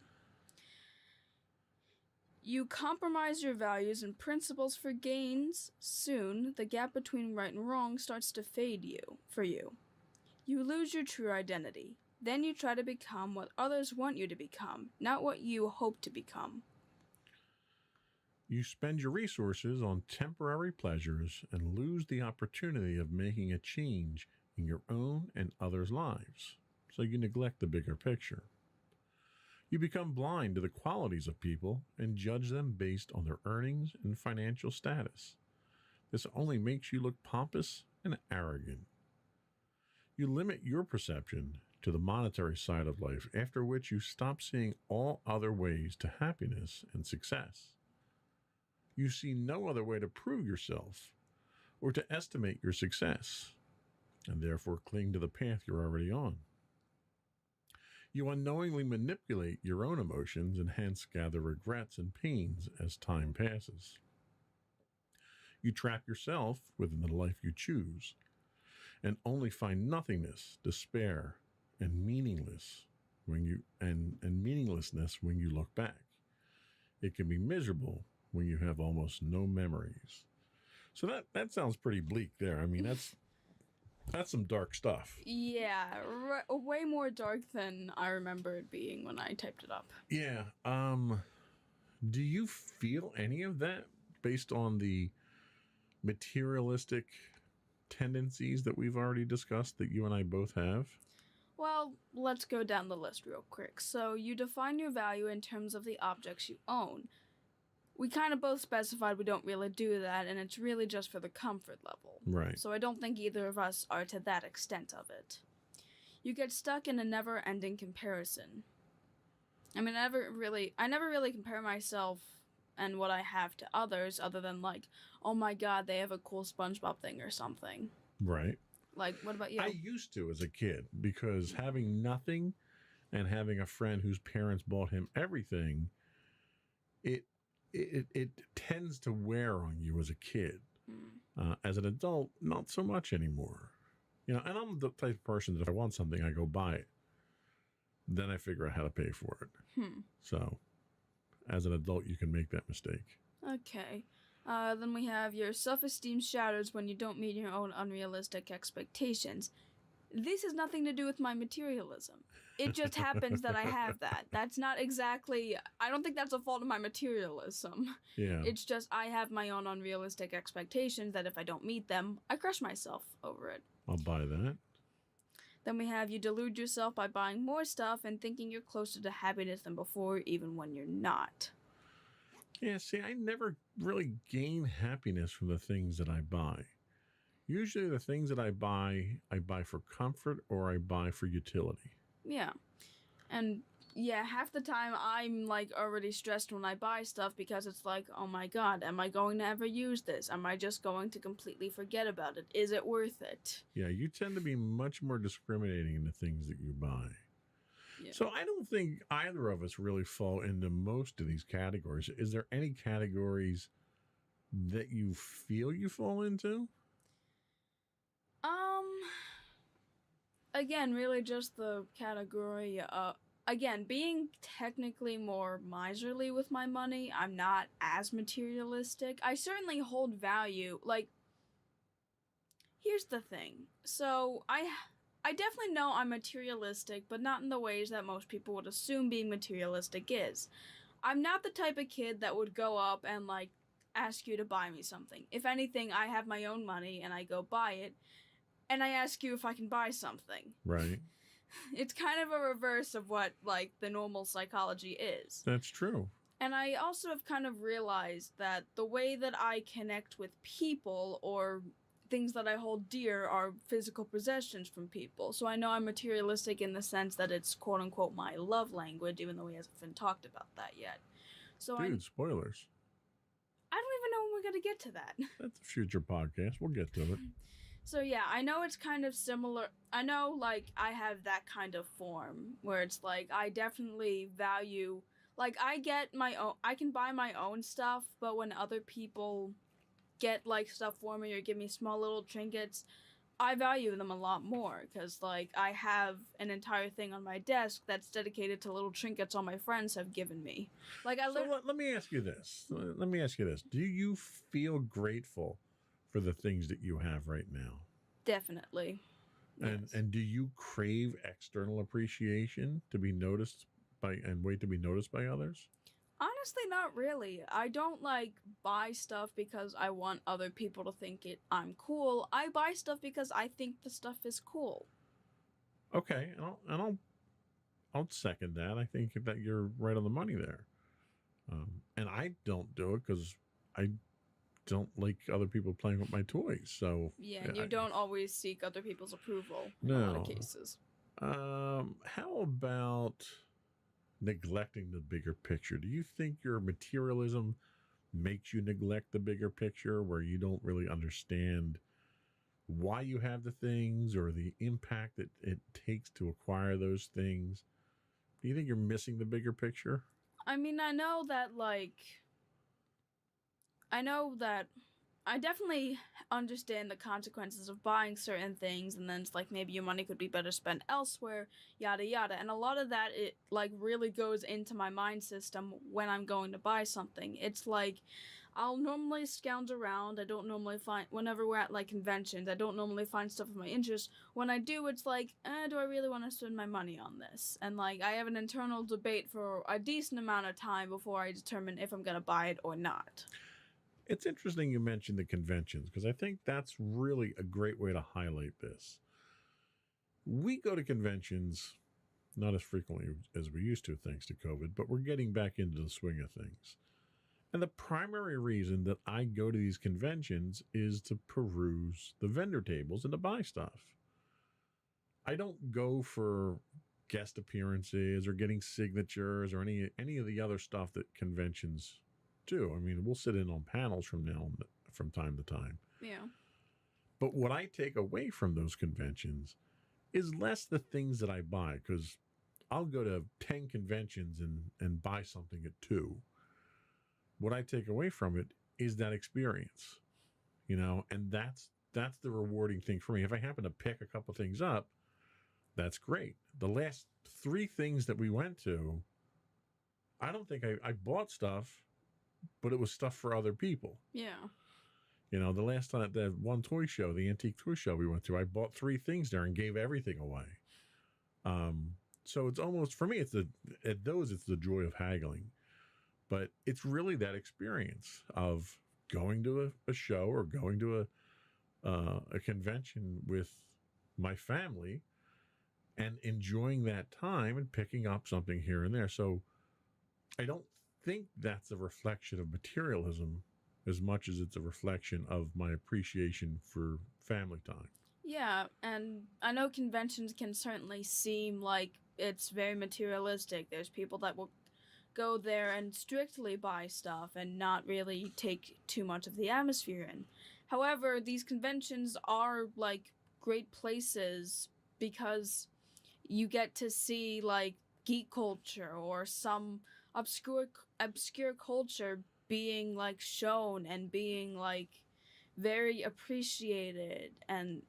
S3: You compromise your values and principles for gains. Soon, the gap between right and wrong starts to fade for you. You lose your true identity. Then you try to become what others want you to become, not what you hope to become.
S2: You spend your resources on temporary pleasures and lose the opportunity of making a change in your own and others' lives. So you neglect the bigger picture. You become blind to the qualities of people and judge them based on their earnings and financial status. This only makes you look pompous and arrogant. You limit your perception to the monetary side of life, after which you stop seeing all other ways to happiness and success. You see no other way to prove yourself or to estimate your success, and therefore cling to the path you're already on. You unknowingly manipulate your own emotions and hence gather regrets and pains as time passes. You trap yourself within the life you choose and only find nothingness, despair, and meaninglessness when you look back. It can be miserable when you have almost no memories. So that sounds pretty bleak there. I mean, that's some dark stuff.
S3: Yeah, way more dark than I remember it being when I typed it up.
S2: Yeah. Do you feel any of that based on the materialistic tendencies that we've already discussed that you and I both have?
S3: Well, let's go down the list real quick. So you define your value in terms of the objects you own. We kind of both specified we don't really do that, and it's really just for the comfort level.
S2: Right.
S3: So I don't think either of us are to that extent of it. You get stuck in a never-ending comparison. I mean, I never really compare myself and what I have to others, other than like, oh my god, they have a cool SpongeBob thing or something.
S2: Right.
S3: Like, what about you?
S2: I used to as a kid, because having nothing and having a friend whose parents bought him everything, it tends to wear on you as a kid. As an adult, not so much anymore. You know, and I'm the type of person that if I want something, I go buy it. Then I figure out how to pay for it. So, as an adult, you can make that mistake.
S3: Okay. Then we have your self-esteem shatters when you don't meet your own unrealistic expectations. This has nothing to do with my materialism. It just happens that I have that. That's not exactly... I don't think that's a fault of my materialism.
S2: Yeah.
S3: It's just I have my own unrealistic expectations that if I don't meet them, I crush myself over it.
S2: I'll buy that.
S3: Then we have you delude yourself by buying more stuff and thinking you're closer to happiness than before, even when you're not.
S2: Yeah, see, I never really gain happiness from the things that I buy. Usually the things that I buy for comfort or I buy for utility.
S3: Yeah. And yeah, half the time I'm like already stressed when I buy stuff because it's like, oh my god, am I going to ever use this? Am I just going to completely forget about it? Is it worth it?
S2: Yeah, you tend to be much more discriminating in the things that you buy.
S3: Yeah.
S2: So I don't think either of us really fall into most of these categories. Is there any categories that you feel you fall into?
S3: Again, really just the category, again, being technically more miserly with my money, I'm not as materialistic. I certainly hold value, like, here's the thing. So, I definitely know I'm materialistic, but not in the ways that most people would assume being materialistic is. I'm not the type of kid that would go up and, like, ask you to buy me something. If anything, I have my own money and I go buy it, and I ask you if I can buy something.
S2: Right.
S3: It's kind of a reverse of what, like, the normal psychology is.
S2: That's true.
S3: And I also have kind of realized that the way that I connect with people or things that I hold dear are physical possessions from people. So I know I'm materialistic in the sense that it's quote-unquote my love language, even though we haven't talked about that yet. So
S2: Dude, spoilers.
S3: I don't even know when we're going to get to that.
S2: That's a future podcast. We'll get to it.
S3: So yeah, I know it's kind of similar. I know, like, I have that kind of form where it's like I definitely value, Like, I get my own, I can buy my own stuff, but when other people get, like, stuff for me or give me small little trinkets, I value them a lot more, because, like, I have an entire thing on my desk that's dedicated to little trinkets all my friends have given me. Like,
S2: Let me ask you this. Do you feel grateful for the things that you have right now?
S3: Definitely. Yes.
S2: And do you crave external appreciation to be noticed by and wait to be noticed by others?
S3: Honestly, not really. I don't like buy stuff because I want other people to think I'm cool. I buy stuff because I think the stuff is cool.
S2: Okay, I'll second that. I think that you're right on the money there. And I don't do it because I don't like other people playing with my toys. So
S3: Yeah, and you don't always seek other people's approval in
S2: No.
S3: a lot of cases.
S2: How about neglecting the bigger picture? Do you think your materialism makes you neglect the bigger picture, where you don't really understand why you have the things or the impact that it takes to acquire those things? Do you think you're missing the bigger picture?
S3: I mean, I know that I definitely understand the consequences of buying certain things, and then it's like maybe your money could be better spent elsewhere, yada yada. And a lot of that, it like really goes into my mind system when I'm going to buy something. It's like I'll normally scound around. I don't normally find, whenever we're at like conventions, I don't normally find stuff of my interest. When I do, it's like, do I really want to spend my money on this? And like I have an internal debate for a decent amount of time before I determine if I'm gonna buy it or not.
S2: It's interesting you mentioned the conventions, because I think that's really a great way to highlight this. We go to conventions not as frequently as we used to, thanks to COVID, but we're getting back into the swing of things. And the primary reason that I go to these conventions is to peruse the vendor tables and to buy stuff. I don't go for guest appearances or getting signatures or any of the other stuff that conventions do. I mean, we'll sit in on panels from time to time.
S3: Yeah.
S2: But what I take away from those conventions is less the things that I buy, because I'll go to 10 conventions and buy something at 2. What I take away from it is that experience, and that's the rewarding thing for me. If I happen to pick a couple things up, that's great. The last 3 things that we went to, I don't think I bought stuff, but it was stuff for other people.
S3: Yeah.
S2: The last time at the one toy show, the antique toy show we went to, I bought 3 things there and gave everything away. So it's almost, for me, it's the joy of haggling. But it's really that experience of going to a show or going to a convention with my family and enjoying that time and picking up something here and there. So I don't think that's a reflection of materialism as much as it's a reflection of my appreciation for family time.
S3: Yeah, and I know conventions can certainly seem like it's very materialistic. There's people that will go there and strictly buy stuff and not really take too much of the atmosphere in. However, these conventions are like great places because you get to see like geek culture or some obscure culture being like shown and being like very appreciated, and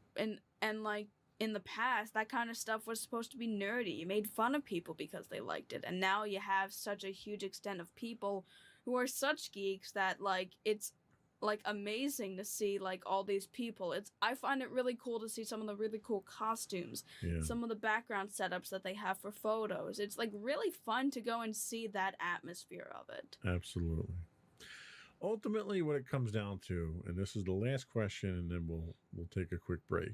S3: like in the past that kind of stuff was supposed to be nerdy. You made fun of people because they liked it, and now you have such a huge extent of people who are such geeks that like it's like amazing to see like all these people. I find it really cool to see some of the really cool costumes, some of the background setups that they have for photos. It's like really fun to go and see that atmosphere of it.
S2: Absolutely. Ultimately, what it comes down to, and this is the last question, and then we'll take a quick break.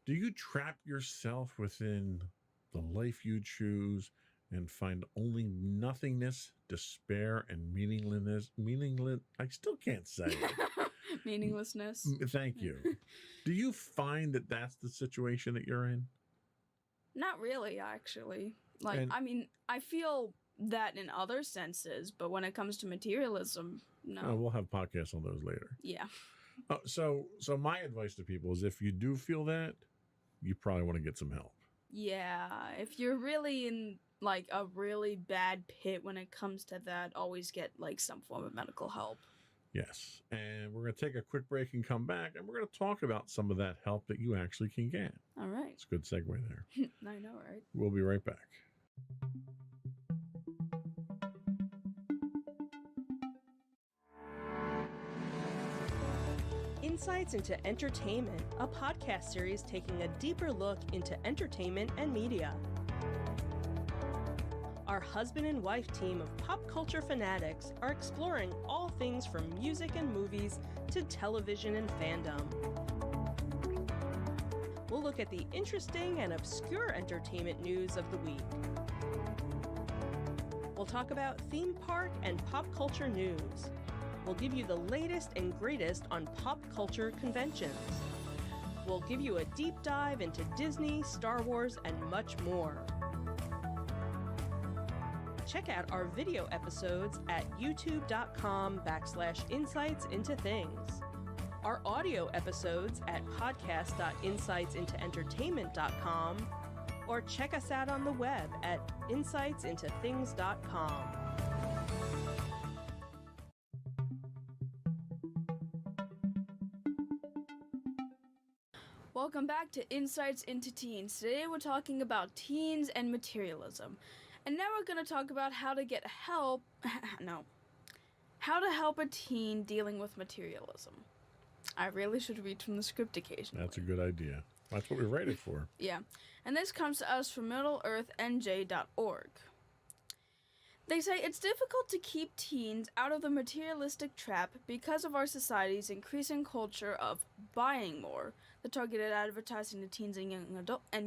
S2: Do you trap yourself within the life you choose and find only nothingness, despair, and meaningless? I still can't say it.
S3: Meaninglessness.
S2: Thank you. Do you find that that's the situation that you're in?
S3: Not really, actually. I mean, I feel that in other senses, but when it comes to materialism, no.
S2: We'll have podcasts on those later.
S3: Yeah.
S2: So my advice to people is, if you do feel that, you probably want to get some help.
S3: Yeah, if you're really like a really bad pit when it comes to that always get like some form of medical help.
S2: Yes. And we're going to take a quick break and come back, and we're going to talk about some of that help that you actually can get.
S3: All right.
S2: It's a good segue there.
S3: I know, right?
S2: We'll be right back.
S1: Insights into Entertainment, a podcast series taking a deeper look into entertainment and media. Our husband and wife team of pop culture fanatics are exploring all things from music and movies to television and fandom. We'll look at the interesting and obscure entertainment news of the week. We'll talk about theme park and pop culture news. We'll give you the latest and greatest on pop culture conventions. We'll give you a deep dive into Disney, Star Wars, and much more. Check out our video episodes at youtube.com/insightsintothings. Our audio episodes at podcast.insightsintoentertainment.com, or check us out on the web at insightsintothings.com.
S3: Welcome back to Insights into Teens. Today we're talking about teens and materialism. And now we're going to talk about how to get help. How to help a teen dealing with materialism. I really should read from the script occasionally.
S2: That's a good idea. That's what we write it for.
S3: Yeah. And this comes to us from MiddleEarthNJ.org. They say it's difficult to keep teens out of the materialistic trap because of our society's increasing culture of buying more, the targeted advertising to teens and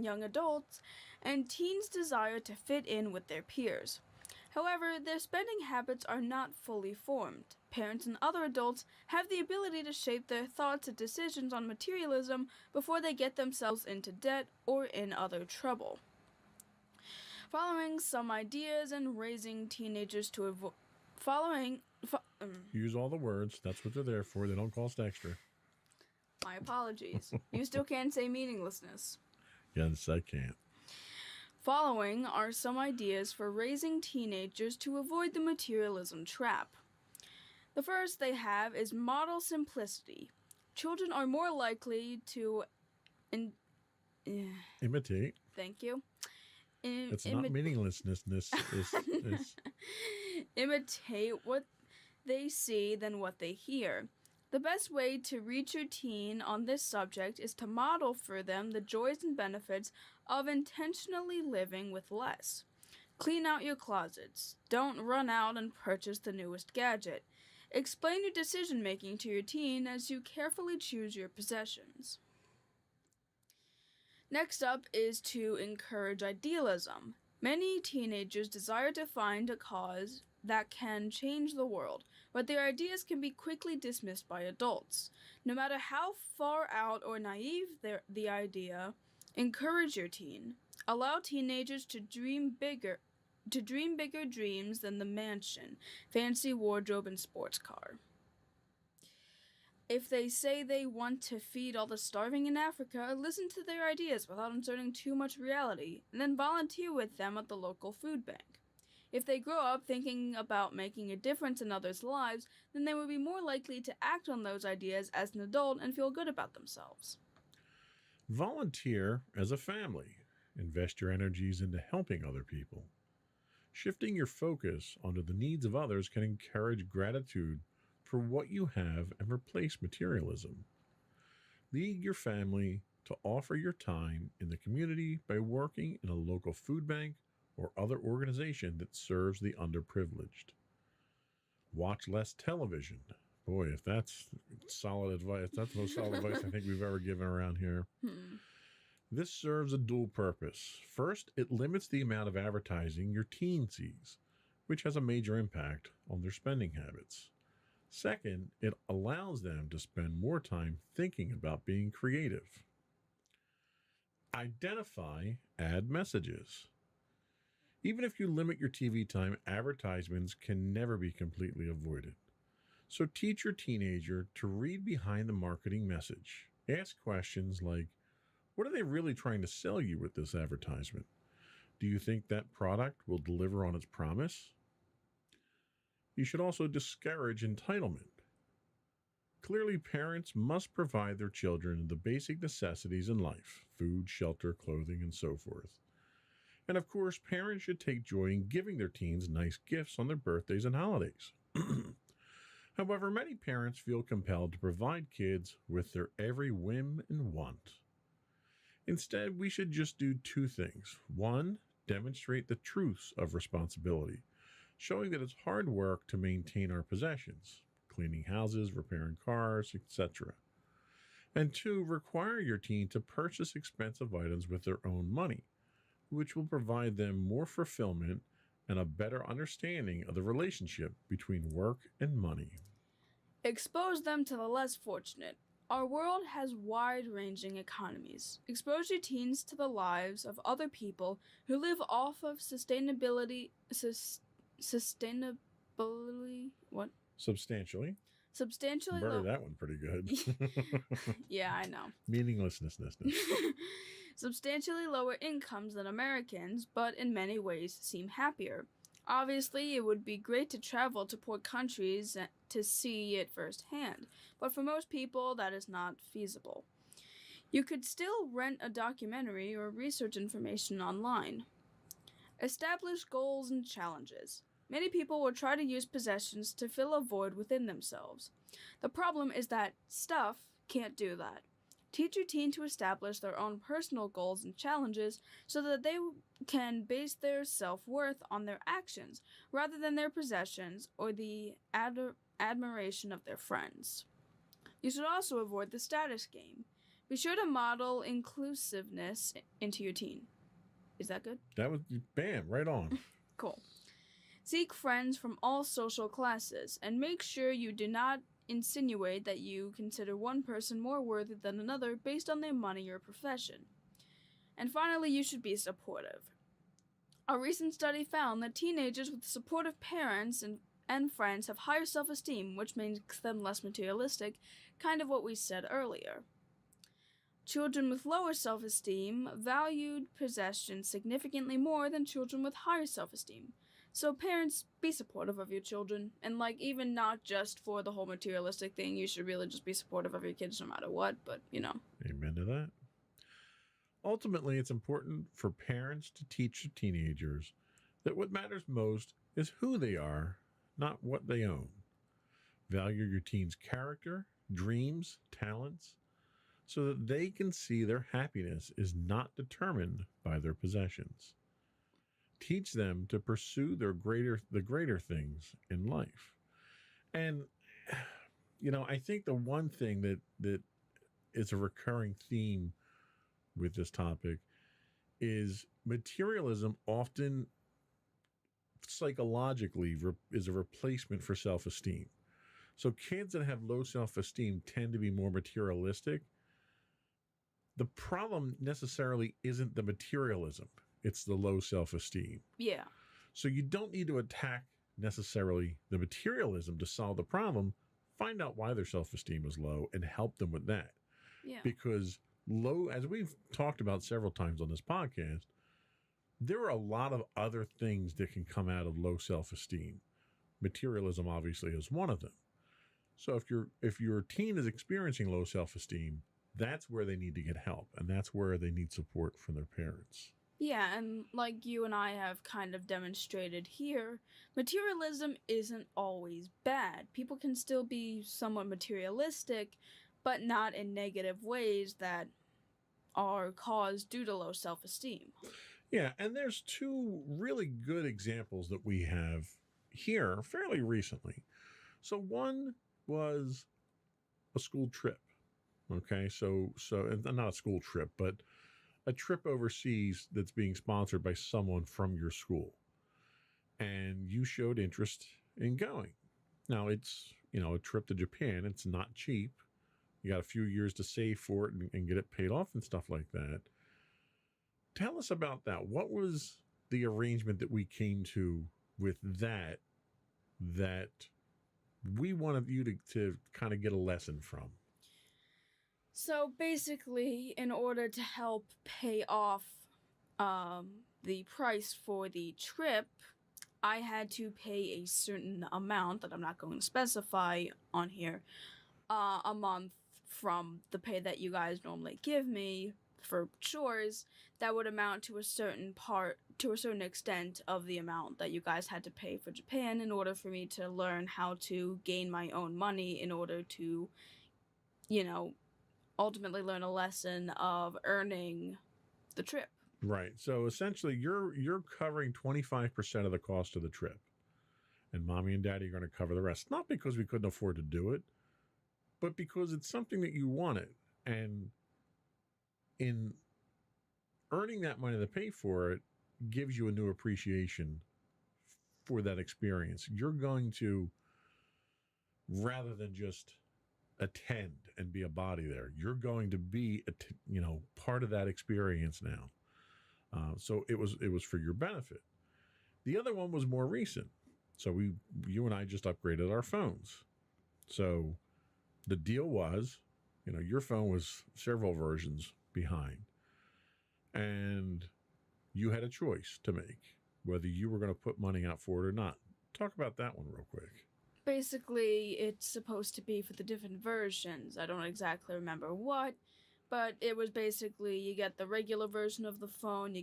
S3: young adults, and teens' desire to fit in with their peers. However, their spending habits are not fully formed. Parents and other adults have the ability to shape their thoughts and decisions on materialism before they get themselves into debt or in other trouble. Following some ideas in raising teenagers to avoid...
S2: Use all the words. That's what they're there for. They don't cost extra.
S3: My apologies. You still can't say meaninglessness.
S2: Yes, I can.
S3: Following are some ideas for raising teenagers to avoid the materialism trap. The first they have is model simplicity. Children are more likely to...
S2: Imitate.
S3: Thank you.
S2: It's not meaninglessness. It's
S3: imitate what they see than what they hear. The best way to reach your teen on this subject is to model for them the joys and benefits of intentionally living with less. Clean out your closets. Don't run out and purchase the newest gadget. Explain your decision-making to your teen as you carefully choose your possessions. Next up is to encourage idealism. Many teenagers desire to find a cause that can change the world, but their ideas can be quickly dismissed by adults. No matter how far out or naive the idea, encourage your teen. Allow teenagers to dream bigger dreams than the mansion, fancy wardrobe, and sports car. If they say they want to feed all the starving in Africa, listen to their ideas without inserting too much reality, and then volunteer with them at the local food bank. If they grow up thinking about making a difference in others' lives, then they will be more likely to act on those ideas as an adult and feel good about themselves.
S2: Volunteer as a family. Invest your energies into helping other people. Shifting your focus onto the needs of others can encourage gratitude for what you have and replace materialism. Lead your family to offer your time in the community by working in a local food bank or other organization that serves the underprivileged. Watch less television. Boy, if that's solid advice, that's the most solid advice I think we've ever given around here. This serves a dual purpose. First, it limits the amount of advertising your teen sees, which has a major impact on their spending habits. Second, it allows them to spend more time thinking about being creative. Identify ad messages. Even if you limit your TV time, advertisements can never be completely avoided. So teach your teenager to read behind the marketing message. Ask questions like, what are they really trying to sell you with this advertisement? Do you think that product will deliver on its promise? You should also discourage entitlement. Clearly, parents must provide their children the basic necessities in life: food, shelter, clothing, and so forth. And of course, parents should take joy in giving their teens nice gifts on their birthdays and holidays. However, many parents feel compelled to provide kids with their every whim and want. Instead, we should just do two things. One, demonstrate the truths of responsibility, showing that it's hard work to maintain our possessions, cleaning houses, repairing cars, etc. And two, require your teen to purchase expensive items with their own money, which will provide them more fulfillment and a better understanding of the relationship between work and money.
S3: Expose them to the less fortunate. Our world has wide-ranging economies. Expose your teens to the lives of other people who live off of sustainability. What?
S2: Substantially.
S3: Substantially
S2: Burned that one pretty good.
S3: Yeah, I know.
S2: Meaninglessness.
S3: Substantially lower incomes than Americans, but in many ways seem happier. Obviously, it would be great to travel to poor countries to see it firsthand, but for most people, that is not feasible. You could still rent a documentary or research information online. Establish goals and challenges. Many people will try to use possessions to fill a void within themselves. The problem is that stuff can't do that. Teach your teen to establish their own personal goals and challenges so that they can base their self-worth on their actions rather than their possessions or the admiration of their friends. You should also avoid the status game. Be sure to model inclusiveness into your teen. Is that good?
S2: That was, bam, right on.
S3: Cool. Seek friends from all social classes, and make sure you do not insinuate that you consider one person more worthy than another based on their money or profession. And finally, you should be supportive. A recent study found that teenagers with supportive parents and friends have higher self-esteem, which makes them less materialistic, kind of what we said earlier. Children with lower self-esteem valued possessions significantly more than children with higher self-esteem. So parents, be supportive of your children, and even not just for the whole materialistic thing, you should really just be supportive of your kids no matter what, but
S2: Amen to that. Ultimately, it's important for parents to teach their teenagers that what matters most is who they are, not what they own. Value your teen's character, dreams, talents, so that they can see their happiness is not determined by their possessions. Teach them to pursue the greater things in life. And, I think the one thing that is a recurring theme with this topic is materialism often psychologically is a replacement for self-esteem. So kids that have low self-esteem tend to be more materialistic. The problem necessarily isn't the materialism. It's the low self-esteem.
S3: Yeah.
S2: So you don't need to attack necessarily the materialism to solve the problem. Find out why their self-esteem is low and help them with that.
S3: Yeah.
S2: Because low, as we've talked about several times on this podcast, there are a lot of other things that can come out of low self-esteem. Materialism obviously is one of them. So if your teen is experiencing low self-esteem, that's where they need to get help, and that's where they need support from their parents.
S3: Yeah, and like you and I have kind of demonstrated here, materialism isn't always bad. People can still be somewhat materialistic, but not in negative ways that are caused due to low self-esteem.
S2: Yeah, and there's two really good examples that we have here fairly recently. So one was a school trip. Okay, so not a school trip, but a trip overseas that's being sponsored by someone from your school. And you showed interest in going. Now, it's, a trip to Japan. It's not cheap. You got a few years to save for it and get it paid off and stuff like that. Tell us about that. What was the arrangement that we came to with that we wanted you to kind of get a lesson from?
S3: So basically, in order to help pay off the price for the trip, I had to pay a certain amount that I'm not going to specify on here, a month from the pay that you guys normally give me for chores. That would amount to a certain extent of the amount that you guys had to pay for Japan in order for me to learn how to gain my own money in order to, ultimately learn a lesson of earning the trip.
S2: Right. So essentially, you're covering 25% of the cost of the trip, and mommy and daddy are going to cover the rest. Not because we couldn't afford to do it, but because it's something that you wanted, and in earning that money to pay for it gives you a new appreciation for that experience. You're going to, rather than just attend and be a body there, you're going to be part of that experience now. So it was for your benefit. The other one was more recent. So you and I just upgraded our phones. So the deal was, your phone was several versions behind, and you had a choice to make whether you were going to put money out for it or not. Talk about that one real quick.
S3: Basically, it's supposed to be for the different versions. I don't exactly remember what, but it was basically you get the regular version of the phone,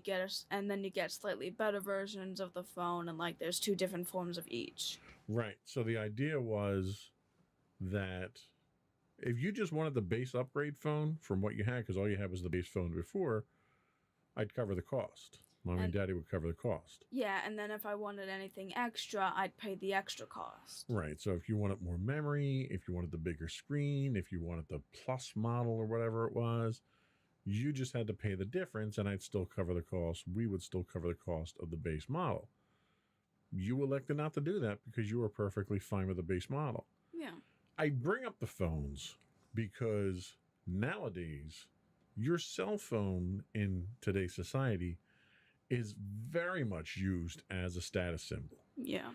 S3: and then you get slightly better versions of the phone, and there's 2 different forms of each.
S2: Right. So the idea was that if you just wanted the base upgrade phone from what you had, because all you had was the base phone before, I'd cover the cost. Mommy and daddy would cover the cost.
S3: Yeah, and then if I wanted anything extra, I'd pay the extra cost.
S2: Right. So if you wanted more memory, if you wanted the bigger screen, if you wanted the plus model or whatever it was, you just had to pay the difference, and I'd still cover the cost. We would still cover the cost of the base model. You elected not to do that because you were perfectly fine with the base model.
S3: Yeah.
S2: I bring up the phones because nowadays your cell phone in today's society is very much used as a status symbol.
S3: Yeah.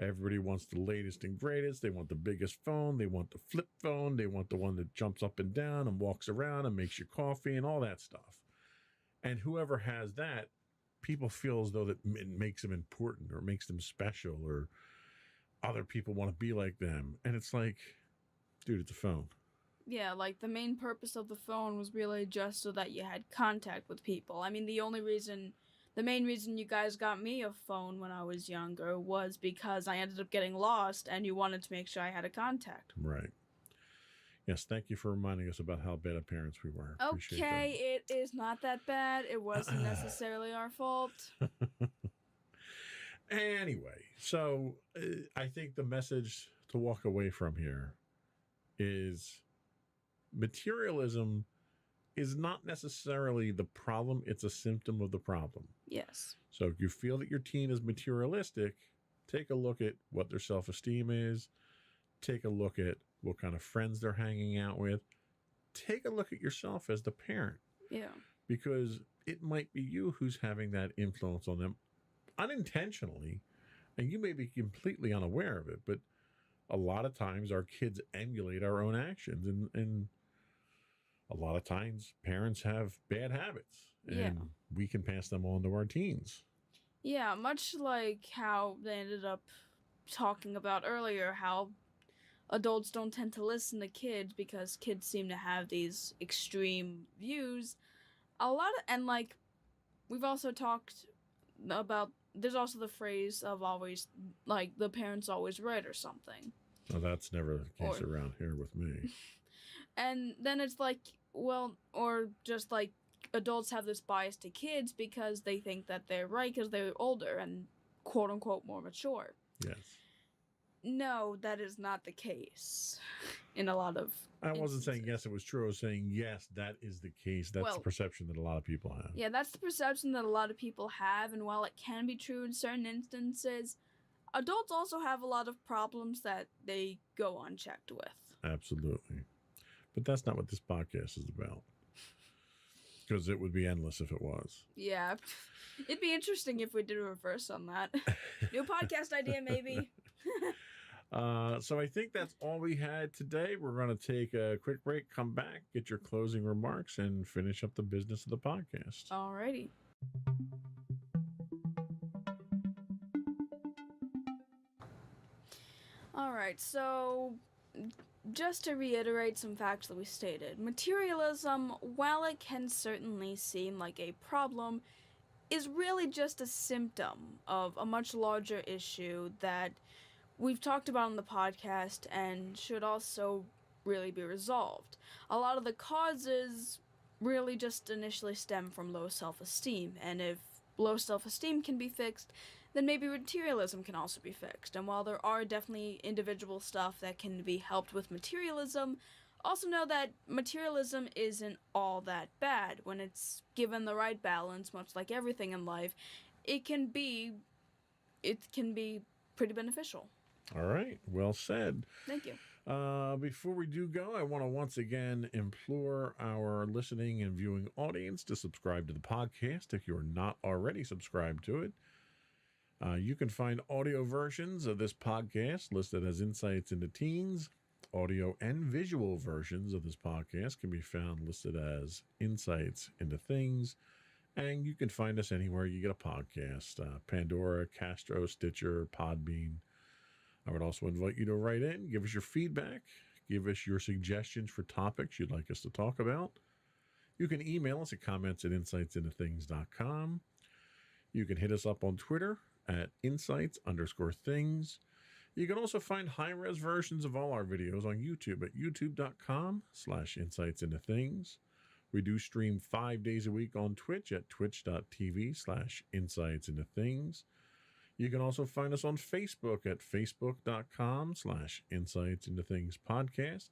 S2: Everybody wants the latest and greatest. They want the biggest phone. They want the flip phone. They want the one that jumps up and down and walks around and makes you coffee and all that stuff. And whoever has that, people feel as though that it makes them important or makes them special, or other people want to be like them. And it's like, dude, it's a phone.
S3: Yeah, the main purpose of the phone was really just so that you had contact with people. I mean, the main reason you guys got me a phone when I was younger was because I ended up getting lost and you wanted to make sure I had a contact.
S2: Right. Yes, thank you for reminding us about how bad of parents we were.
S3: Okay, it is not that bad. It wasn't necessarily our fault.
S2: Anyway, so I think the message to walk away from here is materialism is not necessarily the problem. It's a symptom of the problem.
S3: Yes.
S2: So if you feel that your teen is materialistic, take a look at what their self-esteem is. Take a look at what kind of friends they're hanging out with. Take a look at yourself as the parent.
S3: Yeah.
S2: Because it might be you who's having that influence on them unintentionally, and you may be completely unaware of it, but a lot of times our kids emulate our own actions, and a lot of times parents have bad habits, and we can pass them on to our teens.
S3: Yeah, much like how they ended up talking about earlier, how adults don't tend to listen to kids because kids seem to have these extreme views. We've also talked about, there's also the phrase of always, the parent's always right or something.
S2: Well, that's never the case around here with me.
S3: And then it's or just adults have this bias to kids because they think that they're right because they're older and quote unquote more mature.
S2: Yes.
S3: No, that is not the case in a lot of
S2: I wasn't
S3: instances.
S2: saying yes, it was true. I was saying yes, that is the case. That's the perception that a lot of people have.
S3: Yeah, that's the perception that a lot of people have, and while it can be true in certain instances, adults also have a lot of problems that they go unchecked with.
S2: Absolutely. But that's not what this podcast is about. Because it would be endless if it was.
S3: Yeah. It'd be interesting if we did a reverse on that. New podcast idea, maybe.
S2: So I think that's all we had today. We're going to take a quick break, come back, get your closing remarks, and finish up the business of the podcast.
S3: Alrighty. All right, so just to reiterate some facts that we stated, materialism, while it can certainly seem like a problem, is really just a symptom of a much larger issue that we've talked about on the podcast and should also really be resolved. A lot of the causes really just initially stem from low self-esteem, and if low self-esteem can be fixed, then maybe materialism can also be fixed. And while there are definitely individual stuff that can be helped with materialism, also know that materialism isn't all that bad. When it's given the right balance, much like everything in life, it can be pretty beneficial.
S2: All right. Well said.
S3: Thank you.
S2: Before we do go, I want to once again implore our listening and viewing audience to subscribe to the podcast if you're not already subscribed to it. You can find audio versions of this podcast listed as Insights into Teens. Audio and visual versions of this podcast can be found listed as Insights into Things. And you can find us anywhere you get a podcast. Pandora, Castro, Stitcher, Podbean. I would also invite you to write in, give us your feedback, give us your suggestions for topics you'd like us to talk about. You can email us at comments@insightsintothings.com. You can hit us up on Twitter at insights_things. You can also find high-res versions of all our videos on YouTube at youtube.com/insightsintothings. We do stream 5 days a week on Twitch at twitch.tv/insightsintothings. You can also find us on Facebook at facebook.com/insightsintothingspodcast.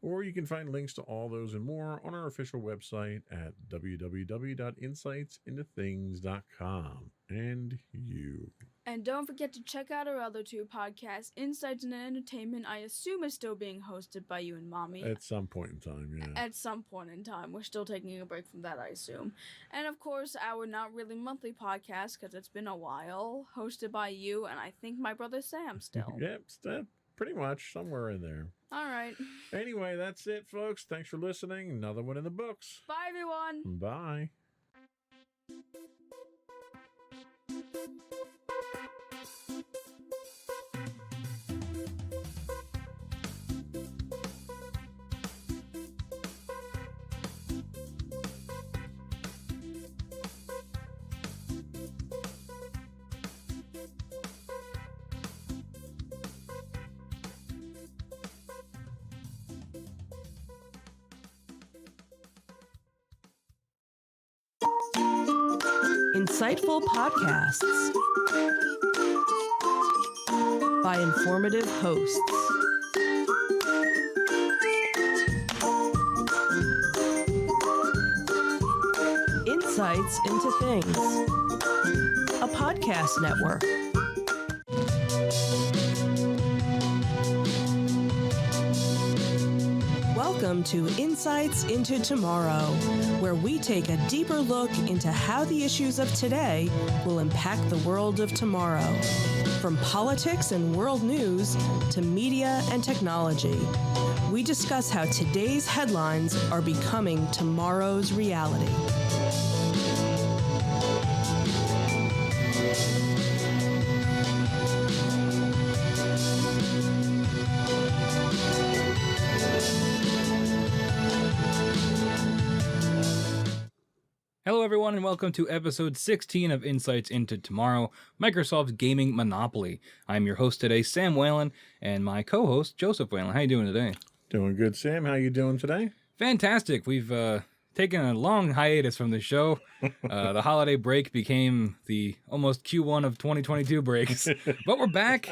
S2: Or you can find links to all those and more on our official website at www.insightsintothings.com. And you.
S3: And don't forget to check out our other two podcasts, Insights and Entertainment. I assume is still being hosted by you and Mommy.
S2: At some point in time, yeah.
S3: At some point in time. We're still taking a break from that, I assume. And of course, our Not Really Monthly podcast, because it's been a while, hosted by you and I think my brother Sam still.
S2: Yep, pretty much somewhere in there.
S3: All right.
S2: Anyway, that's it, folks. Thanks for listening. Another one in the books.
S3: Bye, everyone.
S2: Bye.
S1: Insightful podcasts by informative hosts. Insights into Things, a podcast network. Welcome to Insights into Tomorrow, where we take a deeper look into how the issues of today will impact the world of tomorrow. From politics and world news to media and technology, we discuss how today's headlines are becoming tomorrow's reality.
S4: Hello everyone and welcome to episode 16 of Insights into Tomorrow, Microsoft's gaming monopoly. I'm your host today, Sam Whalen, and my co-host, Joseph Whalen. How are you doing today?
S2: Doing good, Sam. How you doing today?
S4: Fantastic. We've taken a long hiatus from the show. The holiday break became the almost Q1 of 2022 breaks, but we're back.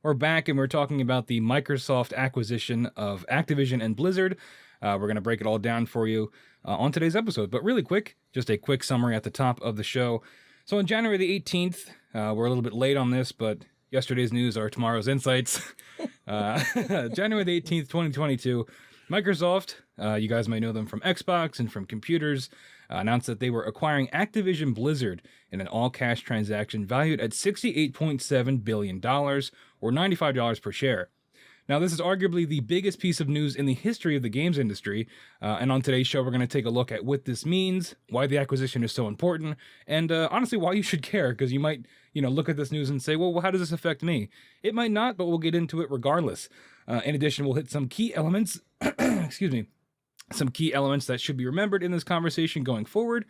S4: We're back and we're talking about the Microsoft acquisition of Activision and Blizzard. We're going to break it all down for you on today's episode. But really quick, just a quick summary at the top of the show. So on January the 18th, we're a little bit late on this, but yesterday's news are tomorrow's insights. January the 18th, 2022, Microsoft, you guys might know them from Xbox and from computers, announced that they were acquiring Activision Blizzard in an all-cash transaction valued at $68.7 billion, or $95 per share. Now, this is arguably the biggest piece of news in the history of the games industry, and on today's show, we're going to take a look at what this means, why the acquisition is so important, and honestly, why you should care, because you might, look at this news and say, well, how does this affect me? It might not, but we'll get into it regardless. In addition, we'll hit some key elements, excuse me, some key elements that should be remembered in this conversation going forward.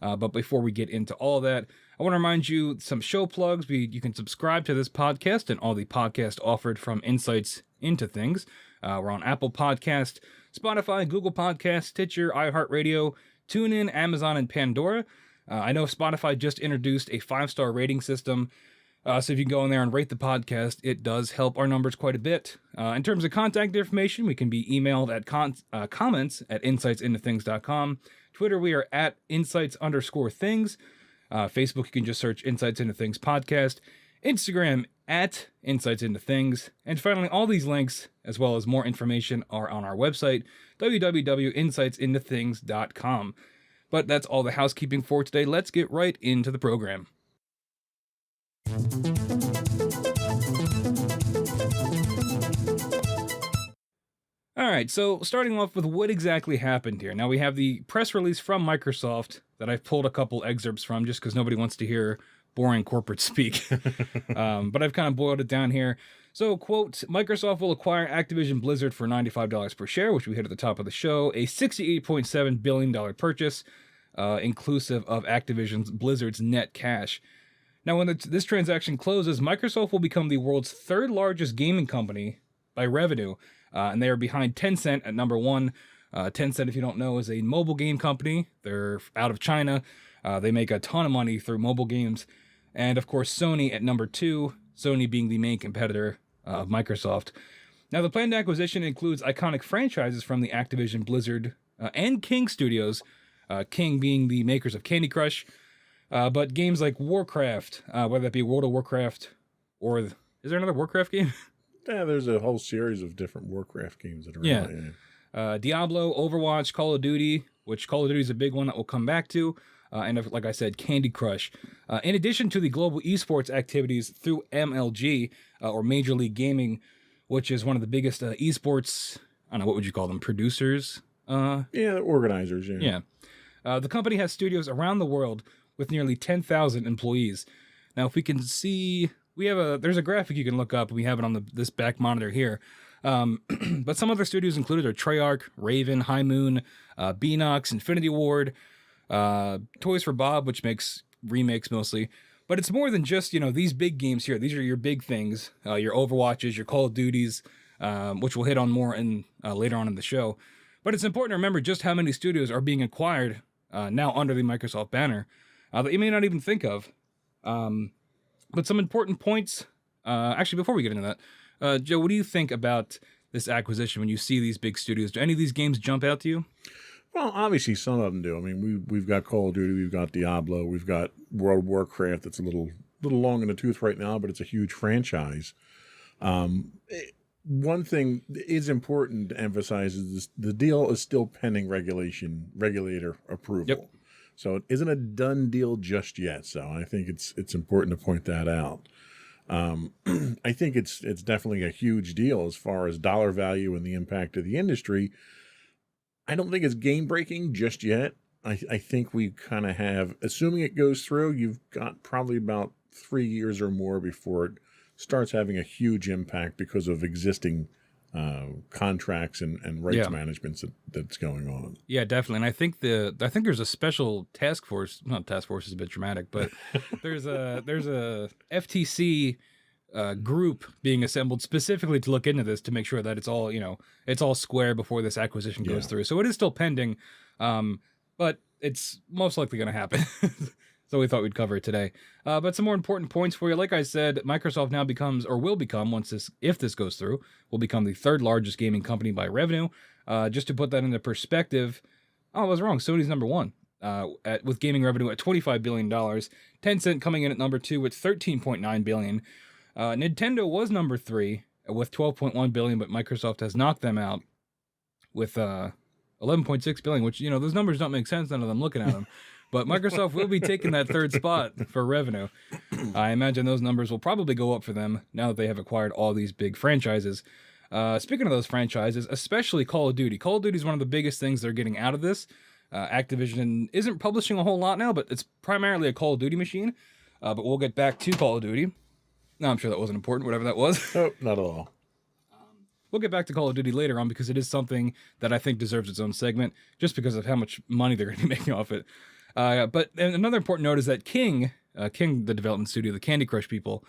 S4: But before we get into all that, I want to remind you some show plugs. You can subscribe to this podcast and all the podcasts offered from Insights into Things. We're on Apple Podcast, Spotify, Google Podcast, Stitcher, iHeartRadio, TuneIn, Amazon, and Pandora. I know Spotify just introduced a 5-star rating system. So if you go in there and rate the podcast, it does help our numbers quite a bit. In terms of contact information, we can be emailed at comments at insightsintothings.com. Twitter, we are at insights_things. Facebook, you can just search Insights Into Things Podcast. Instagram, at Insights Into Things. And finally, all these links, as well as more information, are on our website, www.insightsintothings.com. But that's all the housekeeping for today. Let's get right into the program. All right, so starting off with what exactly happened here. Now we have the press release from Microsoft that I've pulled a couple excerpts from just because nobody wants to hear boring corporate speak. But I've kind of boiled it down here. So, quote, Microsoft will acquire Activision Blizzard for $95 per share, which we hit at the top of the show, a $68.7 billion purchase, inclusive of Activision's Blizzard's net cash. Now, when this transaction closes, Microsoft will become the world's third largest gaming company by revenue, and they are behind Tencent at number one. Tencent, if you don't know, is a mobile game company. They're out of China. They make a ton of money through mobile games. And, of course, Sony at number two, Sony being the main competitor of Microsoft. Now, the planned acquisition includes iconic franchises from the Activision Blizzard and King Studios, King being the makers of Candy Crush, but games like Warcraft, whether that be World of Warcraft or... Is there another Warcraft game?
S2: Yeah, there's a whole series of different Warcraft games that are out there.
S4: Diablo, Overwatch, Call of Duty, which Call of Duty is a big one that we'll come back to, and like I said, Candy Crush. In addition to the global esports activities through MLG, or Major League Gaming, which is one of the biggest esports, I don't know, what would you call them, producers?
S2: Yeah, organizers, yeah.
S4: Yeah. The company has studios around the world with nearly 10,000 employees. Now, if we can see... there's a graphic you can look up. We have it on this back monitor here. But some other studios included are Treyarch, Raven, High Moon, Beenox, Infinity Ward, Toys for Bob, which makes remakes mostly. But it's more than just, these big games here. These are your big things, your Overwatches, your Call of Duties, which we'll hit on more later on in the show. But it's important to remember just how many studios are being acquired now under the Microsoft banner that you may not even think of. But some important points, actually, before we get into that, Joe, what do you think about this acquisition when you see these big studios? Do any of these games jump out to you?
S2: Well, obviously some of them do. I mean, we've got Call of Duty, we've got Diablo, we've got World of Warcraft that's a little long in the tooth right now, but it's a huge franchise. One thing is important to emphasize is the deal is still pending regulator approval.
S4: Yep.
S2: So it isn't a done deal just yet. So I think it's important to point that out. I think it's definitely a huge deal as far as dollar value and the impact of the industry. I don't think it's game breaking just yet. I think we kind of have, assuming it goes through, you've got probably about 3 years or more before it starts having a huge impact because of existing contracts and rights management that's going on.
S4: Yeah, definitely. And I think there's a special task force. Not task force is a bit dramatic, but there's a FTC group being assembled specifically to look into this to make sure that it's all square before this acquisition goes through. So it is still pending, but it's most likely going to happen. So we thought we'd cover it today. But some more important points for you. Like I said, Microsoft now will become, if this goes through, will become the third largest gaming company by revenue. Just to put that into perspective, I was wrong. Sony's number one with gaming revenue at $25 billion. Tencent coming in at number two with $13.9 billion. Nintendo was number three with $12.1 billion, but Microsoft has knocked them out with $11.6 billion, which, those numbers don't make sense, none of them looking at them. But Microsoft will be taking that third spot for revenue. I imagine those numbers will probably go up for them now that they have acquired all these big franchises. Speaking of those franchises, especially Call of Duty. Call of Duty is one of the biggest things they're getting out of this. Activision isn't publishing a whole lot now, but it's primarily a Call of Duty machine. But we'll get back to Call of Duty. No, I'm sure that wasn't important, whatever that was.
S2: Oh, not at all.
S4: We'll get back to Call of Duty later on because it is something that I think deserves its own segment just because of how much money they're going to be making off it. But another important note is that King, the development studio, the Candy Crush people,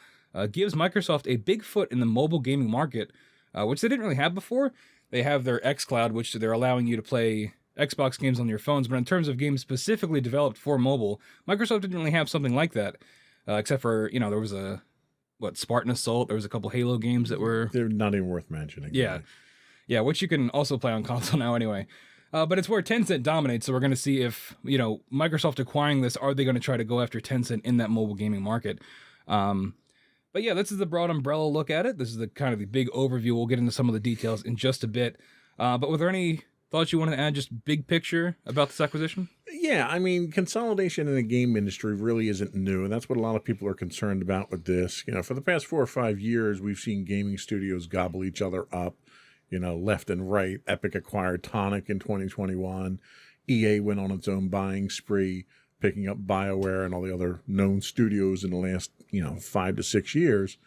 S4: gives Microsoft a big foot in the mobile gaming market, which they didn't really have before. They have their xCloud, which they're allowing you to play Xbox games on your phones, but in terms of games specifically developed for mobile, Microsoft didn't really have something like that, except for, there was Spartan Assault, there was a couple Halo games that were...
S2: They're not even worth mentioning.
S4: Yeah.
S2: Really.
S4: Yeah, which you can also play on console now anyway. But it's where Tencent dominates, so we're going to see if, Microsoft acquiring this, are they going to try to go after Tencent in that mobile gaming market? But yeah, this is the broad umbrella look at it. This is the kind of the big overview. We'll get into some of the details in just a bit. But were there any thoughts you wanted to add, just big picture about this acquisition?
S2: Yeah, I mean, consolidation in the game industry really isn't new, and that's what a lot of people are concerned about with this. For the past 4 or 5 years, we've seen gaming studios gobble each other up, left and right. Epic acquired Tonic in 2021. EA went on its own buying spree, picking up BioWare and all the other known studios in the last, 5 to 6 years.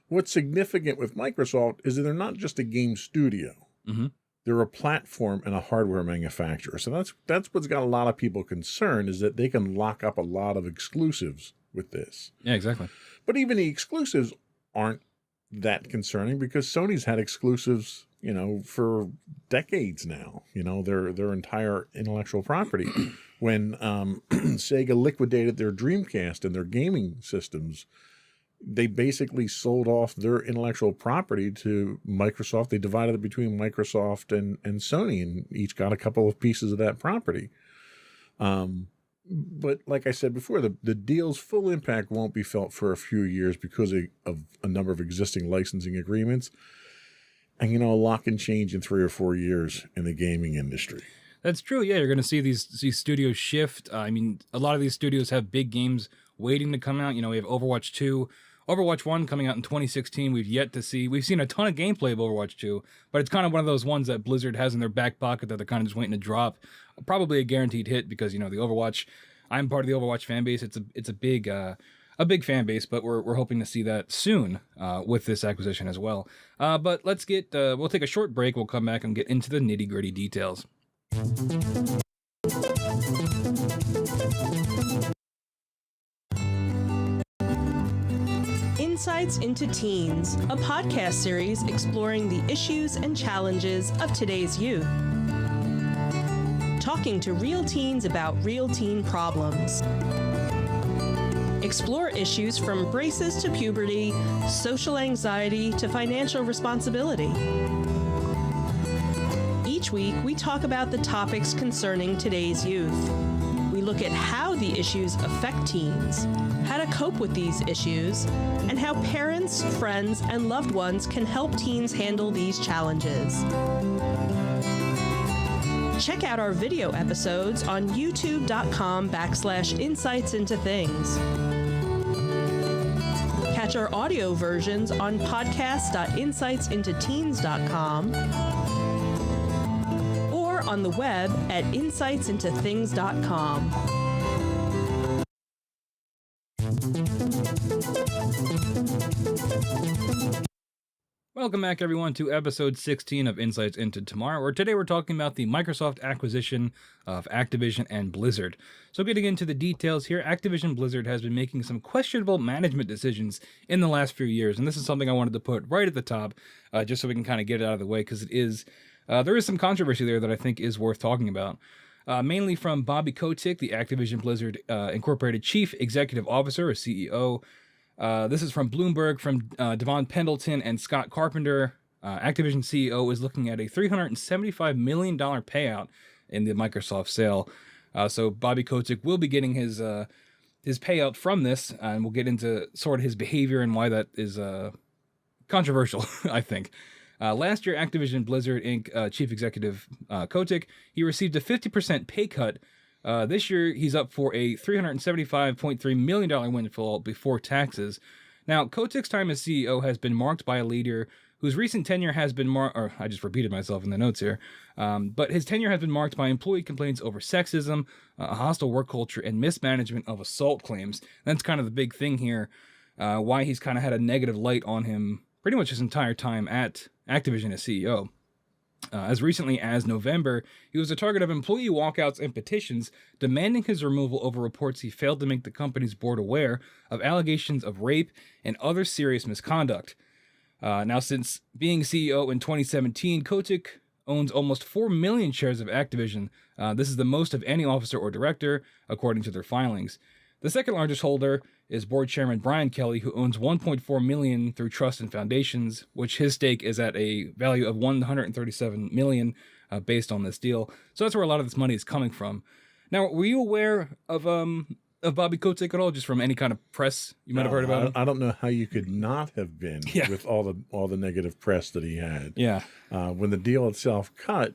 S2: What's significant with Microsoft is that they're not just a game studio.
S4: Mm-hmm.
S2: They're a platform and a hardware manufacturer. So that's what's got a lot of people concerned, is that they can lock up a lot of exclusives with this.
S4: Yeah, exactly.
S2: But even the exclusives aren't that concerning because Sony's had exclusives, for decades now, their entire intellectual property. When Sega liquidated their Dreamcast and their gaming systems, they basically sold off their intellectual property to Microsoft. They divided it between Microsoft and Sony, and each got a couple of pieces of that property. But like I said before, the deal's full impact won't be felt for a few years because of a number of existing licensing agreements. And, a lot can change in 3 or 4 years in the gaming industry.
S4: That's true. Yeah, you're going to see these studios shift. A lot of these studios have big games waiting to come out. We have Overwatch 2, Overwatch 1 coming out in 2016. We've seen a ton of gameplay of Overwatch 2, but it's kind of one of those ones that Blizzard has in their back pocket that they're kind of just waiting to drop. Probably a guaranteed hit because, the Overwatch, I'm part of the Overwatch fan base. It's a big fan base, but we're hoping to see that soon with this acquisition as well. But let's we'll take a short break. We'll come back and get into the nitty gritty details.
S1: Insights into Teens, a podcast series exploring the issues and challenges of today's youth. Talking to real teens about real teen problems. Explore issues from braces to puberty, social anxiety to financial responsibility. Each week, we talk about the topics concerning today's youth. We look at how the issues affect teens, how to cope with these issues, and how parents, friends, and loved ones can help teens handle these challenges. Check out our video episodes on youtube.com/insightsintothings. Catch our audio versions on podcast.insightsintoteens.com or on the web at insightsintothings.com.
S4: Welcome back, everyone, to episode 16 of Insights into Tomorrow, where today we're talking about the Microsoft acquisition of Activision and Blizzard. So getting into the details here, Activision Blizzard has been making some questionable management decisions in the last few years, and this is something I wanted to put right at the top, just so we can kind of get it out of the way, because there is some controversy there that I think is worth talking about. Mainly from Bobby Kotick, the Activision Blizzard Incorporated Chief Executive Officer, or CEO. This is from Bloomberg, from Devon Pendleton and Scott Carpenter. Activision CEO is looking at a $375 million payout in the Microsoft sale. So Bobby Kotick will be getting his payout from this, and we'll get into sort of his behavior and why that is controversial, I think. Last year, Activision Blizzard Inc. Chief Executive Kotick, he received a 50% pay cut. This year, he's up for a $375.3 million windfall before taxes. Now, Kotick's time as CEO has been marked by a leader whose recent tenure has been or I just repeated myself in the notes here, but his tenure has been marked by employee complaints over sexism, a hostile work culture, and mismanagement of assault claims. That's kind of the big thing here, why he's kind of had a negative light on him pretty much his entire time at Activision as CEO. As recently as November, he was the target of employee walkouts and petitions demanding his removal over reports he failed to make the company's board aware of allegations of rape and other serious misconduct. Now, since being CEO in 2017, Kotick owns almost 4 million shares of Activision. This is the most of any officer or director, according to their filings. The second largest holder is board chairman Brian Kelly, who owns 1.4 million through trusts and foundations, which his stake is at a value of 137 million based on this deal. So that's where a lot of this money is coming from. Now, were you aware of Bobby Kotick at all, just from any kind of press you might have heard about him?
S2: I don't know how you could not have been with all the negative press that he had.
S4: Yeah.
S2: When the deal itself cut,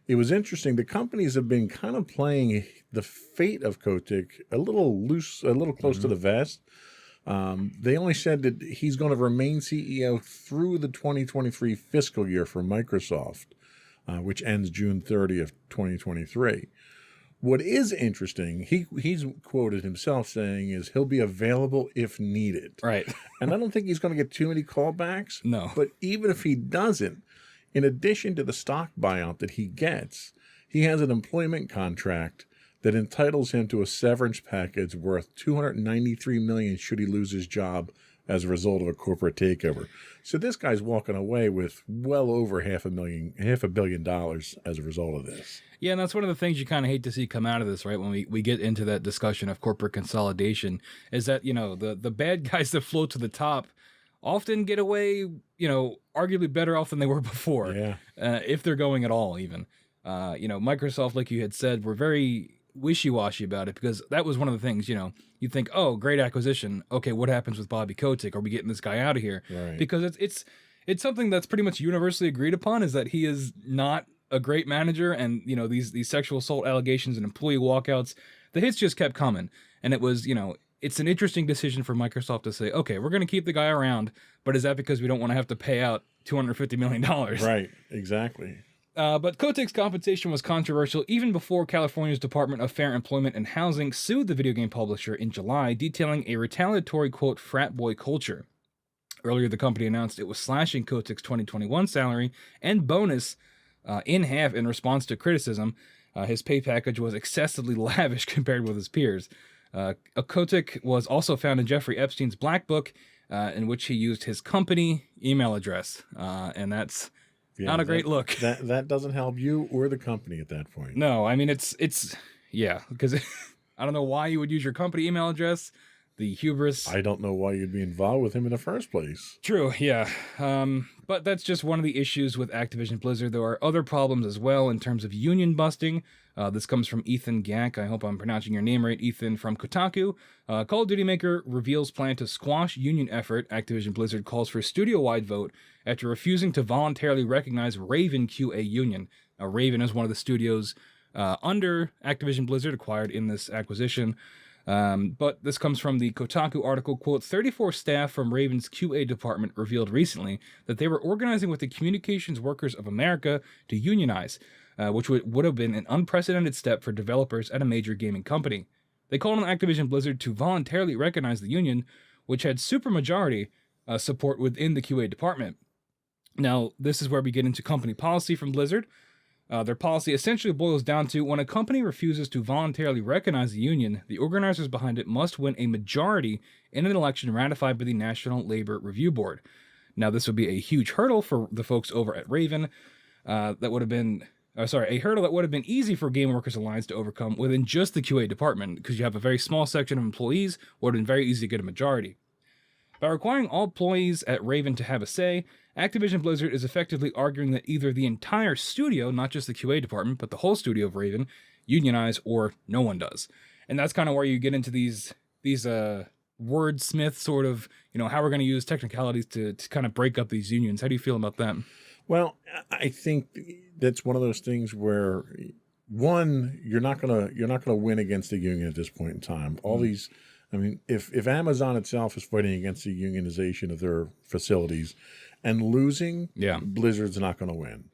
S2: it was interesting. The companies have been kind of playing the fate of Kotick a little loose, a little close to the vest. They only said that he's going to remain CEO through the 2023 fiscal year for Microsoft, which ends June 30th, 2023. What is interesting, he's quoted himself saying, is he'll be available if needed.
S4: Right.
S2: And I don't think he's going to get too many callbacks.
S4: No.
S2: But even if he doesn't, in addition to the stock buyout that he gets, he has an employment contract that entitles him to a severance package worth $293 million should he lose his job as a result of a corporate takeover. So this guy's walking away with well over $500 million as a result of this.
S4: Yeah, and that's one of the things you kind of hate to see come out of this, right? When we get into that discussion of corporate consolidation, is that, the bad guys that float to the top often get away, arguably better off than they were before.
S2: Yeah.
S4: If they're going at all, even. Microsoft, like you had said, were very wishy-washy about it, because that was one of the things, you'd think, oh, great acquisition. Okay, what happens with Bobby Kotick? Are we getting this guy out of here?
S2: Right.
S4: Because it's something that's pretty much universally agreed upon, is that he is not a great manager, and these sexual assault allegations and employee walkouts, the hits just kept coming. And it was, it's an interesting decision for Microsoft to say, okay, we're going to keep the guy around, but is that because we don't want to have to pay out $250 million?
S2: Right, exactly.
S4: But Kotick's compensation was controversial even before California's Department of Fair Employment and Housing sued the video game publisher in July, detailing a retaliatory, quote, frat boy culture. Earlier, the company announced it was slashing Kotick's 2021 salary and bonus in half in response to criticism. His pay package was excessively lavish compared with his peers. Kotick was also found in Jeffrey Epstein's Black Book, in which he used his company email address, and that's not a great look.
S2: That doesn't help you or the company at that point.
S4: No, I mean it's because I don't know why you would use your company email address. The hubris.
S2: I don't know why you'd be involved with him in the first place.
S4: True, yeah. But that's just one of the issues with Activision Blizzard. There are other problems as well in terms of union busting. This comes from Ethan Gack. I hope I'm pronouncing your name right, Ethan, from Kotaku. Call of Duty maker reveals plan to squash union effort. Activision Blizzard calls for studio-wide vote after refusing to voluntarily recognize Raven QA union. Now, Raven is one of the studios under Activision Blizzard acquired in this acquisition. But this comes from the Kotaku article, quote, 34 staff from Raven's QA department revealed recently that they were organizing with the Communications Workers of America to unionize, which would have been an unprecedented step for developers at a major gaming company. They called on Activision Blizzard to voluntarily recognize the union, which had supermajority support within the QA department. Now, this is where we get into company policy from Blizzard. Their policy essentially boils down to when a company refuses to voluntarily recognize the union, the organizers behind it must win a majority in an election ratified by the National Labor Review Board. Now, this would be a huge hurdle for the folks over at Raven. A hurdle that would have been easy for Game Workers Alliance to overcome within just the QA department, because you have a very small section of employees, would have been very easy to get a majority. By requiring all employees at Raven to have a say, Activision Blizzard is effectively arguing that either the entire studio, not just the QA department, but the whole studio of Raven, unionize or no one does. And that's kind of where you get into these wordsmith sort of, how we're going to use technicalities to kind of break up these unions. How do you feel about that?
S2: Well, I think that's one of those things where, one, you're not gonna win against the union at this point in time. All these, I mean, if Amazon itself is fighting against the unionization of their facilities, and losing,
S4: Yeah.
S2: Blizzard's not going to win.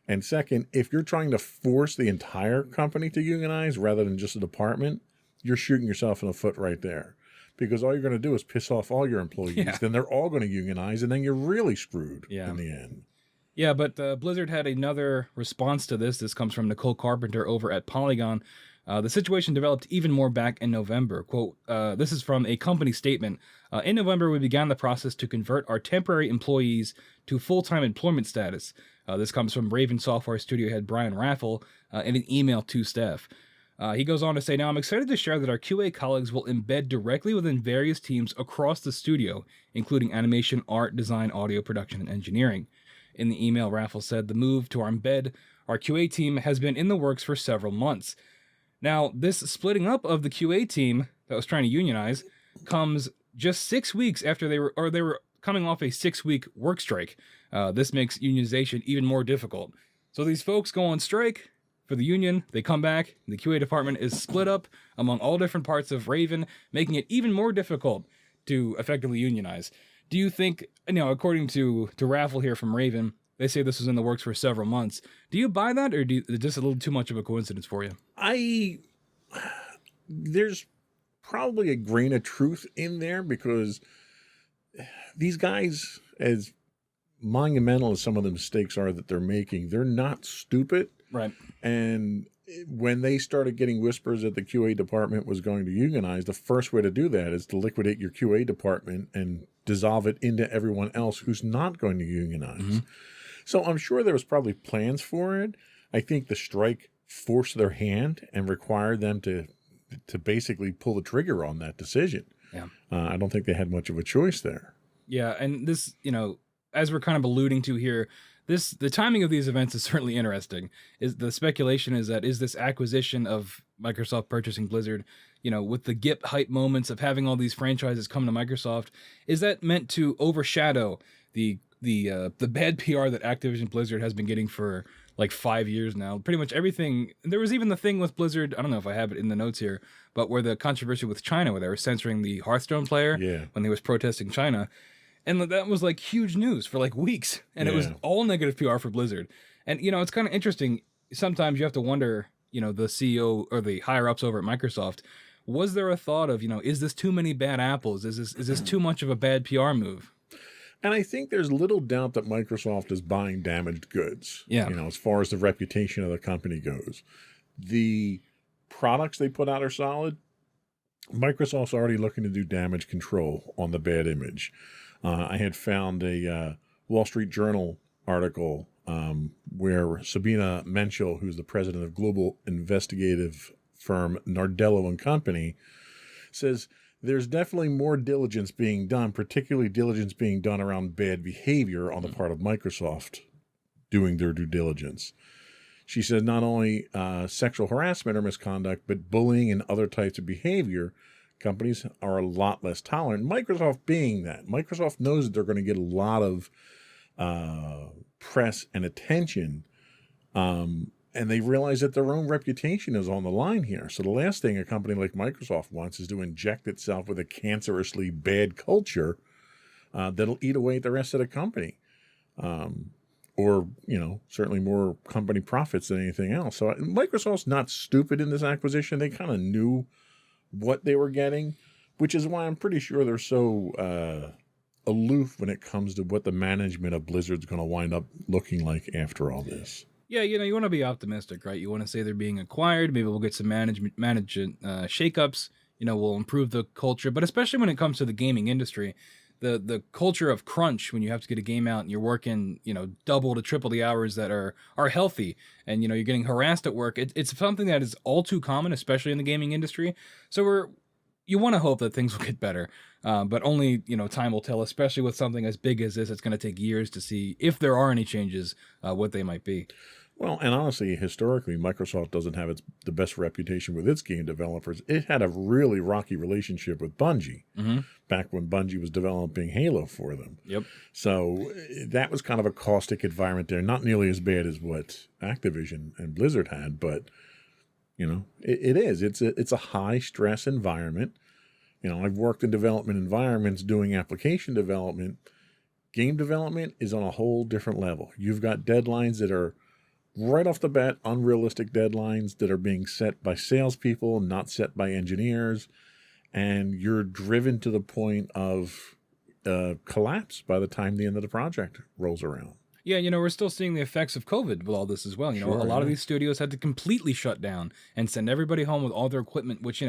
S2: And second, if you're trying to force the entire company to unionize rather than just a department, you're shooting yourself in the foot right there. Because all you're going to do is piss off all your employees.
S4: Yeah.
S2: Then they're all going to unionize, and then you're really screwed in the end.
S4: Yeah, but Blizzard had another response to this. This comes from Nicole Carpenter over at Polygon. The situation developed even more back in November. Quote, this is from a company statement. In November, we began the process to convert our temporary employees to full-time employment status. This comes from Raven Software Studio head Brian Raffel in an email to staff. He goes on to say, now I'm excited to share that our QA colleagues will embed directly within various teams across the studio, including animation, art, design, audio, production, and engineering. In the email, Raffel said the move to our embed, our QA team, has been in the works for several months. Now, this splitting up of the QA team that was trying to unionize comes just 6 weeks after they were coming off a 6-week work strike. This makes unionization even more difficult. So these folks go on strike for the union, they come back, the QA department is split up among all different parts of Raven, making it even more difficult to effectively unionize. Do you think, according to Raffle here from Raven, they say this was in the works for several months. Do you buy that, or is this a little too much of a coincidence for you?
S2: There's probably a grain of truth in there, because these guys, as monumental as some of the mistakes are that they're making, they're not stupid.
S4: Right.
S2: And when they started getting whispers that the QA department was going to unionize, the first way to do that is to liquidate your QA department and dissolve it into everyone else who's not going to unionize. Mm-hmm. So I'm sure there was probably plans for it. I think the strike forced their hand and required them to basically pull the trigger on that decision.
S4: Yeah.
S2: I don't think they had much of a choice there.
S4: Yeah, and this, as we're kind of alluding to here, the timing of these events is certainly interesting. Is the speculation is this acquisition of Microsoft purchasing Blizzard, with the GIP hype moments of having all these franchises come to Microsoft, is that meant to overshadow the bad PR that Activision Blizzard has been getting for like 5 years now? Pretty much everything. There was even the thing with Blizzard, I don't know if I have it in the notes here, but where the controversy with China, where they were censoring the Hearthstone player when they was protesting China. And that was like huge news for like weeks. And it was all negative PR for Blizzard. And, it's kind of interesting. Sometimes you have to wonder, the CEO or the higher ups over at Microsoft, was there a thought of, is this too many bad apples? Is this too much of a bad PR move?
S2: And I think there's little doubt that Microsoft is buying damaged goods.
S4: Yeah.
S2: As far as the reputation of the company goes. The products they put out are solid. Microsoft's already looking to do damage control on the bad image. I had found a Wall Street Journal article where Sabina Menschel, who's the president of global investigative firm Nardello and Company, says there's definitely more diligence being done, particularly diligence being done around bad behavior on the part of Microsoft doing their due diligence. She says not only sexual harassment or misconduct, but bullying and other types of behavior, companies are a lot less tolerant. Microsoft being that. Microsoft knows that they're going to get a lot of press and attention, and they realize that their own reputation is on the line here. So the last thing a company like Microsoft wants is to inject itself with a cancerously bad culture that'll eat away at the rest of the company. Or, certainly more company profits than anything else. So Microsoft's not stupid in this acquisition. They kind of knew what they were getting, which is why I'm pretty sure they're so aloof when it comes to what the management of Blizzard's going to wind up looking like after all this.
S4: Yeah, you want to be optimistic, right? You want to say they're being acquired. Maybe we'll get some management shakeups. We'll improve the culture. But especially when it comes to the gaming industry, the culture of crunch, when you have to get a game out and you're working, double to triple the hours that are healthy, and you're getting harassed at work. It's something that is all too common, especially in the gaming industry. So you want to hope that things will get better, but only time will tell. Especially with something as big as this, it's going to take years to see if there are any changes, what they might be.
S2: Well, and honestly, historically, Microsoft doesn't have the best reputation with its game developers. It had a really rocky relationship with Bungie back when Bungie was developing Halo for them.
S4: Yep.
S2: So that was kind of a caustic environment there. Not nearly as bad as what Activision and Blizzard had, but it is. It's a high stress environment. I've worked in development environments doing application development. game development is on a whole different level. You've got deadlines that are right off the bat unrealistic deadlines that are being set by salespeople, not set by engineers, and you're driven to the point of collapse by the time the end of the project rolls around.
S4: Yeah, we're still seeing the effects of COVID with all this as well.
S2: Sure,
S4: A lot of
S2: yeah.
S4: these studios had to completely shut down and send everybody home with all their equipment, which,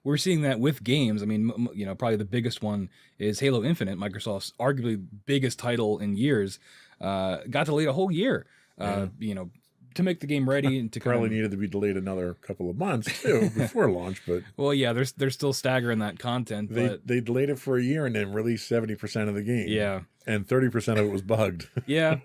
S4: we're seeing that with games. I mean, probably the biggest one is Halo Infinite, Microsoft's arguably biggest title in years, got delayed a whole year, to make the game ready and to
S2: Probably needed to be delayed another couple of months too before launch, but
S4: Well, yeah, they're still staggering that content, but
S2: they delayed it for a year and then released 70% of the game.
S4: yeah.
S2: And 30% of it was bugged.
S4: Yeah,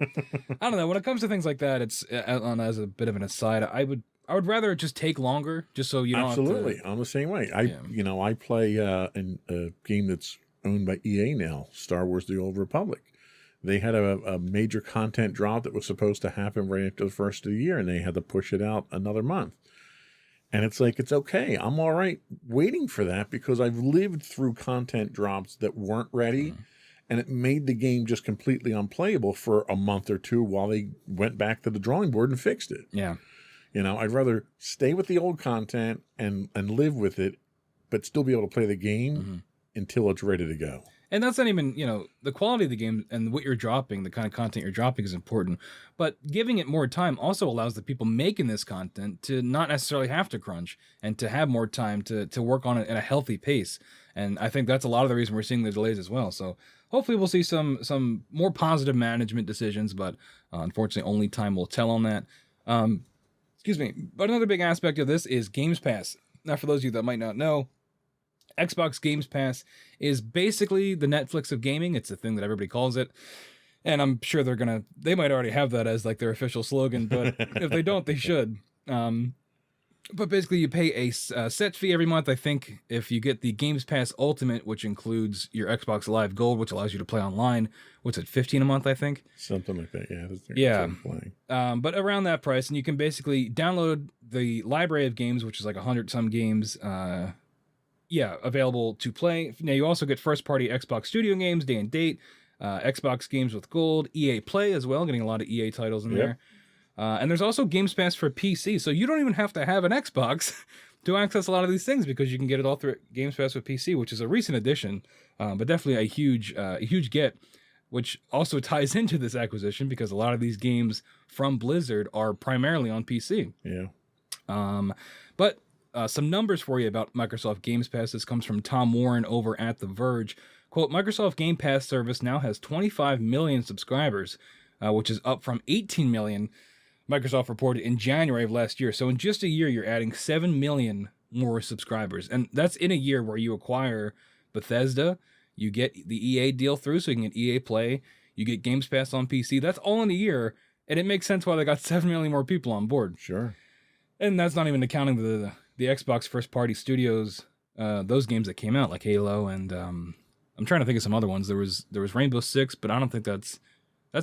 S4: I don't know. When it comes to things like that, it's as a bit of an aside. I would rather it just take longer, just so you don't
S2: Absolutely.
S4: have to.
S2: I'm the same way.
S4: Yeah.
S2: I play in a game that's owned by EA now, Star Wars: The Old Republic. They had a major content drop that was supposed to happen right after the first of the year, and they had to push it out another month. And it's like, it's okay. I'm all right waiting for that because I've lived through content drops that weren't ready. And it made the game just completely unplayable for a month or two while they went back to the drawing board and fixed it.
S4: Yeah.
S2: I'd rather stay with the old content and live with it, but still be able to play the game until it's ready to go.
S4: And that's not even, the quality of the game and what you're dropping, the kind of content you're dropping is important. But giving it more time also allows the people making this content to not necessarily have to crunch and to have more time to work on it at a healthy pace. And I think that's a lot of the reason we're seeing the delays as well. So hopefully we'll see some more positive management decisions, but unfortunately only time will tell on that. Excuse me. But another big aspect of this is Games Pass. Now, for those of you that might not know, Xbox Games Pass is basically the Netflix of gaming. It's the thing that everybody calls it. And I'm sure they might already have that as like their official slogan, but if they don't, they should. But basically you pay a set fee every month. I think if you get the Games Pass Ultimate, which includes your Xbox Live Gold, which allows you to play online, what's it, $15 a month, I think?
S2: Something like that, yeah.
S4: Yeah.
S2: Playing.
S4: But around that price, and you can basically download the library of games, which is like 100-some games, available to play. Now, you also get first-party Xbox Studio games, day and date, Xbox games with gold, EA Play as well, getting a lot of EA titles in there. And there's also Games Pass for PC, so you don't even have to have an Xbox to access a lot of these things because you can get it all through Games Pass for PC, which is a recent addition, but definitely a huge get, which also ties into this acquisition because a lot of these games from Blizzard are primarily on PC.
S2: Yeah.
S4: But some numbers for you about Microsoft Games Pass. This comes from Tom Warren over at The Verge. Quote, Microsoft Game Pass service now has 25 million subscribers, which is up from 18 million Microsoft reported in January of last year. So in just a year, you're adding 7 million more subscribers. And that's in a year where you acquire Bethesda, you get the EA deal through, so you can get EA Play, you get Games Pass on PC. That's all in a year, and it makes sense why they got 7 million more people on board.
S2: Sure.
S4: And that's not even accounting the Xbox first-party studios, those games that came out, like Halo, and I'm trying to think of some other ones. There was Rainbow Six, but I don't think that's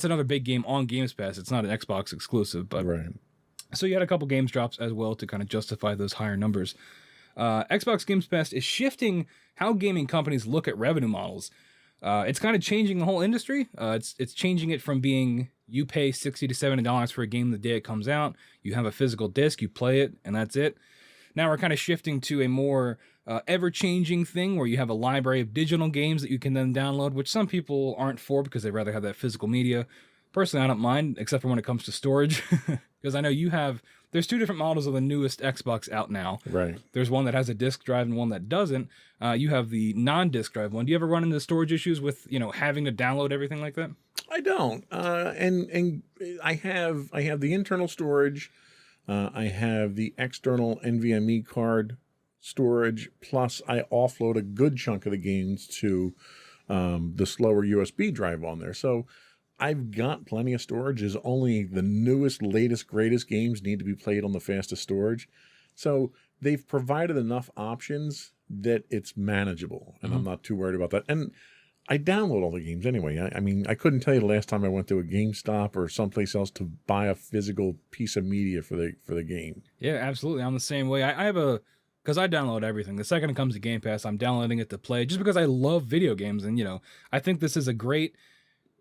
S4: another big game on Games Pass. It's not an Xbox exclusive, but
S2: right.
S4: So you had a couple games drops as well to kind of justify those higher numbers. Xbox Games Pass is shifting how gaming companies look at revenue models. It's kind of changing the whole industry. It's changing it from being you pay $60 to $70 for a game the day it comes out. You have a physical disc, you play it, and that's it. Now we're kind of shifting to a more ever-changing thing where you have a library of digital games that you can then download, which some people aren't for because they'd rather have that physical media. Personally, I don't mind, except for when it comes to storage, because I know there's two different models of the newest Xbox out now.
S2: Right.
S4: There's one that has a disk drive and one that doesn't. You have the non-disk drive one. Do you ever run into storage issues with, having to download everything like that?
S2: I don't. And I have the internal storage. I have the external NVMe card storage. Plus, I offload a good chunk of the games to the slower USB drive on there. So I've got plenty of storage. There's only the newest, latest, greatest games need to be played on the fastest storage. So they've provided enough options that it's manageable, and I'm not too worried about that. And I download all the games anyway. I mean, I couldn't tell you the last time I went to a GameStop or someplace else to buy a physical piece of media for the game.
S4: Yeah, absolutely. I'm the same way. I have because I download everything. The second it comes to Game Pass, I'm downloading it to play just because I love video games. And, I think this is a great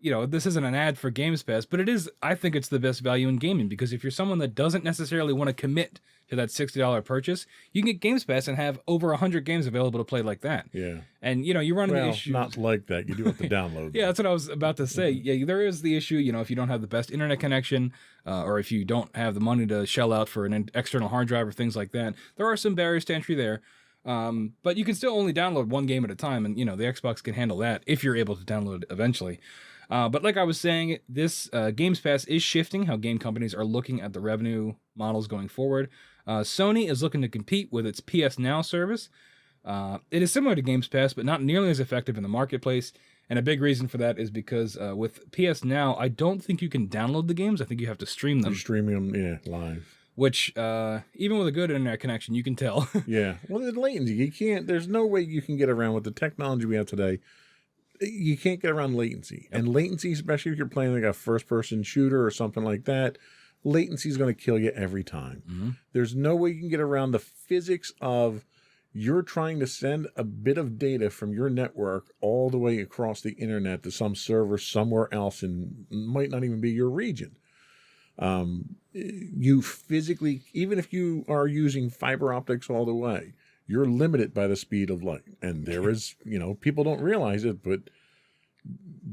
S4: this isn't an ad for Games Pass, but it is. I think it's the best value in gaming because if you're someone that doesn't necessarily want to commit to that $60 purchase, you can get Games Pass and have over 100 games available to play like that.
S2: Yeah.
S4: And you run into
S2: Well,
S4: issues.
S2: not like that. You do have to download.
S4: Yeah, that's what I was about to say. Yeah, there is the issue, if you don't have the best internet connection, or if you don't have the money to shell out for an external hard drive or things like that, there are some barriers to entry there. But you can still only download one game at a time, and the Xbox can handle that if you're able to download it eventually. But like I was saying, this Games Pass is shifting how game companies are looking at the revenue models going forward. Sony is looking to compete with its PS Now service. It is similar to Games Pass, but not nearly as effective in the marketplace. And a big reason for that is because with PS Now, I don't think you can download the games. I think you have to stream them.
S2: You're streaming them, live.
S4: Which, even with a good internet connection, you can tell.
S2: Yeah. Well, the latency, you can't, there's no way you can get around with the technology we have today. You can't get around latency. Yep. And latency, especially if you're playing like a first-person shooter or something like that, latency is going to kill you every time. Mm-hmm. There's no way you can get around the physics of you're trying to send a bit of data from your network all the way across the internet to some server somewhere else and might not even be your region. You physically, even if you are using fiber optics all the way, you're limited by the speed of light. And there is, people don't realize it, but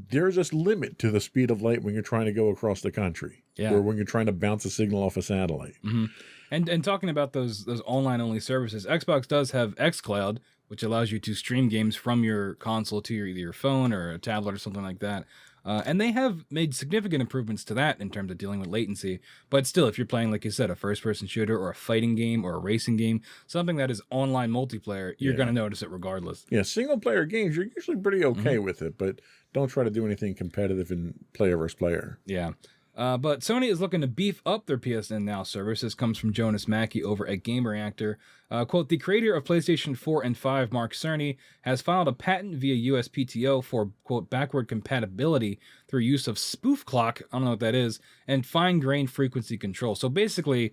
S2: there's this limit to the speed of light when you're trying to go across the country, or when you're trying to bounce a signal off a satellite.
S4: Mm-hmm. And talking about those online only services, Xbox does have xCloud, which allows you to stream games from your console to either your phone or a tablet or something like that. And they have made significant improvements to that in terms of dealing with latency. But still, if you're playing, like you said, a first-person shooter or a fighting game or a racing game, something that is online multiplayer, you're going to notice it regardless.
S2: Yeah, single-player games, you're usually pretty okay with it, but don't try to do anything competitive in player versus player.
S4: Yeah. But Sony is looking to beef up their PSN Now service. This comes from Jonas Mackey over at Game Reactor. Quote, the creator of PlayStation 4 and 5, Mark Cerny, has filed a patent via USPTO for, quote, backward compatibility through use of spoof clock, I don't know what that is, and fine-grained frequency control. So basically,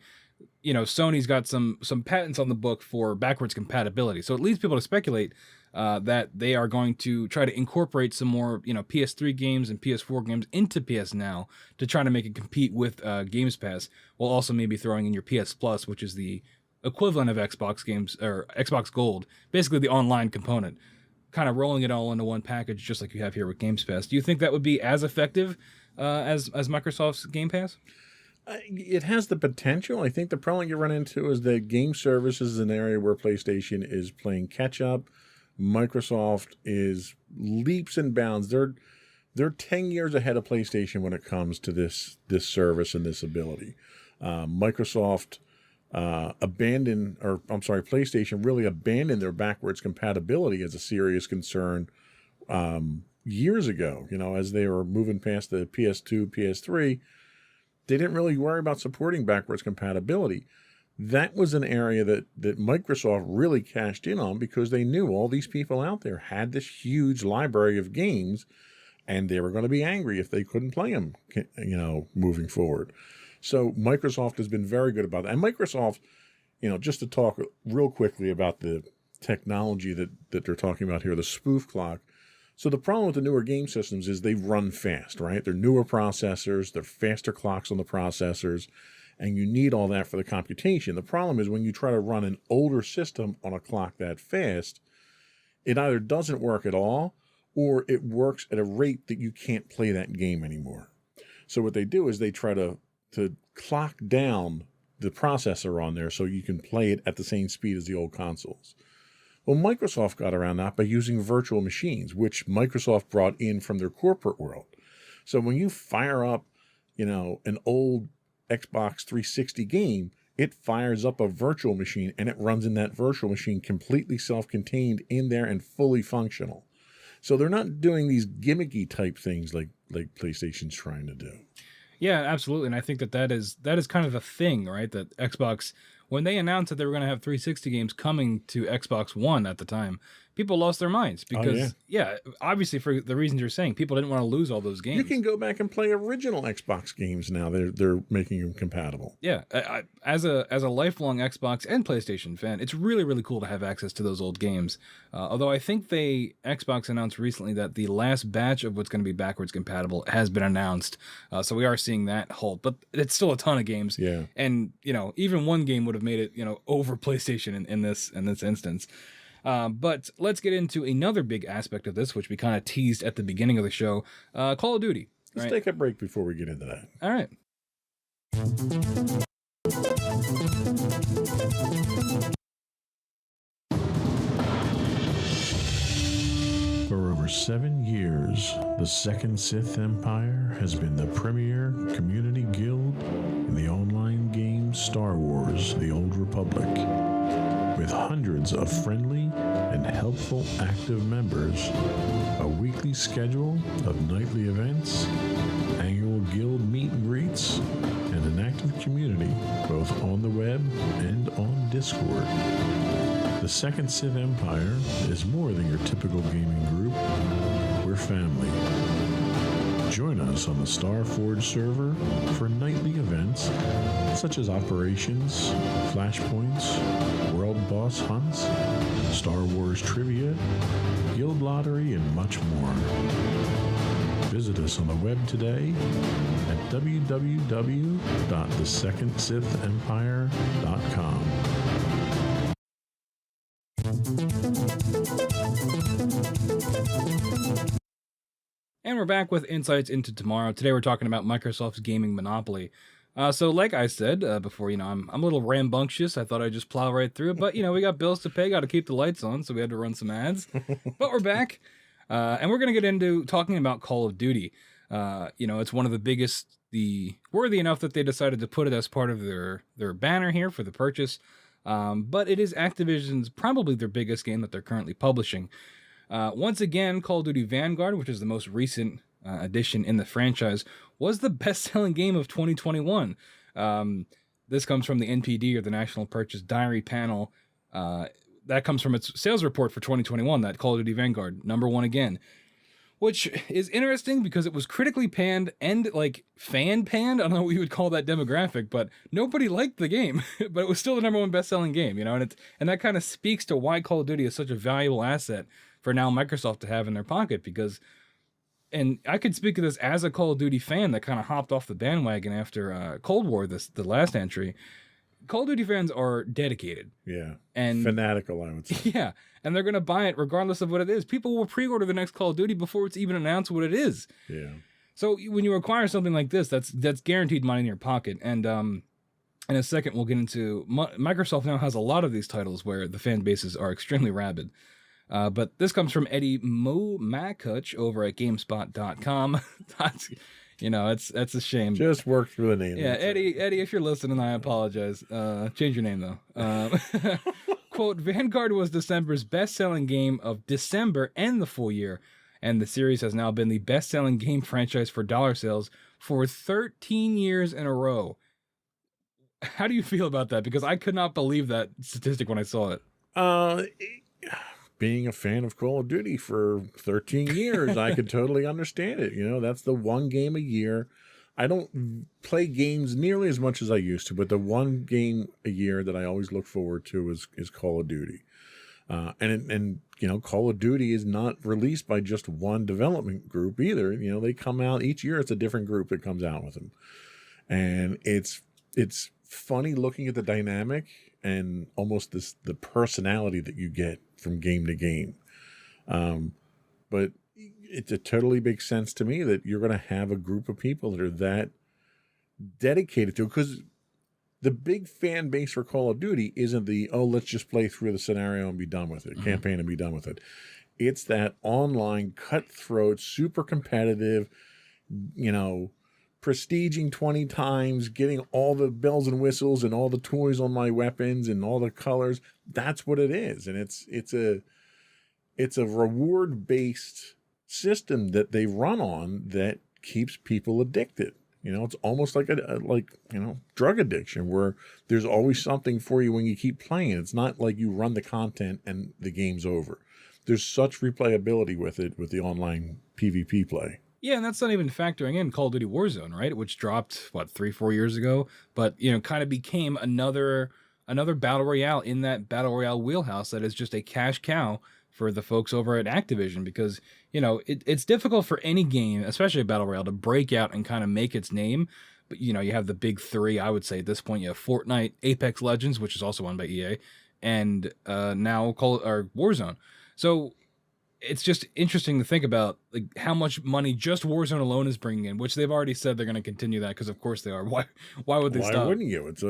S4: Sony's got some patents on the book for backwards compatibility. So it leads people to speculate that they are going to try to incorporate some more, PS3 games and PS4 games into PS Now to try to make it compete with Games Pass, while also maybe throwing in your PS Plus, which is the equivalent of Xbox games or Xbox Gold, basically the online component, kind of rolling it all into one package, just like you have here with Games Pass. Do you think that would be as effective as Microsoft's Game Pass?
S2: It has the potential. I think the problem you run into is that game services is an area where PlayStation is playing catch up. Microsoft is leaps and bounds. They're 10 years ahead of PlayStation when it comes to this service and this ability. PlayStation really abandoned their backwards compatibility as a serious concern years ago. As they were moving past the PS2, PS3, they didn't really worry about supporting backwards compatibility. That was an area that Microsoft really cashed in on because they knew all these people out there had this huge library of games and they were going to be angry if they couldn't play them, moving forward. So Microsoft has been very good about that. And Microsoft, just to talk real quickly about the technology that they're talking about here, the spoof clock. So the problem with the newer game systems is they run fast, right? They're newer processors, they're faster clocks on the processors, and you need all that for the computation. The problem is when you try to run an older system on a clock that fast, it either doesn't work at all or it works at a rate that you can't play that game anymore. So what they do is they try to clock down the processor on there so you can play it at the same speed as the old consoles. Well, Microsoft got around that by using virtual machines, which Microsoft brought in from their corporate world. So when you fire up, an old Xbox 360 game, it fires up a virtual machine and it runs in that virtual machine completely self-contained in there and fully functional. So they're not doing these gimmicky type things like PlayStation's trying to do.
S4: Yeah, absolutely. And I think that is kind of a thing, right? That Xbox When they announced that they were going to have 360 games coming to Xbox One at the time, people lost their minds because, obviously for the reasons you're saying, people didn't want to lose all those games.
S2: You can go back and play original Xbox games now. They're making them compatible.
S4: Yeah, as a lifelong Xbox and PlayStation fan, it's really, really cool to have access to those old games. Although I think Xbox announced recently that the last batch of what's going to be backwards compatible has been announced. So we are seeing that halt, but it's still a ton of games.
S2: Yeah.
S4: And, even one game would have made it, over PlayStation in this instance. But let's get into another big aspect of this, which we kind of teased at the beginning of the show, Call of Duty.
S2: Let's take a break before we get into that.
S4: All right.
S2: For over 7 years, the Second Sith Empire has been the premier community guild in the online game Star Wars: The Old Republic. With hundreds of friendly and helpful active members, a weekly schedule of nightly events, annual guild meet and greets, and an active community both on the web and on Discord. The Second Sith Empire is more than your typical gaming group. We're family. Join us on the Starforge server for nightly events such as operations, flashpoints, world boss hunts, Star Wars trivia, guild lottery, and much more. Visit us on the web today at www.thesecondsithempire.com.
S4: And we're back with Insights into Tomorrow. Today we're talking about Microsoft's gaming monopoly. So like I said before, I'm a little rambunctious. I thought I'd just plow right through it. But, we got bills to pay, got to keep the lights on, so we had to run some ads. But we're back, and we're going to get into talking about Call of Duty. It's one of the biggest, worthy enough that they decided to put it as part of their banner here for the purchase. But it is Activision's probably their biggest game that they're currently publishing. Once again, Call of Duty Vanguard, which is the most recent addition in the franchise, was the best-selling game of 2021. This comes from the NPD, or the National Purchase Diary panel. That comes from its sales report for 2021, that Call of Duty Vanguard, #1 again. Which is interesting because it was critically panned and fan panned. I don't know what you would call that demographic, but nobody liked the game. But it was still the #1 best-selling game, and that kind of speaks to why Call of Duty is such a valuable asset for now Microsoft to have in their pocket, because, and I could speak of this as a Call of Duty fan that kind of hopped off the bandwagon after Cold War, the last entry. Call of Duty fans are dedicated.
S2: Yeah.
S4: And
S2: fanatical, I would say.
S4: Yeah. And they're going to buy it regardless of what it is. People will pre-order the next Call of Duty before it's even announced what it is.
S2: Yeah.
S4: So when you acquire something like this, that's guaranteed money in your pocket. And in a second, we'll get into Microsoft now has a lot of these titles where the fan bases are extremely rabid. But this comes from Eddie Momakuch over at GameSpot.com. That's a shame.
S2: Just work through the name.
S4: Yeah, Eddie, if you're listening, I apologize. Change your name, though. Quote, Vanguard was December's best-selling game of December and the full year, and the series has now been the best-selling game franchise for dollar sales for 13 years in a row. How do you feel about that? Because I could not believe that statistic when I saw it.
S2: Being a fan of Call of Duty for 13 years, I could totally understand it. That's the one game a year. I don't play games nearly as much as I used to, but the one game a year that I always look forward to is Call of Duty. And Call of Duty is not released by just one development group either. They come out each year. It's a different group that comes out with them. And it's funny looking at the dynamic and almost the personality that you get from game to game. But it totally makes sense to me that you're going to have a group of people that are that dedicated to it, because the big fan base for Call of Duty isn't let's just play through the scenario and be done with it, campaign and be done with it. It's that online cutthroat, super competitive, prestiging 20 times, getting all the bells and whistles and all the toys on my weapons and all the colors. That's what it is. And it's a reward-based system that they run on that keeps people addicted. You know, it's almost like drug addiction, where there's always something for you when you keep playing. It's not like you run the content and the game's over. There's such replayability with it, with the online PvP play.
S4: Yeah, and that's not even factoring in Call of Duty Warzone, right? Which dropped, 3-4 years ago, but, kind of became another battle royale in that battle royale wheelhouse that is just a cash cow for the folks over at Activision, because, it's difficult for any game, especially a battle royale, to break out and kind of make its name. But, you have the big three, I would say at this point. You have Fortnite, Apex Legends, which is also owned by EA, and now Warzone. So it's just interesting to think about like how much money just Warzone alone is bringing in, which they've already said they're going to continue that, because of course they are. Why would they stop?
S2: Why wouldn't you? It's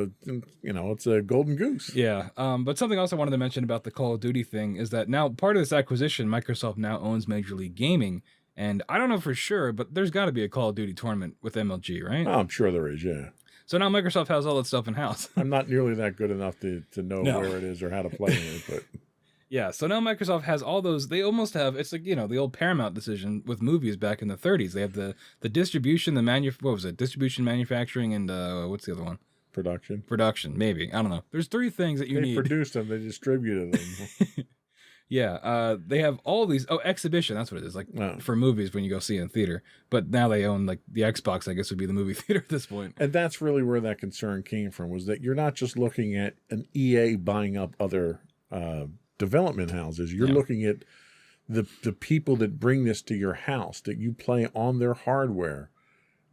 S2: a golden goose.
S4: Yeah. But something else I wanted to mention about the Call of Duty thing is that now part of this acquisition, Microsoft now owns Major League Gaming, and I don't know for sure, but there's got to be a Call of Duty tournament with MLG, right?
S2: Oh, I'm sure there is. Yeah.
S4: So now Microsoft has all that stuff in house.
S2: I'm not nearly that good enough to know where it is or how to play it, but.
S4: Yeah, so now Microsoft has all those. They almost have, it's like, the old Paramount decision with movies back in the 30s. They have the distribution, distribution, manufacturing, and what's the other one? Production, maybe. I don't know. There's three things that you need.
S2: They produced them, they distributed them.
S4: Yeah, they have all these. Oh, exhibition, that's what it is. Like for movies when you go see it in theater. But now they own like the Xbox, I guess would be the movie theater at this point.
S2: And that's really where that concern came from, was that you're not just looking at an EA buying up other development houses. You're looking at the people that bring this to your house, that you play on their hardware.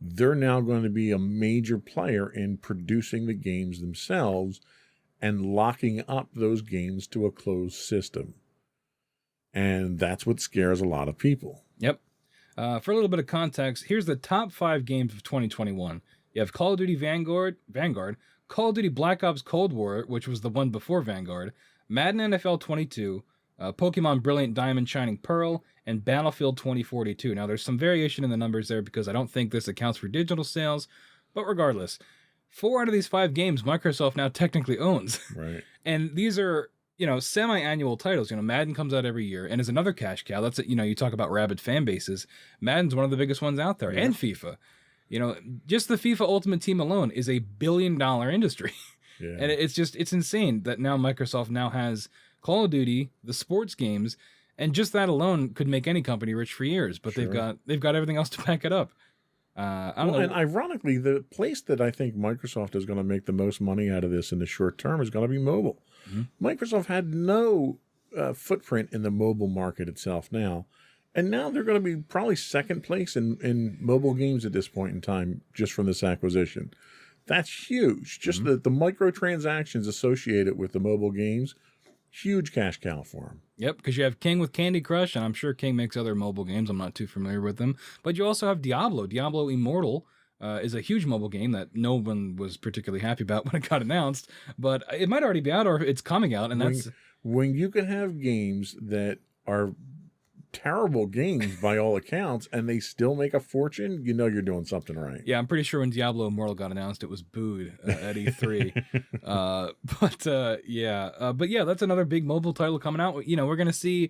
S2: They're now going to be a major player in producing the games themselves and locking up those games to a closed system. And that's what scares a lot of people.
S4: Yep. For a little bit of context, here's the top 5 games of 2021. You have Call of Duty Vanguard, Call of Duty Black Ops Cold War, which was the one before Vanguard, Madden NFL 22, Pokemon Brilliant Diamond Shining Pearl, and Battlefield 2042. Now, there's some variation in the numbers there because I don't think this accounts for digital sales, but regardless, 4 out of these 5 games Microsoft now technically owns.
S2: Right.
S4: And these are, semi-annual titles. Madden comes out every year and is another cash cow. That's, you talk about rabid fan bases. Madden's one of the biggest ones out there, and FIFA. Just the FIFA Ultimate Team alone is $1 billion industry. Yeah. And it's insane that now Microsoft now has Call of Duty, the sports games, and just that alone could make any company rich for years. But they've got everything else to back it up. I don't know.
S2: And ironically, the place that I think Microsoft is going to make the most money out of this in the short term is going to be mobile. Mm-hmm. Microsoft had no footprint in the mobile market itself now. And now they're going to be probably second place in mobile games at this point in time, just from this acquisition. That's huge. Just the microtransactions associated with the mobile games, huge cash cow for them.
S4: Yep, because you have King with Candy Crush, and I'm sure King makes other mobile games. I'm not too familiar with them. But you also have Diablo. Diablo Immortal is a huge mobile game that no one was particularly happy about when it got announced. But it might already be out, or it's coming out, and that's...
S2: When you can have games that are terrible games by all accounts and they still make a fortune, you're doing something right.
S4: Yeah, I'm pretty sure when Diablo Immortal got announced, it was booed at E3. But yeah, that's another big mobile title coming out. We're going to see,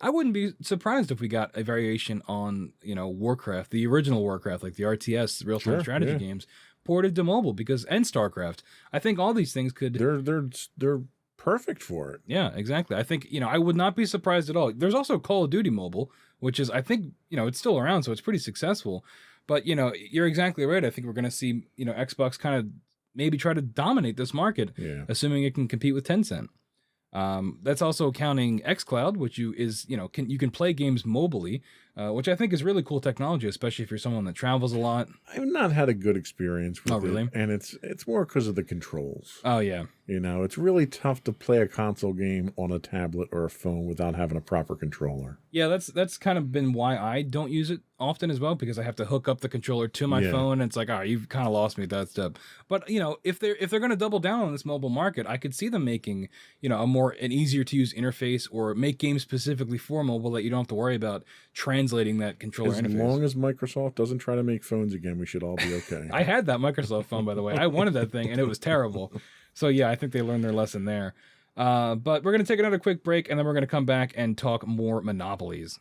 S4: I wouldn't be surprised if we got a variation on, Warcraft, the original Warcraft, like the RTS, real-time strategy games, ported to mobile, and StarCraft. I think all these things could...
S2: They're perfect for it.
S4: Yeah, exactly. I think, I would not be surprised at all. There's also Call of Duty Mobile, which is, I think, it's still around, so it's pretty successful. But, you're exactly right. I think we're going to see, Xbox kind of maybe try to dominate this market, assuming it can compete with Tencent. That's also counting xCloud, which you can play games mobilely, which I think is really cool technology, especially if you're someone that travels a lot.
S2: I've not had a good experience with it.
S4: Oh, really?
S2: And it's more because of the controls.
S4: Oh, yeah.
S2: It's really tough to play a console game on a tablet or a phone without having a proper controller.
S4: Yeah, that's kind of been why I don't use it often as well, because I have to hook up the controller to my phone, and it's like, you've kind of lost me at that step. But, if they're going to double down on this mobile market, I could see them making, an easier to use interface, or make games specifically for mobile that you don't have to worry about translating that controller interface.
S2: As long as Microsoft doesn't try to make phones again, we should all be okay.
S4: I had that Microsoft phone, by the way. I wanted that thing, and it was terrible. So yeah, I think they learned their lesson there. But we're going to take another quick break, and then we're going to come back and talk more monopolies.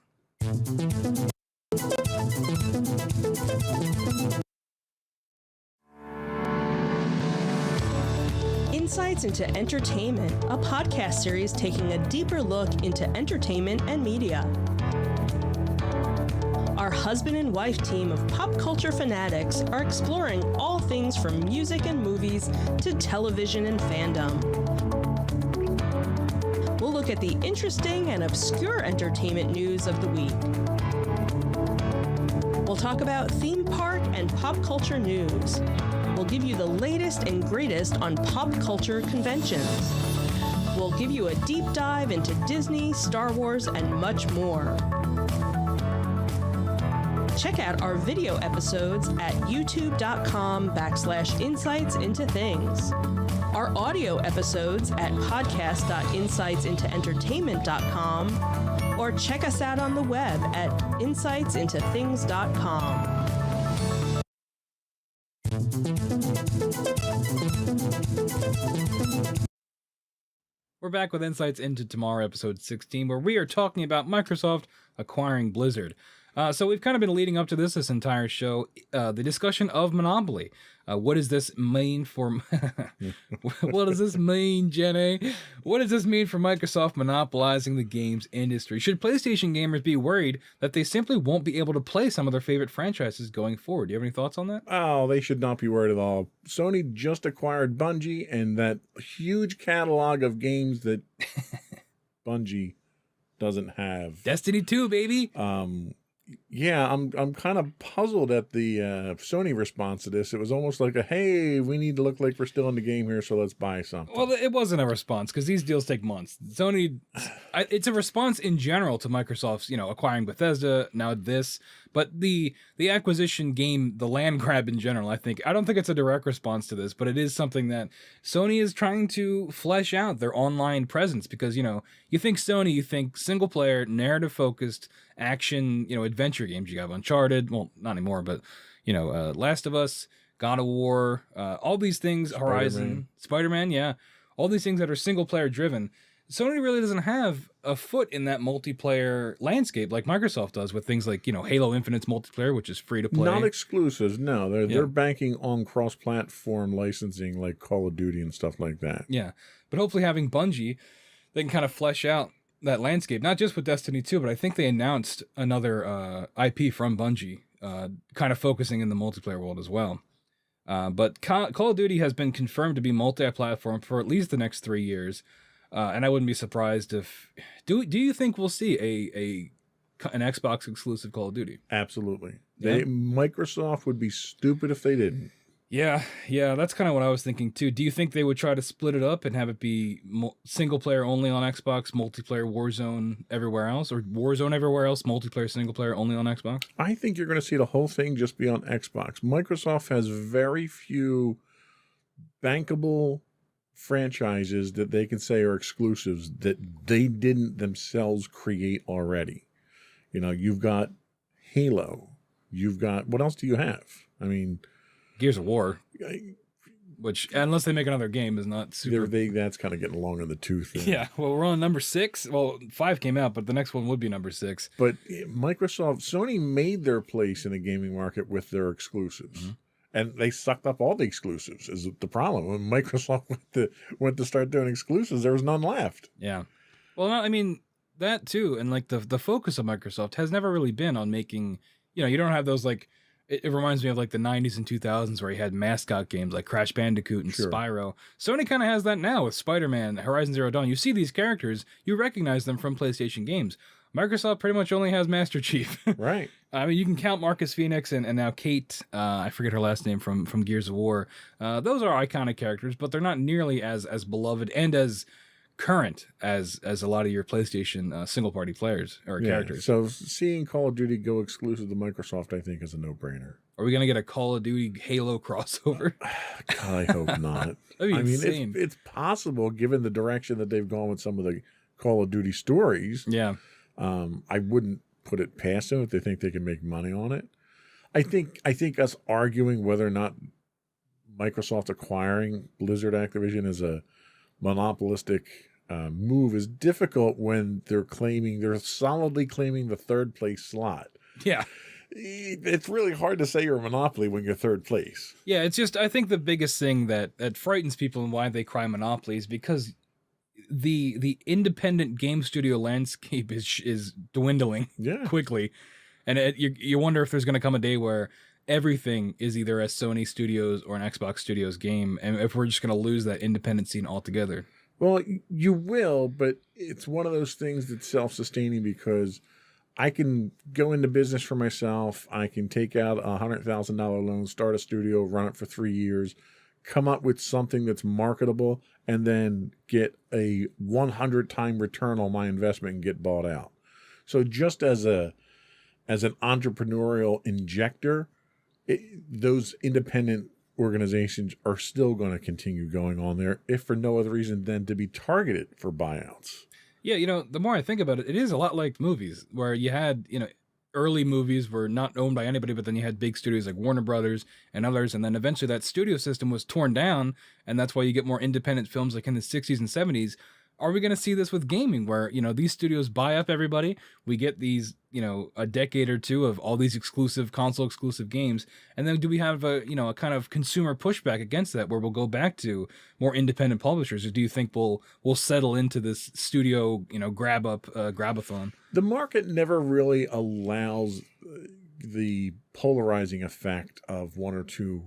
S1: Insights into Entertainment, a podcast series taking a deeper look into entertainment and media. Our husband and wife team of pop culture fanatics are exploring all things from music and movies to television and fandom. We'll look at the interesting and obscure entertainment news of the week. We'll talk about theme park and pop culture news. We'll give you the latest and greatest on pop culture conventions. We'll give you a deep dive into Disney, Star Wars, and much more. Check out our video episodes at youtube.com/insightsintothings. Our audio episodes at podcast.insightsintoentertainment.com, or check us out on the web at insightsintothings.com.
S4: We're back with Insights into Tomorrow, episode 16, where we are talking about Microsoft acquiring Blizzard. So we've kind of been leading up to this entire show, the discussion of Monopoly. What does this mean for... What does this mean, Jenny? What does this mean for Microsoft monopolizing the games industry? Should PlayStation gamers be worried that they simply won't be able to play some of their favorite franchises going forward? Do you have any thoughts on that?
S2: Oh, they should not be worried at all. Sony just acquired Bungie, and that huge catalog of games that Bungie doesn't have.
S4: Destiny 2, baby!
S2: Yeah, I'm kind of puzzled at the Sony response to this. It was almost like hey, we need to look like we're still in the game here, so let's buy something.
S4: Well, it wasn't a response because these deals take months. Sony, it's a response in general to Microsoft's, acquiring Bethesda, now this, but the acquisition game, the land grab in general, I don't think it's a direct response to this, but it is something that Sony is trying to flesh out their online presence because, you think Sony, you think single player, narrative focused, action, adventure games. You have Uncharted, well, not anymore, but Last of Us, God of War, all these things, Horizon, Spider-Man, yeah, all these things that are single player driven. Sony really doesn't have a foot in that multiplayer landscape like Microsoft does with things like, Halo Infinite's multiplayer, which is free to play.
S2: Not exclusives, no. They're banking on cross-platform licensing like Call of Duty and stuff like that.
S4: Yeah, but hopefully having Bungie, they can kind of flesh out that landscape, not just with Destiny 2, but I think they announced another IP from Bungie, kind of focusing in the multiplayer world as well. But Call of Duty has been confirmed to be multi-platform for at least the next 3 years, and I wouldn't be surprised if... Do you think we'll see an Xbox exclusive Call of Duty?
S2: Absolutely.
S4: Yeah?
S2: Microsoft would be stupid if they didn't.
S4: Yeah, that's kind of what I was thinking too. Do you think they would try to split it up and have it be single player only on Xbox, multiplayer Warzone everywhere else, or Warzone everywhere else, multiplayer single player only on Xbox?
S2: I think you're going to see the whole thing just be on Xbox. Microsoft has very few bankable franchises that they can say are exclusives that they didn't themselves create already. You've got Halo. You've got... What else do you have? I mean...
S4: Gears of War, which, unless they make another game, is not super...
S2: That's kind of getting long in the tooth.
S4: Yeah, well, we're on number 6. Well, 5 came out, but the next one would be number 6.
S2: But Sony made their place in the gaming market with their exclusives. Mm-hmm. And they sucked up all the exclusives, is the problem. When Microsoft went to start doing exclusives, there was none left.
S4: Yeah. Well, I mean, that too, and like the focus of Microsoft has never really been on making, you don't have those like... It reminds me of like the 90s and 2000s where you had mascot games like Crash Bandicoot and Spyro. Sony kind of has that now with Spider-Man, Horizon Zero Dawn. You see these characters, you recognize them from PlayStation games. Microsoft pretty much only has Master Chief.
S2: Right.
S4: I mean, you can count Marcus Phoenix and now Kate, I forget her last name from Gears of War. Those are iconic characters, but they're not nearly as beloved and as current as a lot of your PlayStation single-party players or characters.
S2: So seeing Call of Duty go exclusive to Microsoft, I think, is a no-brainer.
S4: Are we going to get a Call of Duty Halo crossover?
S2: God, I hope not.
S4: That'd be insane.
S2: It's possible given the direction that they've gone with some of the Call of Duty stories.
S4: Yeah.
S2: I wouldn't put it past them if they think they can make money on it. I think us arguing whether or not Microsoft acquiring Blizzard Activision is a monopolistic move is difficult when they're solidly claiming the third place slot.
S4: Yeah.
S2: It's really hard to say you're a monopoly when you're third place.
S4: Yeah, it's just I think the biggest thing that frightens people and why they cry monopoly is because the independent game studio landscape is dwindling
S2: Yeah.
S4: quickly, and you wonder if there's going to come a day where everything is either a Sony Studios or an Xbox Studios game, and if we're just going to lose that independent scene altogether.
S2: Well, you will, but it's one of those things that's self-sustaining because I can go into business for myself. I can take out a $100,000 loan, start a studio, run it for 3 years, come up with something that's marketable, and then get a 100-time return on my investment and get bought out. So just as an entrepreneurial injector, those independent organizations are still going to continue going on there, if for no other reason than to be targeted for buyouts.
S4: Yeah, the more I think about it, it is a lot like movies, where you had, early movies were not owned by anybody, but then you had big studios like Warner Brothers and others, and then eventually that studio system was torn down, and that's why you get more independent films like in the 60s and 70s. Are we going to see this with gaming, where, these studios buy up everybody, we get these, a decade or two of all these exclusive console exclusive games, and then do we have a kind of consumer pushback against that, where we'll go back to more independent publishers, or do you think we'll settle into this studio, grabathon?
S2: The market never really allows the polarizing effect of one or two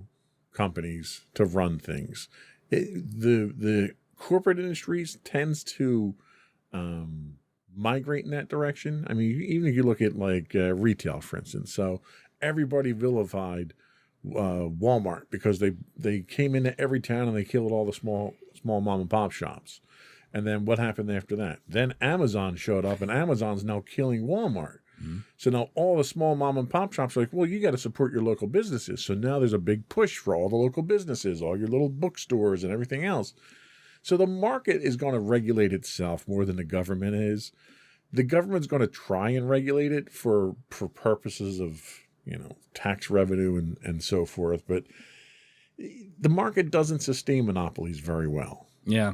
S2: companies to run things. The corporate industries tends to migrate in that direction. I mean, even if you look at like retail, for instance, so everybody vilified Walmart because they came into every town and they killed all the small mom and pop shops. And then what happened after that? Then Amazon showed up, and Amazon's now killing Walmart. Mm-hmm. So now all the small mom and pop shops are like, well, you got to support your local businesses. So now there's a big push for all the local businesses, all your little bookstores and everything else. So the market is going to regulate itself more than the government is. The government's going to try and regulate it for purposes of, tax revenue and so forth. But the market doesn't sustain monopolies very well.
S4: Yeah.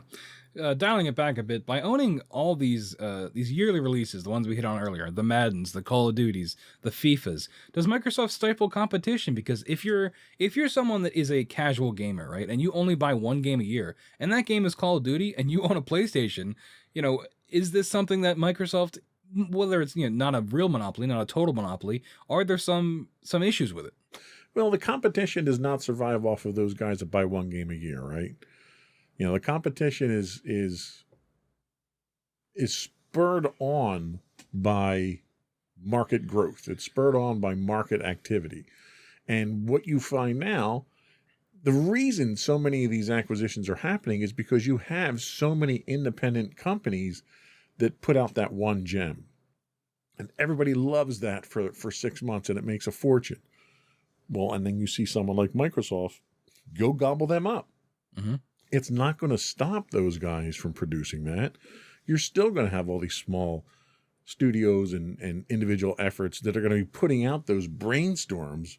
S4: Dialing it back a bit, by owning all these yearly releases, the ones we hit on earlier, the Maddens, the Call of Duties, the FIFAs, does Microsoft stifle competition? Because if you're someone that is a casual gamer, right, and you only buy one game a year, and that game is Call of Duty, and you own a PlayStation, is this something that Microsoft, whether it's not a real monopoly, not a total monopoly, are there some issues with it?
S2: Well, the competition does not survive off of those guys that buy one game a year, right? The competition is spurred on by market growth. It's spurred on by market activity. And what you find now, the reason so many of these acquisitions are happening is because you have so many independent companies that put out that one gem. And everybody loves that for 6 months, and it makes a fortune. Well, and then you see someone like Microsoft go gobble them up. Mm-hmm. It's not going to stop those guys from producing that. You're still going to have all these small studios and individual efforts that are going to be putting out those brainstorms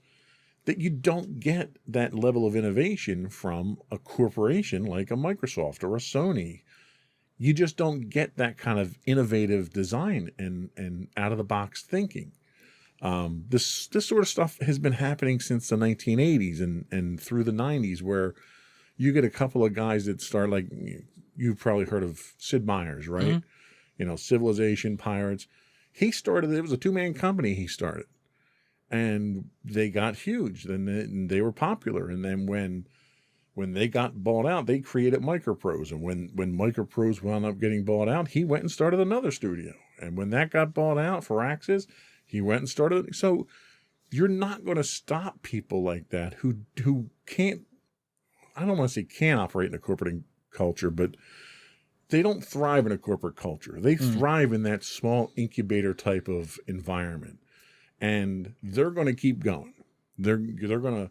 S2: that you don't get that level of innovation from a corporation like a Microsoft or a Sony. You just don't get that kind of innovative design and out-of-the-box thinking. This sort of stuff has been happening since the 1980s and through the 90s, where you get a couple of guys that start, like, you've probably heard of Sid Meier's, right? Mm-hmm. Civilization, Pirates. He started, it was a two-man company he started. And they got huge. Then they were popular. And then when they got bought out, they created Microprose. And when Microprose wound up getting bought out, he went and started another studio. And when that got bought out for Axis, he went and started. So you're not going to stop people like that who can't, I don't want to say can't operate in a corporate culture, but they don't thrive in a corporate culture. They thrive in that small incubator type of environment, and they're going to keep going. They're going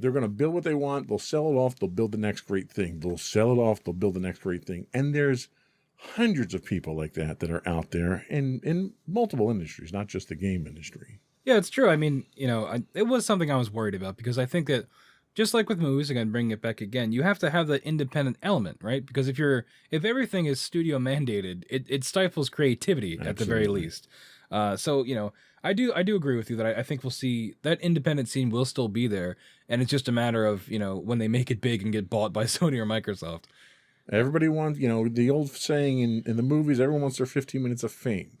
S2: to build what they want. They'll sell it off. They'll build the next great thing. They'll sell it off. They'll build the next great thing. And there's hundreds of people like that are out there in multiple industries, not just the game industry. Yeah,
S4: it's true. I mean, it was something I was worried about, because I think that, just like with movies, again, bringing it back again, you have to have the independent element, right? Because if everything is studio mandated, it stifles creativity. Absolutely. At the very least. So, I do agree with you that I think we'll see that independent scene will still be there, and it's just a matter of when they make it big and get bought by Sony or Microsoft.
S2: Everybody wants, the old saying in the movies, everyone wants their 15 minutes of fame.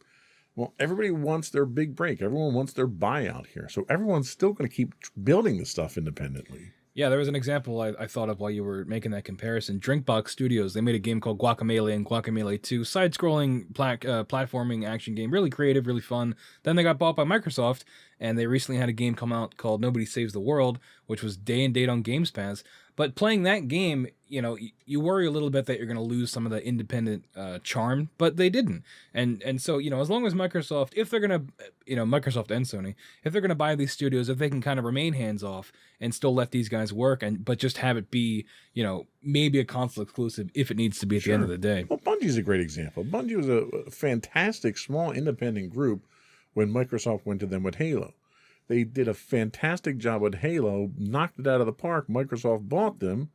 S2: Well, everybody wants their big break. Everyone wants their buyout here. So everyone's still going to keep building the stuff independently.
S4: Yeah, there was an example I thought of while you were making that comparison. Drinkbox Studios, they made a game called Guacamelee and Guacamelee 2, side-scrolling platforming action game, really creative, really fun. Then they got bought by Microsoft, and they recently had a game come out called Nobody Saves the World, which was day and date on Games Pass. But playing that game, you worry a little bit that you're going to lose some of the independent charm, but they didn't. And so, as long as Microsoft, if they're going to, Microsoft and Sony, if they're going to buy these studios, if they can kind of remain hands off and still let these guys work, but just have it be, maybe a console exclusive if it needs to be at the end of the day.
S2: Well, Bungie's a great example. Bungie was a fantastic small independent group when Microsoft went to them with Halo. They did a fantastic job with Halo, knocked it out of the park. Microsoft bought them,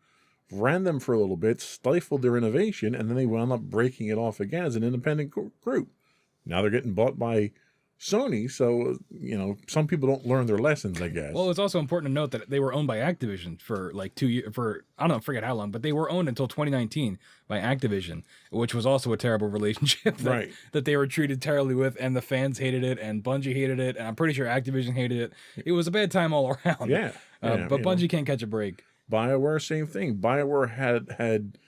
S2: ran them for a little bit, stifled their innovation, and then they wound up breaking it off again as an independent group. Now they're getting bought by Sony, so, some people don't learn their lessons, I guess.
S4: Well, it's also important to note that they were owned by Activision for like 2 years, I forget how long, but they were owned until 2019 by Activision, which was also a terrible relationship that they were treated terribly with, and the fans hated it, and Bungie hated it, and I'm pretty sure Activision hated it. It was a bad time all around.
S2: Yeah.
S4: But Bungie can't catch a break.
S2: BioWare, same thing. BioWare had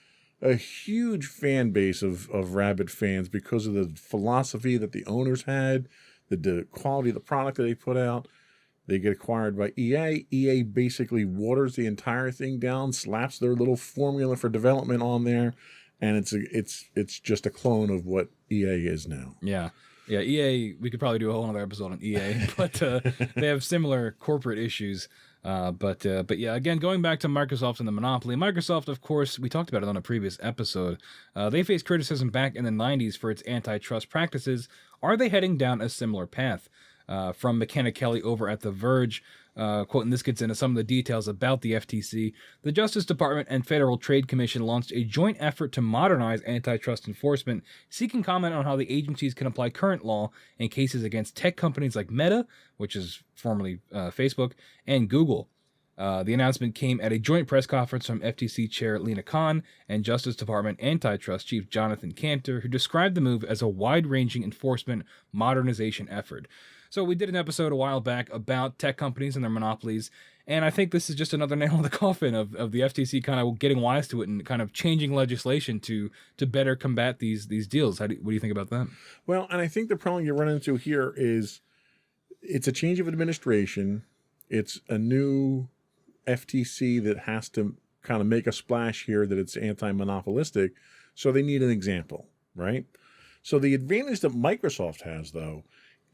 S2: a huge fan base of rabid fans because of the philosophy that the owners had, the quality of the product that they put out. They get acquired by EA. EA basically waters the entire thing down, slaps their little formula for development on there, and it's just a clone of what EA is now.
S4: Yeah. Yeah, EA, we could probably do a whole other episode on EA, but they have similar corporate issues. But yeah, again, going back to Microsoft and the monopoly, Microsoft, of course, we talked about it on a previous episode. They faced criticism back in the 90s for its antitrust practices. Are they heading down a similar path? From McKenna Kelly over at The Verge, quote, and this gets into some of the details about the FTC. The Justice Department and Federal Trade Commission launched a joint effort to modernize antitrust enforcement, seeking comment on how the agencies can apply current law in cases against tech companies like Meta, which is formerly Facebook, and Google. The announcement came at a joint press conference from FTC Chair Lena Khan and Justice Department Antitrust Chief Jonathan Cantor, who described the move as a wide-ranging enforcement modernization effort. So we did an episode a while back about tech companies and their monopolies, and I think this is just another nail in the coffin of the FTC kind of getting wise to it and kind of changing legislation to better combat these deals. What do you think about that?
S2: Well, and I think the problem you run into here is it's a change of administration. It's a new FTC that has to kind of make a splash here that it's anti-monopolistic, so they need an example, right? So the advantage that Microsoft has, though,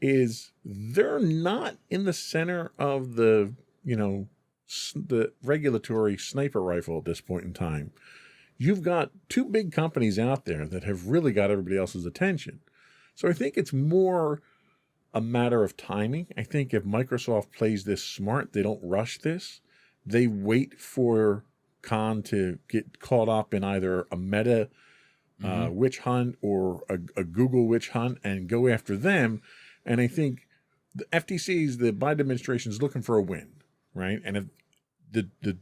S2: is they're not in the center of the regulatory sniper rifle at this point in time. You've got two big companies out there that have really got everybody else's attention. So I think it's more a matter of timing. I think if Microsoft plays this smart, they don't rush this. They wait for Khan to get caught up in either a Meta witch hunt or a Google witch hunt and go after them. And I think the FTC's, the Biden administration is looking for a win, right? And if the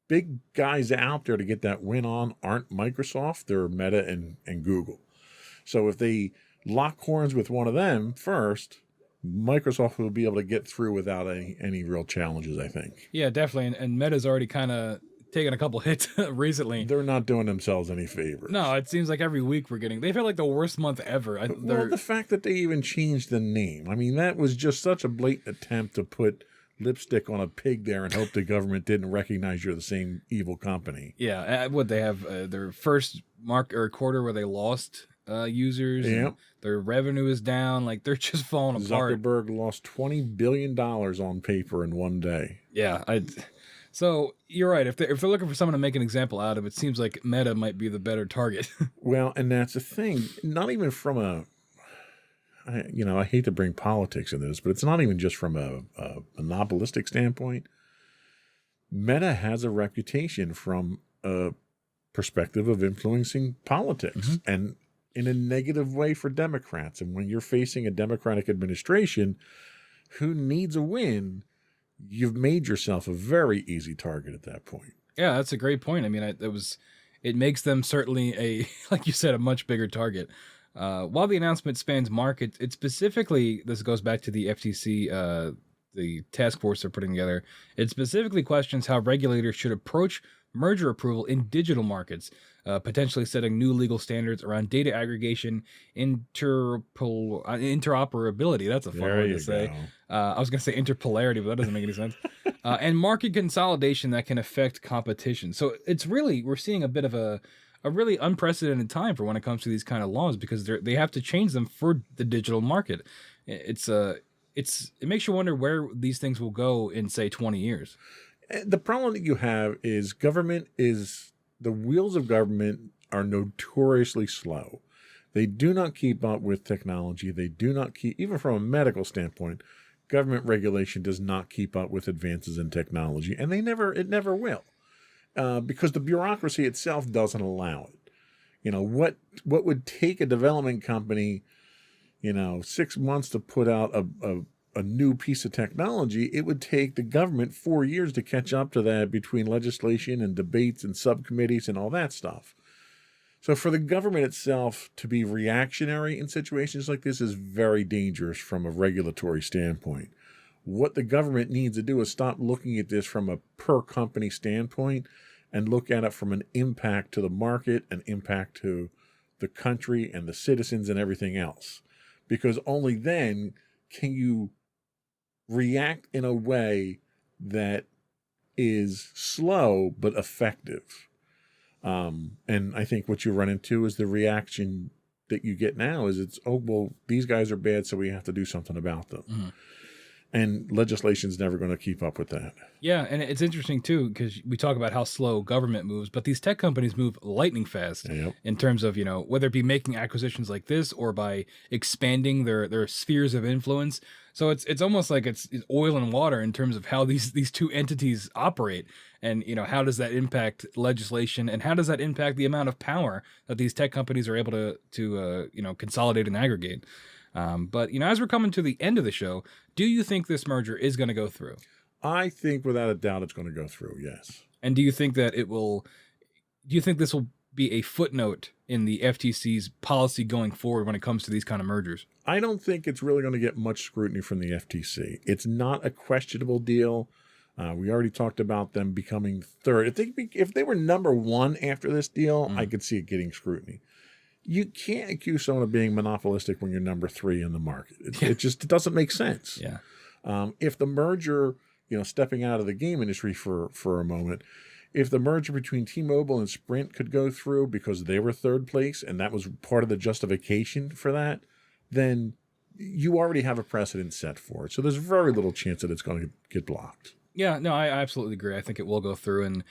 S2: big guys out there to get that win on aren't Microsoft, they're Meta and Google. So if they lock horns with one of them first, Microsoft will be able to get through without any real challenges, I think.
S4: Yeah, definitely. And Meta's already kind of taken a couple hits recently.
S2: They're not doing themselves any favors.
S4: No, it seems like every week they've had like the worst month ever.
S2: Well, the fact that they even changed the name, I mean, that was just such a blatant attempt to put lipstick on a pig there and hope the government didn't recognize you're the same evil company.
S4: Yeah, what they have their first quarter where they lost users.
S2: Yeah,
S4: their revenue is down. Like they're just falling apart.
S2: Zuckerberg lost $20 billion on paper in one day.
S4: Yeah, So you're right. If they're looking for someone to make an example out of, it seems like Meta might be the better target.
S2: Well, and that's the thing. Not even from I hate to bring politics into this, but it's not even just from a monopolistic standpoint. Meta has a reputation from a perspective of influencing politics and in a negative way for Democrats. And when you're facing a Democratic administration, who needs a win, you've made yourself a very easy target at that point.
S4: Yeah, that's a great point. I mean, it makes them certainly a, like you said, a much bigger target. While the announcement spans markets, it specifically, this goes back to the FTC, the task force they're putting together. It specifically questions how regulators should approach merger approval in digital markets, potentially setting new legal standards around data aggregation, interoperability. That's a fun
S2: There
S4: word
S2: you
S4: to say.
S2: go.
S4: I was going to say interpolarity, but that doesn't make any sense. And market consolidation that can affect competition. So it's really, we're seeing a bit of a really unprecedented time for when it comes to these kind of laws, because they have to change them for the digital market. It makes you wonder where these things will go in, say, 20 years.
S2: The problem that you have is the wheels of government are notoriously slow. They do not keep up with technology. They do not keep, even from a medical standpoint, government regulation does not keep up with advances in technology, and it never will, because the bureaucracy itself doesn't allow it. You know, what would take a development company, 6 months to put out a new piece of technology, it would take the government 4 years to catch up to that between legislation and debates and subcommittees and all that stuff. So for the government itself to be reactionary in situations like this is very dangerous from a regulatory standpoint. What the government needs to do is stop looking at this from a per company standpoint and look at it from an impact to the market, an impact to the country and the citizens and everything else. Because only then can you react in a way that is slow but effective. And I think what you run into is the reaction that you get now is these guys are bad, so we have to do something about them. Mm-hmm. And legislation's never going to keep up with that.
S4: Yeah, and it's interesting, too, because we talk about how slow government moves, but these tech companies move lightning fast in terms of, whether it be making acquisitions like this or by expanding their spheres of influence. So it's almost like it's oil and water in terms of how these two entities operate. And, how does that impact legislation, and how does that impact the amount of power that these tech companies are able to consolidate and aggregate? But, as we're coming to the end of the show, do you think this merger is going to go through?
S2: I think without a doubt it's going to go through, yes.
S4: And do you think that this will be a footnote in the FTC's policy going forward when it comes to these kind of mergers?
S2: I don't think it's really going to get much scrutiny from the FTC. It's not a questionable deal. We already talked about them becoming third. If they were number one after this deal, I could see it getting scrutiny. You can't accuse someone of being monopolistic when you're number three in the market. It doesn't make sense.
S4: Yeah.
S2: If the merger, stepping out of the game industry for a moment, if the merger between T-Mobile and Sprint could go through because they were third place and that was part of the justification for that, then you already have a precedent set for it. So there's very little chance that it's going to get blocked.
S4: Yeah, no, I absolutely agree. I think it will go through. And,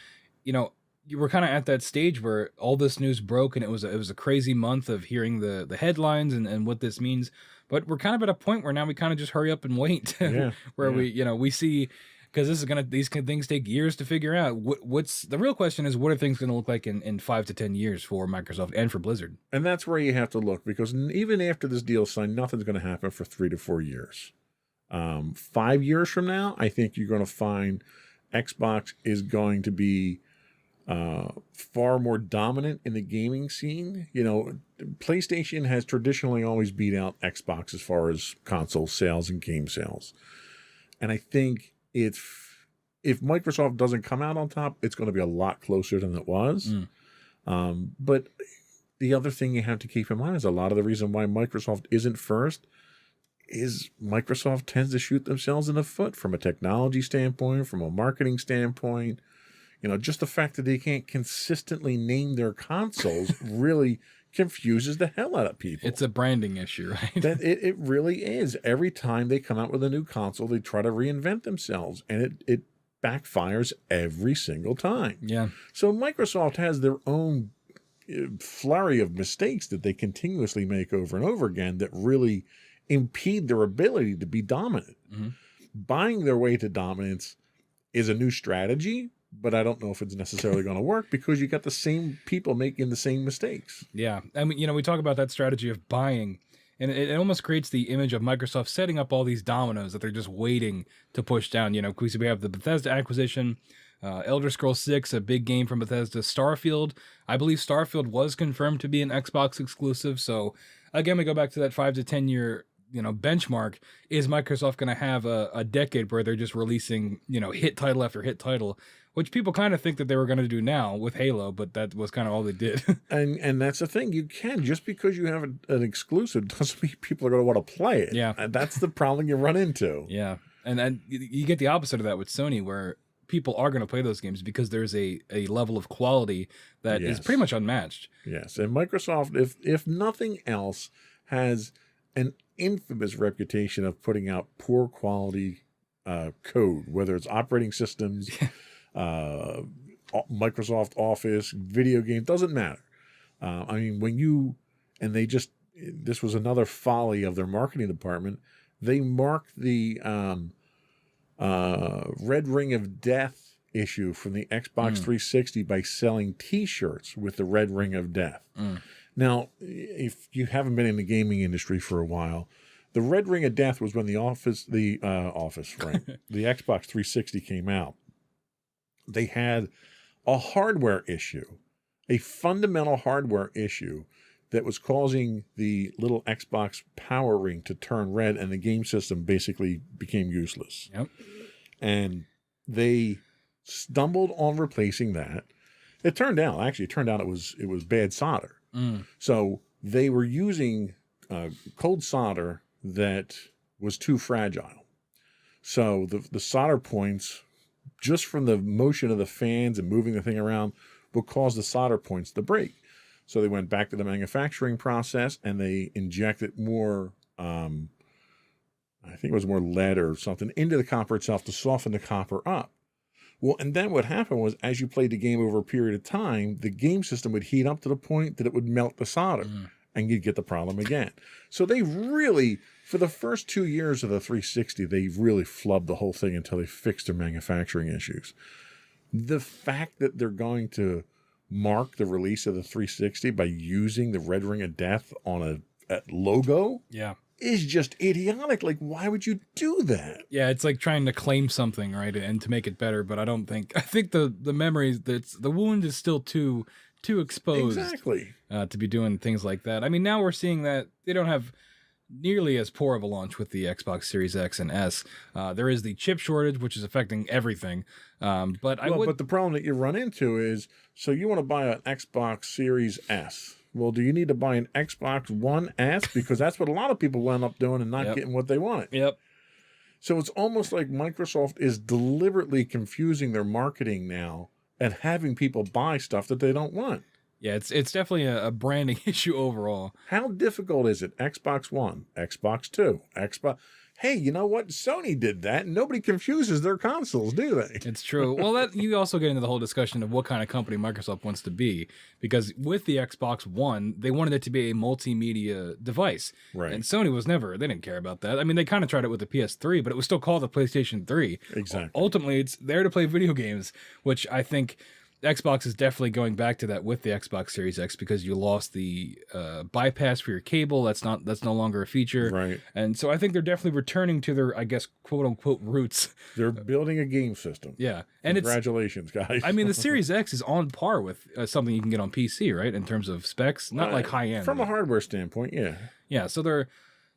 S4: you were kind of at that stage where all this news broke, and it was a crazy month of hearing the headlines and what this means. But we're kind of at a point where now we kind of just hurry up and wait, we see, because these things take years to figure out. What's the real question is, what are things going to look like in 5 to 10 years for Microsoft and for Blizzard?
S2: And that's where you have to look, because even after this deal is signed, nothing's going to happen for 3 to 4 years. 5 years from now, I think you're going to find Xbox is going to be far more dominant in the gaming scene. PlayStation has traditionally always beat out Xbox as far as console sales and game sales. And I think if Microsoft doesn't come out on top, it's going to be a lot closer than it was. But the other thing you have to keep in mind is a lot of the reason why Microsoft isn't first is Microsoft tends to shoot themselves in the foot from a technology standpoint, from a marketing standpoint. Just the fact that they can't consistently name their consoles really confuses the hell out of people.
S4: It's a branding issue, right?
S2: That it really is. Every time they come out with a new console, they try to reinvent themselves, and it backfires every single time.
S4: Yeah.
S2: So Microsoft has their own flurry of mistakes that they continuously make over and over again that really impede their ability to be dominant. Mm-hmm. Buying their way to dominance is a new strategy, but I don't know if it's necessarily going to work because you got the same people making the same mistakes.
S4: Yeah. I mean, we talk about that strategy of buying, And it almost creates the image of Microsoft setting up all these dominoes that they're just waiting to push down. You know, because we have the Bethesda acquisition, Elder Scrolls 6, a big game from Bethesda, Starfield. I believe Starfield was confirmed to be an Xbox exclusive. So again, we go back to that 5 to 10 year, you know, benchmark. Is Microsoft going to have a decade where they're just releasing, you know, hit title after hit title, which people kind of think that they were going to do now with Halo, but that was kind of all they did.
S2: And that's the thing. You can, just because you have an exclusive doesn't mean people are going to want to play it.
S4: Yeah.
S2: And that's the problem you run into.
S4: Yeah. And then you get the opposite of that with Sony, where people are going to play those games because there's a level of quality that is
S2: Yes.
S4: pretty much unmatched.
S2: Yes. And Microsoft, if nothing else, has an infamous reputation of putting out poor quality code, whether it's operating systems, Microsoft Office, video game, doesn't matter. I mean, this was another folly of their marketing department. They marked the Red Ring of Death issue from the Xbox 360 by selling T-shirts with the Red Ring of Death. Now, if you haven't been in the gaming industry for a while, the Red Ring of Death was when the Xbox 360 came out. They had a hardware issue, a fundamental hardware issue that was causing the little Xbox power ring to turn red, and the game system basically became useless.
S4: Yep.
S2: And they stumbled on replacing that. It turned out it was bad solder. So they were using cold solder that was too fragile. So the solder points, just from the motion of the fans and moving the thing around, would cause the solder points to break. So they went back to the manufacturing process and they injected more, I think it was more lead or something, into the copper itself to soften the copper up. Well, and then what happened was, as you played the game over a period of time, the game system would heat up to the point that it would melt the solder, and you'd get the problem again. So they really, for the first 2 years of the 360, they really flubbed the whole thing until they fixed their manufacturing issues. The fact that they're going to mark the release of the 360 by using the Red Ring of Death on a logo, is just idiotic. Like, why would you do that?
S4: Yeah, it's like trying to claim something, right, and to make it better. But I think the memories, the wound is still too exposed,
S2: Exactly,
S4: to be doing things like that. I mean, now we're seeing that they don't have nearly as poor of a launch with the Xbox Series X and S. There is the chip shortage, which is affecting everything. But the problem that you run into is, so you want to buy an Xbox Series S. Well, do you need to buy an Xbox One S? Because that's what a lot of people end up doing and not getting what they wanted. Yep.
S2: So it's almost like Microsoft is deliberately confusing their marketing now and having people buy stuff that they don't want.
S4: Yeah, it's definitely a branding issue overall.
S2: How difficult is it? Xbox One, Xbox Two, Xbox. Hey, you know what? Sony did that. Nobody confuses their consoles, do they?
S4: It's true. Well, that you also get into the whole discussion of what kind of company Microsoft wants to be, because with the Xbox One, they wanted it to be a multimedia device.
S2: Right.
S4: And Sony was never, they didn't care about that. I mean, they kind of tried it with the PS3, but it was still called the PlayStation 3.
S2: Exactly.
S4: Ultimately, it's there to play video games, which I think Xbox is definitely going back to that with the Xbox Series X, because you lost the bypass for your cable. That's no longer a feature.
S2: Right.
S4: And so I think they're definitely returning to their, I guess, quote unquote roots.
S2: They're building a game system.
S4: Yeah. And
S2: Congratulations, guys.
S4: I mean, the Series X is on par with something you can get on PC, right? In terms of specs, not like high end.
S2: From a hardware standpoint, yeah.
S4: Yeah. So they're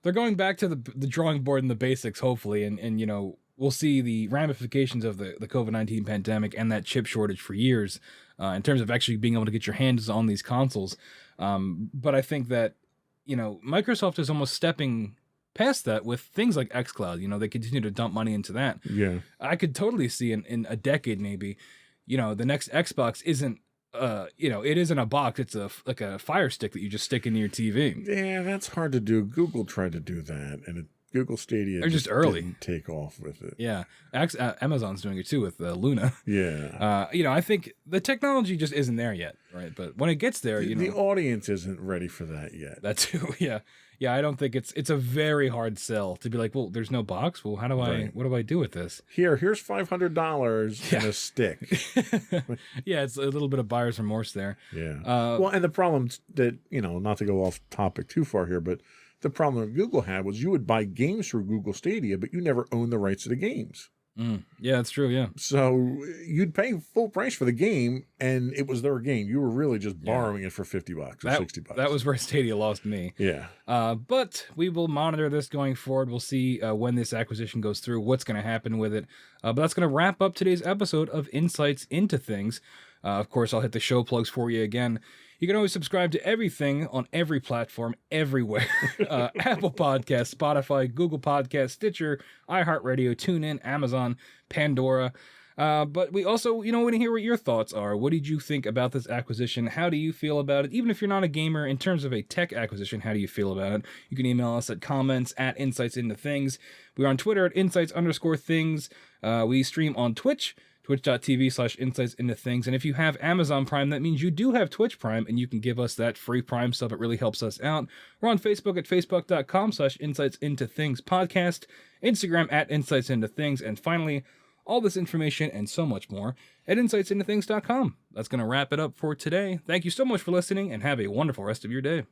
S4: going back to the drawing board and the basics, hopefully, and you know, we'll see the ramifications of the COVID-19 pandemic and that chip shortage for years, in terms of actually being able to get your hands on these consoles. But I think that, you know, Microsoft is almost stepping past that with things like xCloud. You know, they continue to dump money into that.
S2: Yeah.
S4: I could totally see in a decade, maybe, you know, the next Xbox isn't, you know, it isn't a box. It's like a Fire Stick that you just stick into your TV.
S2: Yeah, that's hard to do. Google tried to do that, and Google Stadia
S4: They're just early.
S2: didn't take off with it.
S4: Yeah. Amazon's doing it too with Luna.
S2: Yeah.
S4: You know, I think the technology just isn't there yet, right? But when it gets there, you know,
S2: the audience isn't ready for that yet.
S4: that too. Yeah. Yeah, I don't think it's a very hard sell to be like, well, there's no box. Well, what do I do with this?
S2: Here's $500 and a stick.
S4: Yeah, it's a little bit of buyer's remorse there.
S2: Yeah. Well, and the problem that, you know, not to go off topic too far here, but The problem that Google had was you would buy games through Google Stadia, but you never owned the rights to the games.
S4: Yeah, that's true. Yeah.
S2: So you'd pay full price for the game, and it was their game. You were really just borrowing it for $50 or $60.
S4: That was where Stadia lost me.
S2: Yeah.
S4: But we will monitor this going forward. We'll see when this acquisition goes through, what's going to happen with it. But that's going to wrap up today's episode of Insights into Things. Of course, I'll hit the show plugs for you again. You can always subscribe to everything on every platform, everywhere. Apple Podcasts, Spotify, Google Podcasts, Stitcher, iHeartRadio, TuneIn, Amazon, Pandora. But we also, want to hear what your thoughts are. What did you think about this acquisition? How do you feel about it? Even if you're not a gamer, in terms of a tech acquisition, how do you feel about it? You can email us at comments@insightsintothings. We're on Twitter at insights_things. We stream on Twitch, twitch.tv/insightsintothings. And if you have Amazon Prime, that means you do have Twitch Prime, and you can give us that free Prime sub. It really helps us out. We're on Facebook at facebook.com/insightsintothings podcast, Instagram at insightsintothings, and finally, all this information and so much more at insightsintothings.com. That's going to wrap it up for today. Thank you so much for listening, and have a wonderful rest of your day.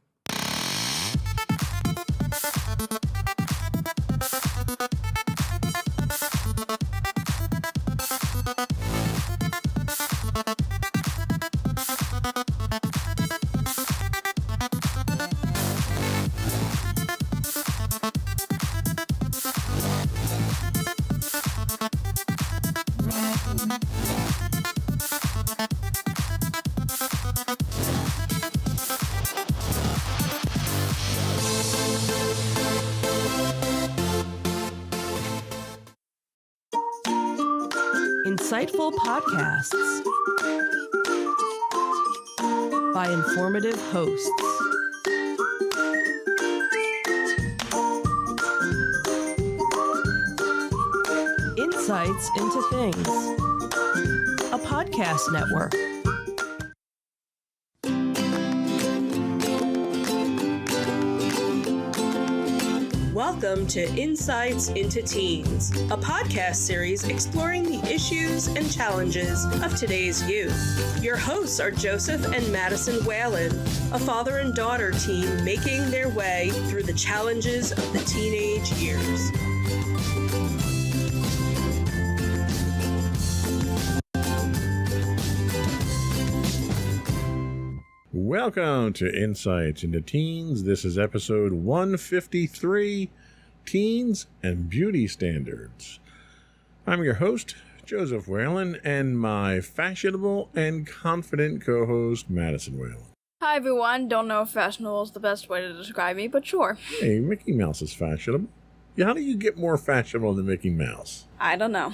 S1: Insightful podcasts by informative hosts. Insights into Things, a podcast network. Welcome to Insights into Teens, a podcast series exploring the issues and challenges of today's youth. Your hosts are Joseph and Madison Whalen, a father and daughter team making their way through the challenges of the teenage years.
S2: Welcome to Insights into Teens. This is episode 153, Teens and Beauty Standards. I'm your host, Joseph Whalen, and my fashionable and confident co-host, Madison Whalen.
S3: Hi everyone, don't know if fashionable is the best way to describe me, but sure.
S2: Hey, Mickey Mouse is fashionable. Yeah, how do you get more fashionable than Mickey Mouse?
S3: I don't know.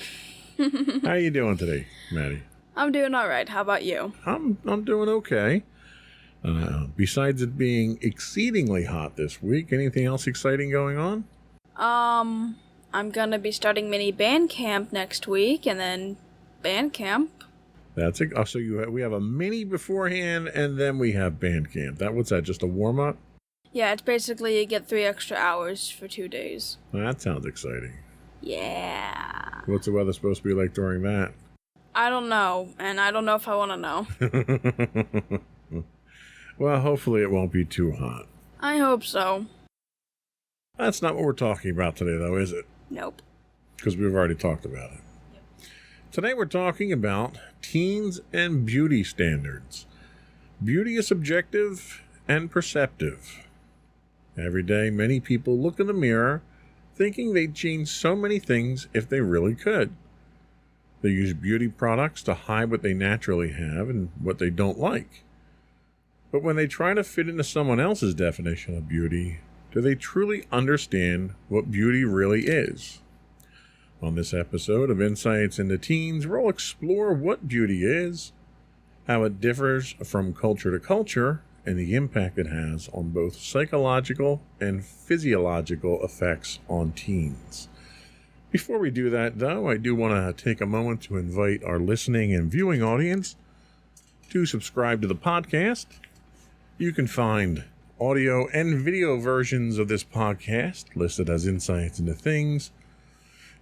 S2: How are you doing today, Maddie?
S3: I'm doing alright, how about you?
S2: I'm doing okay. Besides it being exceedingly hot this week, anything else exciting going on?
S3: I'm gonna be starting mini band camp next week, and then band camp.
S2: That's it. Oh, so we have a mini beforehand, and then we have band camp. What's that? Just a warm up?
S3: Yeah, it's basically you get 3 extra hours for 2 days.
S2: Well, that sounds exciting.
S3: Yeah.
S2: What's the weather supposed to be like during that?
S3: I don't know, and I don't know if I want to know.
S2: Well, hopefully it won't be too hot.
S3: I hope so.
S2: That's not what we're talking about today, though, is it?
S3: Nope.
S2: Because we've already talked about it. Yep. Today we're talking about teens and beauty standards. Beauty is subjective and perceptive. Every day, many people look in the mirror thinking they'd change so many things if they really could. They use beauty products to hide what they naturally have and what they don't like. But when they try to fit into someone else's definition of beauty, do they truly understand what beauty really is? On this episode of Insights into Teens, we'll explore what beauty is, how it differs from culture to culture, and the impact it has on both psychological and physiological effects on teens. Before we do that, though, I do want to take a moment to invite our listening and viewing audience to subscribe to the podcast. You can find audio and video versions of this podcast listed as Insights into Things.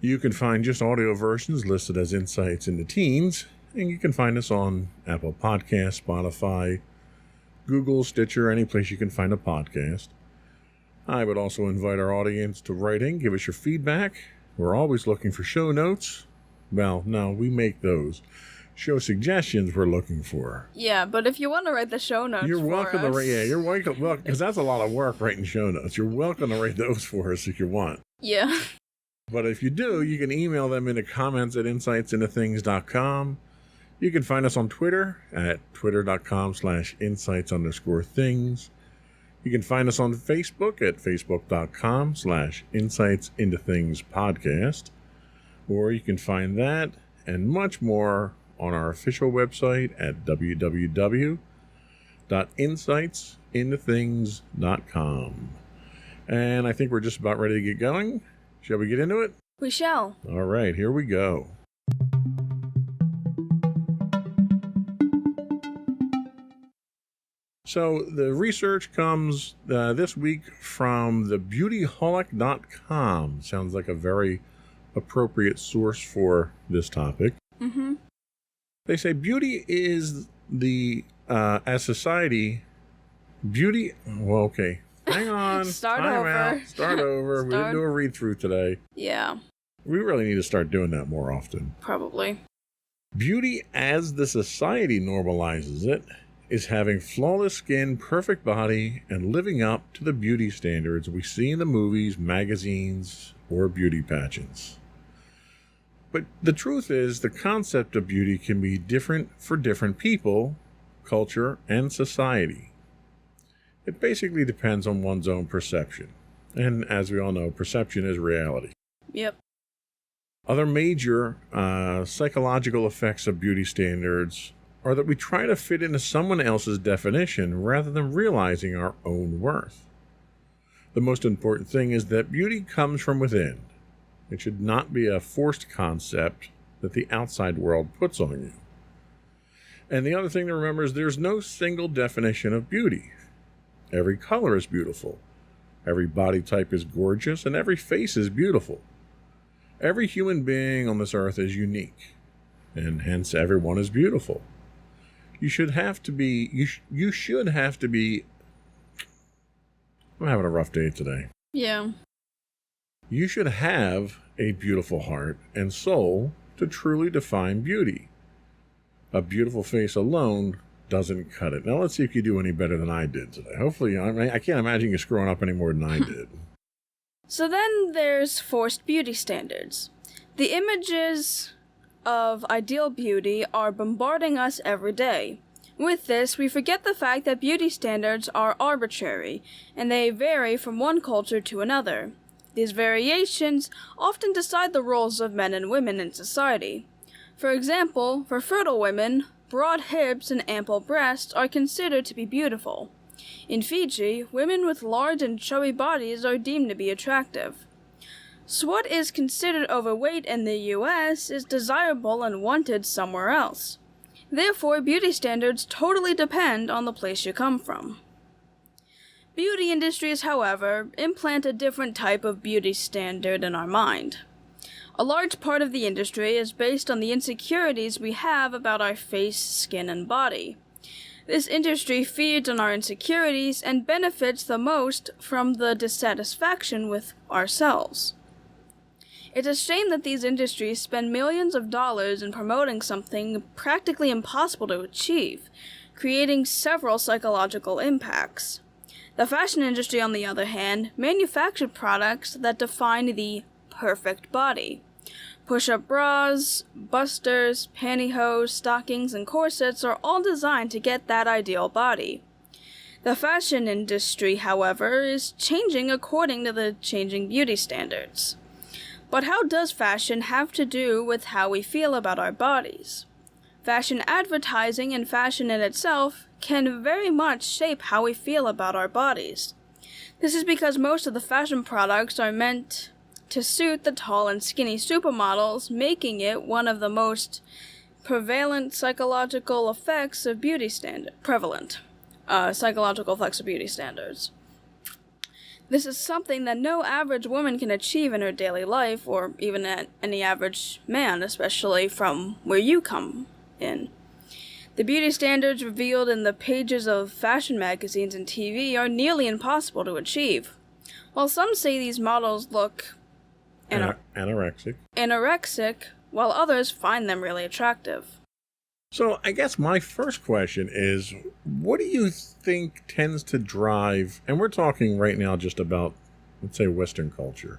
S2: You can find just audio versions listed as Insights into Teens. And you can find us on Apple Podcasts, Spotify, Google, Stitcher, any place you can find a podcast. I would also invite our audience to write in, give us your feedback. We're always looking for show notes. Well, no, we make those. Show suggestions we're looking for.
S3: Yeah, but if you want to write the show notes,
S2: You're welcome
S3: for
S2: to
S3: us,
S2: write. Yeah, you're welcome. Well, because that's a lot of work writing show notes. You're welcome to write those for us if you want.
S3: Yeah.
S2: But if you do, you can email them into comments@insightsintothings.com. You can find us on Twitter at twitter.com/insights_things. You can find us on Facebook at facebook.com/insightsintothingspodcast. Or you can find that and much more on our official website at www.insightsintothings.com. And I think we're just about ready to get going. Shall we get into it?
S3: We shall.
S2: All right, here we go. So the research comes this week from the beautyholic.com. Sounds like a very appropriate source for this topic.
S3: Mm-hmm.
S2: They say beauty is as society, beauty, well, okay. Hang on.
S3: Start
S2: Time
S3: over.
S2: out. Start over. We didn't do a read through today.
S3: Yeah,
S2: We really need to start doing that more often.
S3: probably.
S2: Beauty, as the society normalizes it, is having flawless skin, perfect body, and living up to the beauty standards we see in the movies, magazines, or beauty pageants. But the truth is, the concept of beauty can be different for different people, culture, and society. It basically depends on one's own perception. And as we all know, perception is reality.
S3: Yep.
S2: Other major psychological effects of beauty standards are that we try to fit into someone else's definition rather than realizing our own worth. The most important thing is that beauty comes from within. It should not be a forced concept that the outside world puts on you. And the other thing to remember is there's no single definition of beauty. Every color is beautiful. Every body type is gorgeous, and every face is beautiful. Every human being on this earth is unique, and hence everyone is beautiful. You should have to be. You should have to be. I'm having a rough day today.
S3: Yeah.
S2: You should have a beautiful heart and soul to truly define beauty. A beautiful face alone doesn't cut it. Now let's see if you do any better than I did today. Hopefully, I can't imagine you screwing up any more than I did.
S3: So then there's forced beauty standards. The images of ideal beauty are bombarding us every day. With this, we forget the fact that beauty standards are arbitrary, and they vary from one culture to another. These variations often decide the roles of men and women in society. For example, for fertile women, broad hips and ample breasts are considered to be beautiful. In Fiji, women with large and chubby bodies are deemed to be attractive. So what is considered overweight in the US is desirable and wanted somewhere else. Therefore, beauty standards totally depend on the place you come from. Beauty industries, however, implant a different type of beauty standard in our mind. A large part of the industry is based on the insecurities we have about our face, skin, and body. This industry feeds on our insecurities and benefits the most from the dissatisfaction with ourselves. It's a shame that these industries spend millions of dollars in promoting something practically impossible to achieve, creating several psychological impacts. The fashion industry, on the other hand, manufactured products that define the perfect body. Push-up bras, busters, pantyhose, stockings, and corsets are all designed to get that ideal body. The fashion industry, however, is changing according to the changing beauty standards. But how does fashion have to do with how we feel about our bodies? Fashion advertising and fashion in itself can very much shape how we feel about our bodies. This is because most of the fashion products are meant to suit the tall and skinny supermodels, making it one of the most prevalent psychological effects of beauty standards. This is something that no average woman can achieve in her daily life, or even any average man, especially from where you come in. The beauty standards revealed in the pages of fashion magazines and TV are nearly impossible to achieve. Well, some say these models look anorexic, while others find them really attractive.
S2: So I guess my first question is, what do you think tends to drive, and we're talking right now just about, let's say, Western culture.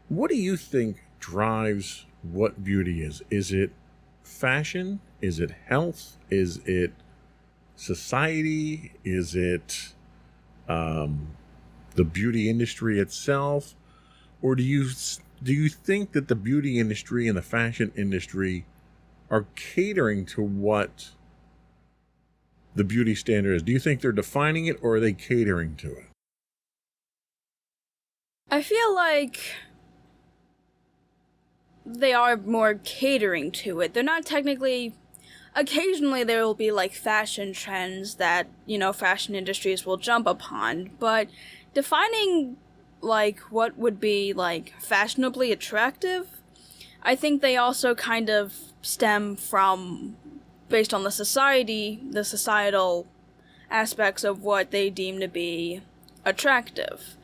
S2: What do you think drives what beauty is? Is it fashion? Is it health? Is it society? Is it the beauty industry itself? Or do you think that the beauty industry and the fashion industry are catering to what the beauty standard is? Do you think they're defining it, or are they catering to it?
S3: I feel like they are more catering to it. They're not technically... Occasionally there will be, like, fashion trends that, fashion industries will jump upon, but defining, like, what would be, like, fashionably attractive, I think they also kind of stem from, based on the societal aspects of what they deem to be attractive.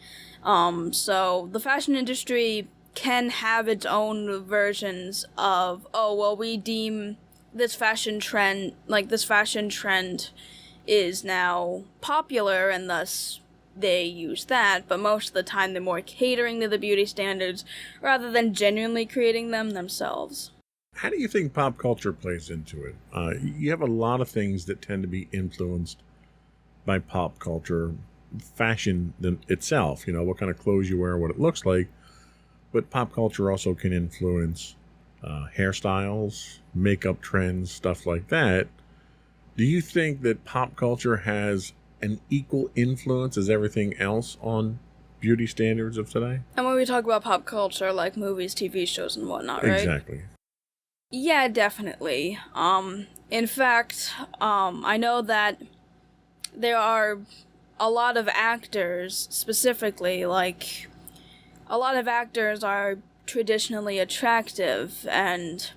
S3: So the fashion industry can have its own versions of, we deem this fashion trend is now popular, and thus they use that, but most of the time they're more catering to the beauty standards rather than genuinely creating them themselves.
S2: How do you think pop culture plays into it? You have a lot of things that tend to be influenced by pop culture, fashion itself, what kind of clothes you wear, what it looks like, but pop culture also can influence hairstyles, makeup trends, stuff like that. Do you think that pop culture has an equal influence as everything else on beauty standards of today?
S3: And when we talk about pop culture, like movies, TV shows, and whatnot, right?
S2: Exactly.
S3: Yeah, definitely. In fact, I know that there are a lot of actors, specifically, like, a lot of actors are traditionally attractive, and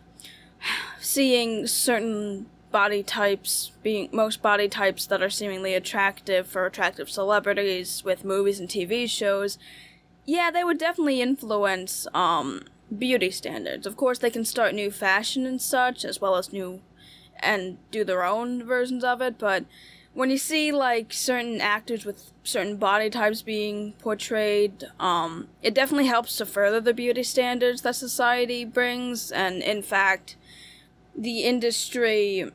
S3: seeing certain body types most body types that are seemingly attractive for attractive celebrities with movies and TV shows, yeah, they would definitely influence beauty standards. Of course, they can start new fashion and such, as well as and do their own versions of it, but when you see, like, certain actors with certain body types being portrayed, it definitely helps to further the beauty standards that society brings, and in fact, the industry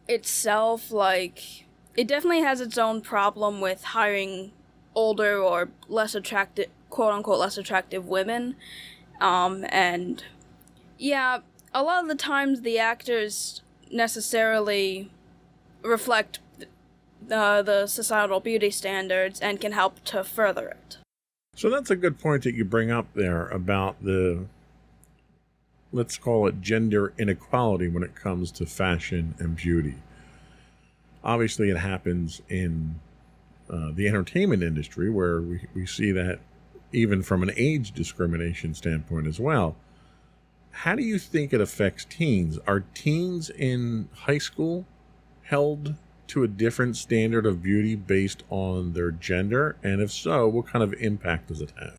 S3: itself, like, it definitely has its own problem with hiring older or less attractive, quote-unquote, less attractive women, and, yeah, a lot of the times the actors necessarily reflect the societal beauty standards and can help to further it.
S2: So that's a good point that you bring up there about the, let's call it, gender inequality when it comes to fashion and beauty. Obviously, it happens in the entertainment industry, where we see that even from an age discrimination standpoint as well. How do you think it affects teens? Are teens in high school held to a different standard of beauty based on their gender? And if so, what kind of impact does it have?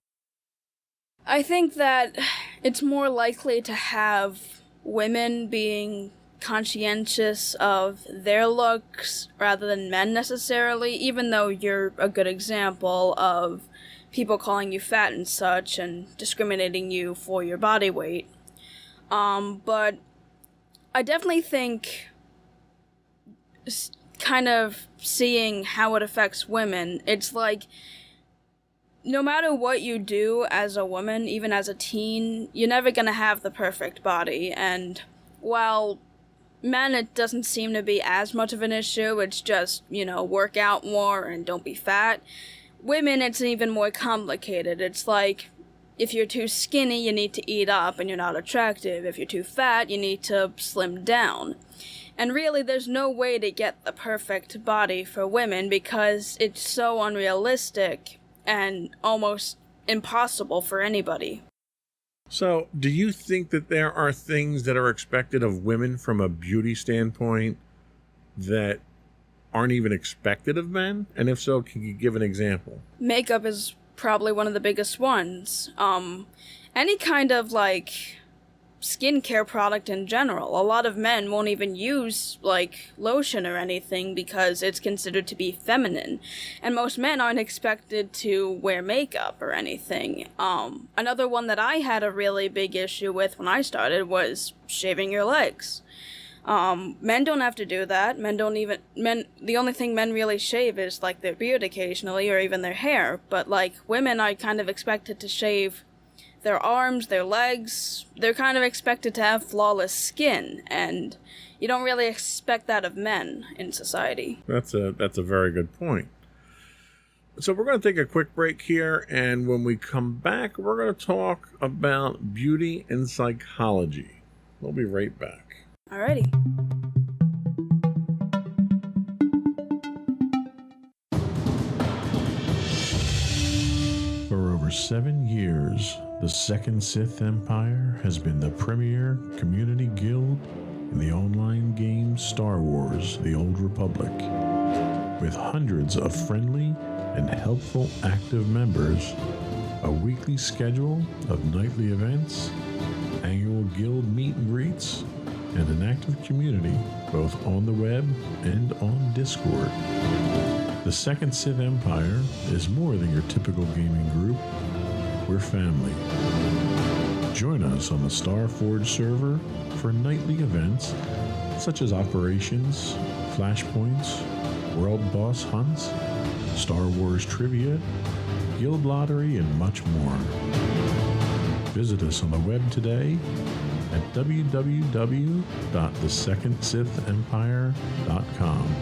S3: I think that it's more likely to have women being conscientious of their looks rather than men necessarily, even though you're a good example of people calling you fat and such and discriminating you for your body weight. But I definitely think kind of seeing how it affects women, it's like, no matter what you do as a woman, even as a teen, you're never gonna have the perfect body, and while men, it doesn't seem to be as much of an issue, it's just, work out more and don't be fat. Women, it's even more complicated. It's like, if you're too skinny, you need to eat up and you're not attractive. If you're too fat, you need to slim down. And really, there's no way to get the perfect body for women because it's so unrealistic and almost impossible for anybody.
S2: So, do you think that there are things that are expected of women from a beauty standpoint that aren't even expected of men? And if so, can you give an example?
S3: Makeup is probably one of the biggest ones. Any kind of, like, skincare product in general. A lot of men won't even use, like, lotion or anything because it's considered to be feminine. And most men aren't expected to wear makeup or anything. Another one that I had a really big issue with when I started was shaving your legs. Men don't have to do that. The only thing men really shave is, like, their beard occasionally or even their hair. But, like, women are kind of expected to shave their arms, their legs. They're kind of expected to have flawless skin, and you don't really expect that of men in society.
S2: That's a very good point. So we're going to take a quick break here, and when we come back, we're going to talk about beauty and psychology. We'll be right back.
S3: Alrighty.
S2: For over 7 years, the Second Sith Empire has been the premier community guild in the online game Star Wars: The Old Republic. With hundreds of friendly and helpful active members, a weekly schedule of nightly events, annual guild meet and greets, and an active community both on the web and on Discord. The Second Sith Empire is more than your typical gaming group. We're family. Join us on the Starforge server for nightly events such as operations, flashpoints, world boss hunts, Star Wars trivia, guild lottery, and much more. Visit us on the web today at www.thesecondsithempire.com.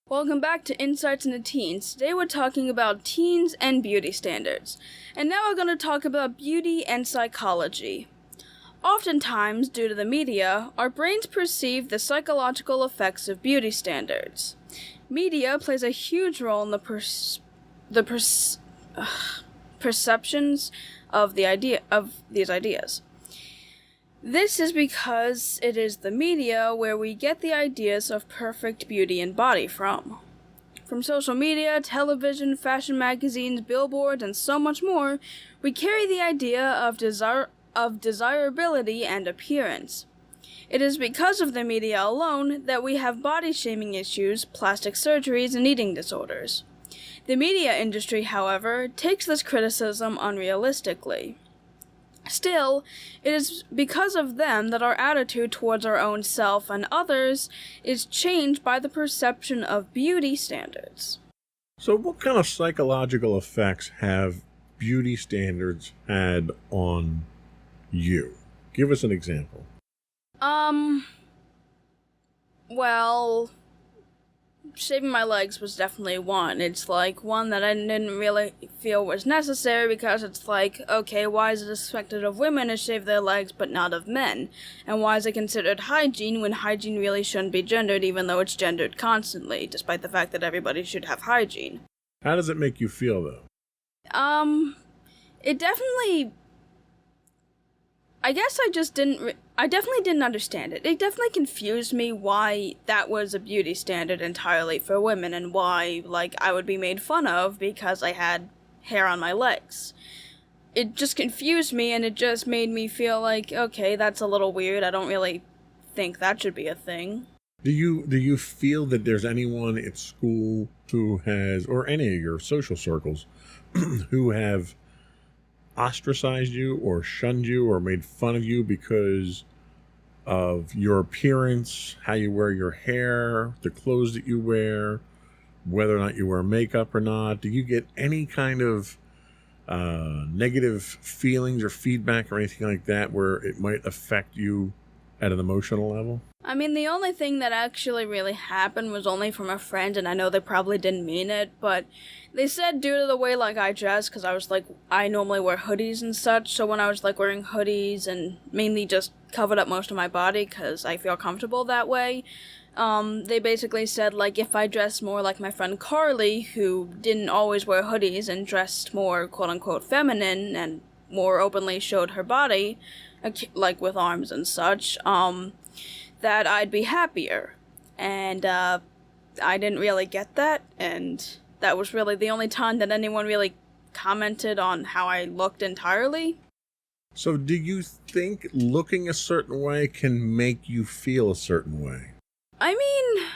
S3: Welcome back to Insights into Teens. Today we're talking about teens and beauty standards. And now we're going to talk about beauty and psychology. Oftentimes, due to the media, our brains perceive the psychological effects of beauty standards. Media plays a huge role in the perceptions of these ideas. This is because it is the media where we get the ideas of perfect beauty and body from. From social media, television, fashion magazines, billboards, and so much more, we carry the idea of desirability and appearance. It is because of the media alone that we have body-shaming issues, plastic surgeries, and eating disorders. The media industry, however, takes this criticism unrealistically. Still, it is because of them that our attitude towards our own self and others is changed by the perception of beauty standards.
S2: So what kind of psychological effects have beauty standards had on you? Give us an example.
S3: Well, shaving my legs was definitely one. It's like one that I didn't really feel was necessary because it's like, okay, why is it expected of women to shave their legs but not of men? And why is it considered hygiene when hygiene really shouldn't be gendered even though it's gendered constantly, despite the fact that everybody should have hygiene?
S2: How does it make you feel, though?
S3: It definitely... I guess I definitely didn't understand it. It definitely confused me why that was a beauty standard entirely for women and why, like, I would be made fun of because I had hair on my legs. It just confused me and it just made me feel like, okay, that's a little weird. I don't really think that should be a thing.
S2: Do you feel that there's anyone at school who has, or any of your social circles, who have ostracized you or shunned you or made fun of you because of your appearance, how you wear your hair, the clothes that you wear, whether or not you wear makeup or not? Do you get any kind of negative feelings or feedback or anything like that where it might affect you at an emotional level?
S3: I mean, the only thing that actually really happened was only from a friend, and I know they probably didn't mean it, but they said due to the way, like, I dress, because I was, like, I normally wear hoodies and such, so when I was, like, wearing hoodies and mainly just covered up most of my body, because I feel comfortable that way, they basically said, like, if I dressed more like my friend Carly, who didn't always wear hoodies and dressed more, quote-unquote, feminine and more openly showed her body, like with arms and such, that I'd be happier. And I didn't really get that, and that was really the only time that anyone really commented on how I looked entirely.
S2: So do you think looking a certain way can make you feel a certain way?
S3: I mean,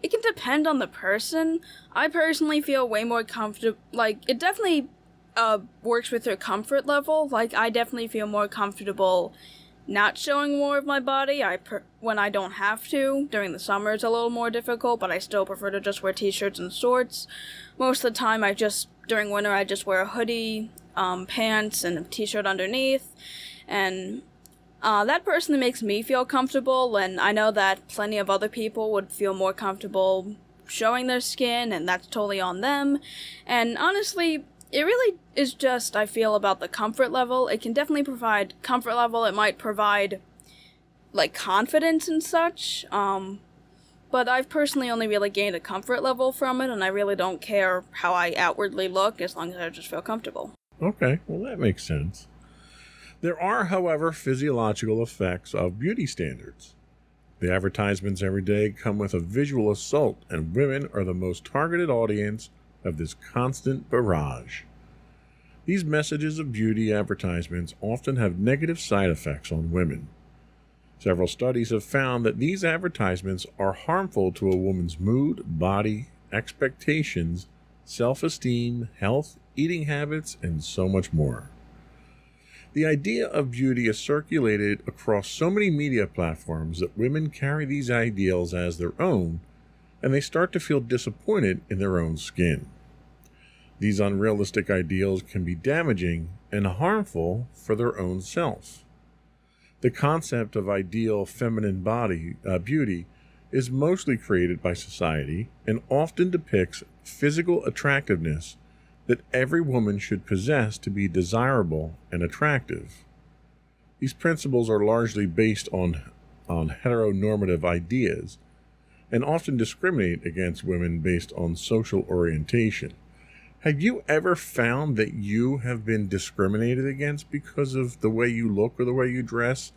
S3: it can depend on the person. I personally feel way more comfortable. Like, it definitely works with your comfort level. Like, I definitely feel more comfortable not showing more of my body. When I don't have to. During the summer, it's a little more difficult, but I still prefer to just wear t-shirts and shorts. Most of the time, during winter, I just wear a hoodie, pants, and a t-shirt underneath. And that personally makes me feel comfortable, and I know that plenty of other people would feel more comfortable showing their skin, and that's totally on them. And honestly, it really is just, I feel, about the comfort level. It can definitely provide comfort level. It might provide, like, confidence and such. But I've personally only really gained a comfort level from it, and I really don't care how I outwardly look as long as I just feel comfortable.
S2: Okay, well, that makes sense. There are, however, physiological effects of beauty standards. The advertisements every day come with a visual assault, and women are the most targeted audience of this constant barrage. These messages of beauty advertisements often have negative side effects on women. Several studies have found that these advertisements are harmful to a woman's mood, body, expectations, self-esteem, health, eating habits, and so much more. The idea of beauty is circulated across so many media platforms that women carry these ideals as their own, and they start to feel disappointed in their own skin. These unrealistic ideals can be damaging and harmful for their own self. The concept of ideal feminine beauty is mostly created by society and often depicts physical attractiveness that every woman should possess to be desirable and attractive. These principles are largely based on heteronormative ideas and often discriminate against women based on social orientation. Have you ever found that you have been discriminated against because of the way you look or the way you dress?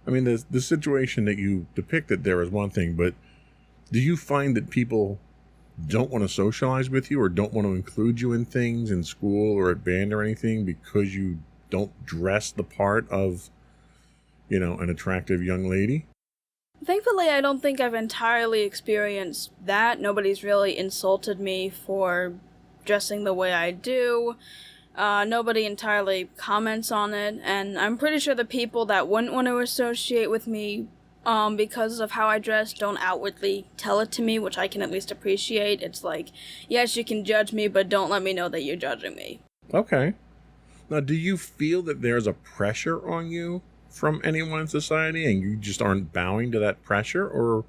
S2: I mean, the situation that you depicted there is one thing, but do you find that people don't want to socialize with you or don't want to include you in things in school or at band or anything because you don't dress the part of, an attractive young lady?
S3: Thankfully, I don't think I've entirely experienced that. Nobody's really insulted me for dressing the way I do. Nobody entirely comments on it, and I'm pretty sure the people that wouldn't want to associate with me because of how I dress don't outwardly tell it to me, which I can at least appreciate. It's like, yes, you can judge me, but don't let me know that you're judging me.
S2: Okay. Now, do you feel that there's a pressure on you from anyone in society and you just aren't bowing to that pressure, or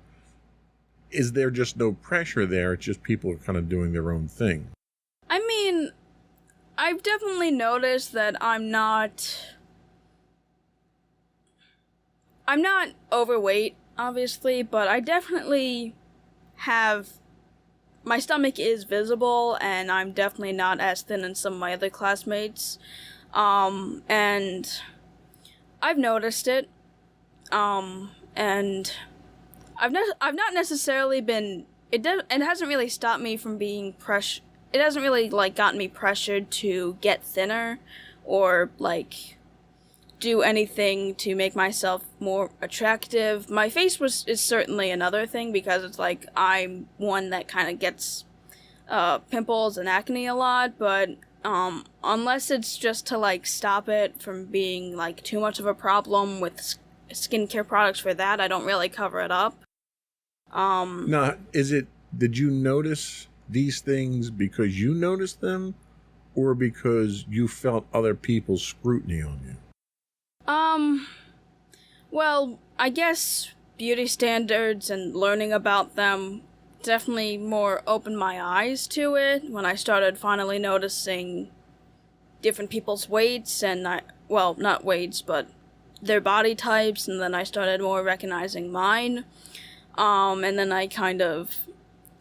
S2: is there just no pressure there? It's just people are kind of doing their own thing.
S3: I mean, I've definitely noticed that I'm not overweight, obviously, but I definitely my stomach is visible, and I'm definitely not as thin as some of my other classmates, and I've noticed it, and I've not necessarily been, it hasn't really stopped me from being it hasn't really, gotten me pressured to get thinner or, do anything to make myself more attractive. My face is certainly another thing because it's I'm one that kind of gets pimples and acne a lot, but unless it's just to stop it from being too much of a problem with skincare products for that, I don't really cover it up.
S2: Now, did you notice these things because you noticed them or because you felt other people's scrutiny on you?
S3: Well, I guess beauty standards and learning about them definitely more opened my eyes to it when I started finally noticing different people's weights and not weights, but their body types, and then I started more recognizing mine. And then I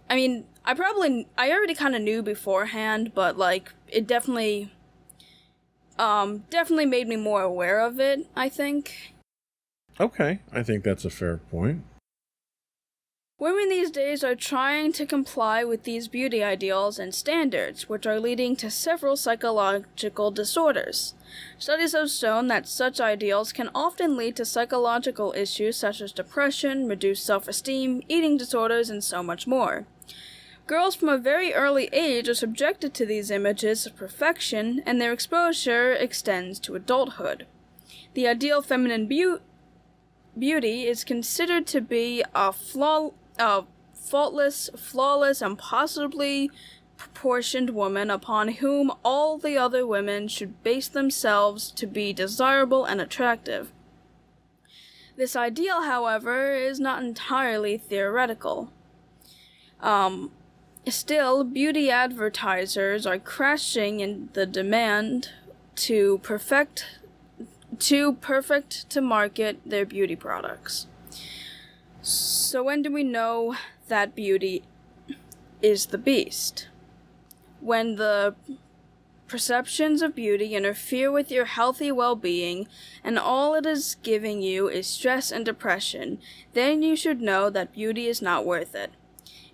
S3: already kind of knew beforehand, but it definitely definitely made me more aware of it, I think.
S2: Okay, I think that's a fair point.
S3: Women these days are trying to comply with these beauty ideals and standards, which are leading to several psychological disorders. Studies have shown that such ideals can often lead to psychological issues such as depression, reduced self-esteem, eating disorders, and so much more. Girls from a very early age are subjected to these images of perfection, and their exposure extends to adulthood. The ideal feminine beauty is considered to be a faultless, flawless, and possibly proportioned woman upon whom all the other women should base themselves to be desirable and attractive. This ideal, however, is not entirely theoretical. Still, beauty advertisers are crashing in the demand to perfect to market their beauty products. So when do we know that beauty is the beast? When the perceptions of beauty interfere with your healthy well-being and all it is giving you is stress and depression, then you should know that beauty is not worth it.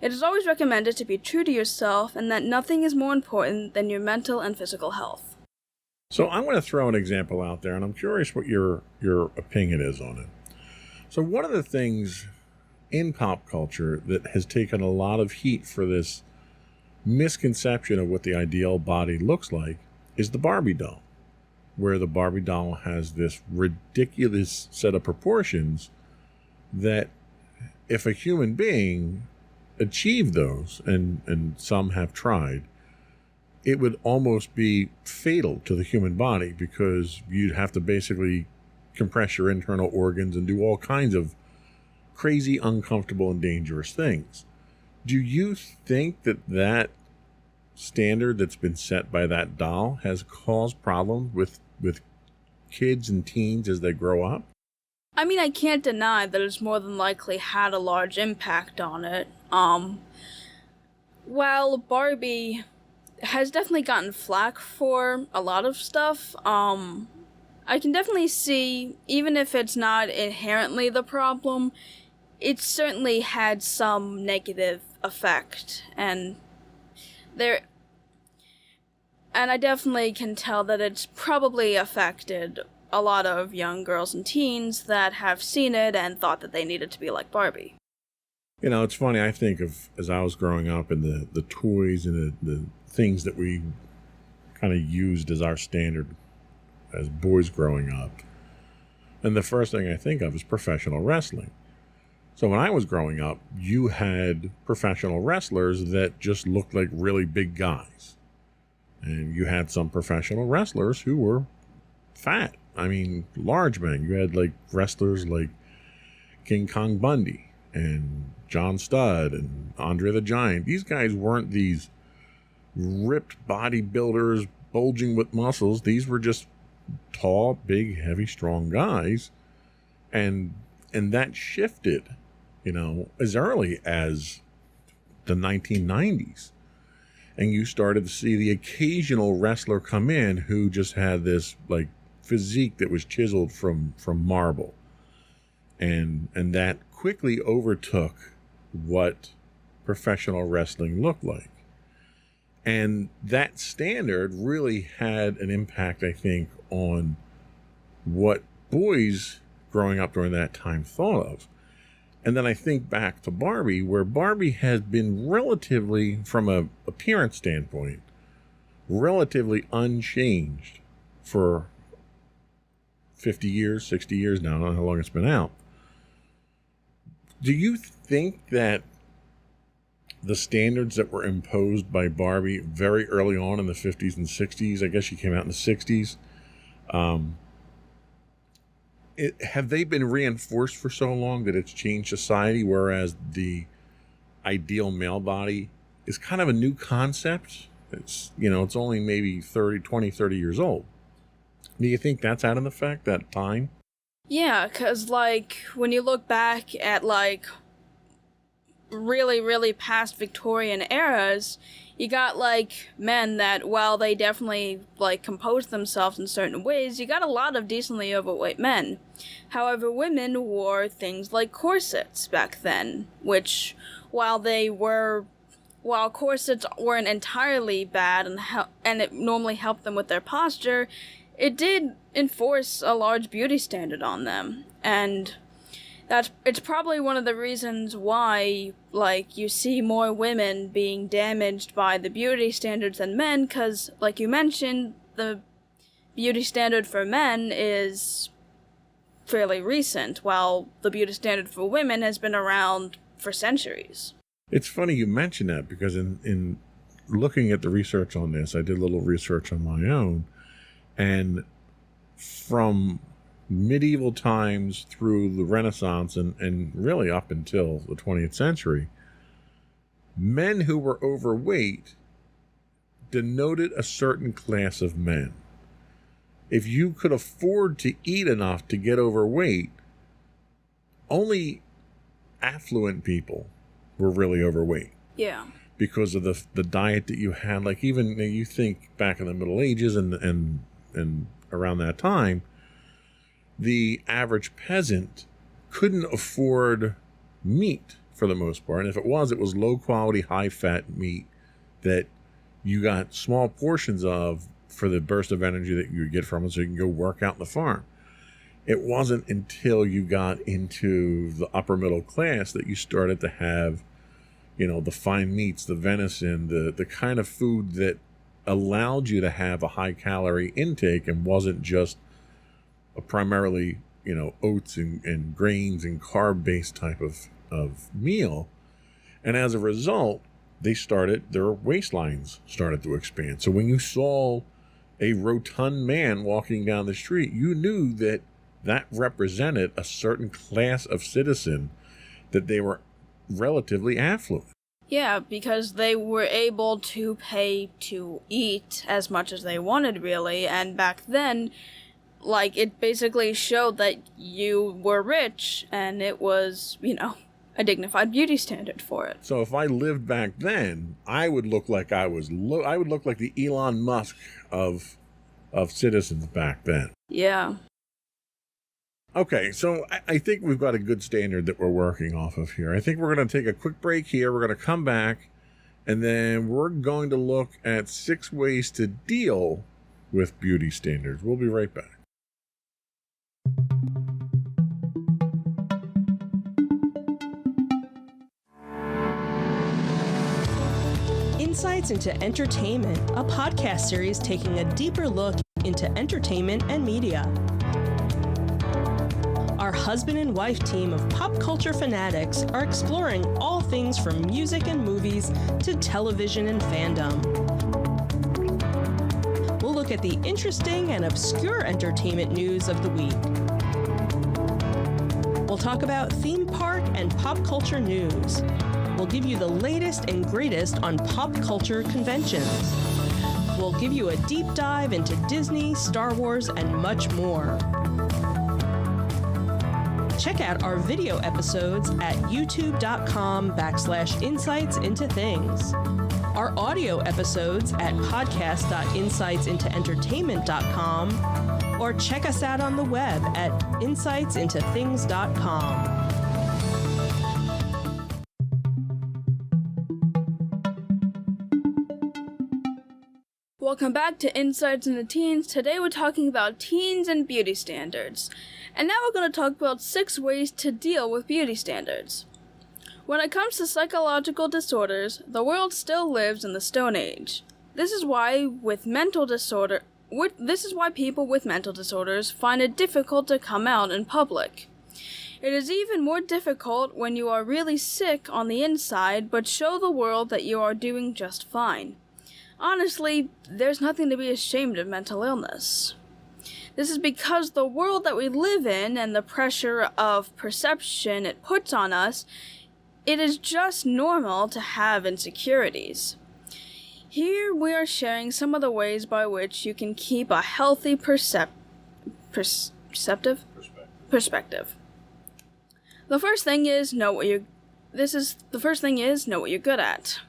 S3: It is always recommended to be true to yourself and that nothing is more important than your mental and physical health.
S2: So I'm going to throw an example out there, and I'm curious what your opinion is on it. So one of the things in pop culture that has taken a lot of heat for this misconception of what the ideal body looks like is the Barbie doll, where the Barbie doll has this ridiculous set of proportions that if a human being achieved those, and some have tried, it would almost be fatal to the human body because you'd have to basically compress your internal organs and do all kinds of crazy, uncomfortable, and dangerous things. Do you think that that standard that's been set by that doll has caused problems with kids and teens as they grow up?
S3: I mean, I can't deny that it's more than likely had a large impact on it. While Barbie has definitely gotten flack for a lot of stuff, I can definitely see, even if it's not inherently the problem, it certainly had some negative effect, and I definitely can tell that it's probably affected a lot of young girls and teens that have seen it and thought that they needed to be like Barbie.
S2: You know, it's funny, I think of, as I was growing up, and the toys and the things that we kind of used as our standard as boys growing up. And the first thing I think of is professional wrestling. So when I was growing up, you had professional wrestlers that just looked like really big guys. And you had some professional wrestlers who were fat. I mean, large men. You had like wrestlers like King Kong Bundy and John Studd and Andre the Giant. These guys weren't these ripped bodybuilders bulging with muscles. These were just tall, big, heavy, strong guys. And that shifted, you know, as early as the 1990s. And you started to see the occasional wrestler come in who just had this like physique that was chiseled from marble. And that quickly overtook what professional wrestling looked like. And that standard really had an impact, I think, on what boys growing up during that time thought of. And then I think back to Barbie, where Barbie has been relatively, from a appearance standpoint, relatively unchanged for 50 years, 60 years now. I don't know how long it's been out. Do you think that the standards that were imposed by Barbie very early on in the 50s and 60s, I guess she came out in the 60s, have they been reinforced for so long that it's changed society, whereas the ideal male body is kind of a new concept? It's, you know, it's only maybe 30 years old. Do you think that's had an effect, that time?
S3: Yeah, because, like, when you look back at, like, really, really past Victorian eras, you got, like, men that, while they definitely, like, compose themselves in certain ways, you got a lot of decently overweight men. However, women wore things like corsets back then, which, while corsets weren't entirely bad and it normally helped them with their posture, it did enforce a large beauty standard on them. And it's probably one of the reasons why, like, you see more women being damaged by the beauty standards than men, because, like you mentioned, the beauty standard for men is fairly recent, while the beauty standard for women has been around for centuries.
S2: It's funny you mention that, because in looking at the research on this, I did a little research on my own, and from medieval times through the Renaissance and really up until the 20th century, men who were overweight denoted a certain class of men. If you could afford to eat enough to get overweight, only affluent people were really overweight.
S3: Yeah.
S2: Because of the diet that you had. Like, even you think back in the Middle Ages and around that time, the average peasant couldn't afford meat for the most part. And if it was low quality, high fat meat that you got small portions of for the burst of energy that you would get from it, so you can go work out in the farm. It wasn't until you got into the upper middle class that you started to have, the fine meats, the venison, the kind of food that allowed you to have a high calorie intake and wasn't just a primarily, oats and grains and carb based type of meal. And as a result, their waistlines started to expand. So when you saw a rotund man walking down the street, you knew that represented a certain class of citizen, that they were relatively affluent.
S3: Yeah, because they were able to pay to eat as much as they wanted, really, and back then, like, it basically showed that you were rich, and it was, a dignified beauty standard for it.
S2: So if I lived back then, I would look like I would look like the Elon Musk of citizens back then.
S3: Yeah.
S2: Okay, so I think we've got a good standard that we're working off of here. I think we're going to take a quick break here. We're going to come back, and then we're going to look at 6 ways to deal with beauty standards. We'll be right back.
S1: Insights into Entertainment, a podcast series taking a deeper look into entertainment and media. Our husband and wife team of pop culture fanatics are exploring all things from music and movies to television and fandom. We'll look at the interesting and obscure entertainment news of the week. We'll talk about theme park and pop culture news. We'll give you the latest and greatest on pop culture conventions. We'll give you a deep dive into Disney, Star Wars, and much more. Check out our video episodes at youtube.com/insightsintothings. Our audio episodes at podcast.insightsintoentertainment.com, or check us out on the web at insightsintothings.com.
S3: Welcome back to Insights into Teens. Today we're talking about teens and beauty standards. And now we're going to talk about 6 ways to deal with beauty standards. When it comes to psychological disorders, the world still lives in the Stone Age. This is why people with mental disorders find it difficult to come out in public. It is even more difficult when you are really sick on the inside but show the world that you are doing just fine. Honestly, there's nothing to be ashamed of mental illness. This is because the world that we live in and the pressure of perception it puts on us, it is just normal to have insecurities. Here we are sharing some of the ways by which you can keep a healthy perspective. The first thing is know what you're good at.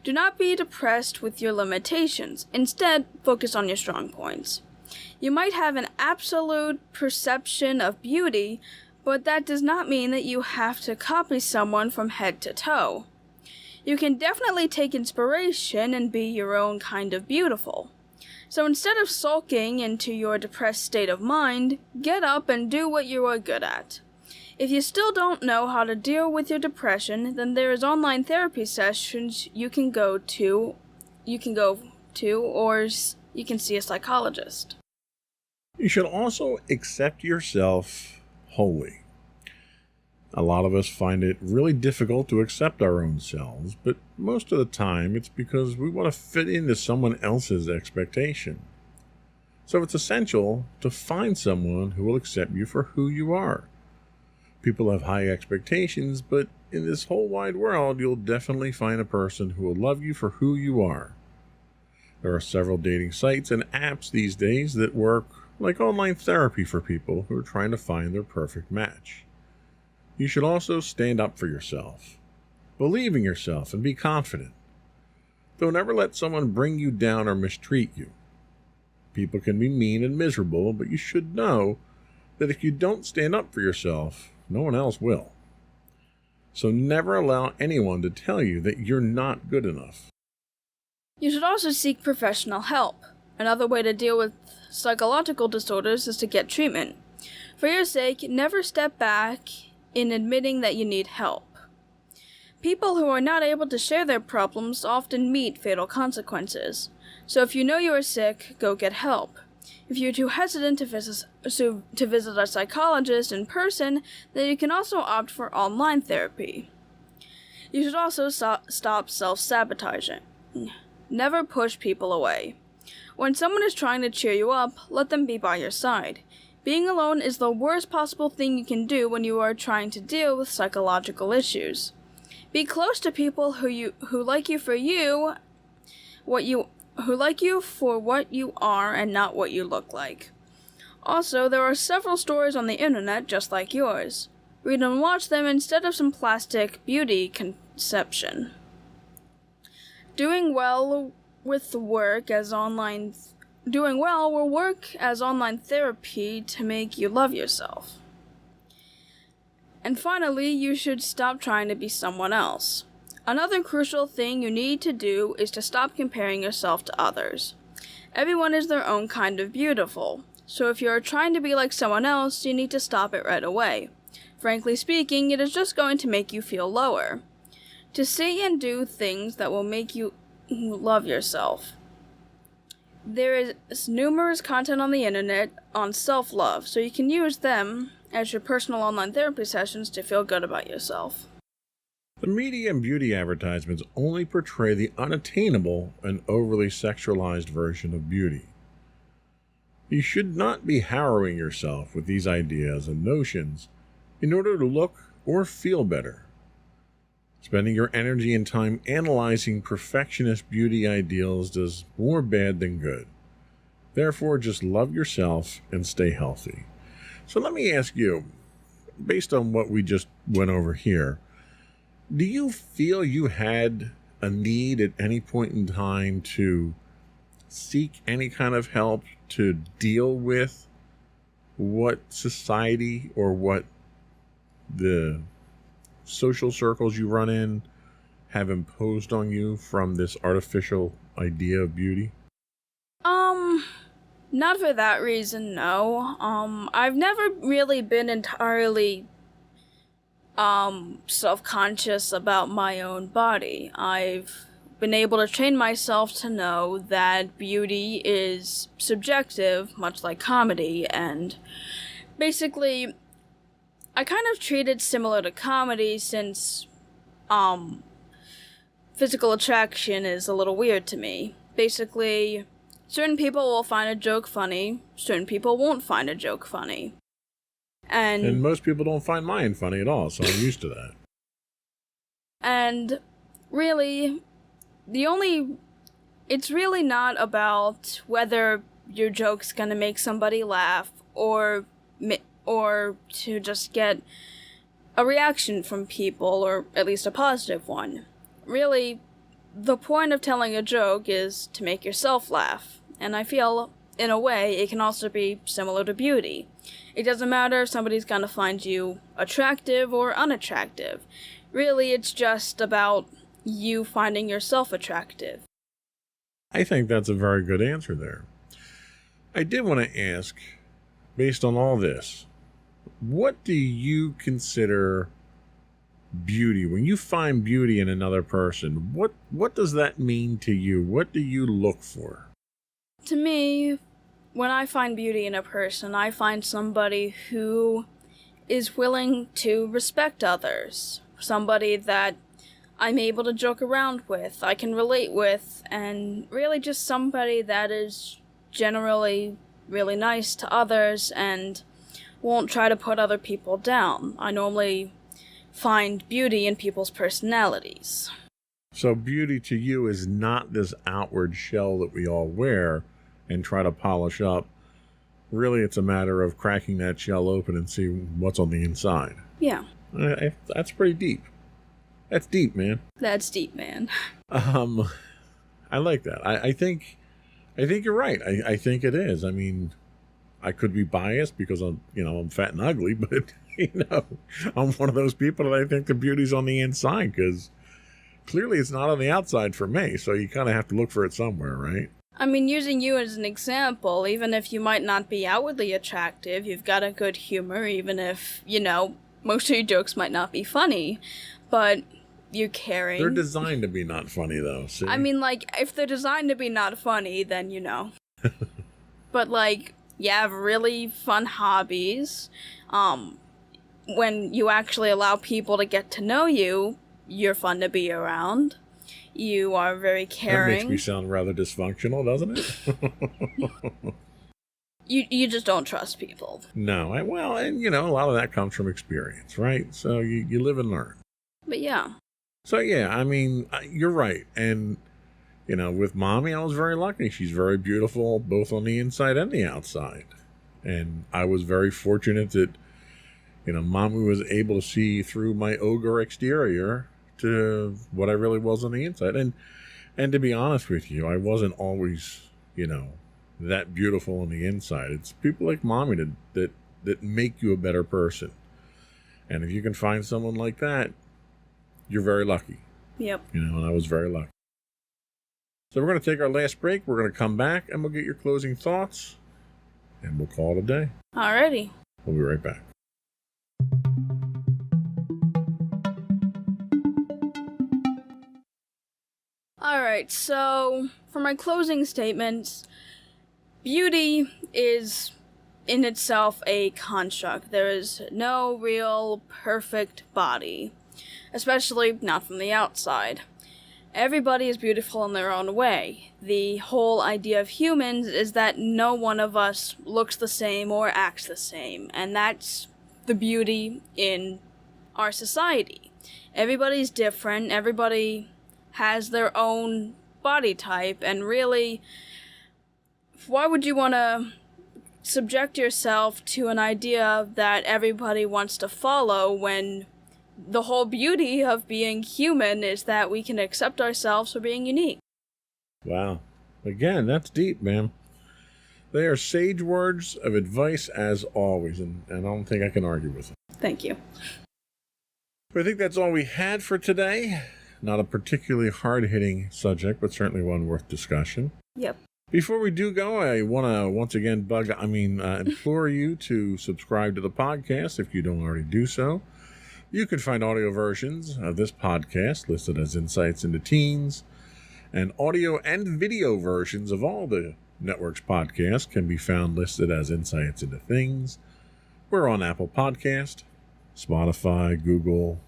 S3: Do not be depressed with your limitations. Instead, focus on your strong points. You might have an absolute perception of beauty, but that does not mean that you have to copy someone from head to toe. You can definitely take inspiration and be your own kind of beautiful. So instead of sulking into your depressed state of mind, get up and do what you are good at. If you still don't know how to deal with your depression, then there is online therapy sessions you can go to, or you can see a psychologist.
S2: You should also accept yourself wholly. A lot of us find it really difficult to accept our own selves, but most of the time it's because we want to fit into someone else's expectation. So it's essential to find someone who will accept you for who you are. People have high expectations, but in this whole wide world, you'll definitely find a person who will love you for who you are. There are several dating sites and apps these days that work like online therapy for people who are trying to find their perfect match. You should also stand up for yourself. Believe in yourself and be confident. Don't ever let someone bring you down or mistreat you. People can be mean and miserable, but you should know that if you don't stand up for yourself, no one else will. So never allow anyone to tell you that you're not good enough.
S3: You should also seek professional help. Another way to deal with psychological disorders is to get treatment. For your sake, never step back in admitting that you need help. People who are not able to share their problems often meet fatal consequences. So if you know you are sick, go get help. If you're too hesitant to visit a psychologist in person, then you can also opt for online therapy. You should also stop self-sabotaging. Never push people away. When someone is trying to cheer you up, let them be by your side. Being alone is the worst possible thing you can do when you are trying to deal with psychological issues. Be close to people who like you for what you are and not what you look like. Also, there are several stories on the internet just like yours. Read and watch them instead of some plastic beauty conception. Doing well will work as online therapy to make you love yourself. And finally, you should stop trying to be someone else. Another crucial thing you need to do is to stop comparing yourself to others. Everyone is their own kind of beautiful, so if you are trying to be like someone else, you need to stop it right away. Frankly speaking, it is just going to make you feel lower. To say and do things that will make you love yourself. There is numerous content on the internet on self-love, so you can use them as your personal online therapy sessions to feel good about yourself.
S2: The media and beauty advertisements only portray the unattainable and overly sexualized version of beauty. You should not be harrowing yourself with these ideas and notions in order to look or feel better. Spending your energy and time analyzing perfectionist beauty ideals does more bad than good. Therefore, just love yourself and stay healthy. So let me ask you, based on what we just went over here, do you feel you had a need at any point in time to seek any kind of help to deal with what society or what the social circles you run in have imposed on you from this artificial idea of beauty?
S3: Not for that reason, no. I've never really been entirely self-conscious about my own body. I've been able to train myself to know that beauty is subjective, much like comedy, and basically I kind of treat it similar to comedy since physical attraction is a little weird to me. Basically, certain people will find a joke funny, certain people won't find a joke funny. And
S2: most people don't find mine funny at all, so I'm used to that.
S3: And really, it's really not about whether your joke's gonna make somebody laugh or to just get a reaction from people, or at least a positive one. Really, the point of telling a joke is to make yourself laugh. And I feel, in a way, it can also be similar to beauty. It doesn't matter if somebody's gonna find you attractive or unattractive. Really, it's just about you finding yourself attractive.
S2: I think that's a very good answer there. I did want to ask, based on all this, what do you consider beauty? When you find beauty in another person, what does that mean to you? What do you look for?
S3: To me, when I find beauty in a person, I find somebody who is willing to respect others. Somebody that I'm able to joke around with, I can relate with, and really just somebody that is generally really nice to others and won't try to put other people down. I normally find beauty in people's personalities.
S2: So beauty to you is not this outward shell that we all wear and try to polish up. Really, it's a matter of cracking that shell open and see what's on the inside.
S3: Yeah.
S2: That's pretty deep. That's deep, man.
S3: That's deep, man.
S2: I like that. I think you're right. I think it is. I mean, I could be biased because I'm fat and ugly, but I'm one of those people that I think the beauty's on the inside, because clearly it's not on the outside for me. So you kind of have to look for it somewhere, right?
S3: I mean, using you as an example, even if you might not be outwardly attractive, you've got a good humor, even if, most of your jokes might not be funny, but you're caring.
S2: They're designed to be not funny, though. See?
S3: I mean, if they're designed to be not funny, then But, you have really fun hobbies. When you actually allow people to get to know you, you're fun to be around. You are very caring.
S2: That makes me sound rather dysfunctional, doesn't it?
S3: You just don't trust people.
S2: No. A lot of that comes from experience, right? So you live and learn.
S3: But yeah.
S2: So, yeah, I mean, you're right. And, with Mommy, I was very lucky. She's very beautiful, both on the inside and the outside. And I was very fortunate that, Mommy was able to see through my ogre exterior to what I really was on the inside. And to be honest with you, I wasn't always, that beautiful on the inside. It's people like Mommy that make you a better person. And if you can find someone like that, you're very lucky.
S3: Yep.
S2: And I was very lucky. So we're going to take our last break. We're going to come back and we'll get your closing thoughts. And we'll call it a day.
S3: Alrighty.
S2: We'll be right back.
S3: Alright, so for my closing statements, beauty is in itself a construct. There is no real perfect body, especially not from the outside. Everybody is beautiful in their own way. The whole idea of humans is that no one of us looks the same or acts the same, and that's the beauty in our society. Everybody's different, everybody has their own body type, and really, why would you want to subject yourself to an idea that everybody wants to follow when the whole beauty of being human is that we can accept ourselves for being unique?
S2: Wow. Again, that's deep, man. They are sage words of advice as always, and I don't think I can argue with them.
S3: Thank you.
S2: But I think that's all we had for today. Not a particularly hard-hitting subject, but certainly one worth discussion.
S3: Yep.
S2: Before we do go, I want to once again implore you to subscribe to the podcast if you don't already do so. You can find audio versions of this podcast listed as Insights into Teens, and audio and video versions of all the network's podcasts can be found listed as Insights into Things. We're on Apple Podcast, Spotify, Google,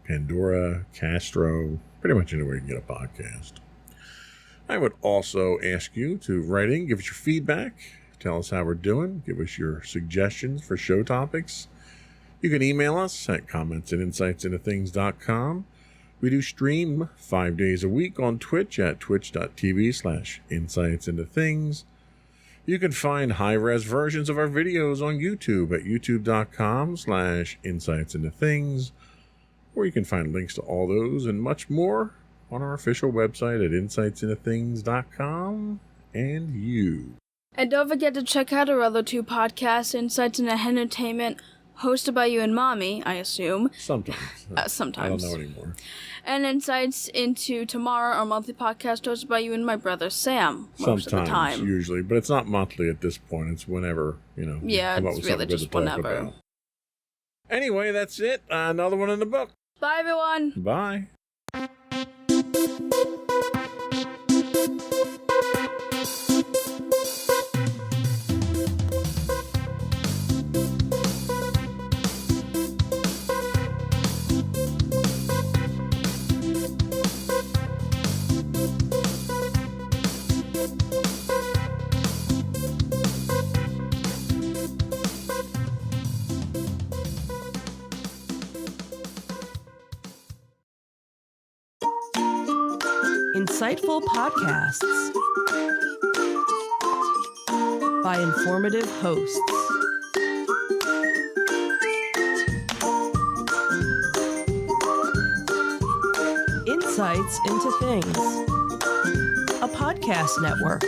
S2: Pandora, Castro, pretty much anywhere you can get a podcast. I would also ask you to write in, give us your feedback, tell us how we're doing, give us your suggestions for show topics. You can email us at comments@insightsintothings.com. We do stream 5 days a week on Twitch at twitch.tv/insightsintothings. You can find high-res versions of our videos on YouTube at youtube.com/insightsintothings, where you can find links to all those and much more on our official website at insightsintothings.com and you.
S3: And don't forget to check out our other two podcasts, Insights into Entertainment, hosted by you and Mommy, I assume.
S2: Sometimes.
S3: Sometimes.
S2: I don't know anymore.
S3: And Insights into Tomorrow, our monthly podcast hosted by you and my brother Sam, most of the time.
S2: Usually, but it's not monthly at this point. It's whenever,
S3: Yeah,
S2: come up
S3: it's
S2: with
S3: really
S2: something good
S3: just
S2: to talk
S3: whenever.
S2: about. Anyway, that's it. Another one in the book.
S3: Bye, everyone!
S2: Bye.
S1: Insightful podcasts by informative hosts. Insights into Things, a podcast network.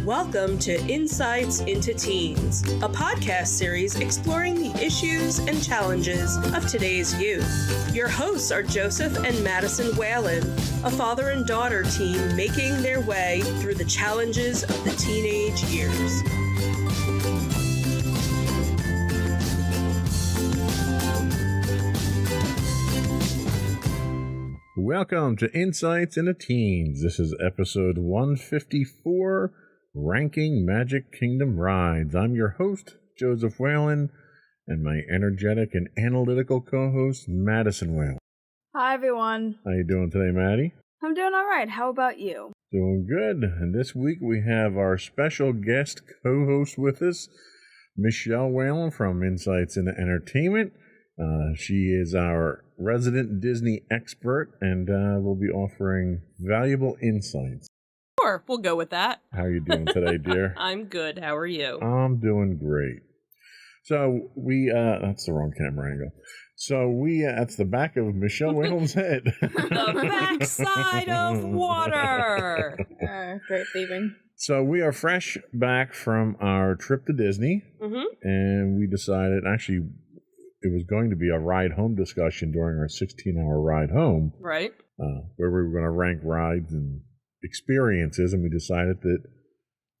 S1: Welcome to Insights into Teens, a podcast series exploring the issues and challenges of today's youth. Your hosts are Joseph and Madison Whalen, a father and daughter team making their way through the challenges of the teenage years.
S2: Welcome to Insights into Teens. This is episode 154, Ranking Magic Kingdom Rides. I'm your host, Joseph Whalen, and my energetic and analytical co-host, Madison Whalen.
S3: Hi, everyone.
S2: How you doing today, Maddie?
S3: I'm doing all right. How about you?
S2: Doing good. And this week we have our special guest co-host with us, Michelle Whalen from Insights into Entertainment. She is our resident Disney expert and will be offering valuable insights.
S1: Sure, we'll go with that.
S2: How are you doing today, dear?
S1: I'm good. How are you?
S2: I'm doing great. So that's the wrong camera angle. So that's the back of Michelle Whalen's head.
S1: The backside of water.
S3: Great thieving.
S2: So we are fresh back from our trip to Disney, and we decided, actually, it was going to be a ride home discussion during our 16-hour ride home.
S1: Right.
S2: Where we were going to rank rides and experiences, and we decided that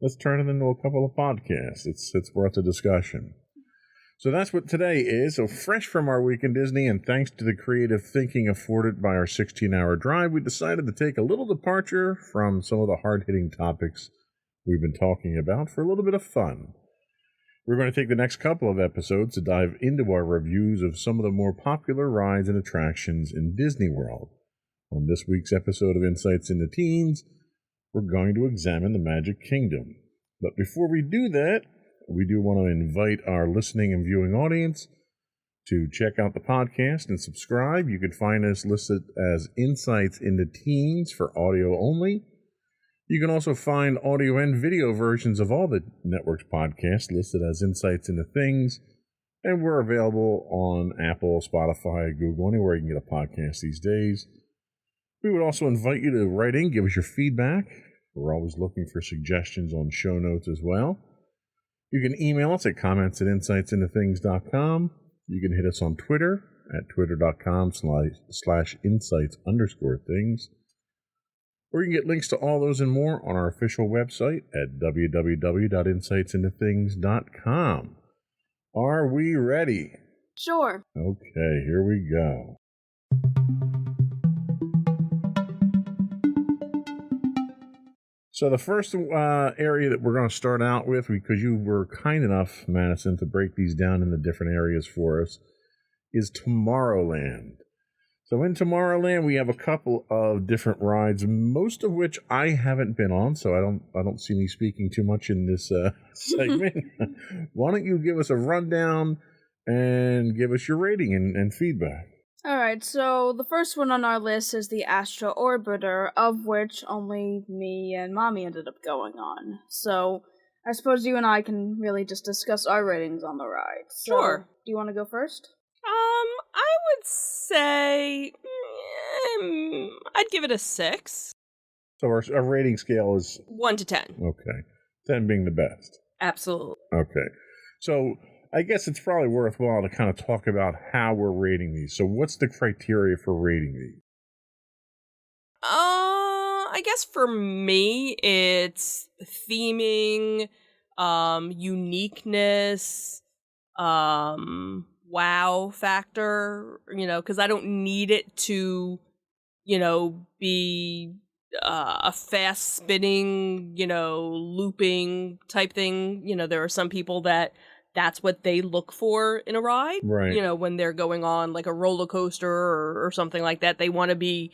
S2: let's turn it into a couple of podcasts. It's worth a discussion. So that's what today is. So fresh from our week in Disney, and thanks to the creative thinking afforded by our 16-hour drive, we decided to take a little departure from some of the hard-hitting topics we've been talking about for a little bit of fun. We're going to take the next couple of episodes to dive into our reviews of some of the more popular rides and attractions in Disney World. On this week's episode of Insights into Teens, we're going to examine the Magic Kingdom. But before we do that, we do want to invite our listening and viewing audience to check out the podcast and subscribe. You can find us listed as Insights into Teens for audio only. You can also find audio and video versions of all the network's podcasts listed as Insights into Things, and we're available on Apple, Spotify, Google, anywhere you can get a podcast these days. We would also invite you to write in, give us your feedback. We're always looking for suggestions on show notes as well. You can email us at comments@insightsintothings.com. You can hit us on Twitter at twitter.com/insights_things. Or you can get links to all those and more on our official website at www.insightsintothings.com. Are we ready?
S3: Sure.
S2: Okay, here we go. So the first area that we're going to start out with, because you were kind enough, Madison, to break these down into different areas for us, is Tomorrowland. So in Tomorrowland, we have a couple of different rides, most of which I haven't been on, so I don't see me speaking too much in this segment. Why don't you give us a rundown and give us your rating and feedback?
S3: All right, so the first one on our list is the Astro Orbiter, of which only me and Mommy ended up going on. So I suppose you and I can really just discuss our ratings on the ride. So,
S1: Sure.
S3: do you want to go first?
S1: I would say I'd give it a 6.
S2: So our rating scale is
S1: 1 to 10.
S2: okay, 10 being the best.
S1: Absolutely.
S2: Okay, so I guess it's probably worthwhile to kind of talk about how we're rating these. So what's the criteria for rating these?
S1: I guess for me, it's theming, uniqueness, wow factor, because I don't need it to, be a fast spinning, looping type thing. There are some people that's what they look for in a ride.
S2: Right.
S1: When they're going on like a roller coaster or something like that, they want to be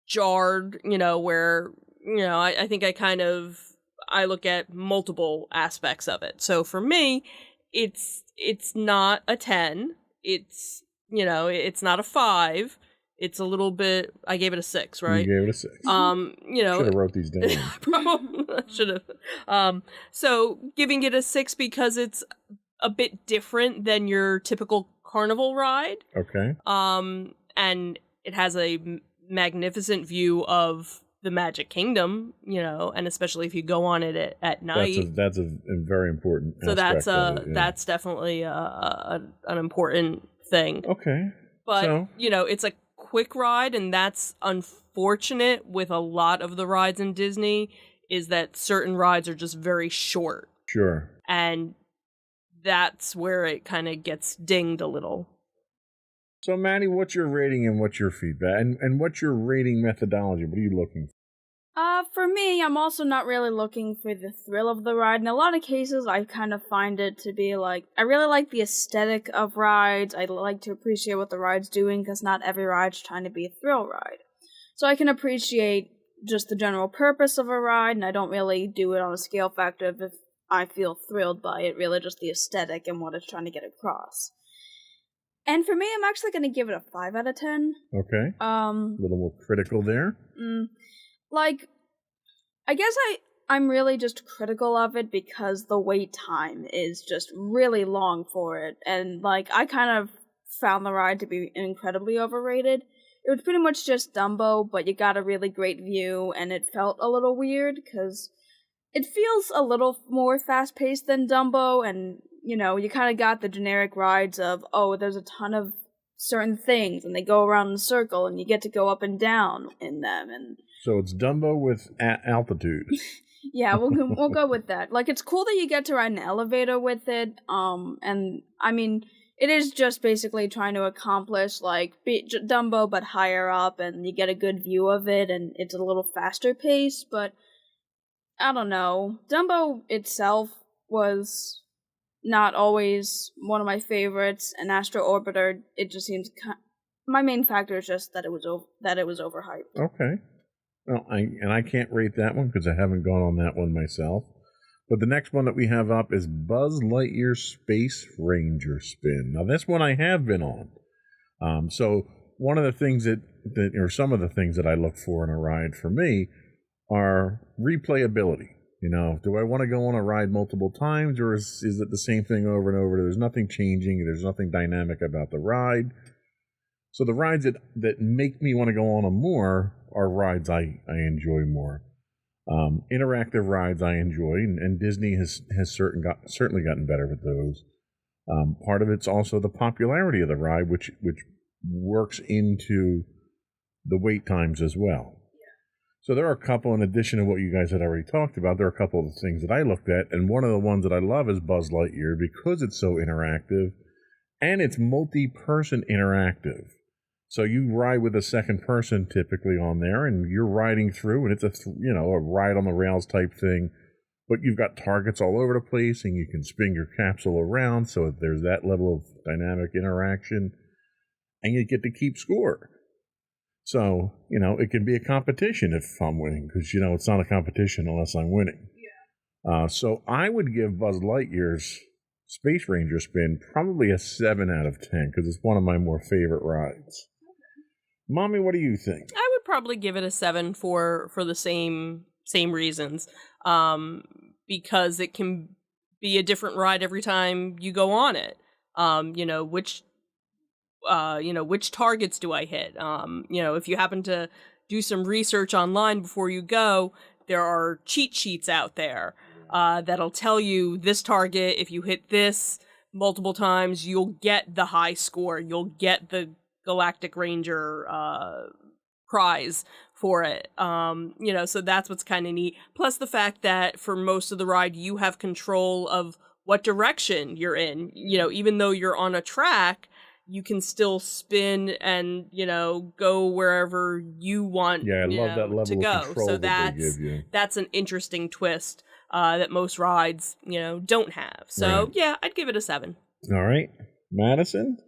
S1: jarred, where, I think I look at multiple aspects of it. So for me, it's not a 10. It's, it's not a 5. It's a little bit, I gave it a 6, right?
S2: You gave it a 6. Should have wrote these down.
S1: Probably should have. So giving it a 6 because it's a bit different than your typical carnival ride.
S2: Okay.
S1: And it has a magnificent view of the Magic Kingdom, and especially if you go on it at night.
S2: That's a very important.
S1: So
S2: aspect of it, yeah.
S1: that's definitely an important thing.
S2: Okay.
S1: But
S2: So-
S1: it's a quick ride, and that's unfortunate with a lot of the rides in Disney, is that certain rides are just very short,
S2: Sure.
S1: and that's where it kind of gets dinged a little.
S2: So, Maddie, what's your rating and what's your feedback? And what's your rating methodology? What are you looking for?
S3: For me, I'm also not really looking for the thrill of the ride. In a lot of cases, I kind of find it to be like, I really like the aesthetic of rides. I like to appreciate what the ride's doing, because not every ride's trying to be a thrill ride. So I can appreciate just the general purpose of a ride, and I don't really do it on a scale factor of if I feel thrilled by it, really just the aesthetic and what it's trying to get across. And for me, I'm actually going to give it a 5 out of 10.
S2: Okay. A little more critical there.
S3: I guess I'm really just critical of it because the wait time is just really long for it. And, I kind of found the ride to be incredibly overrated. It was pretty much just Dumbo, but you got a really great view, and it felt a little weird because it feels a little more fast-paced than Dumbo, and, you kind of got the generic rides of, oh, there's a ton of certain things, and they go around in a circle, and you get to go up and down in them, and...
S2: So it's Dumbo with altitude.
S3: Yeah, we'll go with that. It's cool that you get to ride an elevator with it, and, I mean, it is just basically trying to accomplish, Dumbo, but higher up, and you get a good view of it, and it's a little faster pace, but, I don't know. Dumbo itself was not always one of my favorites, and Astro Orbiter, it just seems... My main factor is just that it was overhyped.
S2: Okay. Well, I can't rate that one because I haven't gone on that one myself. But the next one that we have up is Buzz Lightyear Space Ranger Spin. Now, this one I have been on. So one of the things or some of the things that I look for in a ride for me are replayability. Do I want to go on a ride multiple times, or is it the same thing over and over? There's nothing changing. There's nothing dynamic about the ride. So the rides that make me want to go on them more are rides I enjoy more. Interactive rides I enjoy, and Disney has certainly gotten better with those. Part of it's also the popularity of the ride, which works into the wait times as well. So there are a couple, in addition to what you guys had already talked about, there are a couple of things that I looked at, and one of the ones that I love is Buzz Lightyear because it's so interactive, and it's multi-person interactive. So you ride with a second person typically on there, and you're riding through, and it's a ride on the rails type thing, but you've got targets all over the place, and you can spin your capsule around, so there's that level of dynamic interaction, and you get to keep score. So, it can be a competition if I'm winning, because, it's not a competition unless I'm winning. Yeah. So I would give Buzz Lightyear's Space Ranger Spin probably a 7 out of 10, because it's one of my more favorite rides. Mommy, what do you think?
S1: I would probably give it a 7 for the same reasons. because it can be a different ride every time you go on it. Which targets do I hit? If you happen to do some research online before you go, there are cheat sheets out there that'll tell you this target, if you hit this multiple times, you'll get the high score. You'll get the Galactic Ranger prize for it. So that's what's kind of neat. Plus the fact that for most of the ride, you have control of what direction you're in. Even though you're on a track, you can still spin and, go wherever you want
S2: Yeah, I love that level
S1: to
S2: of
S1: go.
S2: control
S1: So
S2: that they give you.
S1: that's an interesting twist that most rides, don't have. So,
S2: Right.
S1: yeah, I'd give it a 7.
S2: All right. Madison?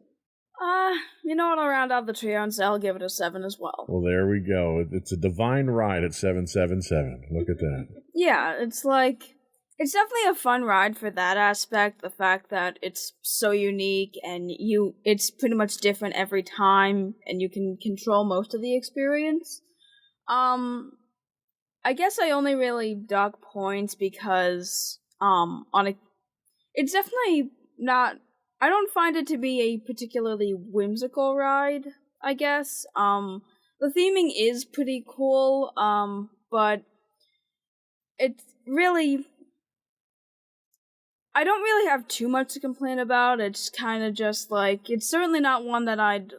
S3: You know what? I'll round out the trio and say I'll give it a 7 as well.
S2: Well, there we go. It's a divine ride at 777. Look at that.
S3: Yeah, it's definitely a fun ride for that aspect. The fact that it's so unique and it's pretty much different every time, and you can control most of the experience. I guess I only really dock points because it's definitely not. I don't find it to be a particularly whimsical ride, I guess. The theming is pretty cool, but it's really... I don't really have too much to complain about. It's kind of just it's certainly not one that I'd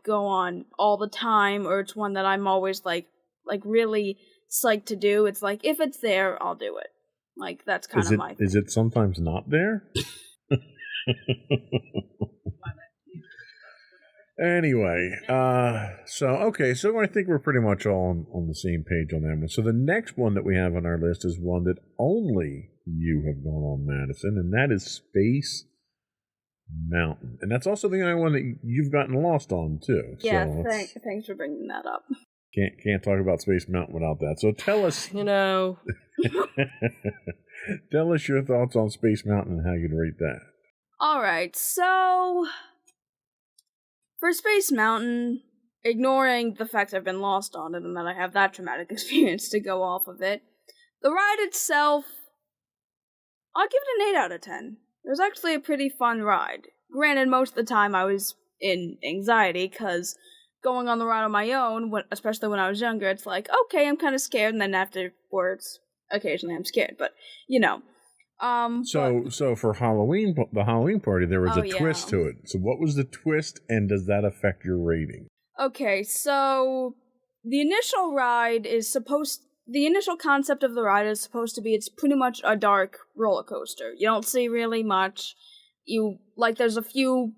S3: go on all the time, or it's one that I'm always really psyched to do. It's if it's there, I'll do it. That's kind of my thing.
S2: Is it sometimes not there? Anyway, so I think we're pretty much all on the same page on that one. So the next one that we have on our list is one that only you have gone on, Madison, and that is Space Mountain. And that's also the only one that you've gotten lost on, too.
S3: Yeah,
S2: so
S3: thanks for bringing that up.
S2: Can't talk about Space Mountain without that. So tell us... Tell us your thoughts on Space Mountain and how you'd rate that.
S3: Alright, so... For Space Mountain, ignoring the fact I've been lost on it and that I have that traumatic experience to go off of it, the ride itself, I'll give it an 8 out of 10. It was actually a pretty fun ride. Granted, most of the time I was in anxiety, because going on the ride on my own, especially when I was younger, it's okay, I'm kind of scared, and then afterwards, occasionally I'm scared, but,
S2: So for the Halloween party, there was a twist to it. So what was the twist, and does that affect your rating?
S3: Okay, so the initial concept of the ride is supposed to be, it's pretty much a dark roller coaster. You don't see really much. There's a few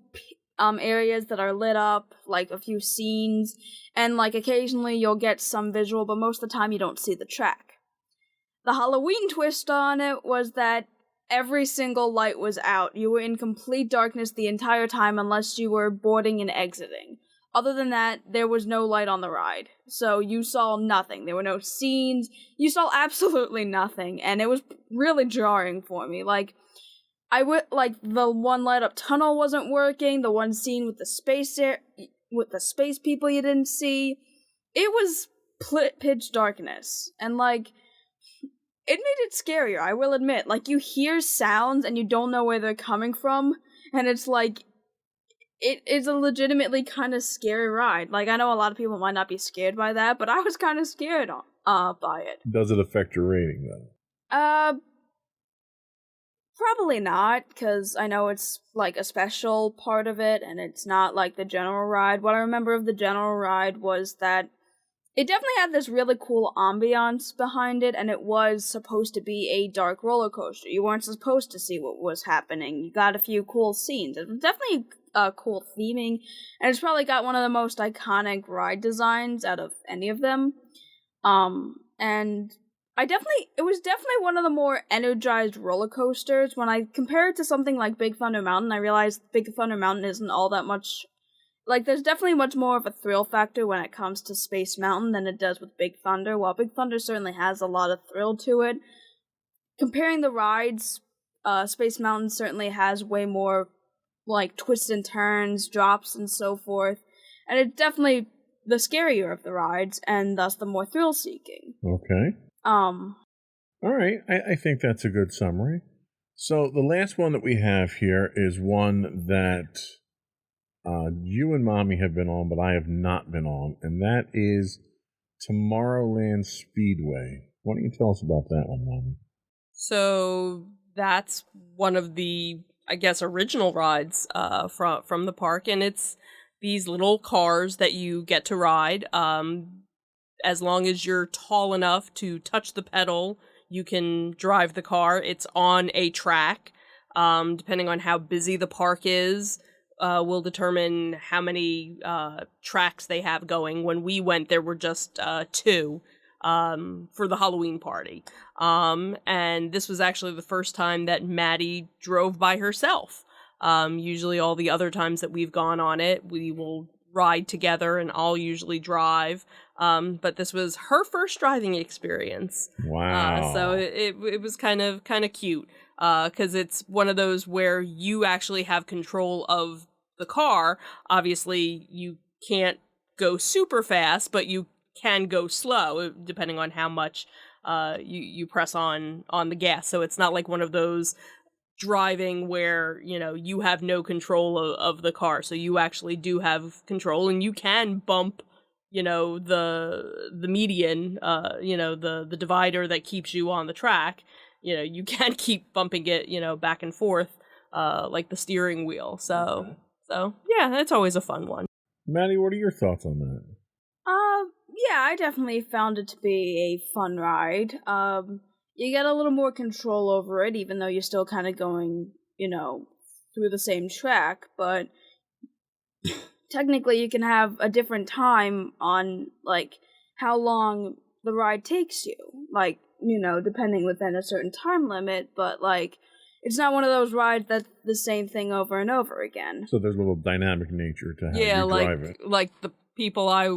S3: areas that are lit up, a few scenes, and occasionally you'll get some visual, but most of the time you don't see the track. The Halloween twist on it was that every single light was out. You were in complete darkness the entire time unless you were boarding and exiting. Other than that, there was no light on the ride. So you saw nothing. There were no scenes. You saw absolutely nothing, and it was really jarring for me. The one light up tunnel wasn't working, the one scene with the space people you didn't see. It was pitch darkness, and it made it scarier, I will admit. You hear sounds and you don't know where they're coming from, and it's it is a legitimately kind of scary ride. I know a lot of people might not be scared by that, but I was kind of scared by it.
S2: Does it affect your rating, though?
S3: Probably not, because I know it's a special part of it, and it's not the general ride. What I remember of the general ride was that it definitely had this really cool ambiance behind it, and it was supposed to be a dark roller coaster. You weren't supposed to see what was happening. You got a few cool scenes. It was definitely cool theming, and it's probably got one of the most iconic ride designs out of any of them. And it was definitely one of the more energized roller coasters. When I compare it to something like Big Thunder Mountain, I realized Big Thunder Mountain isn't all that much. There's definitely much more of a thrill factor when it comes to Space Mountain than it does with Big Thunder. While Big Thunder certainly has a lot of thrill to it, comparing the rides, Space Mountain certainly has way more twists and turns, drops, and so forth. And it's definitely the scarier of the rides, and thus the more thrill-seeking.
S2: Okay. All right. I think that's a good summary. So the last one that we have here is one that you and Mommy have been on, but I have not been on, and that is Tomorrowland Speedway. Why don't you tell us about that one, Mommy?
S1: So that's one of the, I guess, original rides from the park, and it's these little cars that you get to ride. As long as you're tall enough to touch the pedal, you can drive the car. It's on a track. Depending on how busy the park is, will determine how many tracks they have going. When we went, there were just 2 for the Halloween party. And this was actually the first time that Maddie drove by herself. Usually all the other times that we've gone on it, we will ride together and I'll usually drive. But this was her first driving experience.
S2: Wow.
S1: So it was kind of cute. Because it's one of those where you actually have control of the car. Obviously, you can't go super fast, but you can go slow, depending on how much you press on the gas. So it's not like one of those driving where, you have no control of the car. So you actually do have control, and you can bump, the median, the divider that keeps you on the track. You can keep bumping it, back and forth, like the steering wheel. So yeah, it's always a fun one.
S2: Maddie, what are your thoughts on that?
S3: Yeah, I definitely found it to be a fun ride. You get a little more control over it, even though you're still kind of going, through the same track, but technically you can have a different time on, like, how long the ride takes you. Like, depending within a certain time limit, but, like, it's not one of those rides that's the same thing over and over again.
S2: So there's a little dynamic nature to how you drive it.
S1: Like the people I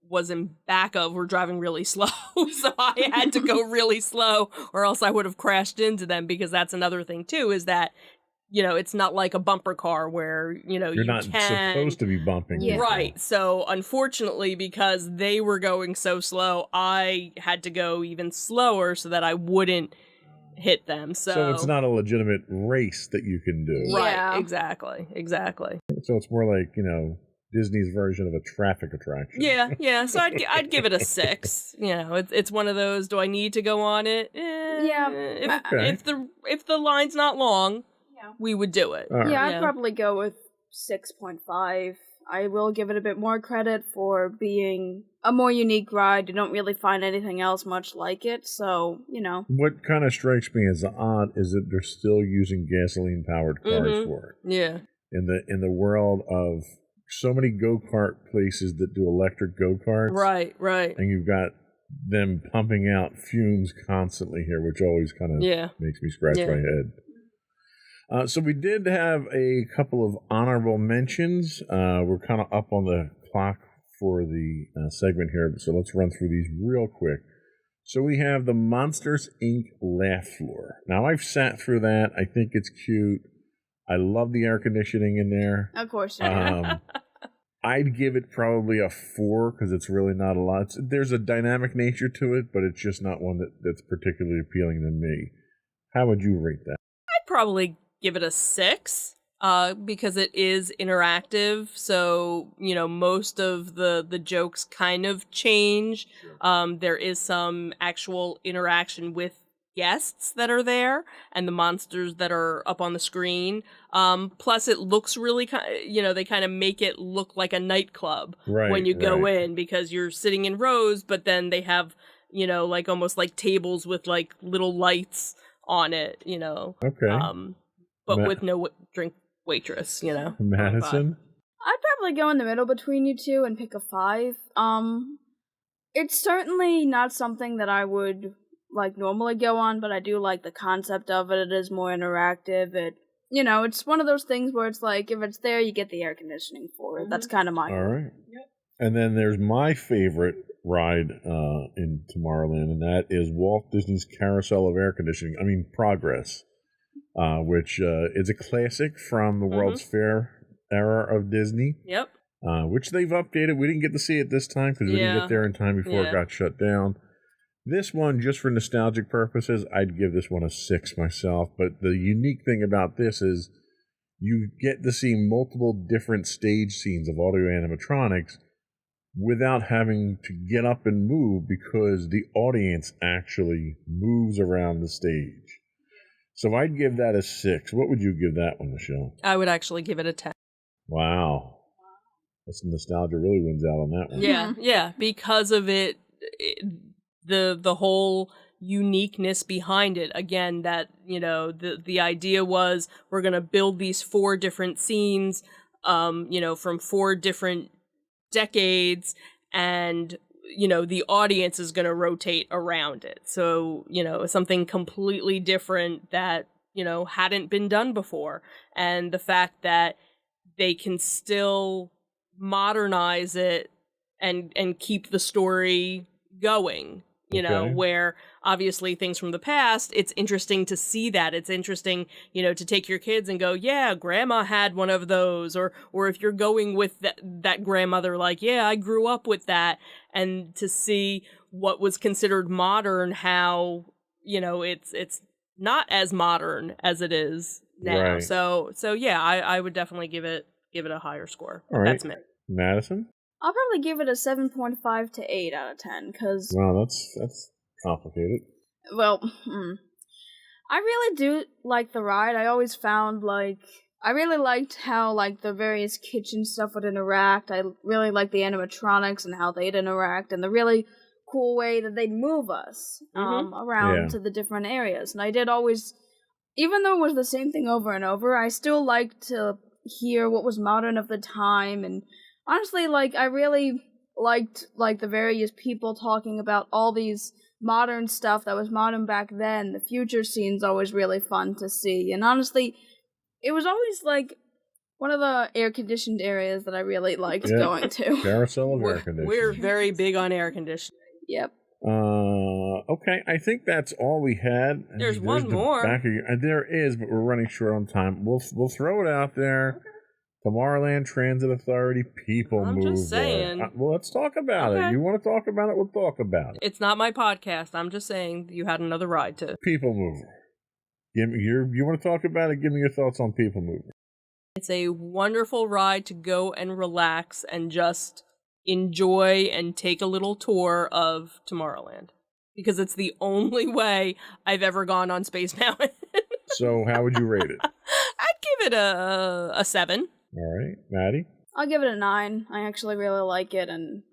S1: was in back of were driving really slow, so I had to go really slow, or else I would have crashed into them, because that's another thing, too, is that, it's not like a bumper car where,
S2: you're not supposed to be bumping.
S3: Yeah.
S1: Right. So unfortunately, because they were going so slow, I had to go even slower so that I wouldn't hit them. So
S2: it's not a legitimate race that you can do.
S1: Right.
S3: Yeah.
S1: Exactly.
S2: So it's more like, Disney's version of a traffic attraction.
S1: Yeah. So I'd give it a 6. It's one of those. Do I need to go on it?
S3: Yeah.
S1: If the line's not long,
S3: Yeah.
S1: we would do it.
S2: All right.
S3: Yeah, I'd probably go with 6.5. I will give it a bit more credit for being a more unique ride. You don't really find anything else much like it, so,
S2: What kind of strikes me as odd is that they're still using gasoline-powered cars for it.
S1: Yeah.
S2: In the world of so many go-kart places that do electric go-karts.
S1: Right.
S2: And you've got them pumping out fumes constantly here, which always kind of makes me scratch my head. So we did have a couple of honorable mentions. We're kind of up on the clock for the segment here, so let's run through these real quick. So we have the Monsters, Inc. Laugh Floor. Now, I've sat through that. I think it's cute. I love the air conditioning in there.
S3: Of course.
S2: I'd give it probably a 4 because it's really not a lot. There's a dynamic nature to it, but it's just not one that's particularly appealing to me. How would you rate that?
S1: I'd probably give it a 6, because it is interactive. So, most of the jokes kind of change. There is some actual interaction with guests that are there and the monsters that are up on the screen. Plus it looks really they kind of make it look like a nightclub when you go in, because you're sitting in rows, but then they have, like almost like tables with like little lights on it,
S2: Okay.
S1: But with no drink waitress,
S2: Madison?
S3: I'd probably go in the middle between you two and pick a 5. It's certainly not something that I would normally go on, but I do like the concept of it. It is more interactive. It's one of those things where it's like, if it's there, you get the air conditioning for it. That's kind of my
S2: All right. Yep. And then there's my favorite ride in Tomorrowland, and that is Walt Disney's Carousel of Air Conditioning. Progress, which is a classic from the World's Fair era of Disney.
S1: Yep.
S2: Which they've updated. We didn't get to see it this time because we didn't get there in time before it got shut down. This one, just for nostalgic purposes, I'd give this one a 6 myself. But the unique thing about this is you get to see multiple different stage scenes of audio animatronics without having to get up and move because the audience actually moves around the stage. So I'd give that a 6. What would you give that one, Michelle?
S1: I would actually give it a 10.
S2: Wow. That's nostalgia really wins out on that one.
S1: Yeah, because of it, the whole uniqueness behind it. Again, that, the idea was we're going to build these 4 different scenes, from 4 different decades, and, the audience is going to rotate around it. So, something completely different that, hadn't been done before. And the fact that they can still modernize it and keep the story going, where obviously things from the past, it's interesting to see that. It's interesting, to take your kids and go, yeah, grandma had one of those, or if you're going with that grandmother, like, yeah, I grew up with that, and to see what was considered modern, how, it's not as modern as it is now.
S2: Right.
S1: So yeah, I would definitely give it a higher score.
S2: All right.
S1: That's me.
S2: Madison?
S3: I'll probably give it a 7.5 to 8 out of 10, because...
S2: Wow, that's complicated.
S3: Well, I really do like the ride. I always found, I really liked how, the various kitchen stuff would interact. I really liked the animatronics and how they'd interact, and the really cool way that they'd move us around to the different areas. And I did always, even though it was the same thing over and over, I still liked to hear what was modern of the time. And honestly, I really liked, the various people talking about all these modern stuff that was modern back then. The future scene's always really fun to see. And honestly, it was always, one of the air-conditioned areas that I really liked going to.
S2: Carousel of air conditioning.
S1: We're very big on air conditioning.
S3: Yep.
S2: Okay, I think that's all we had.
S1: There's one more.
S2: There is, but we're running short on time. We'll throw it out there. Okay. Tomorrowland Transit Authority People Mover.
S1: I'm just saying.
S2: Well, let's talk about it. You want to talk about it? We'll talk about it.
S1: It's not my podcast. I'm just saying you had another ride to.
S2: People Mover. You want to talk about it? Give me your thoughts on People Mover.
S1: It's a wonderful ride to go and relax and just enjoy and take a little tour of Tomorrowland. Because it's the only way I've ever gone on Space Mountain.
S2: So how would you rate it?
S1: I'd give it a 7.
S2: All right. Maddie?
S3: I'll give it a 9. I actually really like it, and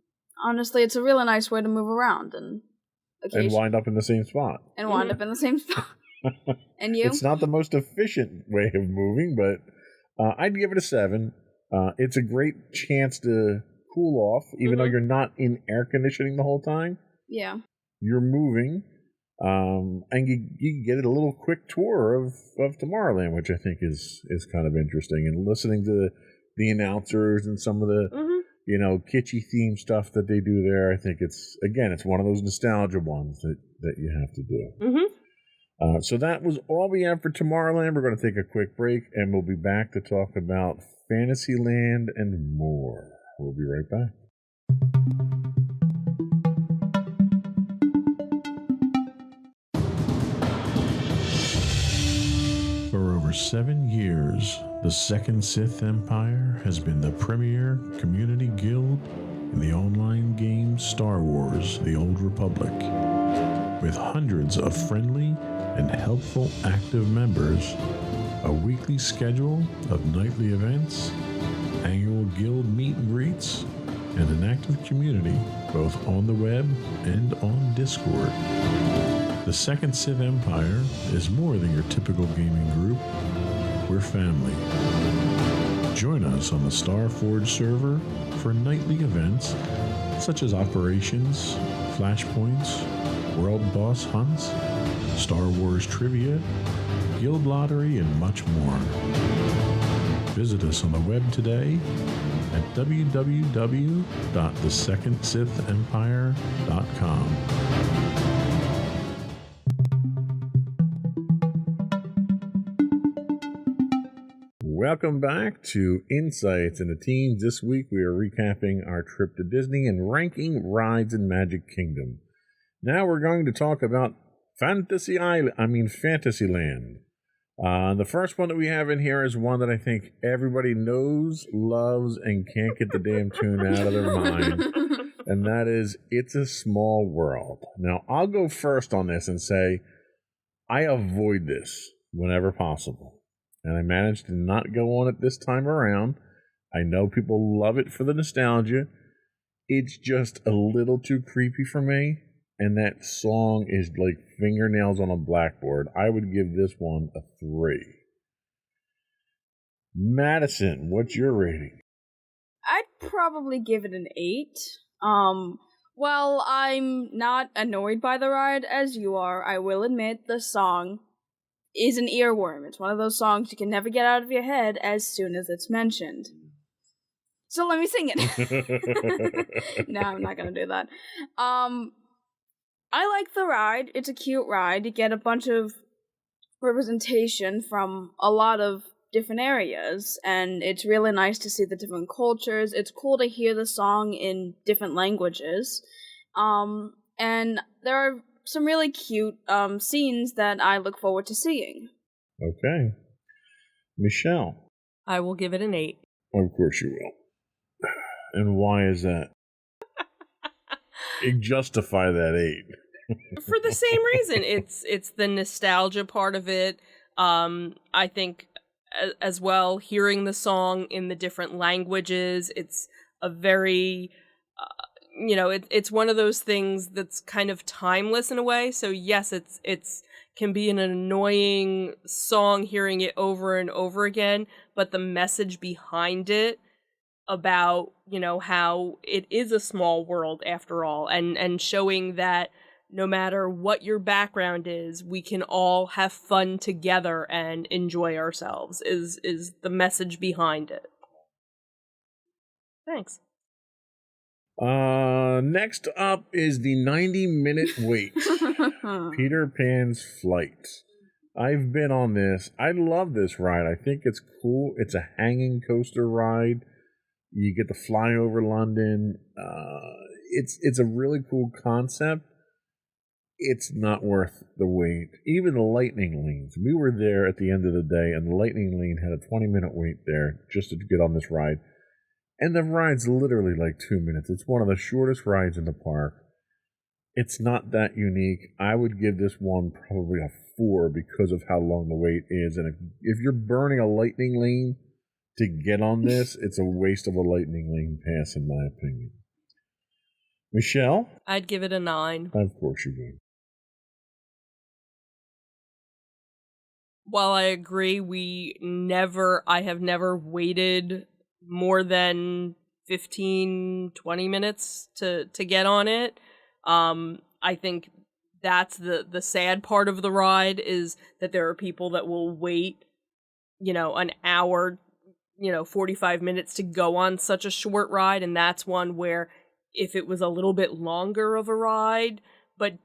S3: honestly, it's a really nice way to move around and
S2: wind up in the same spot.
S3: And wind up in the same spot. And you?
S2: It's not the most efficient way of moving, but I'd give it a 7. It's a great chance to cool off, even though you're not in air conditioning the whole time.
S3: Yeah.
S2: You're moving, and you get a little quick tour of Tomorrowland, which I think is kind of interesting. And listening to the announcers and some of the kitschy theme stuff that they do there, I think it's one of those nostalgia ones that you have to do. So that was all we have for Tomorrowland. We're going to take a quick break, and we'll be back to talk about Fantasyland and more. We'll be right back. For over 7 years, the Second Sith Empire has been the premier community guild in the online game Star Wars: The Old Republic. With hundreds of friendly and helpful active members, a weekly schedule of nightly events, annual guild meet and greets, and an active community both on the web and on Discord. The Second Sith Empire is more than your typical gaming group. We're family. Join us on the Starforge server for nightly events such as operations, flashpoints, world boss hunts, Star Wars trivia, guild lottery, and much more. Visit us on the web today at www.thesecondsithempire.com. Welcome back to Insights in the Teens. This week we are recapping our trip to Disney and ranking rides in Magic Kingdom. Now we're going to talk about Fantasyland. The first one that we have in here is one that I think everybody knows, loves, and can't get the damn tune out of their mind. And that is It's a Small World. Now, I'll go first on this and say I avoid this whenever possible. And I managed to not go on it this time around. I know people love it for the nostalgia. It's just a little too creepy for me. And that song is like fingernails on a blackboard. I would give this one a 3. Madison, what's your rating?
S3: I'd probably give it an 8. Well, I'm not annoyed by the ride as you are. I will admit the song is an earworm. It's one of those songs you can never get out of your head as soon as it's mentioned. So let me sing it. No, I'm not gonna do that. I like the ride. It's a cute ride. You get a bunch of representation from a lot of different areas, and it's really nice to see the different cultures. It's cool to hear the song in different languages. And there are some really cute scenes that I look forward to seeing.
S2: Okay. Michelle.
S1: I will give it an 8.
S2: Of course you will. And why is that? Justify that 8.
S1: For the same reason. It's the nostalgia part of it. I think as well, hearing the song in the different languages, it's a very it's one of those things that's kind of timeless in a way. So yes, it's can be an annoying song hearing it over and over again, but the message behind it about, how it is a small world after all, and showing that no matter what your background is, we can all have fun together and enjoy ourselves is the message behind it. Thanks.
S2: Next up is the 90-minute wait. Peter Pan's Flight. I've been on this. I love this ride. I think it's cool. It's a hanging coaster ride. You get to fly over London. It's a really cool concept. It's not worth the wait. Even the Lightning Lanes. We were there at the end of the day, and the Lightning Lane had a 20-minute wait there just to get on this ride. And the ride's literally like 2 minutes. It's one of the shortest rides in the park. It's not that unique. I would give this one probably a 4 because of how long the wait is. And if you're burning a Lightning Lane to get on this, it's a waste of a Lightning Lane pass, in my opinion. Michelle?
S1: I'd give it a 9.
S2: Of course you would.
S1: While I agree, I have never waited more than 15, 20 minutes to get on it. I think that's the sad part of the ride, is that there are people that will wait, an hour, 45 minutes to go on such a short ride. And that's one where if it was a little bit longer of a ride, but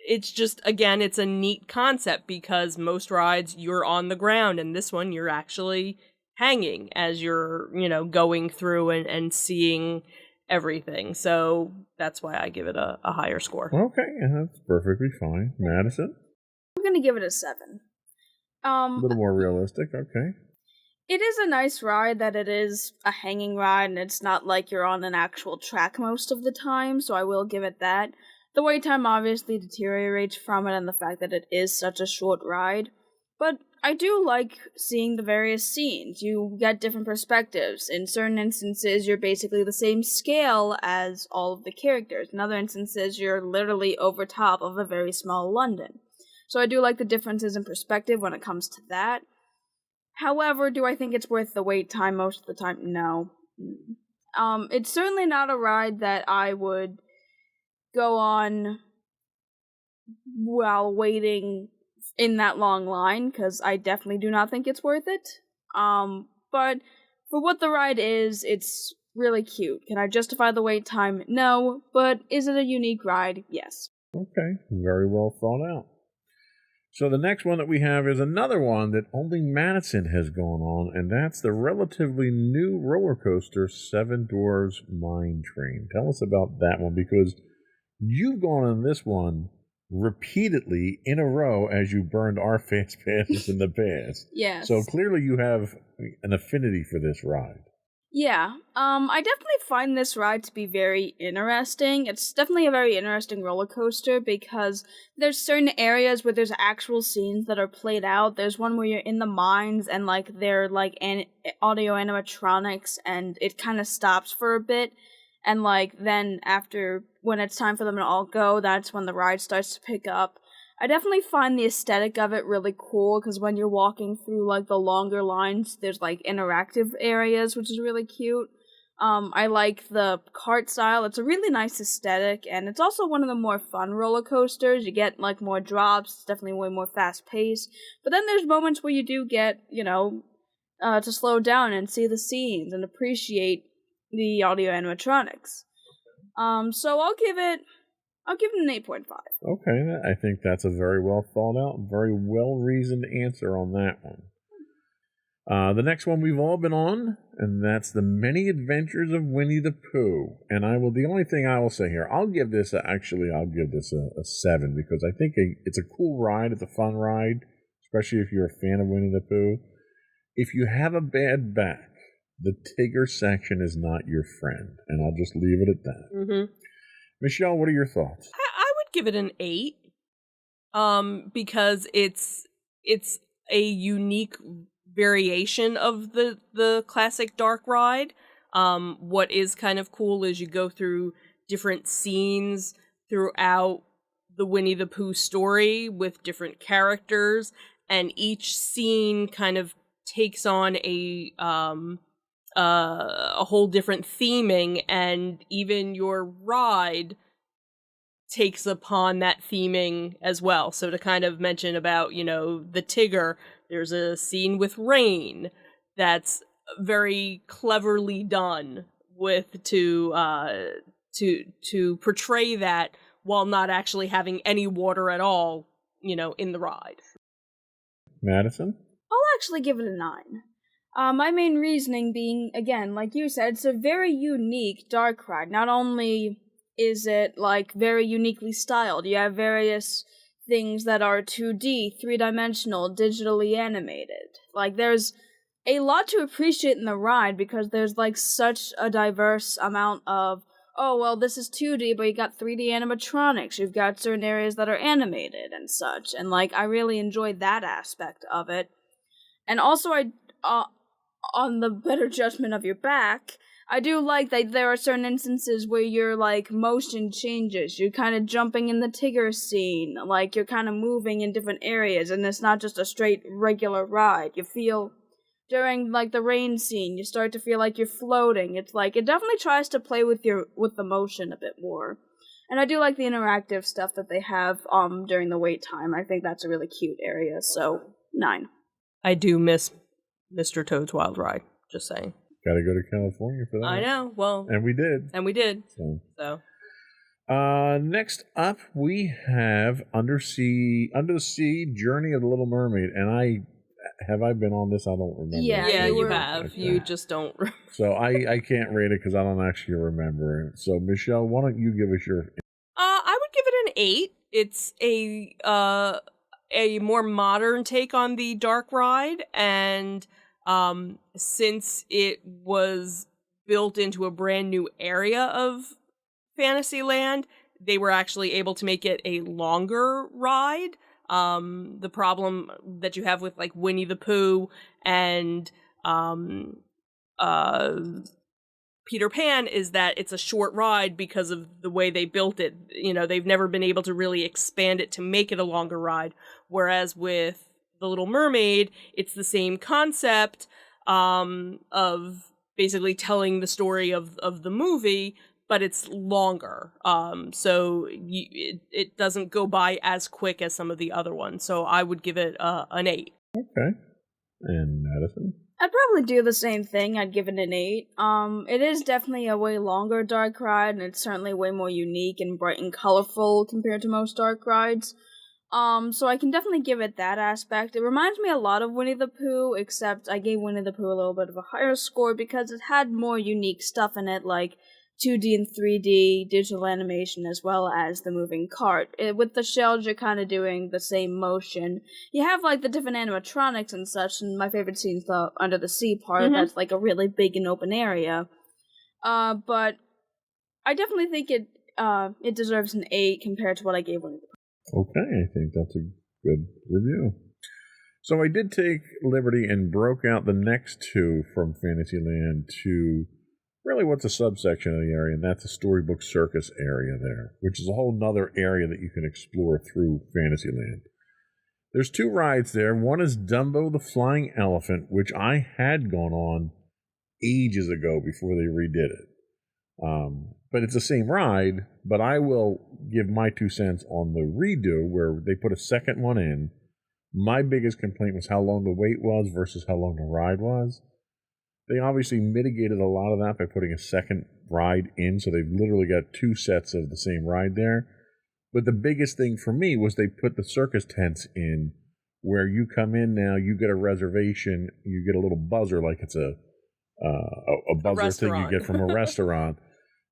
S1: it's just, again, it's a neat concept because most rides you're on the ground, and this one you're actually hanging as you're, going through and seeing everything. So that's why I give it a higher score.
S2: Okay, that's perfectly fine. Madison?
S3: I'm going to give it a 7.
S2: A little more realistic, okay.
S3: It is a nice ride that it is a hanging ride, and it's not like you're on an actual track most of the time, so I will give it that. The wait time obviously deteriorates from it, and the fact that it is such a short ride. But I do like seeing the various scenes. You get different perspectives. In certain instances, you're basically the same scale as all of the characters. In other instances, you're literally over top of a very small London. So I do like the differences in perspective when it comes to that. However, do I think it's worth the wait time most of the time? No. It's certainly not a ride that I would go on while waiting in that long line, because I definitely do not think it's worth it. But for what the ride is, it's really cute. Can I justify the wait time? No. But is it a unique ride? Yes.
S2: Okay, very well thought out. So the next one that we have is another one that only Madison has gone on, and that's the relatively new roller coaster, Seven Dwarfs Mine Train. Tell us about that one, because You've gone on this one repeatedly in a row as you burned our fast passes in the past.
S3: Yes.
S2: So clearly you have an affinity for this ride.
S3: Yeah, I definitely find this ride to be very interesting. It's definitely a very interesting roller coaster because there's certain areas where there's actual scenes that are played out. There's one where you're in the mines and like they're like audio animatronics and it kind of stops for a bit. And like then after when it's time for them to all go, that's when the ride starts to pick up. I definitely find the aesthetic of it really cool because when you're walking through like the longer lines, there's like interactive areas, which is really cute. I like the cart style. It's a really nice aesthetic, and it's also one of the more fun roller coasters. You get like more drops. It's definitely way more fast paced. But then there's moments where you do get, to slow down and see the scenes and appreciate the audio animatronics. So I'll give it an 8.5.
S2: Okay, I think that's a very well thought out, very well reasoned answer on that one. The next one we've all been on, and that's The Many Adventures of Winnie the Pooh. And the only thing I will say here, I'll give this a 7 because I think it's a cool ride, it's a fun ride, especially if you're a fan of Winnie the Pooh. If you have a bad back, the Tigger section is not your friend, and I'll just leave it at that.
S1: Mm-hmm.
S2: Michelle, what are your thoughts?
S1: I would give it an 8, because it's a unique variation of the classic dark ride. What is kind of cool is you go through different scenes throughout the Winnie the Pooh story with different characters, and each scene kind of takes on a whole different theming, and even your ride takes upon that theming as well. So to kind of mention about, the Tigger, there's a scene with rain that's very cleverly done to portray that while not actually having any water at all, in the ride.
S2: Madison?
S3: I'll actually give it a 9. My main reasoning being, again, like you said, it's a very unique dark ride. Not only is it, very uniquely styled, you have various things that are 2D, 3-dimensional, digitally animated. There's a lot to appreciate in the ride because there's, such a diverse amount of, oh, well, this is 2D, but you got 3D animatronics. You've got certain areas that are animated and such. And, I really enjoyed that aspect of it. And also, on the better judgment of your back, I do like that there are certain instances where your, motion changes. You're kind of jumping in the Tigger scene. You're kind of moving in different areas, and it's not just a straight, regular ride. You feel, during, the rain scene, you start to feel like you're floating. It's it definitely tries to play with the motion a bit more. And I do like the interactive stuff that they have, during the wait time. I think that's a really cute area, so 9.
S1: I do miss Mr. Toad's Wild Ride, just saying.
S2: Got to go to California for that.
S1: I know, well...
S2: And we did.
S1: So.
S2: Next up, we have Under the Sea, Journey of the Little Mermaid. And have I been on this? I don't remember.
S1: Yeah, you have.
S2: Okay.
S1: You just don't remember.
S2: So I can't rate it because I don't actually remember it. So, Michelle, why don't you give us your...
S1: I would give it an 8. It's a more modern take on the dark ride, and since it was built into a brand new area of Fantasyland, they were actually able to make it a longer ride. The problem that you have with Winnie the Pooh and Peter Pan is that it's a short ride because of the way they built it. They've never been able to really expand it to make it a longer ride. Whereas with The Little Mermaid, it's the same concept of basically telling the story of the movie, but it's longer. So it doesn't go by as quick as some of the other ones. So I would give it an 8.
S2: Okay. And Madison?
S3: I'd probably do the same thing. I'd give it an 8. It is definitely a way longer dark ride, and it's certainly way more unique and bright and colorful compared to most dark rides. So I can definitely give it that aspect. It reminds me a lot of Winnie the Pooh, except I gave Winnie the Pooh a little bit of a higher score because it had more unique stuff in it, like 2D and 3D digital animation as well as the moving cart. With the shells, you're kind of doing the same motion. You have like the different animatronics and such, and my favorite scene's the under the sea part. That's like a really big and open area. But I definitely think it deserves an 8 compared to what I gave Winnie the Pooh.
S2: Okay, I think that's a good review. So I did take liberty and broke out the next two from Fantasyland to really what's a subsection of the area, and that's the Storybook Circus area there, which is a whole nother area that you can explore through Fantasyland. There's 2 rides there. One is Dumbo the Flying Elephant, which I had gone on ages ago before they redid it. But it's the same ride, but I will give my 2 cents on the redo where they put a second one in. My biggest complaint was how long the wait was versus how long the ride was. They obviously mitigated a lot of that by putting a second ride in, so they've literally got 2 sets of the same ride there. But the biggest thing for me was they put the circus tents in, where you come in now, you get a reservation, you get a little buzzer like it's a buzzer thing you get from a restaurant.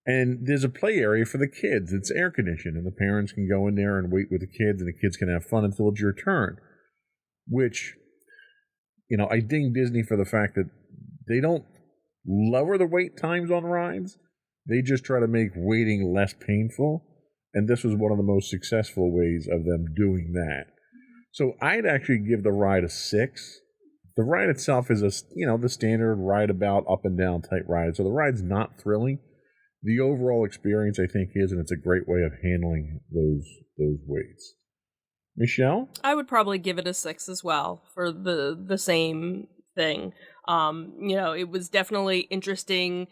S2: And there's a play area for the kids. It's air conditioned, and the parents can go in there and wait with the kids, and the kids can have fun until it's your turn. Which, I ding Disney for the fact that they don't lower the wait times on rides. They just try to make waiting less painful. And this was one of the most successful ways of them doing that. So I'd actually give the ride a 6. The ride itself is the standard ride about up and down type ride. So the ride's not thrilling. The overall experience, I think, is, and it's a great way of handling those waits. Michelle?
S1: I would probably give it a 6 as well for the same thing. It was definitely interesting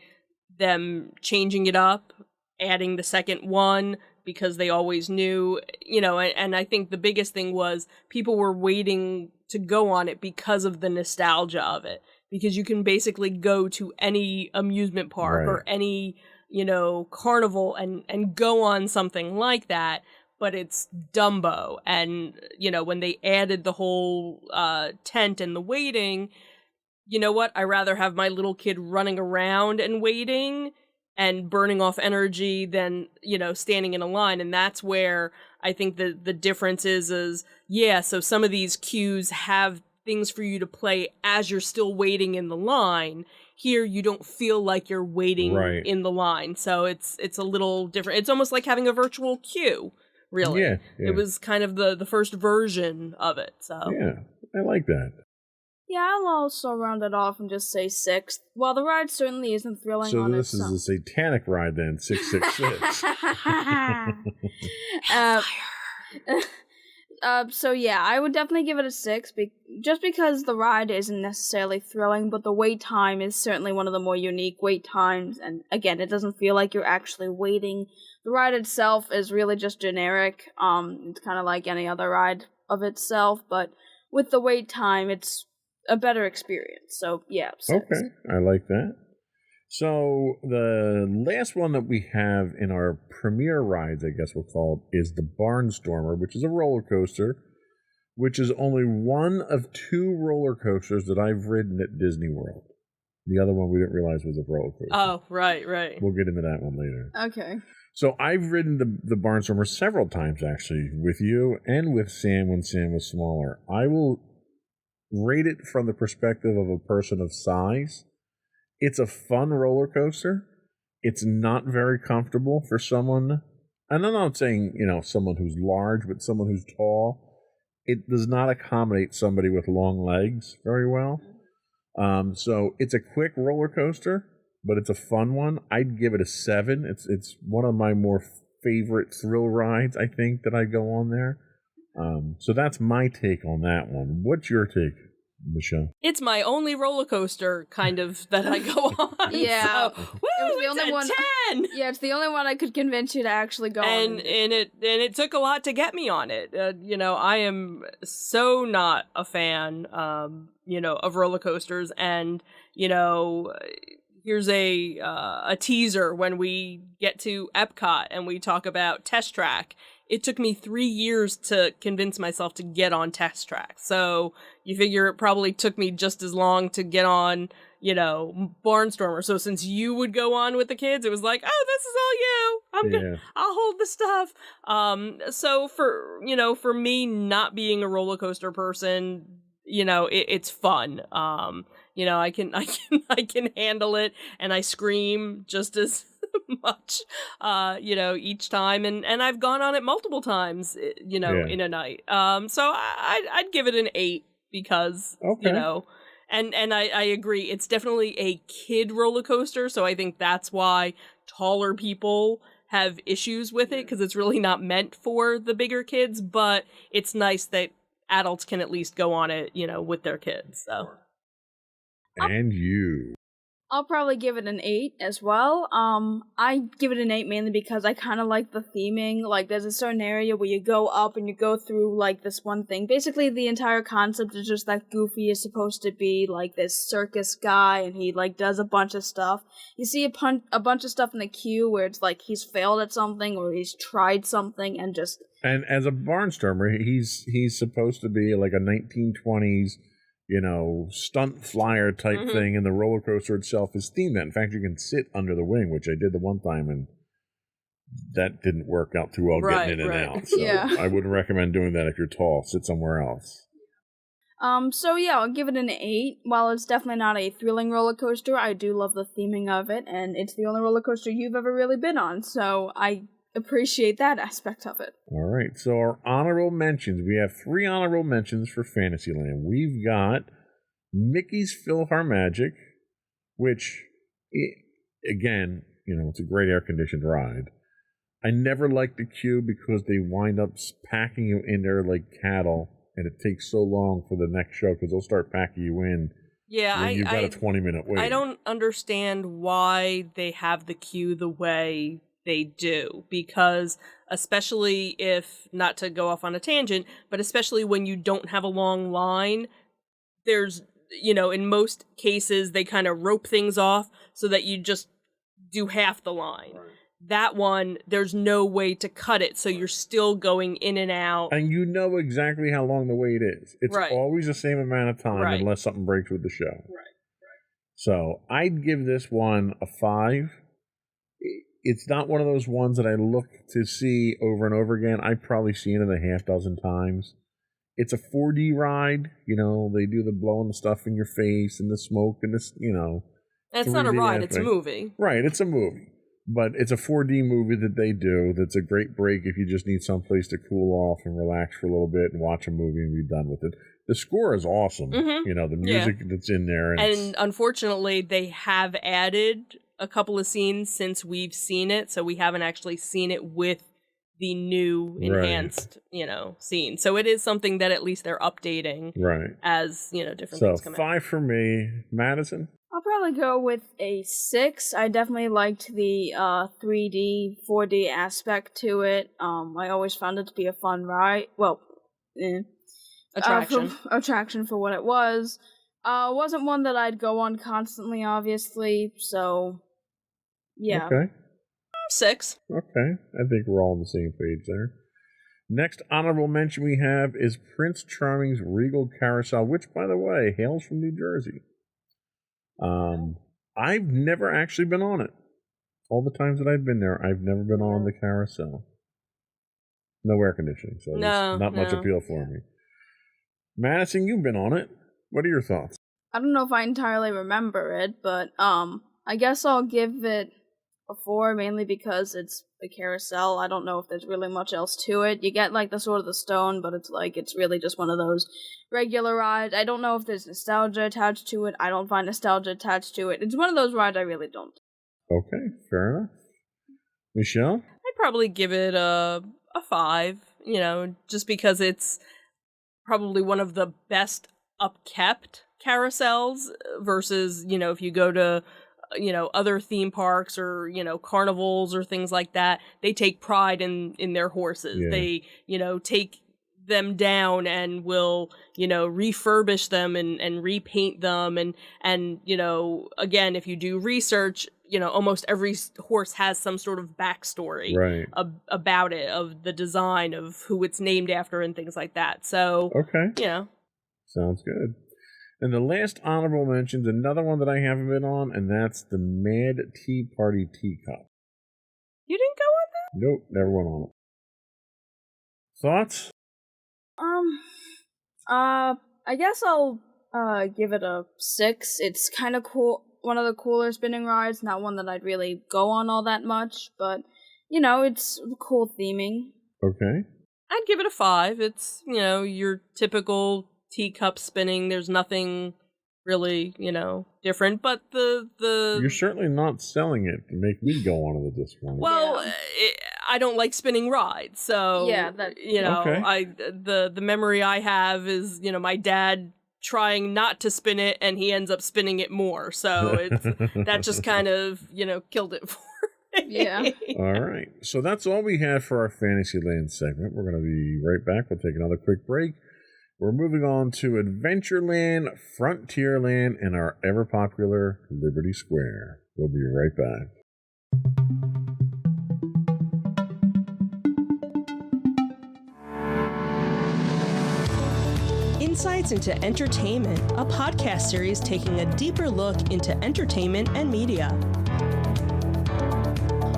S1: them changing it up, adding the second one because they always knew, and I think the biggest thing was people were waiting to go on it because of the nostalgia of it, because you can basically go to any amusement park or any, carnival and go on something like that. But it's Dumbo. And, when they added the whole tent and the waiting, you know what? I'd rather have my little kid running around and waiting and burning off energy than, standing in a line. And that's where I think the difference is, so some of these queues have things for you to play as you're still waiting in the line. Here, you don't feel like you're waiting in the line. So it's a little different. It's almost like having a virtual queue. Really. Yeah. It was kind of the first version of it. So
S2: yeah, I like that.
S3: Yeah, I'll also round it off and just say 6. While the ride certainly isn't thrilling on its own.
S2: So this is a satanic ride then, 666.
S3: So yeah, I would definitely give it a 6, just because the ride isn't necessarily thrilling, but the wait time is certainly one of the more unique wait times, and again, it doesn't feel like you're actually waiting. The ride itself is really just generic. It's kind of like any other ride of itself, but with the wait time, it's a better experience. So yeah, 6.
S2: Okay, I like that. So the last one that we have in our premier rides, I guess we'll call it, is the Barnstormer, which is a roller coaster, which is only one of 2 roller coasters that I've ridden at Disney World. The other one we didn't realize was a roller coaster.
S1: Oh, right.
S2: We'll get into that one later.
S3: Okay.
S2: So I've ridden the Barnstormer several times, actually, with you and with Sam when Sam was smaller. I will rate it from the perspective of a person of size. It's a fun roller coaster. It's not very comfortable for someone, and I'm not saying, someone who's large, but someone who's tall. It does not accommodate somebody with long legs very well. So it's a quick roller coaster, but it's a fun one. I'd give it a 7. It's one of my more favorite thrill rides, I think, that I go on there. So that's my take on that one. What's your take, Michelle?
S1: It's my only roller coaster, kind of, that I go on.
S3: Yeah,
S1: so,
S3: it was the only one.
S1: 10.
S3: Yeah, it's the only one I could convince you to actually go on.
S1: And it took a lot to get me on it. I am so not a fan, of roller coasters, and here's a teaser when we get to Epcot and we talk about Test Track. it took me 3 years to convince myself to get on Test Track. So you figure it probably took me just as long to get on, you know, Barnstormer. So since you would go on with the kids, it was like, oh, this is all you. I'll hold the stuff. So for, you know, for me not being a roller coaster person, you know, it's fun. You know, I can handle it, and I scream just as much, you know, each time, and I've gone on it multiple times, you know, in a night. So I'd give it an 8 because, you know, and I agree, it's definitely a kid roller coaster, so I think that's why taller people have issues with it, because it's really not meant for the bigger kids, but it's nice that adults can at least go on it, you know, with their kids, so.
S2: And you.
S3: I'll probably give it an 8 as well. I give it an 8 mainly because I kind of like the theming. Like, there's a certain area where you go up and you go through, like, this one thing. Basically, the entire concept is just that Goofy is supposed to be, like, this circus guy, and he, like, does a bunch of stuff. You see a bunch of stuff in the queue where it's like he's failed at something or he's tried something and just...
S2: And as a Barnstormer, he's supposed to be like a 1920s, you know, stunt flyer type thing, and the roller coaster itself is themed that. In fact, you can sit under the wing, which I did the one time, and that didn't work out too well getting in and out. So I wouldn't recommend doing that if you're tall. Sit somewhere else.
S3: So yeah, I'll give it an 8. While it's definitely not a thrilling roller coaster, I do love the theming of it, and it's the only roller coaster you've ever really been on, so I appreciate that aspect of it.
S2: All right, so our honorable mentions. We have 3 honorable mentions for Fantasyland. We've got Mickey's PhilharMagic, which, again, you know, it's a great air-conditioned ride. I never liked the queue because they wind up packing you in there like cattle, and it takes so long for the next show because they'll start packing you in.
S1: Yeah,
S2: you've got a 20-minute wait.
S1: I don't understand why they have the queue the way they do, because especially if, not to go off on a tangent, but especially when you don't have a long line, there's, you know, in most cases they kind of rope things off so that you just do half the line. Right. That one, there's no way to cut it, so you're still going in and out.
S2: And you know exactly how long the wait is. It's always the same amount of time unless something breaks with the show. Right. So I'd give this one a 5. It's not one of those ones that I look to see over and over again. I've probably seen it a half dozen times. It's a 4D ride. You know, they do the blowing the stuff in your face and the smoke and this, you know.
S1: And it's not a ride, it's a movie.
S2: Right, it's a movie. But it's a 4D movie that they do that's a great break if you just need someplace to cool off and relax for a little bit and watch a movie and be done with it. The score is awesome. You know, the music that's in there.
S1: And unfortunately, they have added a couple of scenes since we've seen it, so we haven't actually seen it with the new enhanced, you know, scene. So it is something that at least they're updating as, you know, different things come out. So
S2: 5 for me. Madison?
S3: I'll probably go with a 6. I definitely liked the 3D, 4D aspect to it. I always found it to be a fun ride. Well, attraction for what it was. Wasn't one that I'd go on constantly, obviously, so yeah.
S2: Okay.
S1: 6.
S2: Okay. I think we're all on the same page there. Next honorable mention we have is Prince Charming's Regal Carousel, which, by the way, hails from New Jersey. I've never actually been on it. All the times that I've been there, I've never been on the carousel. No air conditioning, so there's not much appeal for me. Madison, you've been on it. What are your thoughts?
S3: I don't know if I entirely remember it, but I guess I'll give it a 4, mainly because it's a carousel. I don't know if there's really much else to it. You get like the Sword of the Stone, but it's really just one of those regular rides. I don't know if there's nostalgia attached to it. I don't find nostalgia attached to it. It's one of those rides I really don't.
S2: Okay, fair enough. Michelle?
S1: I'd probably give it a 5, you know, just because it's probably one of the best upkept carousels versus, you know, if you go to, you know, other theme parks or, you know, carnivals or things like that, they take pride in their horses. They, you know, them down and will, refurbish them and repaint them. And, again, if you do research, almost every horse has some sort of backstory
S2: Right.
S1: about it, of the design, of who it's named after and things like that. So,
S2: Okay. Sounds good. And the last honorable mention's another one that I haven't been on, and that's the Mad Tea Party Teacup.
S1: You didn't go on that?
S2: Nope, never went on it. Thoughts?
S3: I guess I'll give it a 6. It's kind of cool, one of the cooler spinning rides, not one that I'd really go on all that much, but it's cool theming.
S2: Okay.
S1: I'd give it a 5. It's, your typical teacup spinning. There's nothing really, different, but the
S2: You're certainly not selling it to make me go on it at this point.
S1: well, I don't like spinning rides, so
S3: Yeah, that-
S2: Okay.
S1: the memory I have is my dad trying not to spin it, and he ends up spinning it more. So that just kind of killed it for me.
S3: Yeah.
S2: All right. So that's all we have for our Fantasyland segment. We're going to be right back. We'll take another quick break. We're moving on to Adventureland, Frontierland, and our ever popular Liberty Square. We'll be right back.
S1: Insights into Entertainment, a podcast series taking a deeper look into entertainment and media.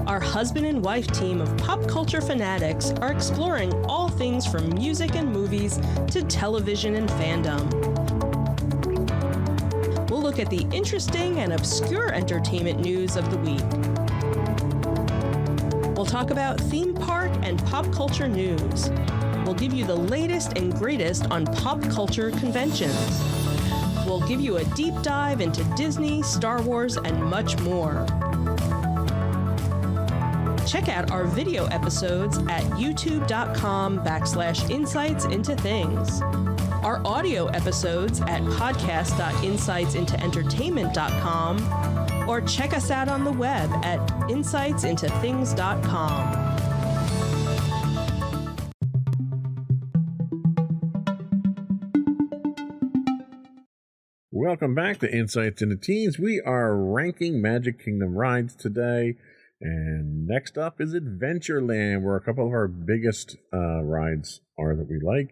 S1: Our husband and wife team of pop culture fanatics are exploring all things from music and movies to television and fandom. We'll look at the interesting and obscure entertainment news of the week. We'll talk about theme park and pop culture news. We'll give you the latest and greatest on pop culture conventions. We'll give you a deep dive into Disney, Star Wars, and much more. Check out our video episodes at youtube.com/insightsintothings. Our audio episodes at podcast.insightsintoentertainment.com, or check us out on the web at insightsintothings.com.
S2: Welcome back to Insights into Teens. We are ranking Magic Kingdom rides today. And next up is Adventureland, where a couple of our biggest rides are that we like.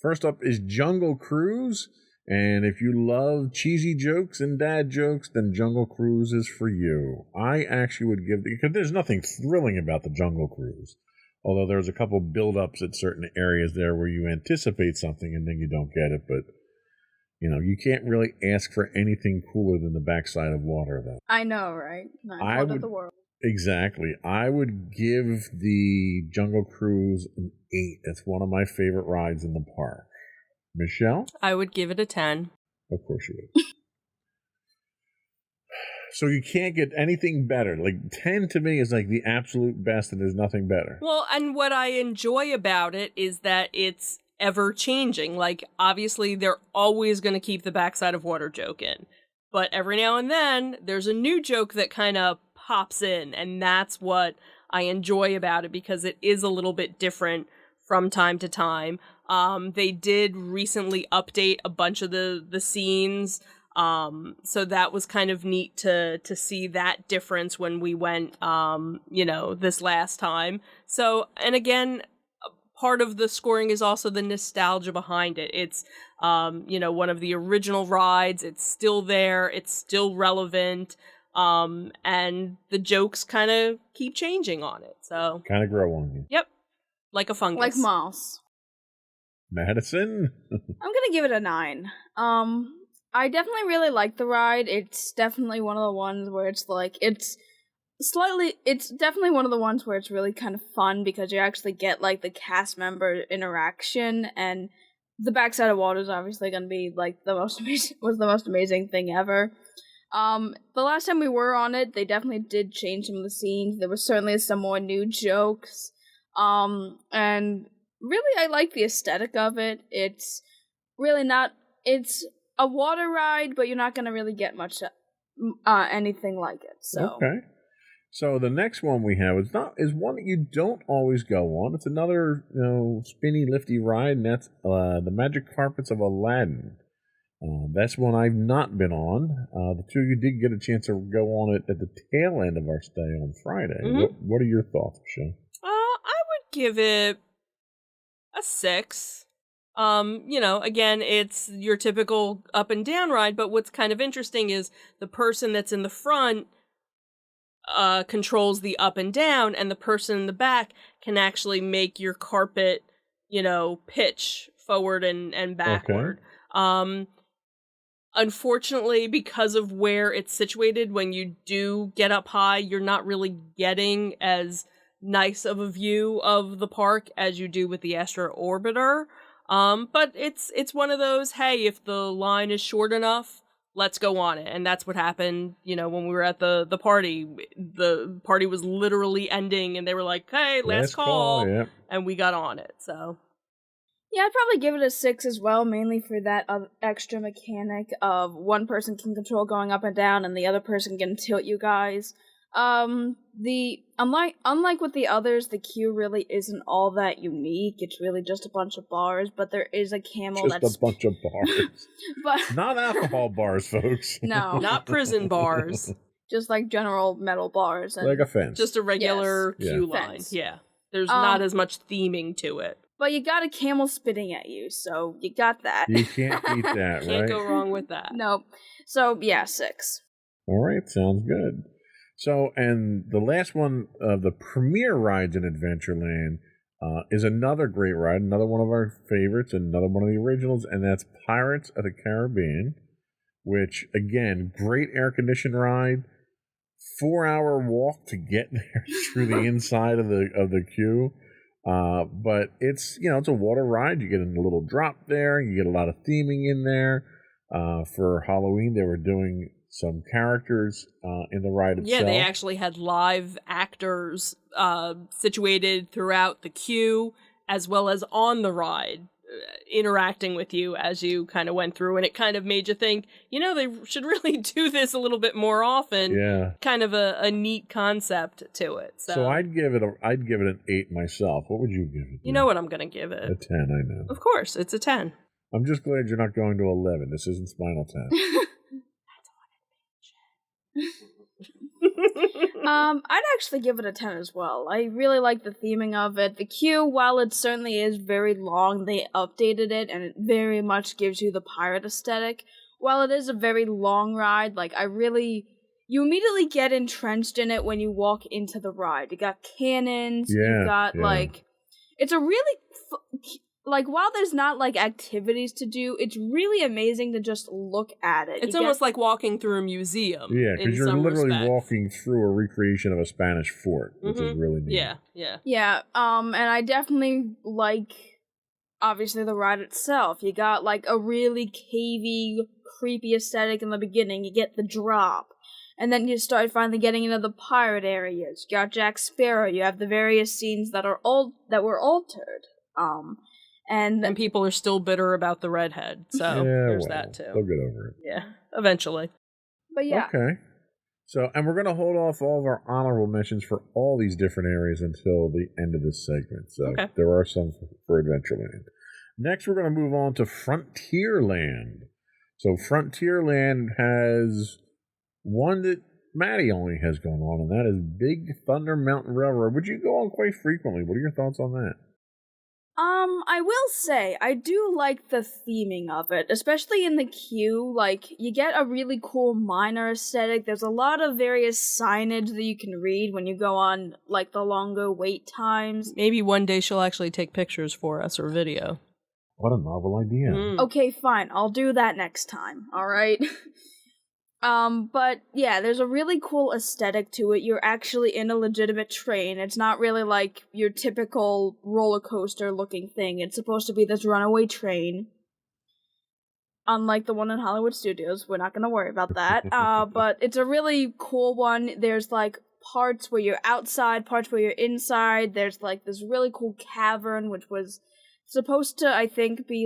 S2: First up is Jungle Cruise. And if you love cheesy jokes and dad jokes, then Jungle Cruise is for you. I actually would give, because there's nothing thrilling about the Jungle Cruise. Although there's a couple build-ups at certain areas there where you anticipate something and then you don't get it. But, you can't really ask for anything cooler than the backside of water, though.
S3: I know, right?
S2: I
S3: Not
S2: would-
S3: of the world.
S2: Exactly. I would give the Jungle Cruise an 8. It's one of my favorite rides in the park. Michelle?
S1: I would give it a 10.
S2: Of course you would. So you can't get anything better. Like 10 to me is like the absolute best, and there's nothing better.
S1: Well, and what I enjoy about it is that it's ever changing. Like, obviously, they're always going to keep the backside of water joke in. But every now and then, there's a new joke that kind of pops in, and that's what I enjoy about it, because it is a little bit different from time to time. They did recently update a bunch of the scenes, so that was kind of neat to see that difference when we went, this last time. So, and again, part of the scoring is also the nostalgia behind it. It's, one of the original rides. It's still there. It's still relevant. And the jokes kind of keep changing on it. So
S2: Kind of grow on you.
S1: yep, like a fungus.
S3: Like moss.
S2: Madison?
S3: I'm gonna give it a 9. I definitely really like the ride. It's definitely one of the ones where it's like, it's definitely one of the ones where it's really kind of fun, because you actually get like the cast member interaction, and the backside of water is obviously gonna be like the most amazing thing ever. The last time we were on it, they definitely did change some of the scenes. There was certainly some more new jokes. And really, I like the aesthetic of it. It's really not, it's a water ride, but you're not going to really get much, anything like it. So.
S2: Okay. So the next one we have is one that you don't always go on. It's another spinny lifty ride, and that's the Magic Carpets of Aladdin. That's one I've not been on. The two of you did get a chance to go on it at the tail end of our stay on Friday.
S1: Mhm.
S2: What are your thoughts, Michelle?
S1: I would give it a 6. Again, it's your typical up and down ride, but what's kind of interesting is the person that's in the front controls the up and down, and the person in the back can actually make your carpet, pitch forward and backward. Okay. Unfortunately, because of where it's situated, when you do get up high, you're not really getting as nice of a view of the park as you do with the Astro Orbiter. But it's one of those, hey, if the line is short enough, let's go on it. And that's what happened, when we were at the party. The party was literally ending, and they were like, hey, last call.
S2: Yeah.
S1: And we got on it, so...
S3: Yeah, I'd probably give it a 6 as well, mainly for that extra mechanic of one person can control going up and down, and the other person can tilt you guys. Unlike with the others, the queue really isn't all that unique. It's really just a bunch of bars, but there is a camel
S2: just a bunch of bars.
S3: But
S2: not alcohol bars, folks.
S3: No.
S1: Not prison bars.
S3: Just like general metal bars. And
S2: like a fence.
S1: Just a regular queue line.
S3: Fence.
S1: Yeah. There's not as much theming to it.
S3: But you got a camel spitting at you, so you got that.
S2: You can't beat that, right?
S1: Can't go wrong with that.
S3: Nope. So, yeah, 6.
S2: All right, sounds good. So, and the last one of the premier rides in Adventureland is another great ride, another one of our favorites, another one of the originals, and that's Pirates of the Caribbean, which, again, great air-conditioned ride, 4-hour walk to get there through the inside of the queue. But it's a water ride. You get a little drop there. You get a lot of theming in there. For Halloween, they were doing some characters in the ride itself.
S1: Yeah, they actually had live actors situated throughout the queue as well as on the ride, interacting with you as you kind of went through, and it kind of made you think, they should really do this a little bit more often.
S2: Yeah,
S1: kind of a neat concept to it. So
S2: I'd give it an 8 myself. What would you give it?
S1: You know what I'm gonna give it?
S2: A 10, I know.
S1: Of course, it's a 10.
S2: I'm just glad you're not going to 11. This isn't Spinal Tap.
S3: I'd actually give it a 10 as well. I really like the theming of it. The queue, while it certainly is very long, they updated it, and it very much gives you the pirate aesthetic. While it is a very long ride, you immediately get entrenched in it when you walk into the ride. You got cannons, you've got, it's a really... while there's not, activities to do, it's really amazing to just look at it.
S1: It's almost like walking through a museum.
S2: Yeah, because you're literally
S1: respects.
S2: walking through a recreation of a Spanish fort, which is really neat.
S1: Yeah.
S3: Yeah, and I definitely like, obviously, the ride itself. You got, a really cavey, creepy aesthetic in the beginning. You get the drop. And then you start finally getting into the pirate areas. You got Jack Sparrow. You have the various scenes that were altered. And
S1: people are still bitter about the redhead, so there's that too.
S2: They'll get over it.
S1: Yeah, eventually.
S3: But yeah.
S2: Okay. So, and we're going to hold off all of our honorable mentions for all these different areas until the end of this segment. So there are some for Adventureland. Next, we're going to move on to Frontierland. So Frontierland has one that Maddie only has gone on, and that is Big Thunder Mountain Railroad, which you go on quite frequently. What are your thoughts on that?
S3: I will say, I do like the theming of it, especially in the queue. You get a really cool miner aesthetic. There's a lot of various signage that you can read when you go on, the longer wait times.
S1: Maybe one day she'll actually take pictures for us or video.
S2: What a novel idea.
S3: Okay, fine. I'll do that next time, alright? But yeah, there's a really cool aesthetic to it. You're actually in a legitimate train. It's not really like your typical roller coaster looking thing. It's supposed to be this runaway train. Unlike the one in Hollywood Studios, we're not gonna worry about that. But it's a really cool one. There's parts where you're outside, parts where you're inside. There's this really cool cavern, which was supposed to, I think, be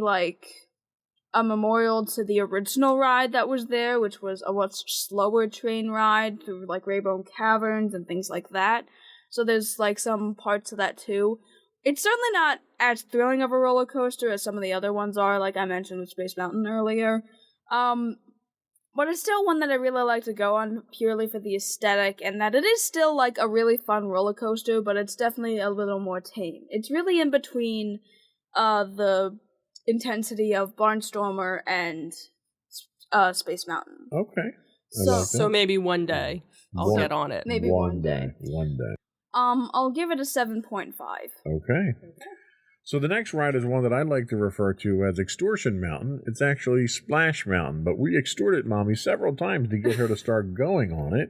S3: a memorial to the original ride that was there, which was a much slower train ride through like Raybone Caverns and things like that. So there's like some parts of that too. It's certainly not as thrilling of a roller coaster as some of the other ones are, like I mentioned with Space Mountain earlier. But it's still one that I really like to go on purely for the aesthetic, and that it is still like a really fun roller coaster, but it's definitely a little more tame. It's really in between the intensity of Barnstormer and Space Mountain.
S2: Okay.
S1: So maybe one day I'll get on it.
S3: Maybe one day.
S2: One day.
S3: I'll give it a 7.5.
S2: Okay. So the next ride is one that I like to refer to as Extortion Mountain. It's actually Splash Mountain, but we extorted Mommy several times to get her to start going on it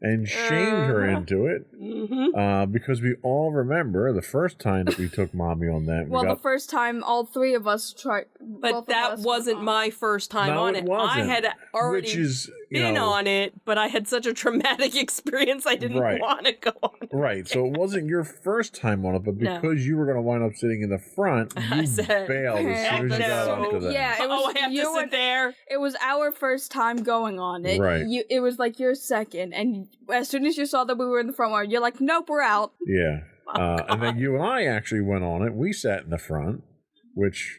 S2: and shamed her into it because we all remember the first time that we took Mommy on that.
S3: The first time all three of us tried.
S1: But that wasn't my first time
S2: No,
S1: on
S2: it
S1: it.
S2: wasn't.
S1: I had already
S2: Which is,
S1: been on it, but I had such a traumatic experience I didn't want to go on it.
S2: Right, so it wasn't your first time on it, but because you were going to wind up sitting in the front, you bailed as soon as you got onto that.
S3: Yeah, it was,
S1: I have to sit there?
S3: It was our first time going on it.
S2: Right.
S3: It was like your second, and as soon as you saw that we were in the front row, you're like, nope, we're out.
S2: Yeah. And then you and I actually went on it. We sat in the front, which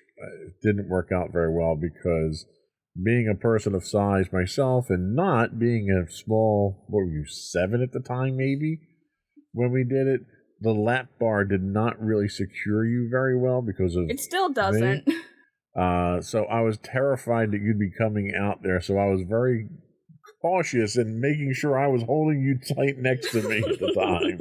S2: didn't work out very well because being a person of size myself and not being a small, what were you, 7 at the time maybe, when we did it, the lap bar did not really secure you very well because of
S3: It still doesn't.
S2: me. So I was terrified that you'd be coming out there, so I was very cautious in making sure I was holding you tight next to me at the time.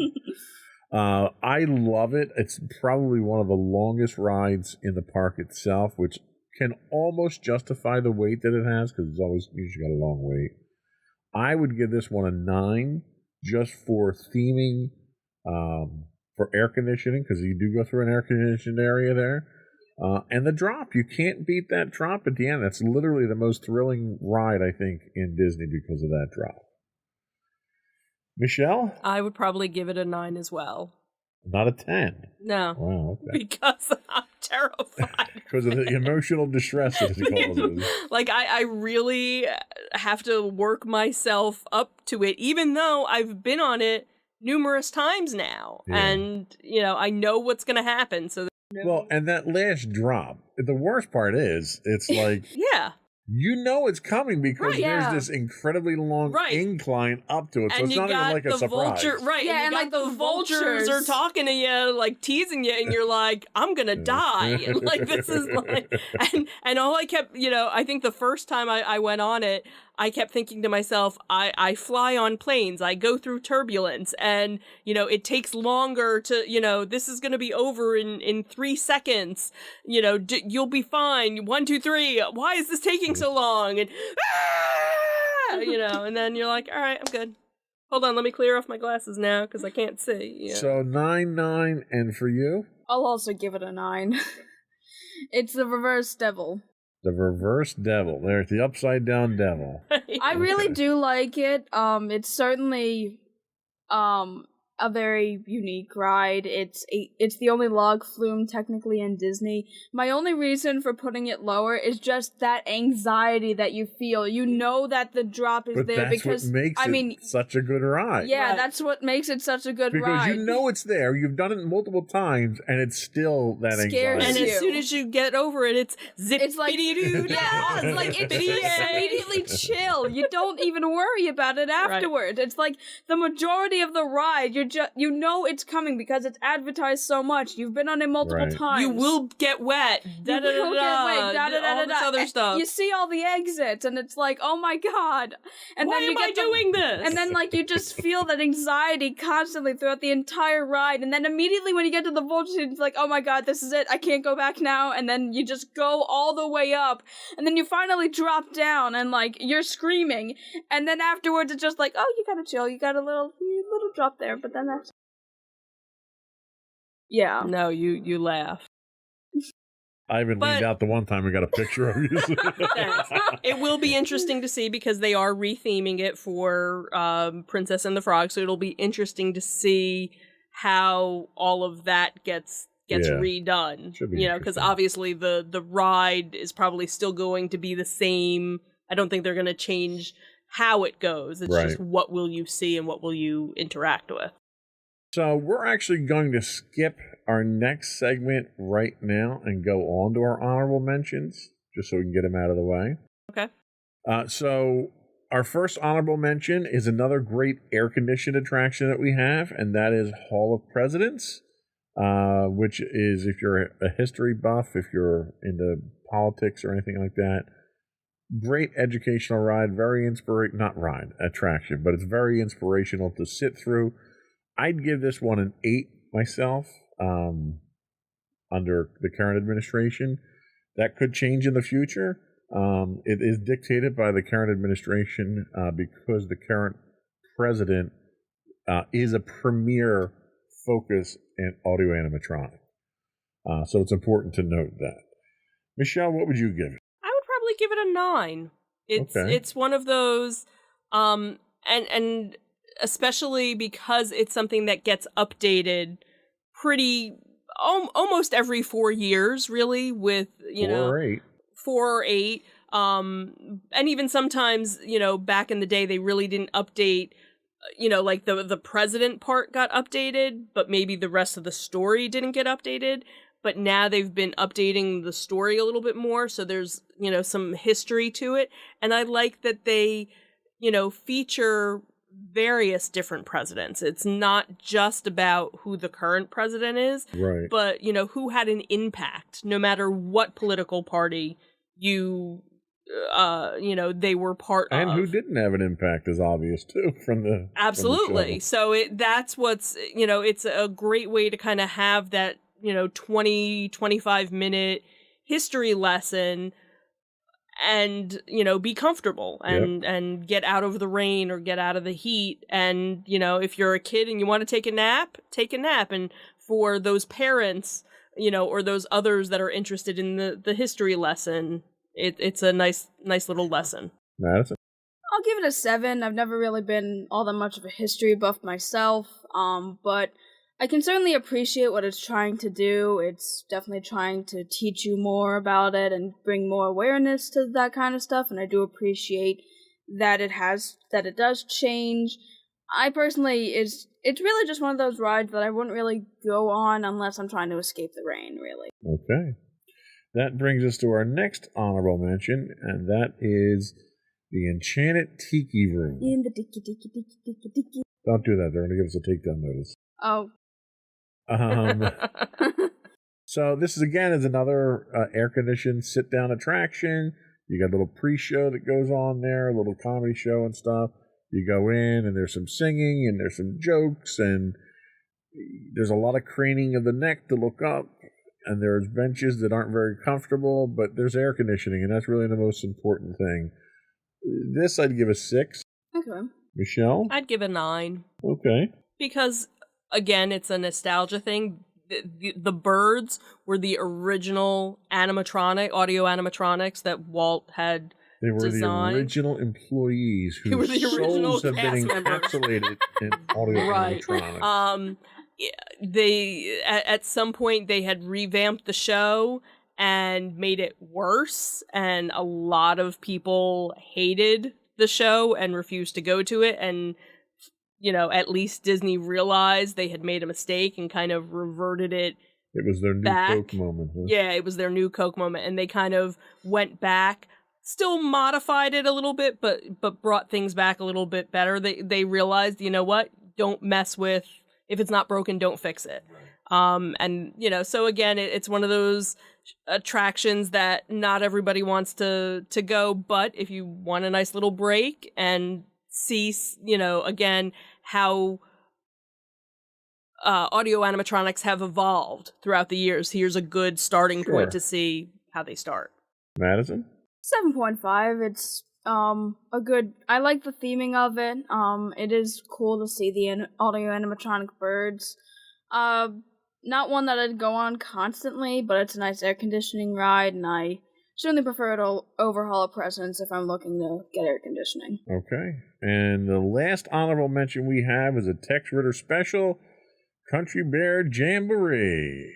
S2: I love it. It's probably one of the longest rides in the park itself, which can almost justify the wait that it has because it's always usually got a long wait. I would give this one a 9 just for theming, for air conditioning, because you do go through an air conditioned area there. And the drop, you can't beat that drop at the end. That's literally the most thrilling ride, I think, in Disney because of that drop. Michelle?
S1: I would probably give it a 9 as well.
S2: Not a 10.
S1: No.
S2: Wow, okay.
S1: Because I'm terrified.
S2: Because of the emotional distress, as he calls it.
S1: Like, I really have to work myself up to it, even though I've been on it numerous times now.
S2: Yeah.
S1: And, I know what's going to happen. So,
S2: Well, and that last drop, the worst part is, it's like...
S1: yeah.
S2: You know it's coming because
S3: Right,
S2: there's
S3: yeah.
S2: this incredibly long incline up to it, so
S1: And
S2: it's
S1: you
S2: not even
S1: got
S2: like a
S1: the
S2: surprise.
S1: vulture, right?
S3: Yeah,
S1: and,
S3: and
S1: you got
S3: like
S1: the
S3: the
S1: vultures are
S3: vultures.
S1: talking to you, like teasing you, and you're like, "I'm gonna die!" And, like this is like, and all I kept, I think the first time I went on it, I kept thinking to myself, I fly on planes, I go through turbulence, and it takes longer to, this is gonna be over in 3 seconds. You'll be fine. 1, 2, 3. Why is this taking so long? And and then you're like, all right, I'm good. Hold on, let me clear off my glasses now because I can't see.
S2: So 9, and for you?
S3: I'll also give it a 9. It's the reverse devil.
S2: The reverse devil. There's the upside down devil.
S3: I really do like it. It's certainly a very unique ride. It's the only log flume technically in Disney. My only reason for putting it lower is just that anxiety that you feel. You know that the drop is
S2: But
S3: there
S2: that's
S3: because
S2: what makes it such a good ride.
S3: yeah,
S1: Right.
S3: that's what makes it such a good
S2: Because
S3: ride.
S2: you know it's there. You've done it multiple times, and it's still that
S3: Scares
S1: And
S2: anxiety.
S1: as soon as you get over it, it's zip.
S3: It's like yeah, it's like it's just immediately chill. You don't even worry about it afterwards. It's like the majority of the ride, you know it's coming because it's advertised so much. You've been on it multiple
S2: Right.
S3: times.
S1: You will get wet.
S3: You will get wet,
S1: All this other
S3: and
S1: stuff.
S3: You see all the exits, and it's like, oh my god! And
S1: Why
S3: then you
S1: am I
S3: get
S1: doing this?
S3: And then like you just feel that anxiety constantly throughout the entire ride, and then immediately when you get to the vulture, it's like, oh my god, this is it. I can't go back now. And then you just go all the way up, and then you finally drop down, and like you're screaming, and then afterwards it's just like, oh, you gotta chill. You got a little drop there, but then that's yeah.
S1: No, you laugh.
S2: I even leaned out the one time and got a picture of you.
S1: Thanks. It will be interesting to see because they are retheming it for Princess and the Frog, so it'll be interesting to see how all of that gets gets
S2: Yeah.
S1: redone.
S2: Should be
S1: Because
S2: interesting.
S1: obviously the ride is probably still going to be the same. I don't think they're going to change how it goes. It's
S2: Right.
S1: just what will you see and what will you interact with.
S2: So we're actually going to skip our next segment right now and go on to our honorable mentions, just so we can get them out of the way.
S1: Okay.
S2: So our first honorable mention is another great air-conditioned attraction that we have, and that is Hall of Presidents, which is, if you're a history buff, if you're into politics or anything like that, great educational ride, very attraction, but it's very inspirational to sit through. I'd give this one an 8 myself, under the current administration. That could change in the future. It is dictated by the current administration because the current president is a premier focus in audio animatronic. So it's important to note that. Michelle, what would you give it?
S1: I would probably give it a 9.
S2: Okay.
S1: It's one of those, and especially because it's something that gets updated pretty almost every 4 years, really, with 4 or 8. And even sometimes, back in the day, they really didn't update. Like the president part got updated, but maybe the rest of the story didn't get updated. But now they've been updating the story a little bit more, so there's, some history to it. And I like that they, feature various different presidents. It's not just about who the current president is,
S2: Right.
S1: but, who had an impact, no matter what political party they were part of.
S2: And who didn't have an impact is obvious, too, from the
S1: Absolutely. So that's what's, it's a great way to kind of have that, 20, 25-minute history lesson and, be comfortable and get out of the rain or get out of the heat. And, if you're a kid and you want to take a nap, take a nap. And for those parents, or those others that are interested in the history lesson, it's a nice little lesson.
S2: Madison?
S3: I'll give it a 7. I've never really been all that much of a history buff myself, but I can certainly appreciate what it's trying to do. It's definitely trying to teach you more about it and bring more awareness to that kind of stuff, and I do appreciate that it does change. I personally, it's really just one of those rides that I wouldn't really go on unless I'm trying to escape the rain, really.
S2: Okay. That brings us to our next honorable mention, and that is the Enchanted Tiki Room.
S3: In the tiki.
S2: Don't do that. They're going to give us a takedown notice.
S3: Oh.
S2: So this is another air-conditioned sit-down attraction. You got a little pre-show that goes on there, a little comedy show and stuff. You go in, and there's some singing, and there's some jokes, and there's a lot of craning of the neck to look up, and there's benches that aren't very comfortable, but there's air conditioning, and that's really the most important thing. This I'd give a 6.
S3: Okay.
S2: Michelle?
S1: I'd give a 9.
S2: Okay.
S1: Because, again, it's a nostalgia thing. The birds were the original audio animatronics that Walt had
S2: They were
S1: designed.
S2: the original employees
S1: They were
S2: whose
S1: the original
S2: souls have been
S1: cast members.
S2: encapsulated in audio
S1: Right.
S2: animatronics.
S1: They at some point they had revamped the show and made it worse, and a lot of people hated the show and refused to go to it. And at least Disney realized they had made a mistake and kind of reverted it.
S2: It was their new
S1: back.
S2: Coke moment. Huh?
S1: Yeah, it was their new Coke moment, and they kind of went back, still modified it a little bit, but brought things back a little bit better. They realized, what? Don't mess with, if it's not broken, don't fix it. And so again, it's one of those attractions that not everybody wants to go, but if you want a nice little break and see, again, how audio animatronics have evolved throughout the years, here's a good starting
S2: Sure.
S1: point to see how they start.
S2: Madison?
S3: 7.5. It's a good. I like the theming of it. It is cool to see the audio animatronic birds. Not one that I'd go on constantly, but it's a nice air conditioning ride, and I certainly prefer it over Hall of Presidents if I'm looking to get air conditioning.
S2: Okay. And the last honorable mention we have is a Tex Ritter special, Country Bear Jamboree.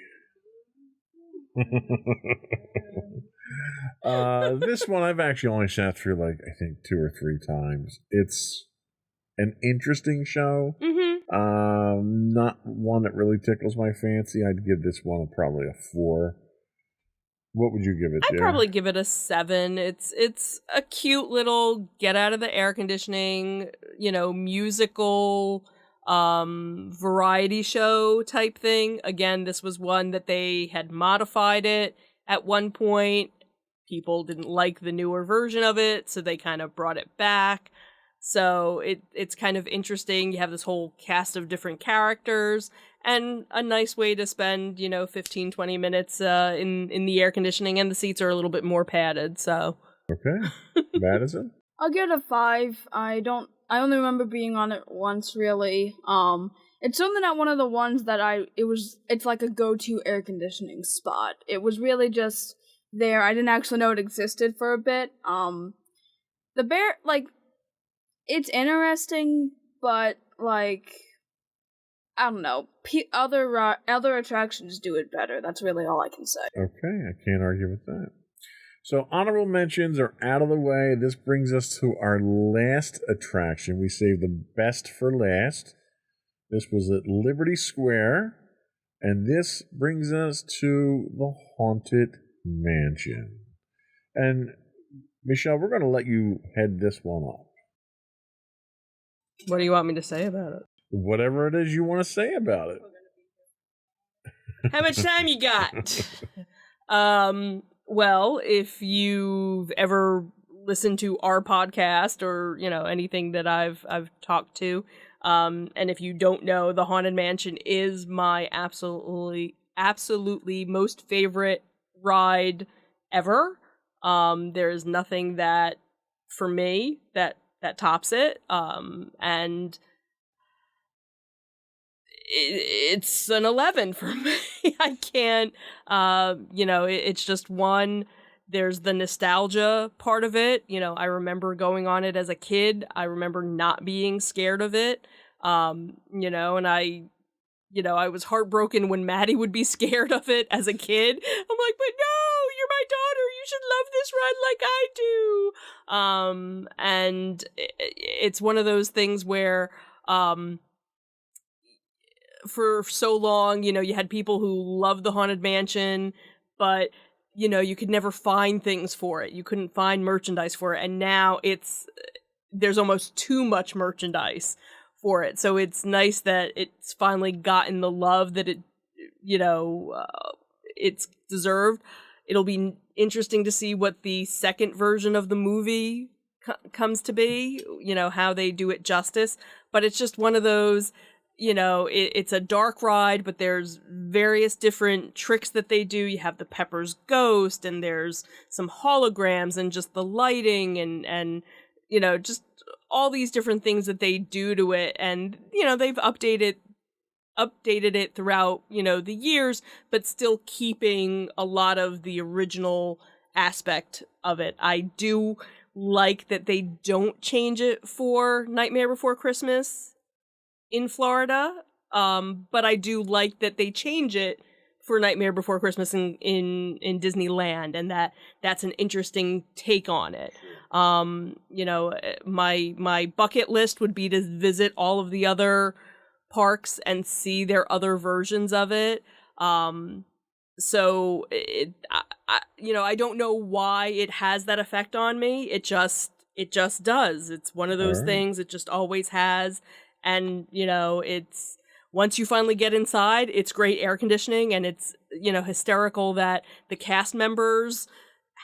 S2: This one I've actually only sat through like I think 2 or 3 times. It's an interesting show. Not one that really tickles my fancy. I'd give this one probably a 4. What would you give it,
S1: I'd
S2: Jer?
S1: probably give it a 7. It's a cute little get out of the air conditioning, musical variety show type thing. Again, this was one that they had modified it at one point. People didn't like the newer version of it, so they kind of brought it back. So it's kind of interesting. You have this whole cast of different characters and a nice way to spend, 15, 20 minutes in the air conditioning, and the seats are a little bit more padded, so.
S2: Okay. Madison?
S3: I'll give it a 5. I only remember being on it once, really. It's certainly not one of the ones that it's like a go-to air conditioning spot. It was really just there. I didn't actually know it existed for a bit. The bear, it's interesting, but, I don't know. Other attractions do it better. That's really all I can say.
S2: Okay, I can't argue with that. So honorable mentions are out of the way. This brings us to our last attraction. We saved the best for last. This was at Liberty Square, and this brings us to the Haunted Mansion. And Michelle, we're going to let you head this one off.
S1: What do you want me to say about it?
S2: Whatever it is you want to say about it.
S1: How much time you got? Well, if you've ever listened to our podcast or, anything that I've talked to, and if you don't know, the Haunted Mansion is my absolutely most favorite ride ever. There is nothing that, for me, that tops it. And it's an 11 for me. I can't, it's just one. There's the nostalgia part of it. I remember going on it as a kid. I remember not being scared of it. And I was heartbroken when Maddie would be scared of it as a kid. I'm like, but no, you're my daughter. You should love this ride like I do. And it's one of those things where, for so long, you had people who loved the Haunted Mansion, but, you could never find things for it. You couldn't find merchandise for it. And now there's almost too much merchandise for it. So it's nice that it's finally gotten the love that it's deserved. It'll be interesting to see what the second version of the movie comes to be, how they do it justice. But it's just one of those, it's a dark ride, but there's various different tricks that they do. You have the Pepper's Ghost, and there's some holograms, and just the lighting, and just all these different things that they do to it. And, they've updated it throughout, the years, but still keeping a lot of the original aspect of it. I do like that they don't change it for Nightmare Before Christmas in Florida, but I do like that they change it for Nightmare Before Christmas in Disneyland, and that's an interesting take on it. My bucket list would be to visit all of the other parks and see their other versions of it. So I don't know why it has that effect on me. It just does. It's one of those things. It just always has. And, it's, once you finally get inside, it's great air conditioning, and it's, hysterical that the cast members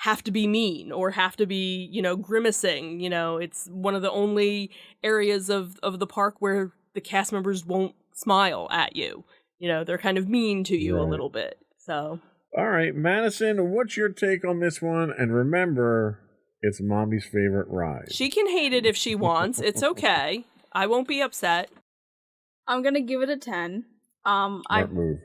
S1: have to be mean or have to be, grimacing. It's one of the only areas of the park where the cast members won't smile at you. They're kind of mean to you a little bit. So.
S2: All right, Madison, what's your take on this one? And remember, it's Mommy's favorite ride.
S1: She can hate it if she wants. It's okay. I won't be upset.
S3: I'm gonna give it a 10.
S2: Move.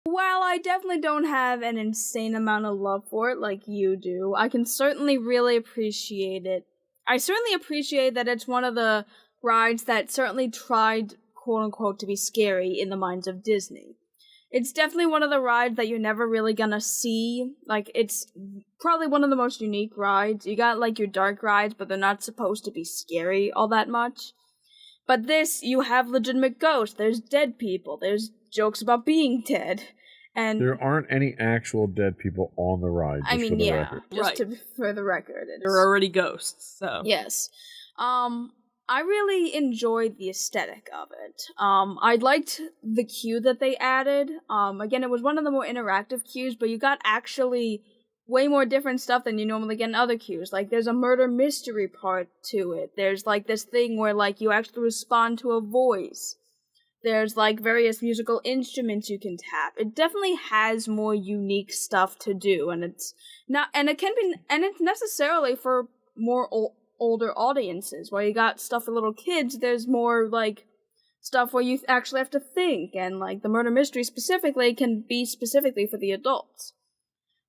S3: While I definitely don't have an insane amount of love for it like you do, I can certainly really appreciate it. I certainly appreciate that it's one of the rides that certainly tried, quote-unquote, to be scary in the minds of Disney. It's definitely one of the rides that you're never really gonna see. Like, it's probably one of the most unique rides. You got, like, your dark rides, but they're not supposed to be scary all that much. But this, you have legitimate ghosts. There's dead people. There's jokes about being dead. And
S2: There aren't any actual dead people on the ride. Just for the record.
S3: for the record.
S1: There are already ghosts, so.
S3: Yes. I really enjoyed the aesthetic of it. I liked the queue that they added. Again, it was one of the more interactive queues, but you got actually way more different stuff than you normally get in other queues. Like, there's a murder mystery part to it. There's, like, this thing where, like, you actually respond to a voice. There's, like, various musical instruments you can tap. It definitely has more unique stuff to do, and it's necessarily for more older audiences. While you got stuff for little kids, there's more, like, stuff where you actually have to think, and, like, the murder mystery specifically can be specifically for the adults.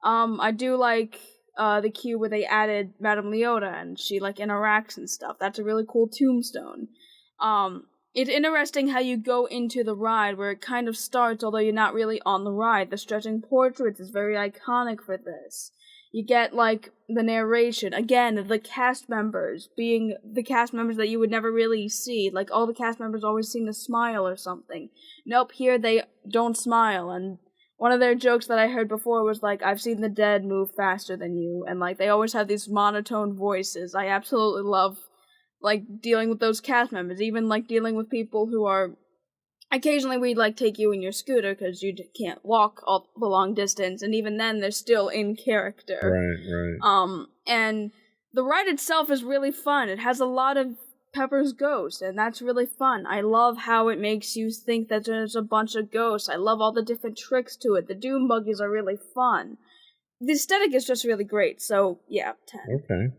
S3: I do like the queue where they added Madame Leota, and she, like, interacts and stuff. That's a really cool tombstone. It's interesting how you go into the ride, where it kind of starts, although you're not really on the ride. The stretching portraits is very iconic for this. You get, like, the narration. Again, the cast members being the cast members that you would never really see. Like, all the cast members always seem to smile or something. Nope, here they don't smile. And one of their jokes that I heard before was, like, I've seen the dead move faster than you. And, like, they always have these monotone voices. I absolutely love, like, dealing with those cast members. Even, like, dealing with people who are... Occasionally we'd, like, take you in your scooter because you can't walk all the long distance, and even then they're still in character.
S2: Right.
S3: And the ride itself is really fun. It has a lot of Pepper's ghosts, and that's really fun. I love how it makes you think that there's a bunch of ghosts. I love all the different tricks to it. The doom buggies are really fun. The aesthetic is just really great, so yeah, 10.
S2: Okay.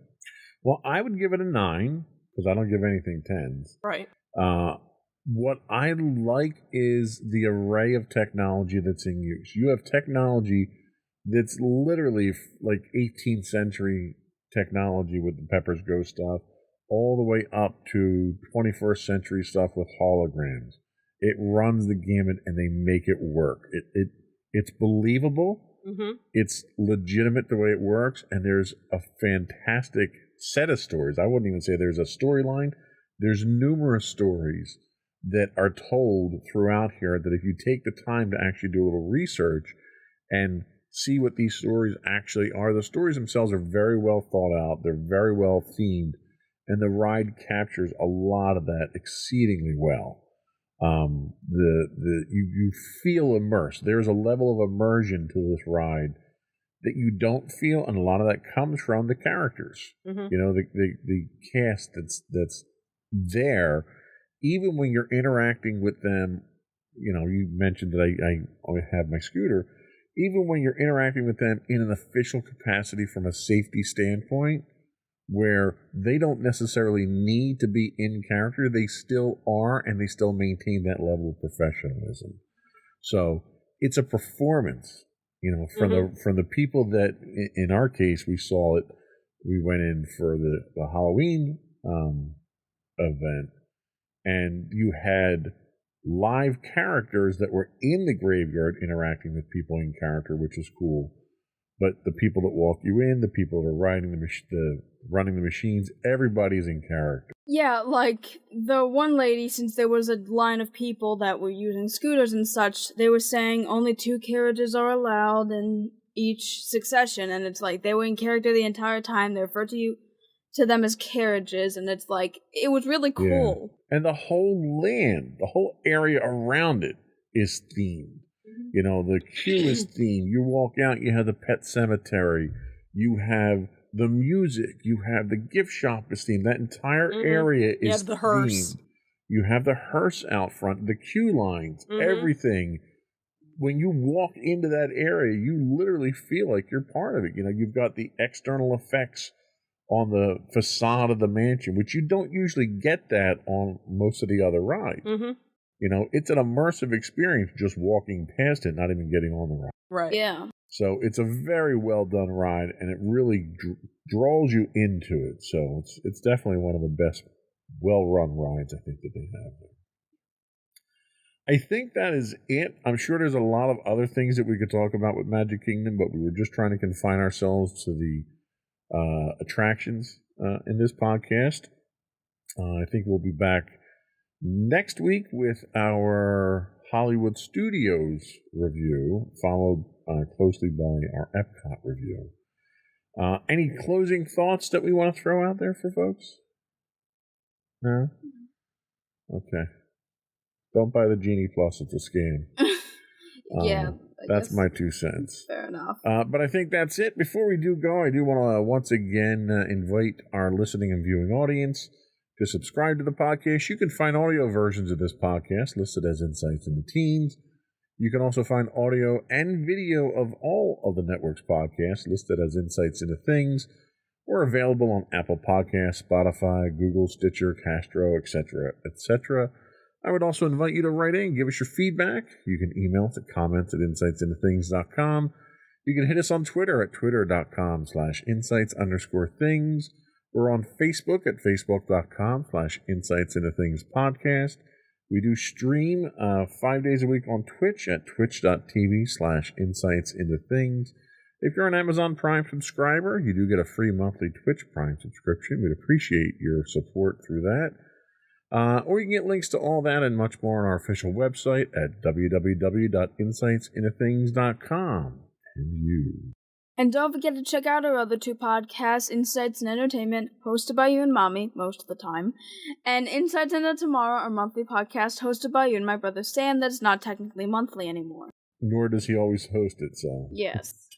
S2: Well, I would give it a 9, because I don't give anything 10s.
S1: Right.
S2: What I like is the array of technology that's in use. You have technology that's literally like 18th century technology with the Pepper's Ghost stuff, all the way up to 21st century stuff with holograms. It runs the gamut, and they make it work. It's believable.
S1: Mm-hmm.
S2: It's legitimate the way it works, and there's a fantastic set of stories. I wouldn't even say there's a storyline. There's numerous stories that are told throughout here that if you take the time to actually do a little research and see what these stories actually are, the stories themselves are very well thought out. They're very well themed, and the ride captures a lot of that exceedingly well. You feel immersed. There's a level of immersion to this ride that you don't feel, and a lot of that comes from the characters.
S1: Mm-hmm.
S2: You know, the cast that's there. Even when you're interacting with them, you know, you mentioned that I always have my scooter. Even when you're interacting with them in an official capacity from a safety standpoint, where they don't necessarily need to be in character, they still are, and they still maintain that level of professionalism. So it's a performance, you know, from the people that, in our case, we saw it. We went in for the Halloween event. And you had live characters that were in the graveyard interacting with people in character, which is cool. But the people that walk you in, the people that are running the machines, everybody's in character.
S3: Yeah, like, the one lady, since there was a line of people that were using scooters and such, they were saying only 2 carriages are allowed in each succession, and it's like, they were in character the entire time. They referred to them as carriages, and it's like, it was really cool.
S2: Yeah. And the whole land, the whole area around it is themed. Mm-hmm. You know, the queue is themed. You walk out, you have the pet cemetery, you have the music, you have the gift shop is themed. That entire area is
S1: the hearse.
S2: themed. You have the hearse out front, the queue lines, everything. When you walk into that area, you literally feel like you're part of it. You know, you've got the external effects on the facade of the mansion, which you don't usually get that on most of the other rides.
S1: Mm-hmm.
S2: You know, it's an immersive experience just walking past it, not even getting on the ride.
S1: Right.
S3: Yeah.
S2: So it's a very well done ride, and it really draws you into it. So it's definitely one of the best well run rides I think that they have there. I think that is it. I'm sure there's a lot of other things that we could talk about with Magic Kingdom, but we were just trying to confine ourselves to the attractions in this podcast. I think we'll be back next week with our Hollywood Studios review, followed closely by our Epcot review. Any closing thoughts that we want to throw out there for folks? No? Okay. Don't buy the Genie Plus, it's a scam.
S3: Yeah.
S2: That's my 2 cents.
S3: Fair enough.
S2: But I think that's it. Before we do go, I do want to once again invite our listening and viewing audience to subscribe to the podcast. You can find audio versions of this podcast listed as Insights into Teens. You can also find audio and video of all of the network's podcasts listed as Insights into Things. We're available on Apple Podcasts, Spotify, Google, Stitcher, Castro, etc., etc. I would also invite you to write in, give us your feedback. You can email us at comments@insightsintothings.com. You can hit us on Twitter at twitter.com/insights_things. We're on Facebook at facebook.com/insightsintothingspodcast. We do stream 5 days a week on Twitch at twitch.tv/insightsintothings. If you're an Amazon Prime subscriber, you do get a free monthly Twitch Prime subscription. We'd appreciate your support through that. Or you can get links to all that and much more on our official website at www.insightsintothings.com. And you.
S3: And don't forget to check out our other 2 podcasts, Insights and Entertainment, hosted by you and Mommy, most of the time, and Insights into Tomorrow, our monthly podcast hosted by you and my brother Sam, that's not technically monthly anymore.
S2: Nor does he always host it, so.
S3: Yes.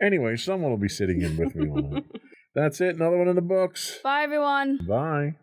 S2: Anyway, someone will be sitting in with me on it. That's it. Another one in the books.
S3: Bye, everyone.
S2: Bye.